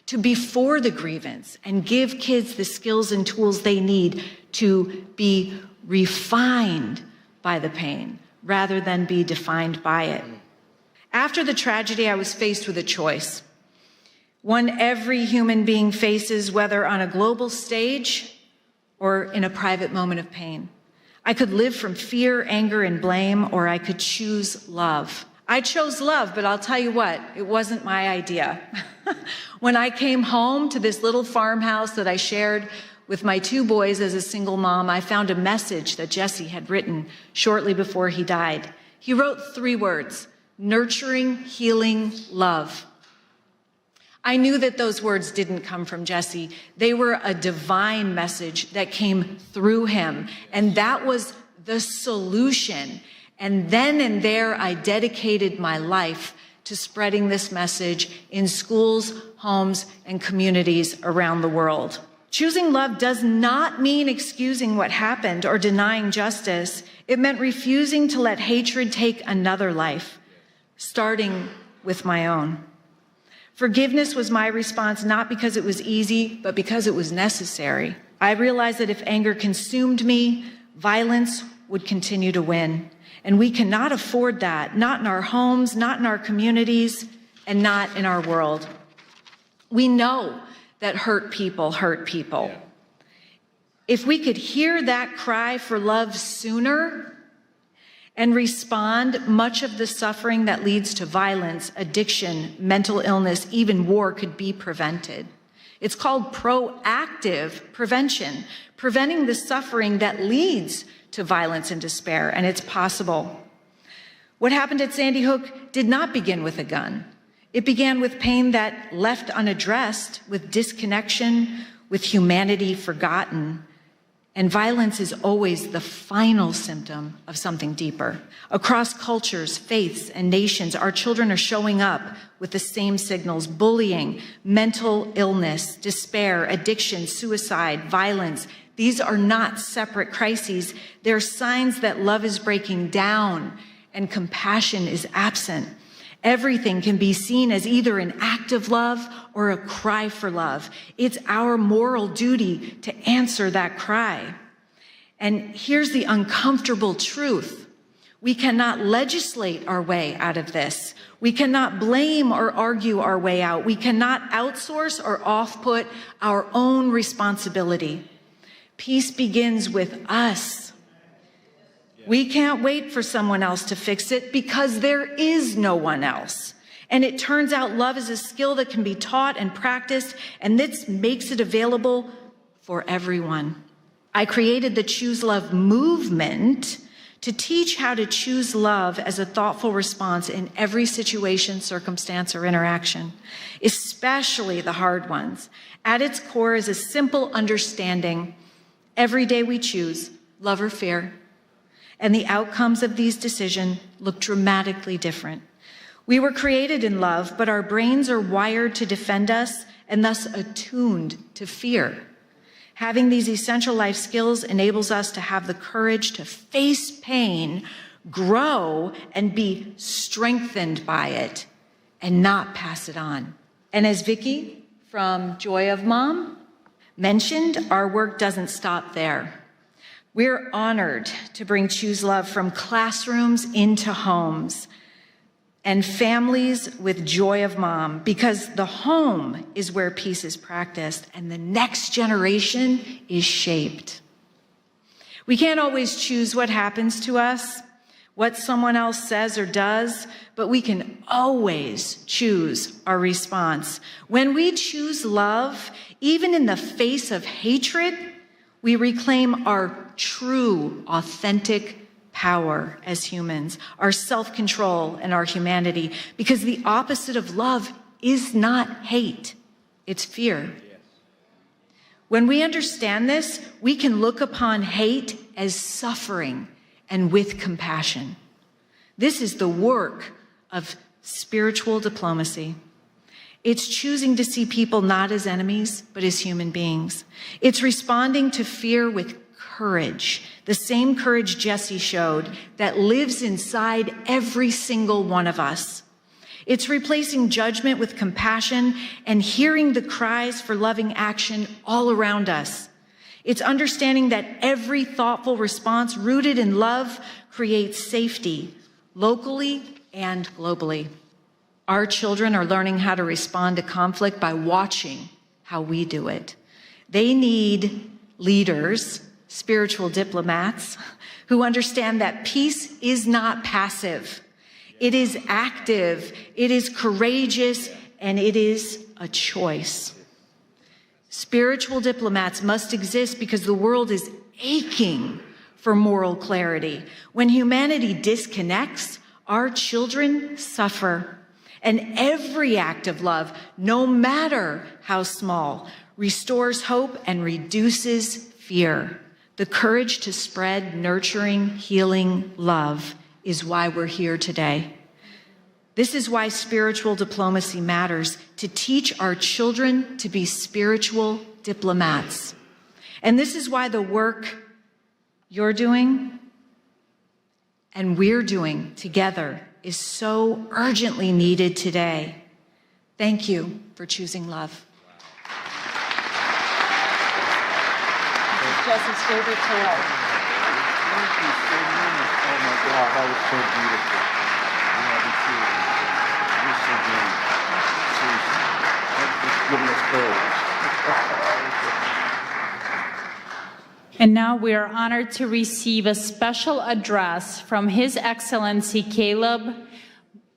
to before the grievance, and give kids the skills and tools they need to be refined by the pain rather than be defined by it. After the tragedy, I was faced with a choice, one every human being faces, whether on a global stage or in a private moment of pain. I could live from fear, anger, and blame, or I could choose love. I chose love, but I'll tell you what, it wasn't my idea. When I came home to this little farmhouse that I shared with my 2 boys as a single mom, I found a message that Jesse had written shortly before he died. He wrote 3 words: nurturing, healing, love. I knew that those words didn't come from Jesse. They were a divine message that came through him, and that was the solution. And then and there, I dedicated my life to spreading this message in schools, homes, and communities around the world. Choosing love does not mean excusing what happened or denying justice. It meant refusing to let hatred take another life, starting with my own. Forgiveness was my response, not because it was easy, but because it was necessary. I realized that if anger consumed me, violence would continue to win. And we cannot afford that, not in our homes, not in our communities, and not in our world. We know that hurt people hurt people. Yeah. If we could hear that cry for love sooner and respond, much of the suffering that leads to violence, addiction, mental illness, even war could be prevented. It's called proactive prevention, preventing the suffering that leads to violence and despair, and it's possible. What happened at Sandy Hook did not begin with a gun. It began with pain that left unaddressed, with disconnection, with humanity forgotten. And violence is always the final symptom of something deeper. Across cultures, faiths, and nations, our children are showing up with the same signals: bullying, mental illness, despair, addiction, suicide, violence. These are not separate crises. They're signs that love is breaking down and compassion is absent. Everything can be seen as either an act of love or a cry for love. It's our moral duty to answer that cry. And here's the uncomfortable truth. We cannot legislate our way out of this. We cannot blame or argue our way out. We cannot outsource or off-put our own responsibility. Peace begins with us. We can't wait for someone else to fix it because there is no one else. And it turns out love is a skill that can be taught and practiced, and this makes it available for everyone. I created the Choose Love movement to teach how to choose love as a thoughtful response in every situation, circumstance, or interaction, especially the hard ones. At its core is a simple understanding. Every day we choose love or fear, and the outcomes of these decisions look dramatically different. We were created in love, but our brains are wired to defend us and thus attuned to fear. Having these essential life skills enables us to have the courage to face pain, grow, and be strengthened by it, and not pass it on. And as Vicki from Joy of Mom mentioned, our work doesn't stop there. We're honored to bring Choose Love from classrooms into homes and families with Joy of Mom, because the home is where peace is practiced and the next generation is shaped. We can't always choose what happens to us, what someone else says or does, but we can always choose our response. When we choose love, even in the face of hatred, we reclaim our true, authentic power as humans, our self-control and our humanity, because the opposite of love is not hate, it's fear. When we understand this, we can look upon hate as suffering and with compassion. This is the work of spiritual diplomacy. It's choosing to see people not as enemies, but as human beings. It's responding to fear with courage, the same courage Jesse showed that lives inside every single one of us. It's replacing judgment with compassion and hearing the cries for loving action all around us. It's understanding that every thoughtful response rooted in love creates safety, locally and globally. Our children are learning how to respond to conflict by watching how we do it. They need leaders, spiritual diplomats, who understand that peace is not passive. It is active, it is courageous, and it is a choice. Spiritual diplomats must exist because the world is aching for moral clarity. When humanity disconnects, our children suffer. And every act of love, no matter how small, restores hope and reduces fear. The courage to spread nurturing, healing love is why we're here today. This is why spiritual diplomacy matters, to teach our children to be spiritual diplomats. And this is why the work you're doing and we're doing together is so urgently needed today. Thank you for choosing love. This is Jesse's favorite tale. Thank you so much. Oh my God, that was so beautiful. Yeah, me too. You're so great. Thanks for giving us courage. And now we are honored to receive a special address from His Excellency Caleb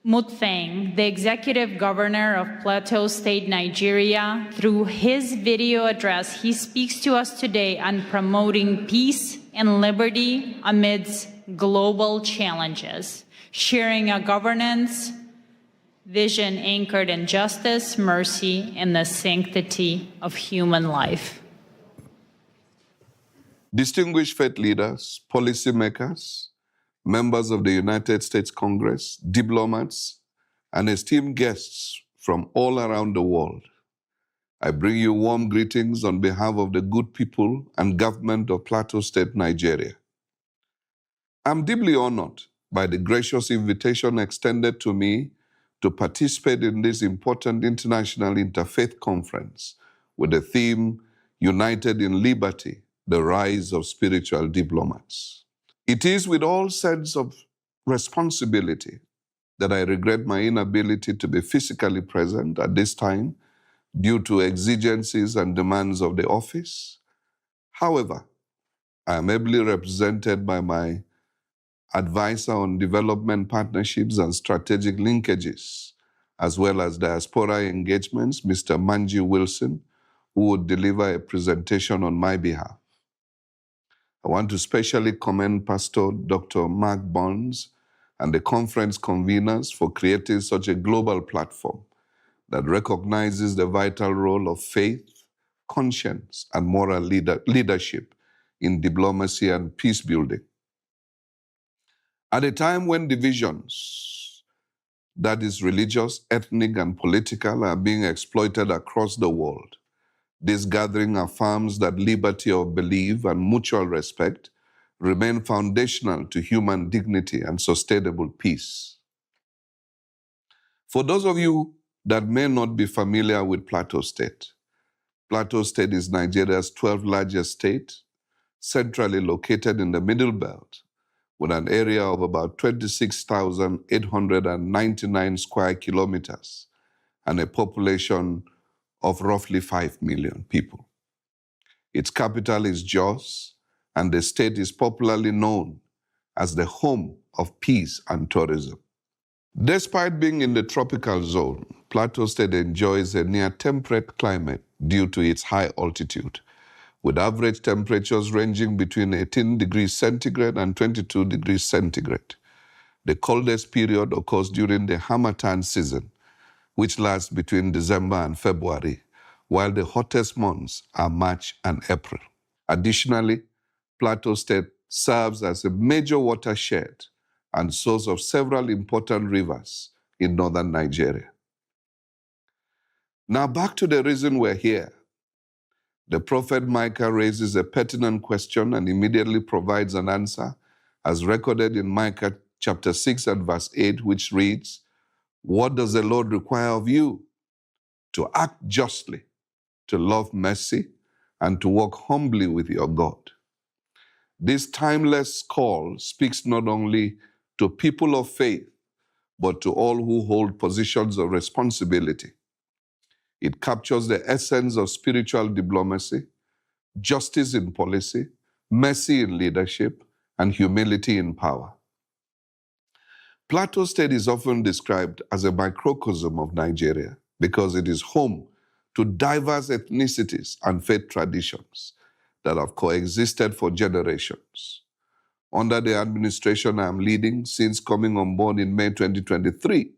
Mutfeng, the Executive Governor of Plateau State, Nigeria. Through his video address, he speaks to us today on promoting peace and liberty amidst global challenges, sharing a governance vision anchored in justice, mercy, and the sanctity of human life. distinguished faith leaders, policymakers, members of the United States Congress, diplomats, and esteemed guests from all around the world, I bring you warm greetings on behalf of the good people and government of Plateau State, Nigeria. I'm deeply honored by the gracious invitation extended to me to participate in this important International Interfaith Conference with the theme, United in Liberty, the Rise of Spiritual Diplomats. It is with all sense of responsibility that I regret my inability to be physically present at this time due to exigencies and demands of the office. However, I am ably represented by my advisor on development partnerships and strategic linkages, as well as diaspora engagements, Mr. Manji Wilson, who would deliver a presentation on my behalf. I want to specially commend Pastor Dr. Mark Burns and the conference conveners for creating such a global platform that recognizes the vital role of faith, conscience, and moral leadership in diplomacy and peace building. At a time when divisions, that is religious, ethnic, and political, are being exploited across the world, this gathering affirms that liberty of belief and mutual respect remain foundational to human dignity and sustainable peace. For those of you that may not be familiar with Plateau State is Nigeria's 12th largest state, centrally located in the Middle Belt, with an area of about 26,899 square kilometers and a population of roughly 5 million people. Its capital is Jos, and the state is popularly known as the home of peace and tourism. Despite being in the tropical zone, Plateau State enjoys a near-temperate climate due to its high altitude, with average temperatures ranging between 18 degrees centigrade and 22 degrees centigrade. The coldest period occurs during the Harmattan season, which lasts between December and February, while the hottest months are March and April. Additionally, Plateau State serves as a major watershed and source of several important rivers in northern Nigeria. Now back to the reason we're here. The prophet Micah raises a pertinent question and immediately provides an answer, as recorded in Micah chapter 6 and verse 8, which reads, "What does the Lord require of you? To act justly, to love mercy, and to walk humbly with your God." This timeless call speaks not only to people of faith, but to all who hold positions of responsibility. It captures the essence of spiritual diplomacy, justice in policy, mercy in leadership, and humility in power. Plateau State is often described as a microcosm of Nigeria because it is home to diverse ethnicities and faith traditions that have coexisted for generations. Under the administration I am leading since coming on board in May 2023,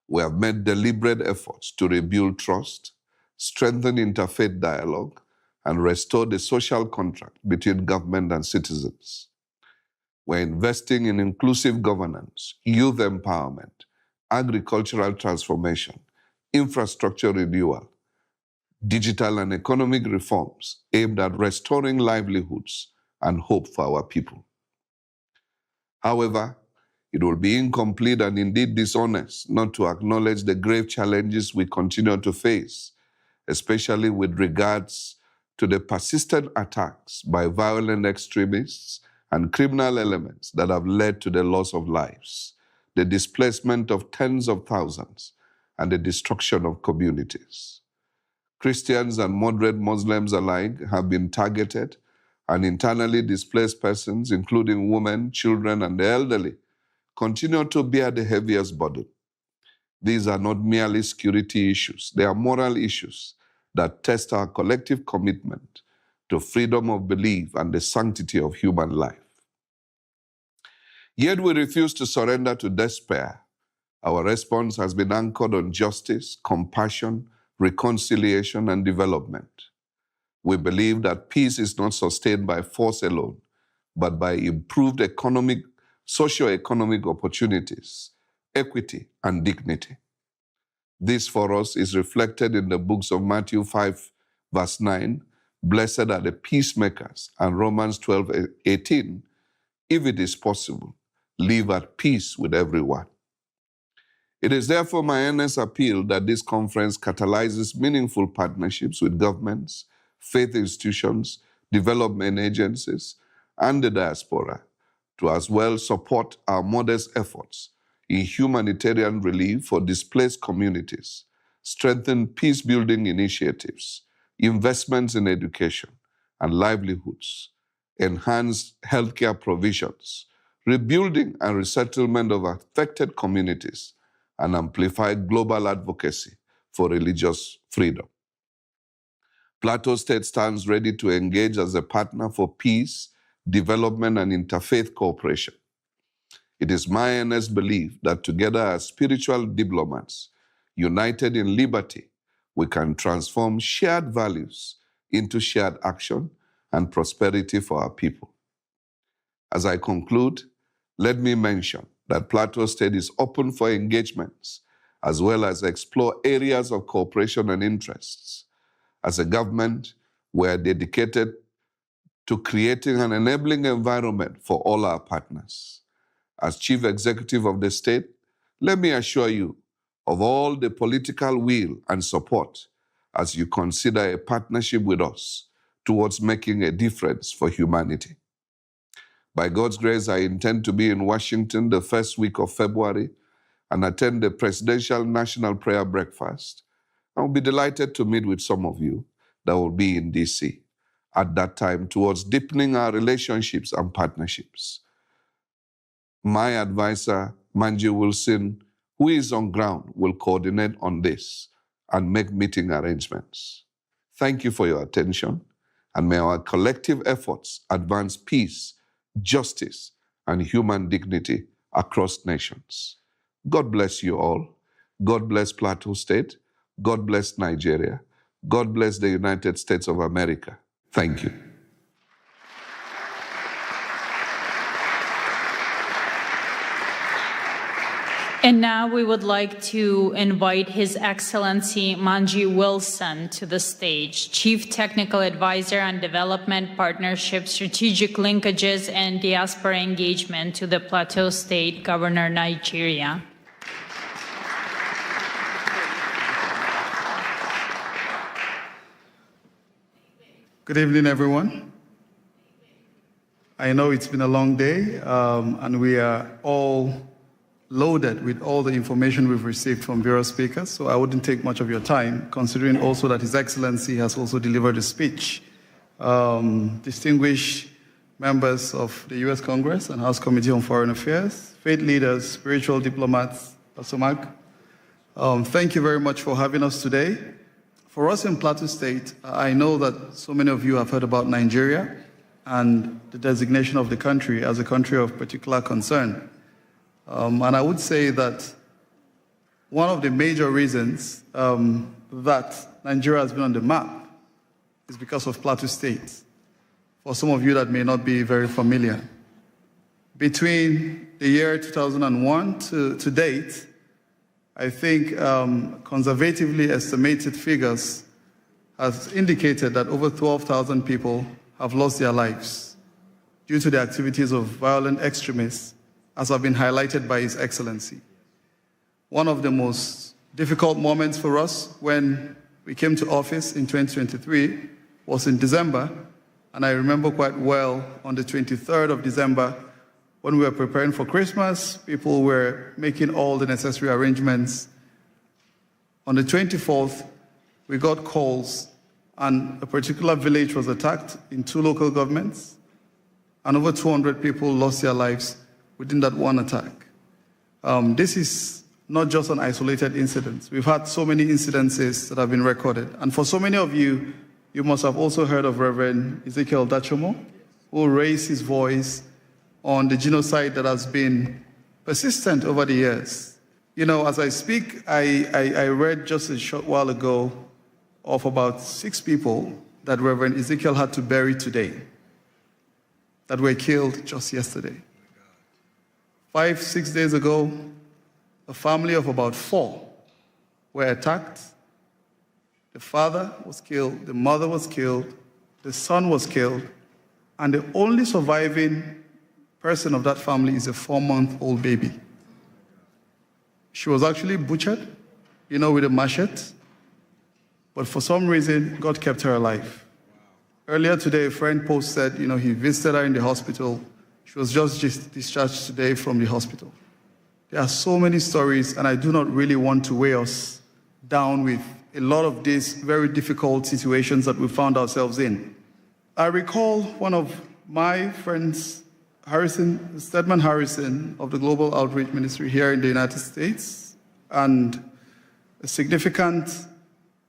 we have made deliberate efforts to rebuild trust, strengthen interfaith dialogue, and restore the social contract between government and citizens. We're investing in inclusive governance, youth empowerment, agricultural transformation, infrastructure renewal, digital and economic reforms aimed at restoring livelihoods and hope for our people. However, it will be incomplete and indeed dishonest not to acknowledge the grave challenges we continue to face, especially with regards to the persistent attacks by violent extremists and criminal elements that have led to the loss of lives, the displacement of tens of thousands, and the destruction of communities. Christians and moderate Muslims alike have been targeted, and internally displaced persons, including women, children, and the elderly, continue to bear the heaviest burden. These are not merely security issues, they are moral issues that test our collective commitment to freedom of belief and the sanctity of human life. Yet we refuse to surrender to despair. Our response has been anchored on justice, compassion, reconciliation, and development. We believe that peace is not sustained by force alone, but by improved socio-economic opportunities, equity, and dignity. This for us is reflected in the books of Matthew 5, verse 9, blessed are the peacemakers, and Romans 12:18, if it is possible, live at peace with everyone. It is therefore my earnest appeal that this conference catalyzes meaningful partnerships with governments, faith institutions, development agencies, and the diaspora to as well support our modest efforts in humanitarian relief for displaced communities, strengthen peace-building initiatives, investments in education and livelihoods, enhance healthcare provisions, rebuilding and resettlement of affected communities, and amplify global advocacy for religious freedom. Plateau State stands ready to engage as a partner for peace, development, and interfaith cooperation. It is my earnest belief that together as spiritual diplomats, united in liberty, we can transform shared values into shared action and prosperity for our people. As I conclude, let me mention that Plateau State is open for engagements as well as explore areas of cooperation and interests. As a government, we are dedicated to creating an enabling environment for all our partners. As Chief Executive of the state, let me assure you of all the political will and support as you consider a partnership with us towards making a difference for humanity. By God's grace, I intend to be in Washington the first week of February and attend the Presidential National Prayer Breakfast. I will be delighted to meet with some of you that will be in DC at that time towards deepening our relationships and partnerships. My advisor, Manji Wilson, who is on ground, will coordinate on this and make meeting arrangements. Thank you for your attention, and may our collective efforts advance peace, justice, and human dignity across nations. God bless you all. God bless Plateau State. God bless Nigeria. God bless the United States of America. Thank you. And now we would like to invite His Excellency Manji Wilson to the stage, Chief Technical Advisor on Development Partnership, Strategic Linkages, and Diaspora Engagement to the Plateau State Governor, Nigeria. Good evening, everyone. I know it's been a long day, and we are all loaded with all the information we've received from various speakers, so I wouldn't take much of your time, considering also that His Excellency has also delivered a speech. Distinguished members of the U.S. Congress and House Committee on Foreign Affairs, faith leaders, spiritual diplomats, Pastor Mark, thank you very much for having us today. For us in Plateau State, I know that so many of you have heard about Nigeria and the designation of the country as a country of particular concern. And I would say that one of the major reasons that Nigeria has been on the map is because of Plateau State. For some of you that may not be very familiar, between the year 2001 to date, I think conservatively estimated figures has indicated that over 12,000 people have lost their lives due to the activities of violent extremists, as have been highlighted by His Excellency. One of the most difficult moments for us when we came to office in 2023 was in December, and I remember quite well on the 23rd of December, when we were preparing for Christmas, people were making all the necessary arrangements. On the 24th, we got calls, and a particular village was attacked in 2 local governments, and over 200 people lost their lives within that one attack. This is not just an isolated incident. We've had so many incidences that have been recorded. And for so many of you, you must have also heard of Reverend Ezekiel Dachomo, who raised his voice on the genocide that has been persistent over the years. You know, as I speak, I read just a short while ago of about 6 people that Reverend Ezekiel had to bury today, that were killed just yesterday. 5-6 days ago, a family of about 4 were attacked. The father was killed, the mother was killed, the son was killed, and the only surviving person of that family is a 4-month-old baby. She was actually butchered, with a machete, but for some reason, God kept her alive. Earlier today, a friend posted, he visited her in the hospital. She was just discharged today from the hospital. There are so many stories, and I do not really want to weigh us down with a lot of these very difficult situations that we found ourselves in. I recall one of my friends, Stedman Harrison of the Global Outreach Ministry here in the United States, and a significant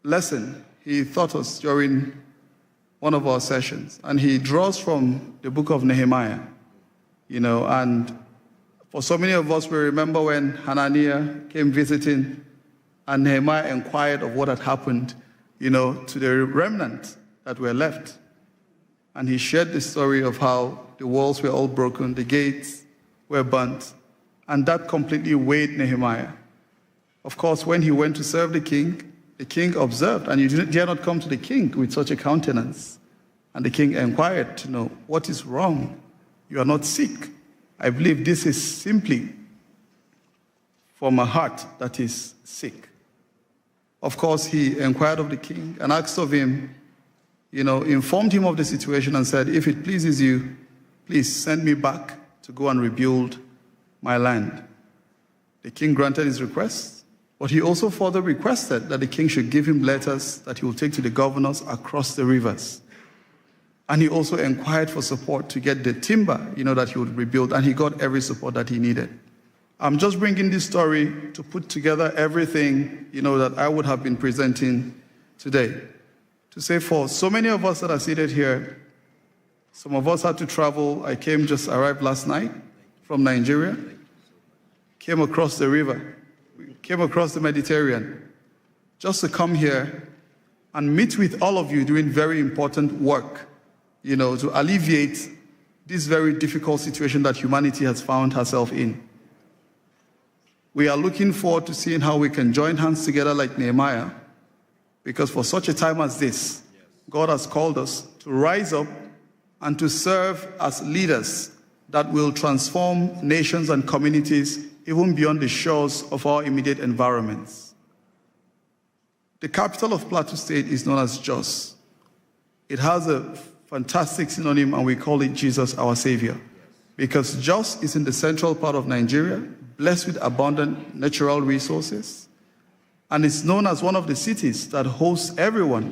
lesson he taught us during one of our sessions. And he draws from the book of Nehemiah, and for so many of us, we remember when Hananiah came visiting and Nehemiah inquired of what had happened, to the remnant that were left. And he shared the story of how the walls were all broken, the gates were burnt, and that completely weighed Nehemiah. Of course, when he went to serve the king observed, and you dare not come to the king with such a countenance. And the king inquired to know, what is wrong? You are not sick. I believe this is simply from a heart that is sick. Of course, he inquired of the king and asked of him, informed him of the situation and said, if it pleases you, please send me back to go and rebuild my land. The king granted his request, but he also further requested that the king should give him letters that he will take to the governors across the rivers. And he also inquired for support to get the timber, that he would rebuild, and he got every support that he needed. I'm just bringing this story to put together everything, that I would have been presenting today. To say for so many of us that are seated here, some of us had to travel. I just arrived last night from Nigeria, came across the river, came across the Mediterranean, just to come here and meet with all of you doing very important work, to alleviate this very difficult situation that humanity has found herself in. We are looking forward to seeing how we can join hands together like Nehemiah, because for such a time as this, God has called us to rise up and to serve as leaders that will transform nations and communities even beyond the shores of our immediate environments. The capital of Plateau State is known as Jos. It has a fantastic synonym, and we call it Jesus, our Savior, because Jos is in the central part of Nigeria, blessed with abundant natural resources, and it's known as one of the cities that hosts everyone,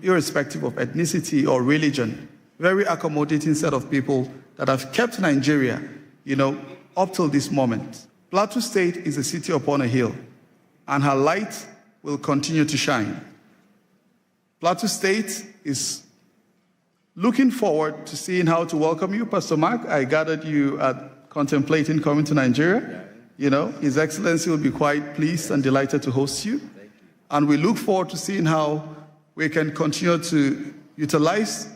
irrespective of ethnicity or religion. Very accommodating set of people that have kept Nigeria, up till this moment. Plateau State is a city upon a hill, and her light will continue to shine. Plateau State is looking forward to seeing how to welcome you. Pastor Mark, I gathered you at contemplating coming to Nigeria. His Excellency will be quite pleased and delighted to host you. And we look forward to seeing how we can continue to utilize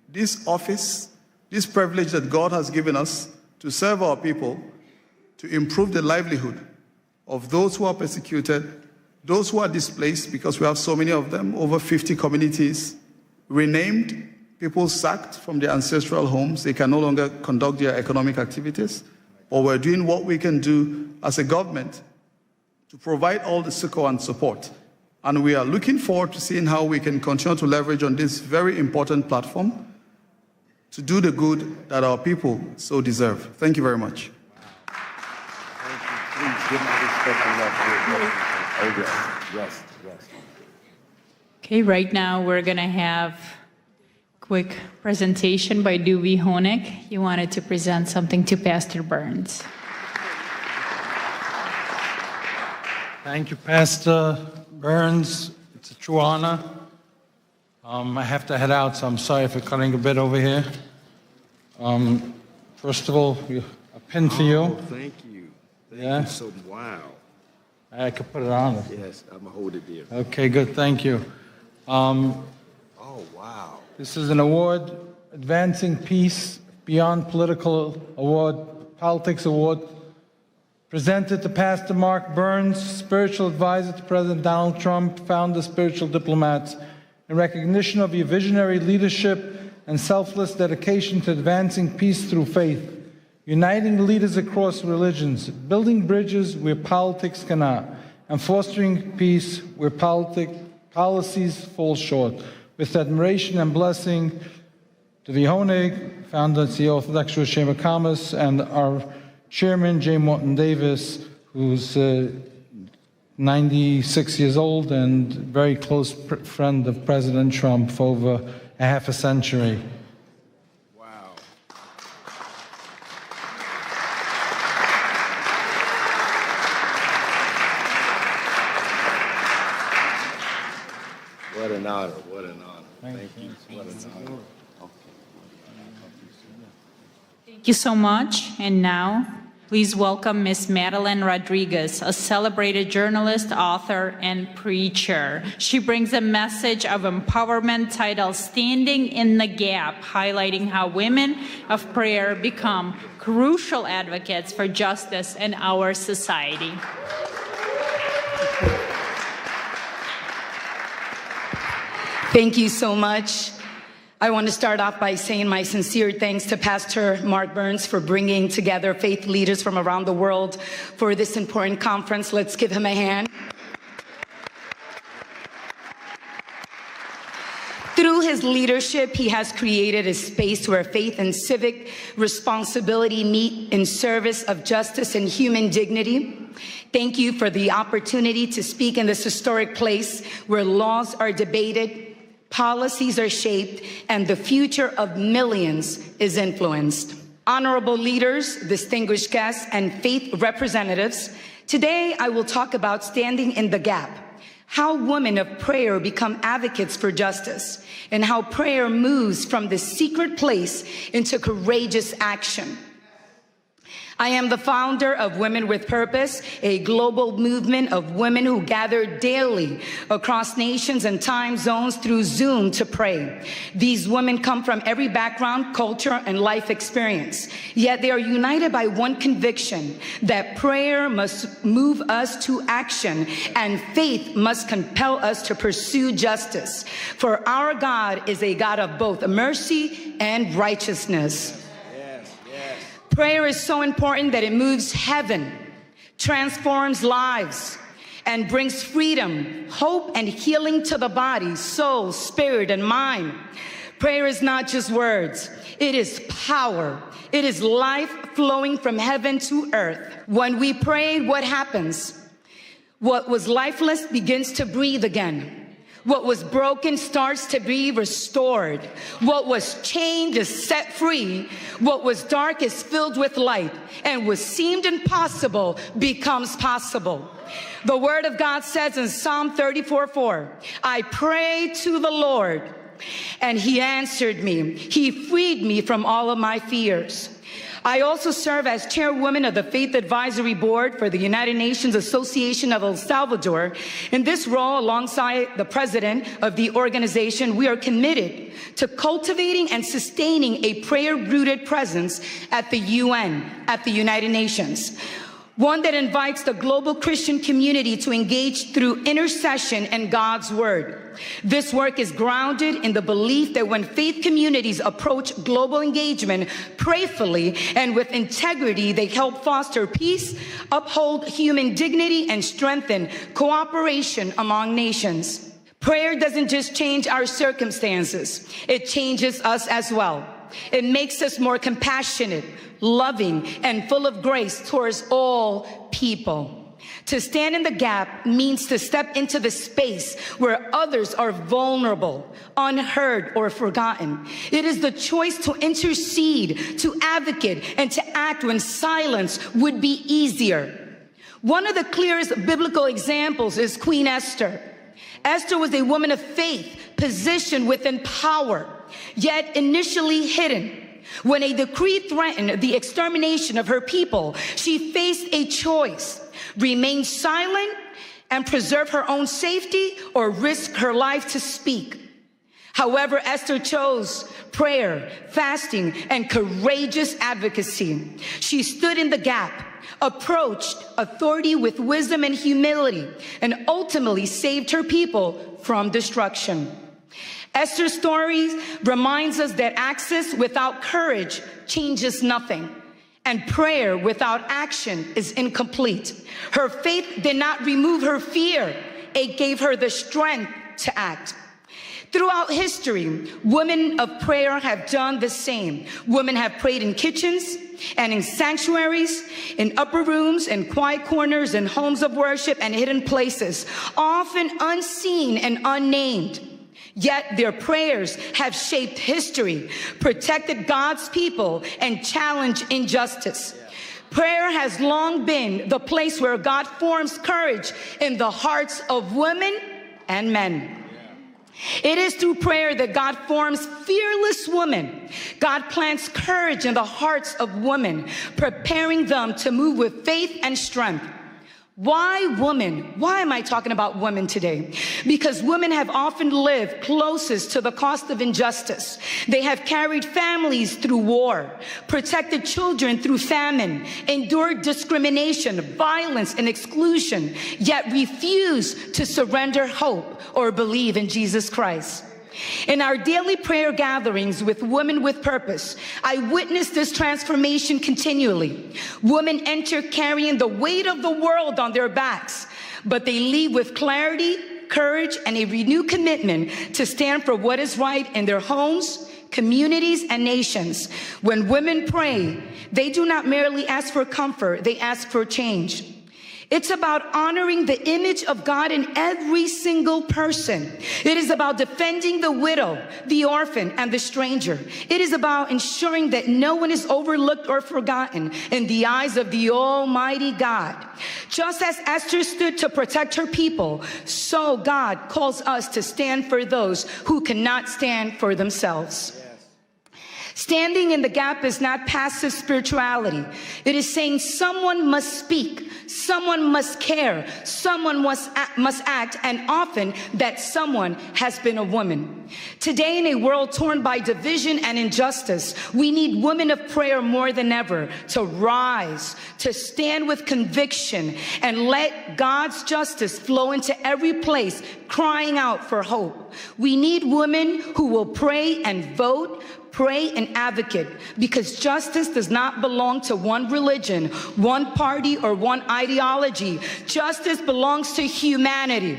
this office, this privilege that God has given us to serve our people, to improve the livelihood of those who are persecuted, those who are displaced, because we have so many of them, over 50 communities renamed, people sacked from their ancestral homes. They can no longer conduct their economic activities. Or we're doing what we can do as a government to provide all the succor and support. And we are looking forward to seeing how we can continue to leverage on this very important platform to do the good that our people so deserve. Thank you very much. Thank you. Please give my respect and love to yes. Okay, right now we're going to have quick presentation by Dewey Honig. He wanted to present something to Pastor Burns. Thank you, Pastor Burns. It's a true honor. I have to head out, so I'm sorry for cutting a bit over here. First of all, a pin for you. Thank you. Thank Yeah. you so wow. I could put it on. Yes, I'm going to hold it there. Okay, good. Thank you. Oh, Oh, wow. This is an award, Advancing Peace Beyond Political Award, Politics Award, presented to Pastor Mark Burns, spiritual advisor to President Donald Trump, founder of Spiritual Diplomats, in recognition of your visionary leadership and selfless dedication to advancing peace through faith, uniting leaders across religions, building bridges where politics cannot, and fostering peace where policies fall short. With admiration and blessing to the Honig, founder and CEO of the Orthodox Chamber of Commerce, and our Chairman, J. Morton Davis, who's 96 years old and very close friend of President Trump for over a half a century. Wow. What an honor, what an honor. Thank you. What an honor. Thank you so much. And now, please welcome Ms. Madeline Rodriguez, a celebrated journalist, author, and preacher. She brings a message of empowerment titled Standing in the Gap, highlighting how women of prayer become crucial advocates for justice in our society. Thank you so much. I want to start off by saying my sincere thanks to Pastor Mark Burns for bringing together faith leaders from around the world for this important conference. Let's give him a hand. Through his leadership, he has created a space where faith and civic responsibility meet in service of justice and human dignity. Thank you for the opportunity to speak in this historic place where laws are debated, policies are shaped, and the future of millions is influenced. Honorable leaders, distinguished guests, and faith representatives, today I will talk about standing in the gap, how women of prayer become advocates for justice, and how prayer moves from the secret place into courageous action. I am the founder of Women with Purpose, a global movement of women who gather daily across nations and time zones through Zoom to pray. These women come from every background, culture, and life experience. Yet they are united by one conviction, that prayer must move us to action and faith must compel us to pursue justice. For our God is a God of both mercy and righteousness. Prayer is so important that it moves heaven, transforms lives, and brings freedom, hope, and healing to the body, soul, spirit, and mind. Prayer is not just words. It is power. It is life flowing from heaven to earth. When we pray, what happens? What was lifeless begins to breathe again. What was broken starts to be restored. What was chained is set free. What was dark is filled with light. And what seemed impossible becomes possible. The word of God says in Psalm 34:4, I prayed to the Lord, and he answered me. He freed me from all of my fears. I also serve as chairwoman of the Faith Advisory Board for the United Nations Association of El Salvador. In this role, alongside the president of the organization, we are committed to cultivating and sustaining a prayer-rooted presence at the UN, at the United Nations. One that invites the global Christian community to engage through intercession and God's word. This work is grounded in the belief that when faith communities approach global engagement prayerfully and with integrity, they help foster peace, uphold human dignity, and strengthen cooperation among nations. Prayer doesn't just change our circumstances, it changes us as well. It makes us more compassionate, loving, and full of grace towards all people. To stand in the gap means to step into the space where others are vulnerable, unheard, or forgotten. It is the choice to intercede, to advocate, and to act when silence would be easier. One of the clearest biblical examples is Queen Esther. Esther was a woman of faith, positioned within power, yet initially hidden. When a decree threatened the extermination of her people, she faced a choice: remain silent and preserve her own safety, or risk her life to speak. However, Esther chose prayer, fasting, and courageous advocacy. She stood in the gap, approached authority with wisdom and humility, and ultimately saved her people from destruction. Esther's story reminds us that access without courage changes nothing, and prayer without action is incomplete. Her faith did not remove her fear. It gave her the strength to act. Throughout history, women of prayer have done the same. Women have prayed in kitchens and in sanctuaries, in upper rooms, in quiet corners, in homes of worship and hidden places, often unseen and unnamed. Yet their prayers have shaped history, protected God's people, and challenged injustice. Prayer has long been the place where God forms courage in the hearts of women and men. It is through prayer that God forms fearless women. God plants courage in the hearts of women, preparing them to move with faith and strength. Why women? Why am I talking about women today? Because women have often lived closest to the cost of injustice. They have carried families through war, protected children through famine, endured discrimination, violence, and exclusion, yet refused to surrender hope or believe in Jesus Christ. In our daily prayer gatherings with Women with Purpose, I witness this transformation continually. Women enter carrying the weight of the world on their backs, but they leave with clarity, courage, and a renewed commitment to stand for what is right in their homes, communities, and nations. When women pray, they do not merely ask for comfort, they ask for change. It's about honoring the image of God in every single person. It is about defending the widow, the orphan, and the stranger. It is about ensuring that no one is overlooked or forgotten in the eyes of the Almighty God. Just as Esther stood to protect her people, so God calls us to stand for those who cannot stand for themselves. Standing in the gap is not passive spirituality. It is saying someone must speak, someone must care, someone must act, and often that someone has been a woman. Today, in a world torn by division and injustice, we need women of prayer more than ever to rise, to stand with conviction, and let God's justice flow into every place, crying out for hope. We need women who will pray and vote, pray and advocate, because justice does not belong to one religion, one party, or one ideology. Justice belongs to humanity.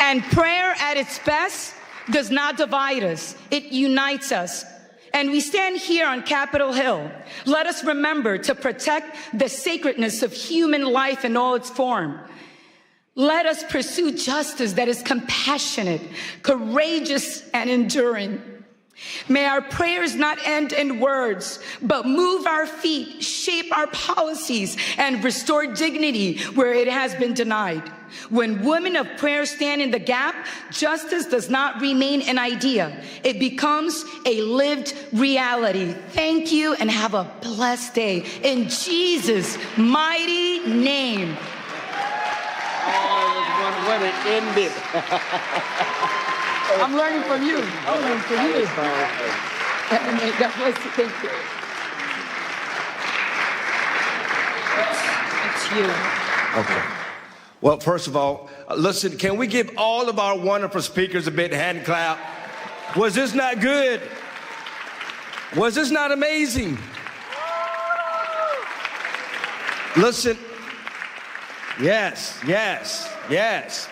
And prayer at its best does not divide us, it unites us. And we stand here on Capitol Hill. Let us remember to protect the sacredness of human life in all its form. Let us pursue justice that is compassionate, courageous, and enduring. May our prayers not end in words, but move our feet, shape our policies, and restore dignity where it has been denied. When women of prayer stand in the gap, justice does not remain an idea. It becomes a lived reality. Thank you and have a blessed day. In Jesus' mighty name. When it ended. I'm learning from you. I'm learning from you. God bless you. Thank you. It's you. Okay. Well, first of all, listen, can we give all of our wonderful speakers a big hand clap? Was this not good? Was this not amazing? Listen. Yes, yes, yes.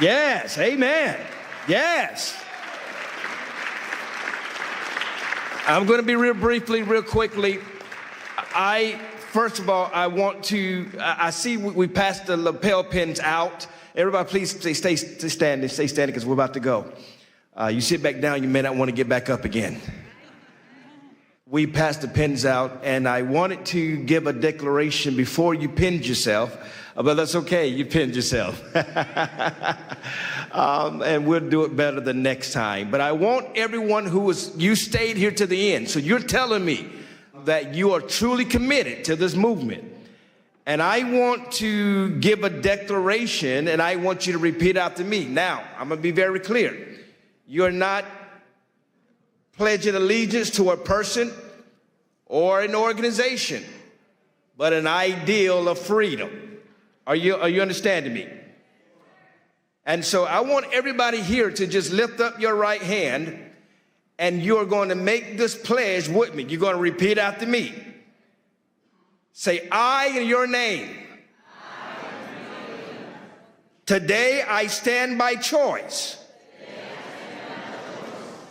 Yes, amen. Yes. I'm going to be real quickly. First of all, I want to, I see we passed the lapel pins out. Everybody, please stay standing because we're about to go. You sit back down, you may not want to get back up again. We passed the pins out, and I wanted to give a declaration before you pinned yourself, but that's okay, you pinned yourself. And we'll do it better the next time. But I want everyone you stayed here to the end, so you're telling me that you are truly committed to this movement And I want to give a declaration, and I want you to repeat after me. Now, I'm going to be very clear. You're not pledging allegiance to a person or an organization, but an ideal of freedom. Are you understanding me? And so I want everybody here to just lift up your right hand, and you're going to make this pledge with me. You're going to repeat after me. Say, I in your name. Today I stand by choice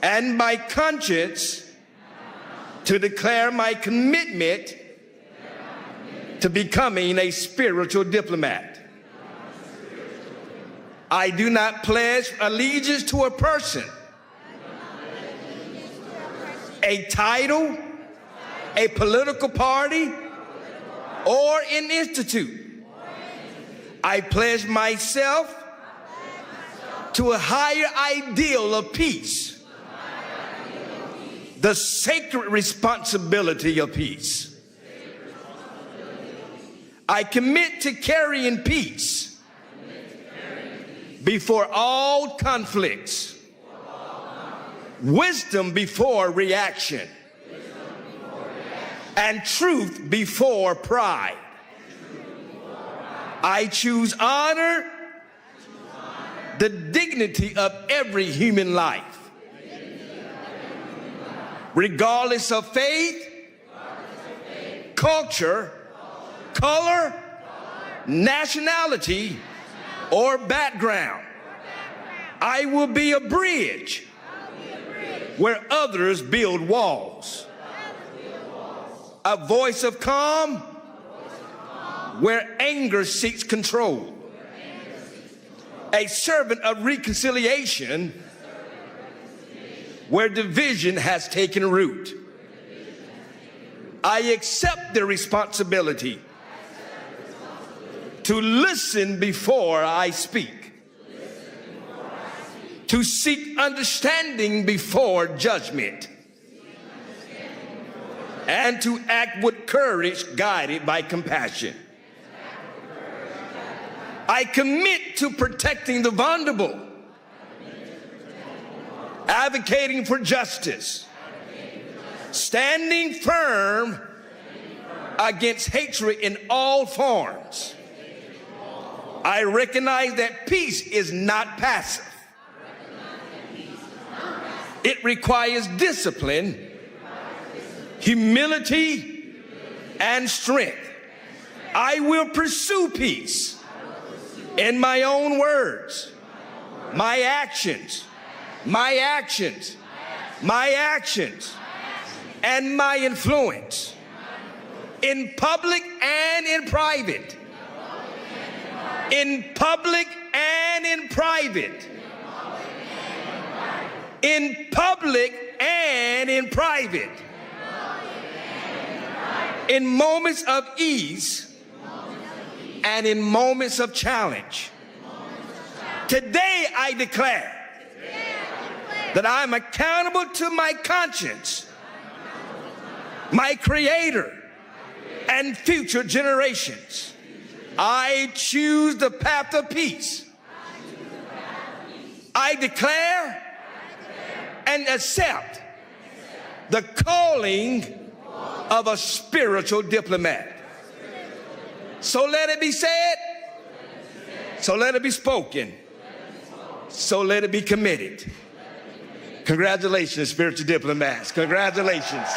and by conscience to declare my commitment to becoming a spiritual diplomat. I do not pledge allegiance to a person, a title, a political party, or an institute. I pledge myself to a higher ideal of peace, the sacred responsibility of peace. I commit to carrying peace before all conflicts, wisdom before reaction, and truth before pride. I choose honor, the dignity of every human life, regardless of faith, culture, color, nationality, or background. I will be a bridge where others build walls. A voice of calm where anger seeks control. A servant of reconciliation where division has taken root. I accept the responsibility to listen before I speak, to seek understanding before judgment, and to act with courage guided by compassion. I commit to protecting the vulnerable, advocating for justice, standing firm against hatred in all forms. I recognize that peace is not passive. It requires discipline, humility, and strength. I will pursue peace in my own words, my actions, and my influence, in public and in private. In public and in private. In public and in private. In moments of ease and in moments of challenge. Today I declare that I'm accountable to my conscience, my Creator, and future generations. I choose the path of peace. I declare and accept the calling of a spiritual diplomat. So let it be said, so let it be spoken, so let it be committed. Congratulations, spiritual diplomats. Congratulations.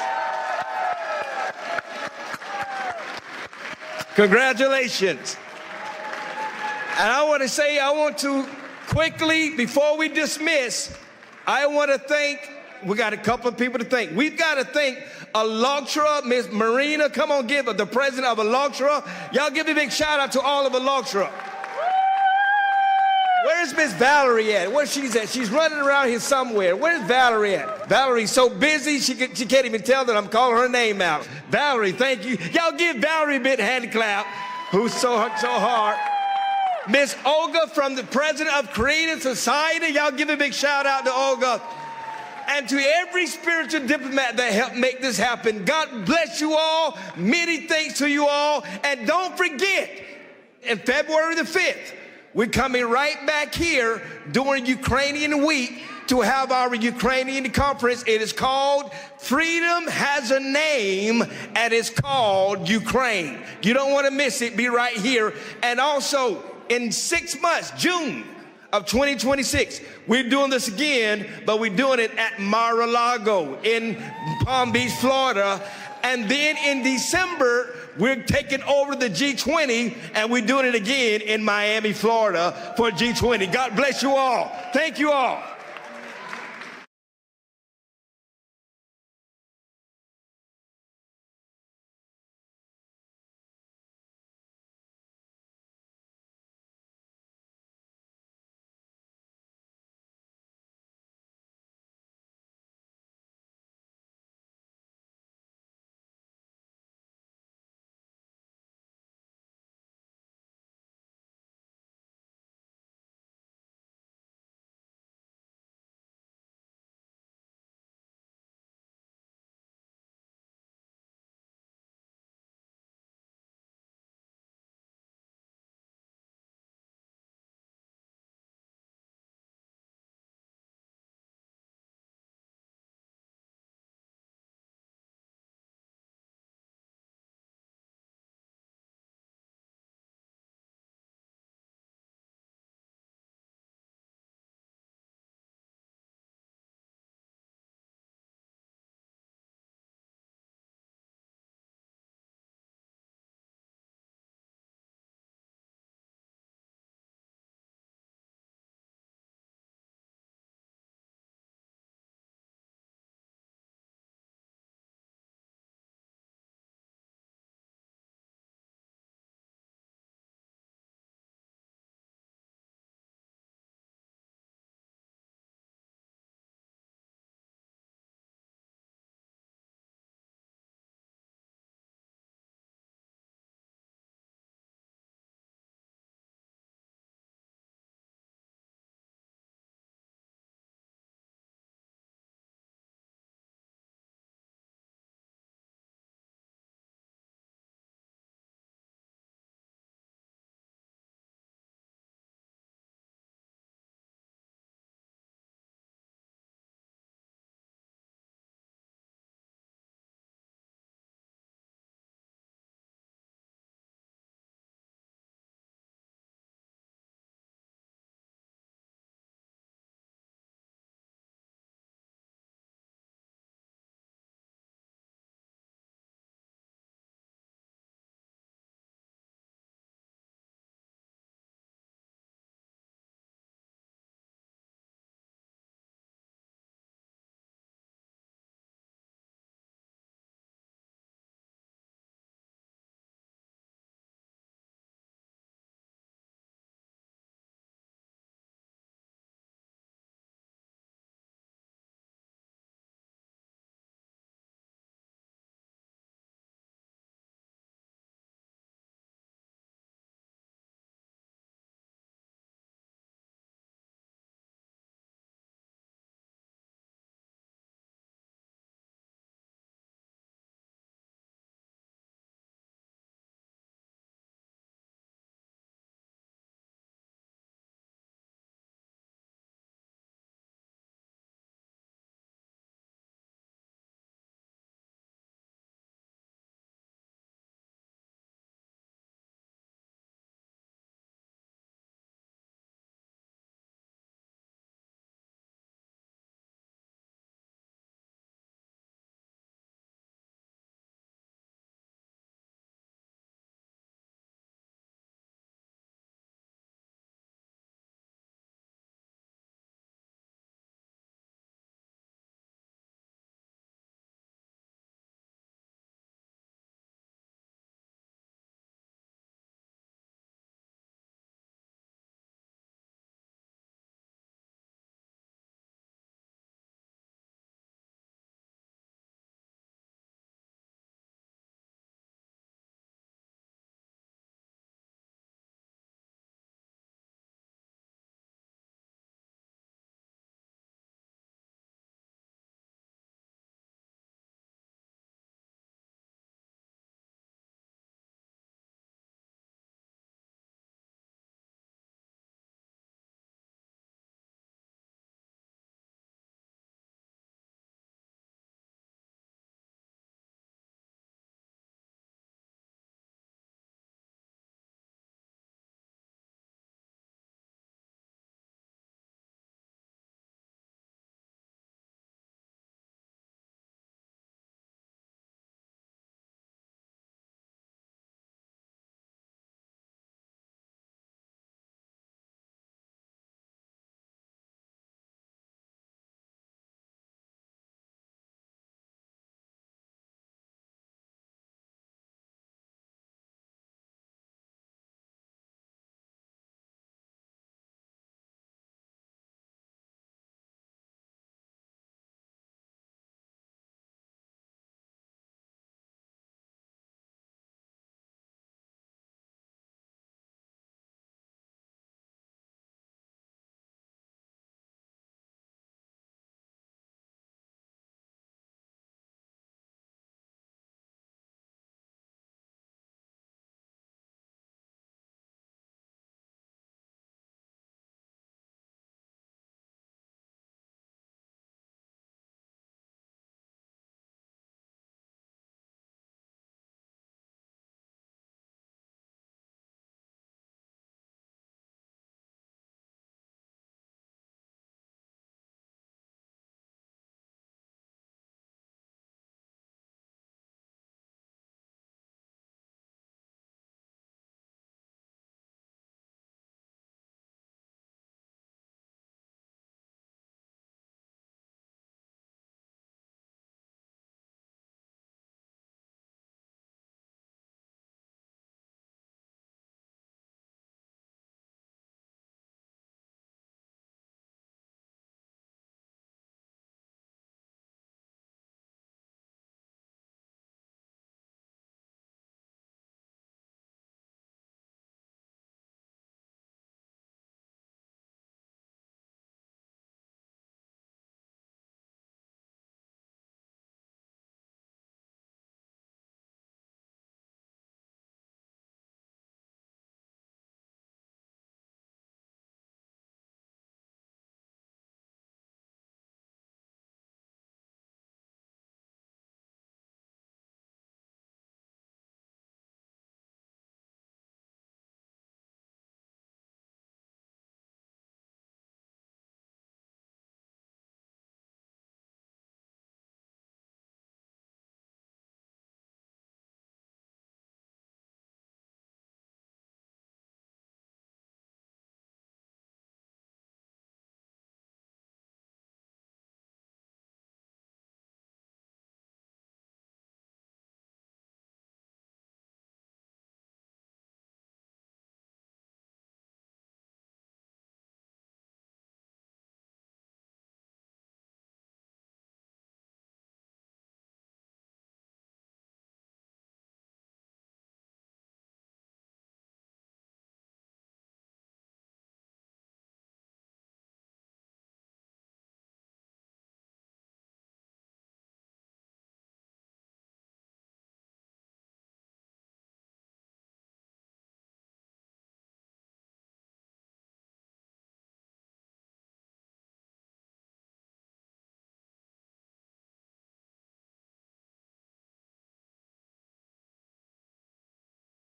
Congratulations. And I want to quickly, before we dismiss, I want to thank, we got a couple of people to thank. We've got to thank ALLATRA, Miss Marina. Come on, give her, the president of ALLATRA. Y'all give a big shout out to all of ALLATRA. Where's Miss Valerie at? Where she's at? She's running around here somewhere. Where's Valerie at? Valerie's so busy, she can't even tell that I'm calling her name out. Valerie, thank you. Y'all give Valerie a big hand clap, who's so hard. Miss Olga from the president of Korean Society. Y'all give a big shout out to Olga. and to every spiritual diplomat that helped make this happen. God bless you all. Many thanks to you all. And don't forget, in February the 5th, we're coming right back here during Ukrainian Week to have our Ukrainian conference. It is called Freedom Has a Name, and it's called Ukraine. You don't want to miss it. Be right here. And also, in 6 months, June of 2026, we're doing this again, but we're doing it at Mar-a-Lago in Palm Beach, Florida. And then in December, we're taking over the G20, and we're doing it again in Miami, Florida for G20. God bless you all. Thank you all.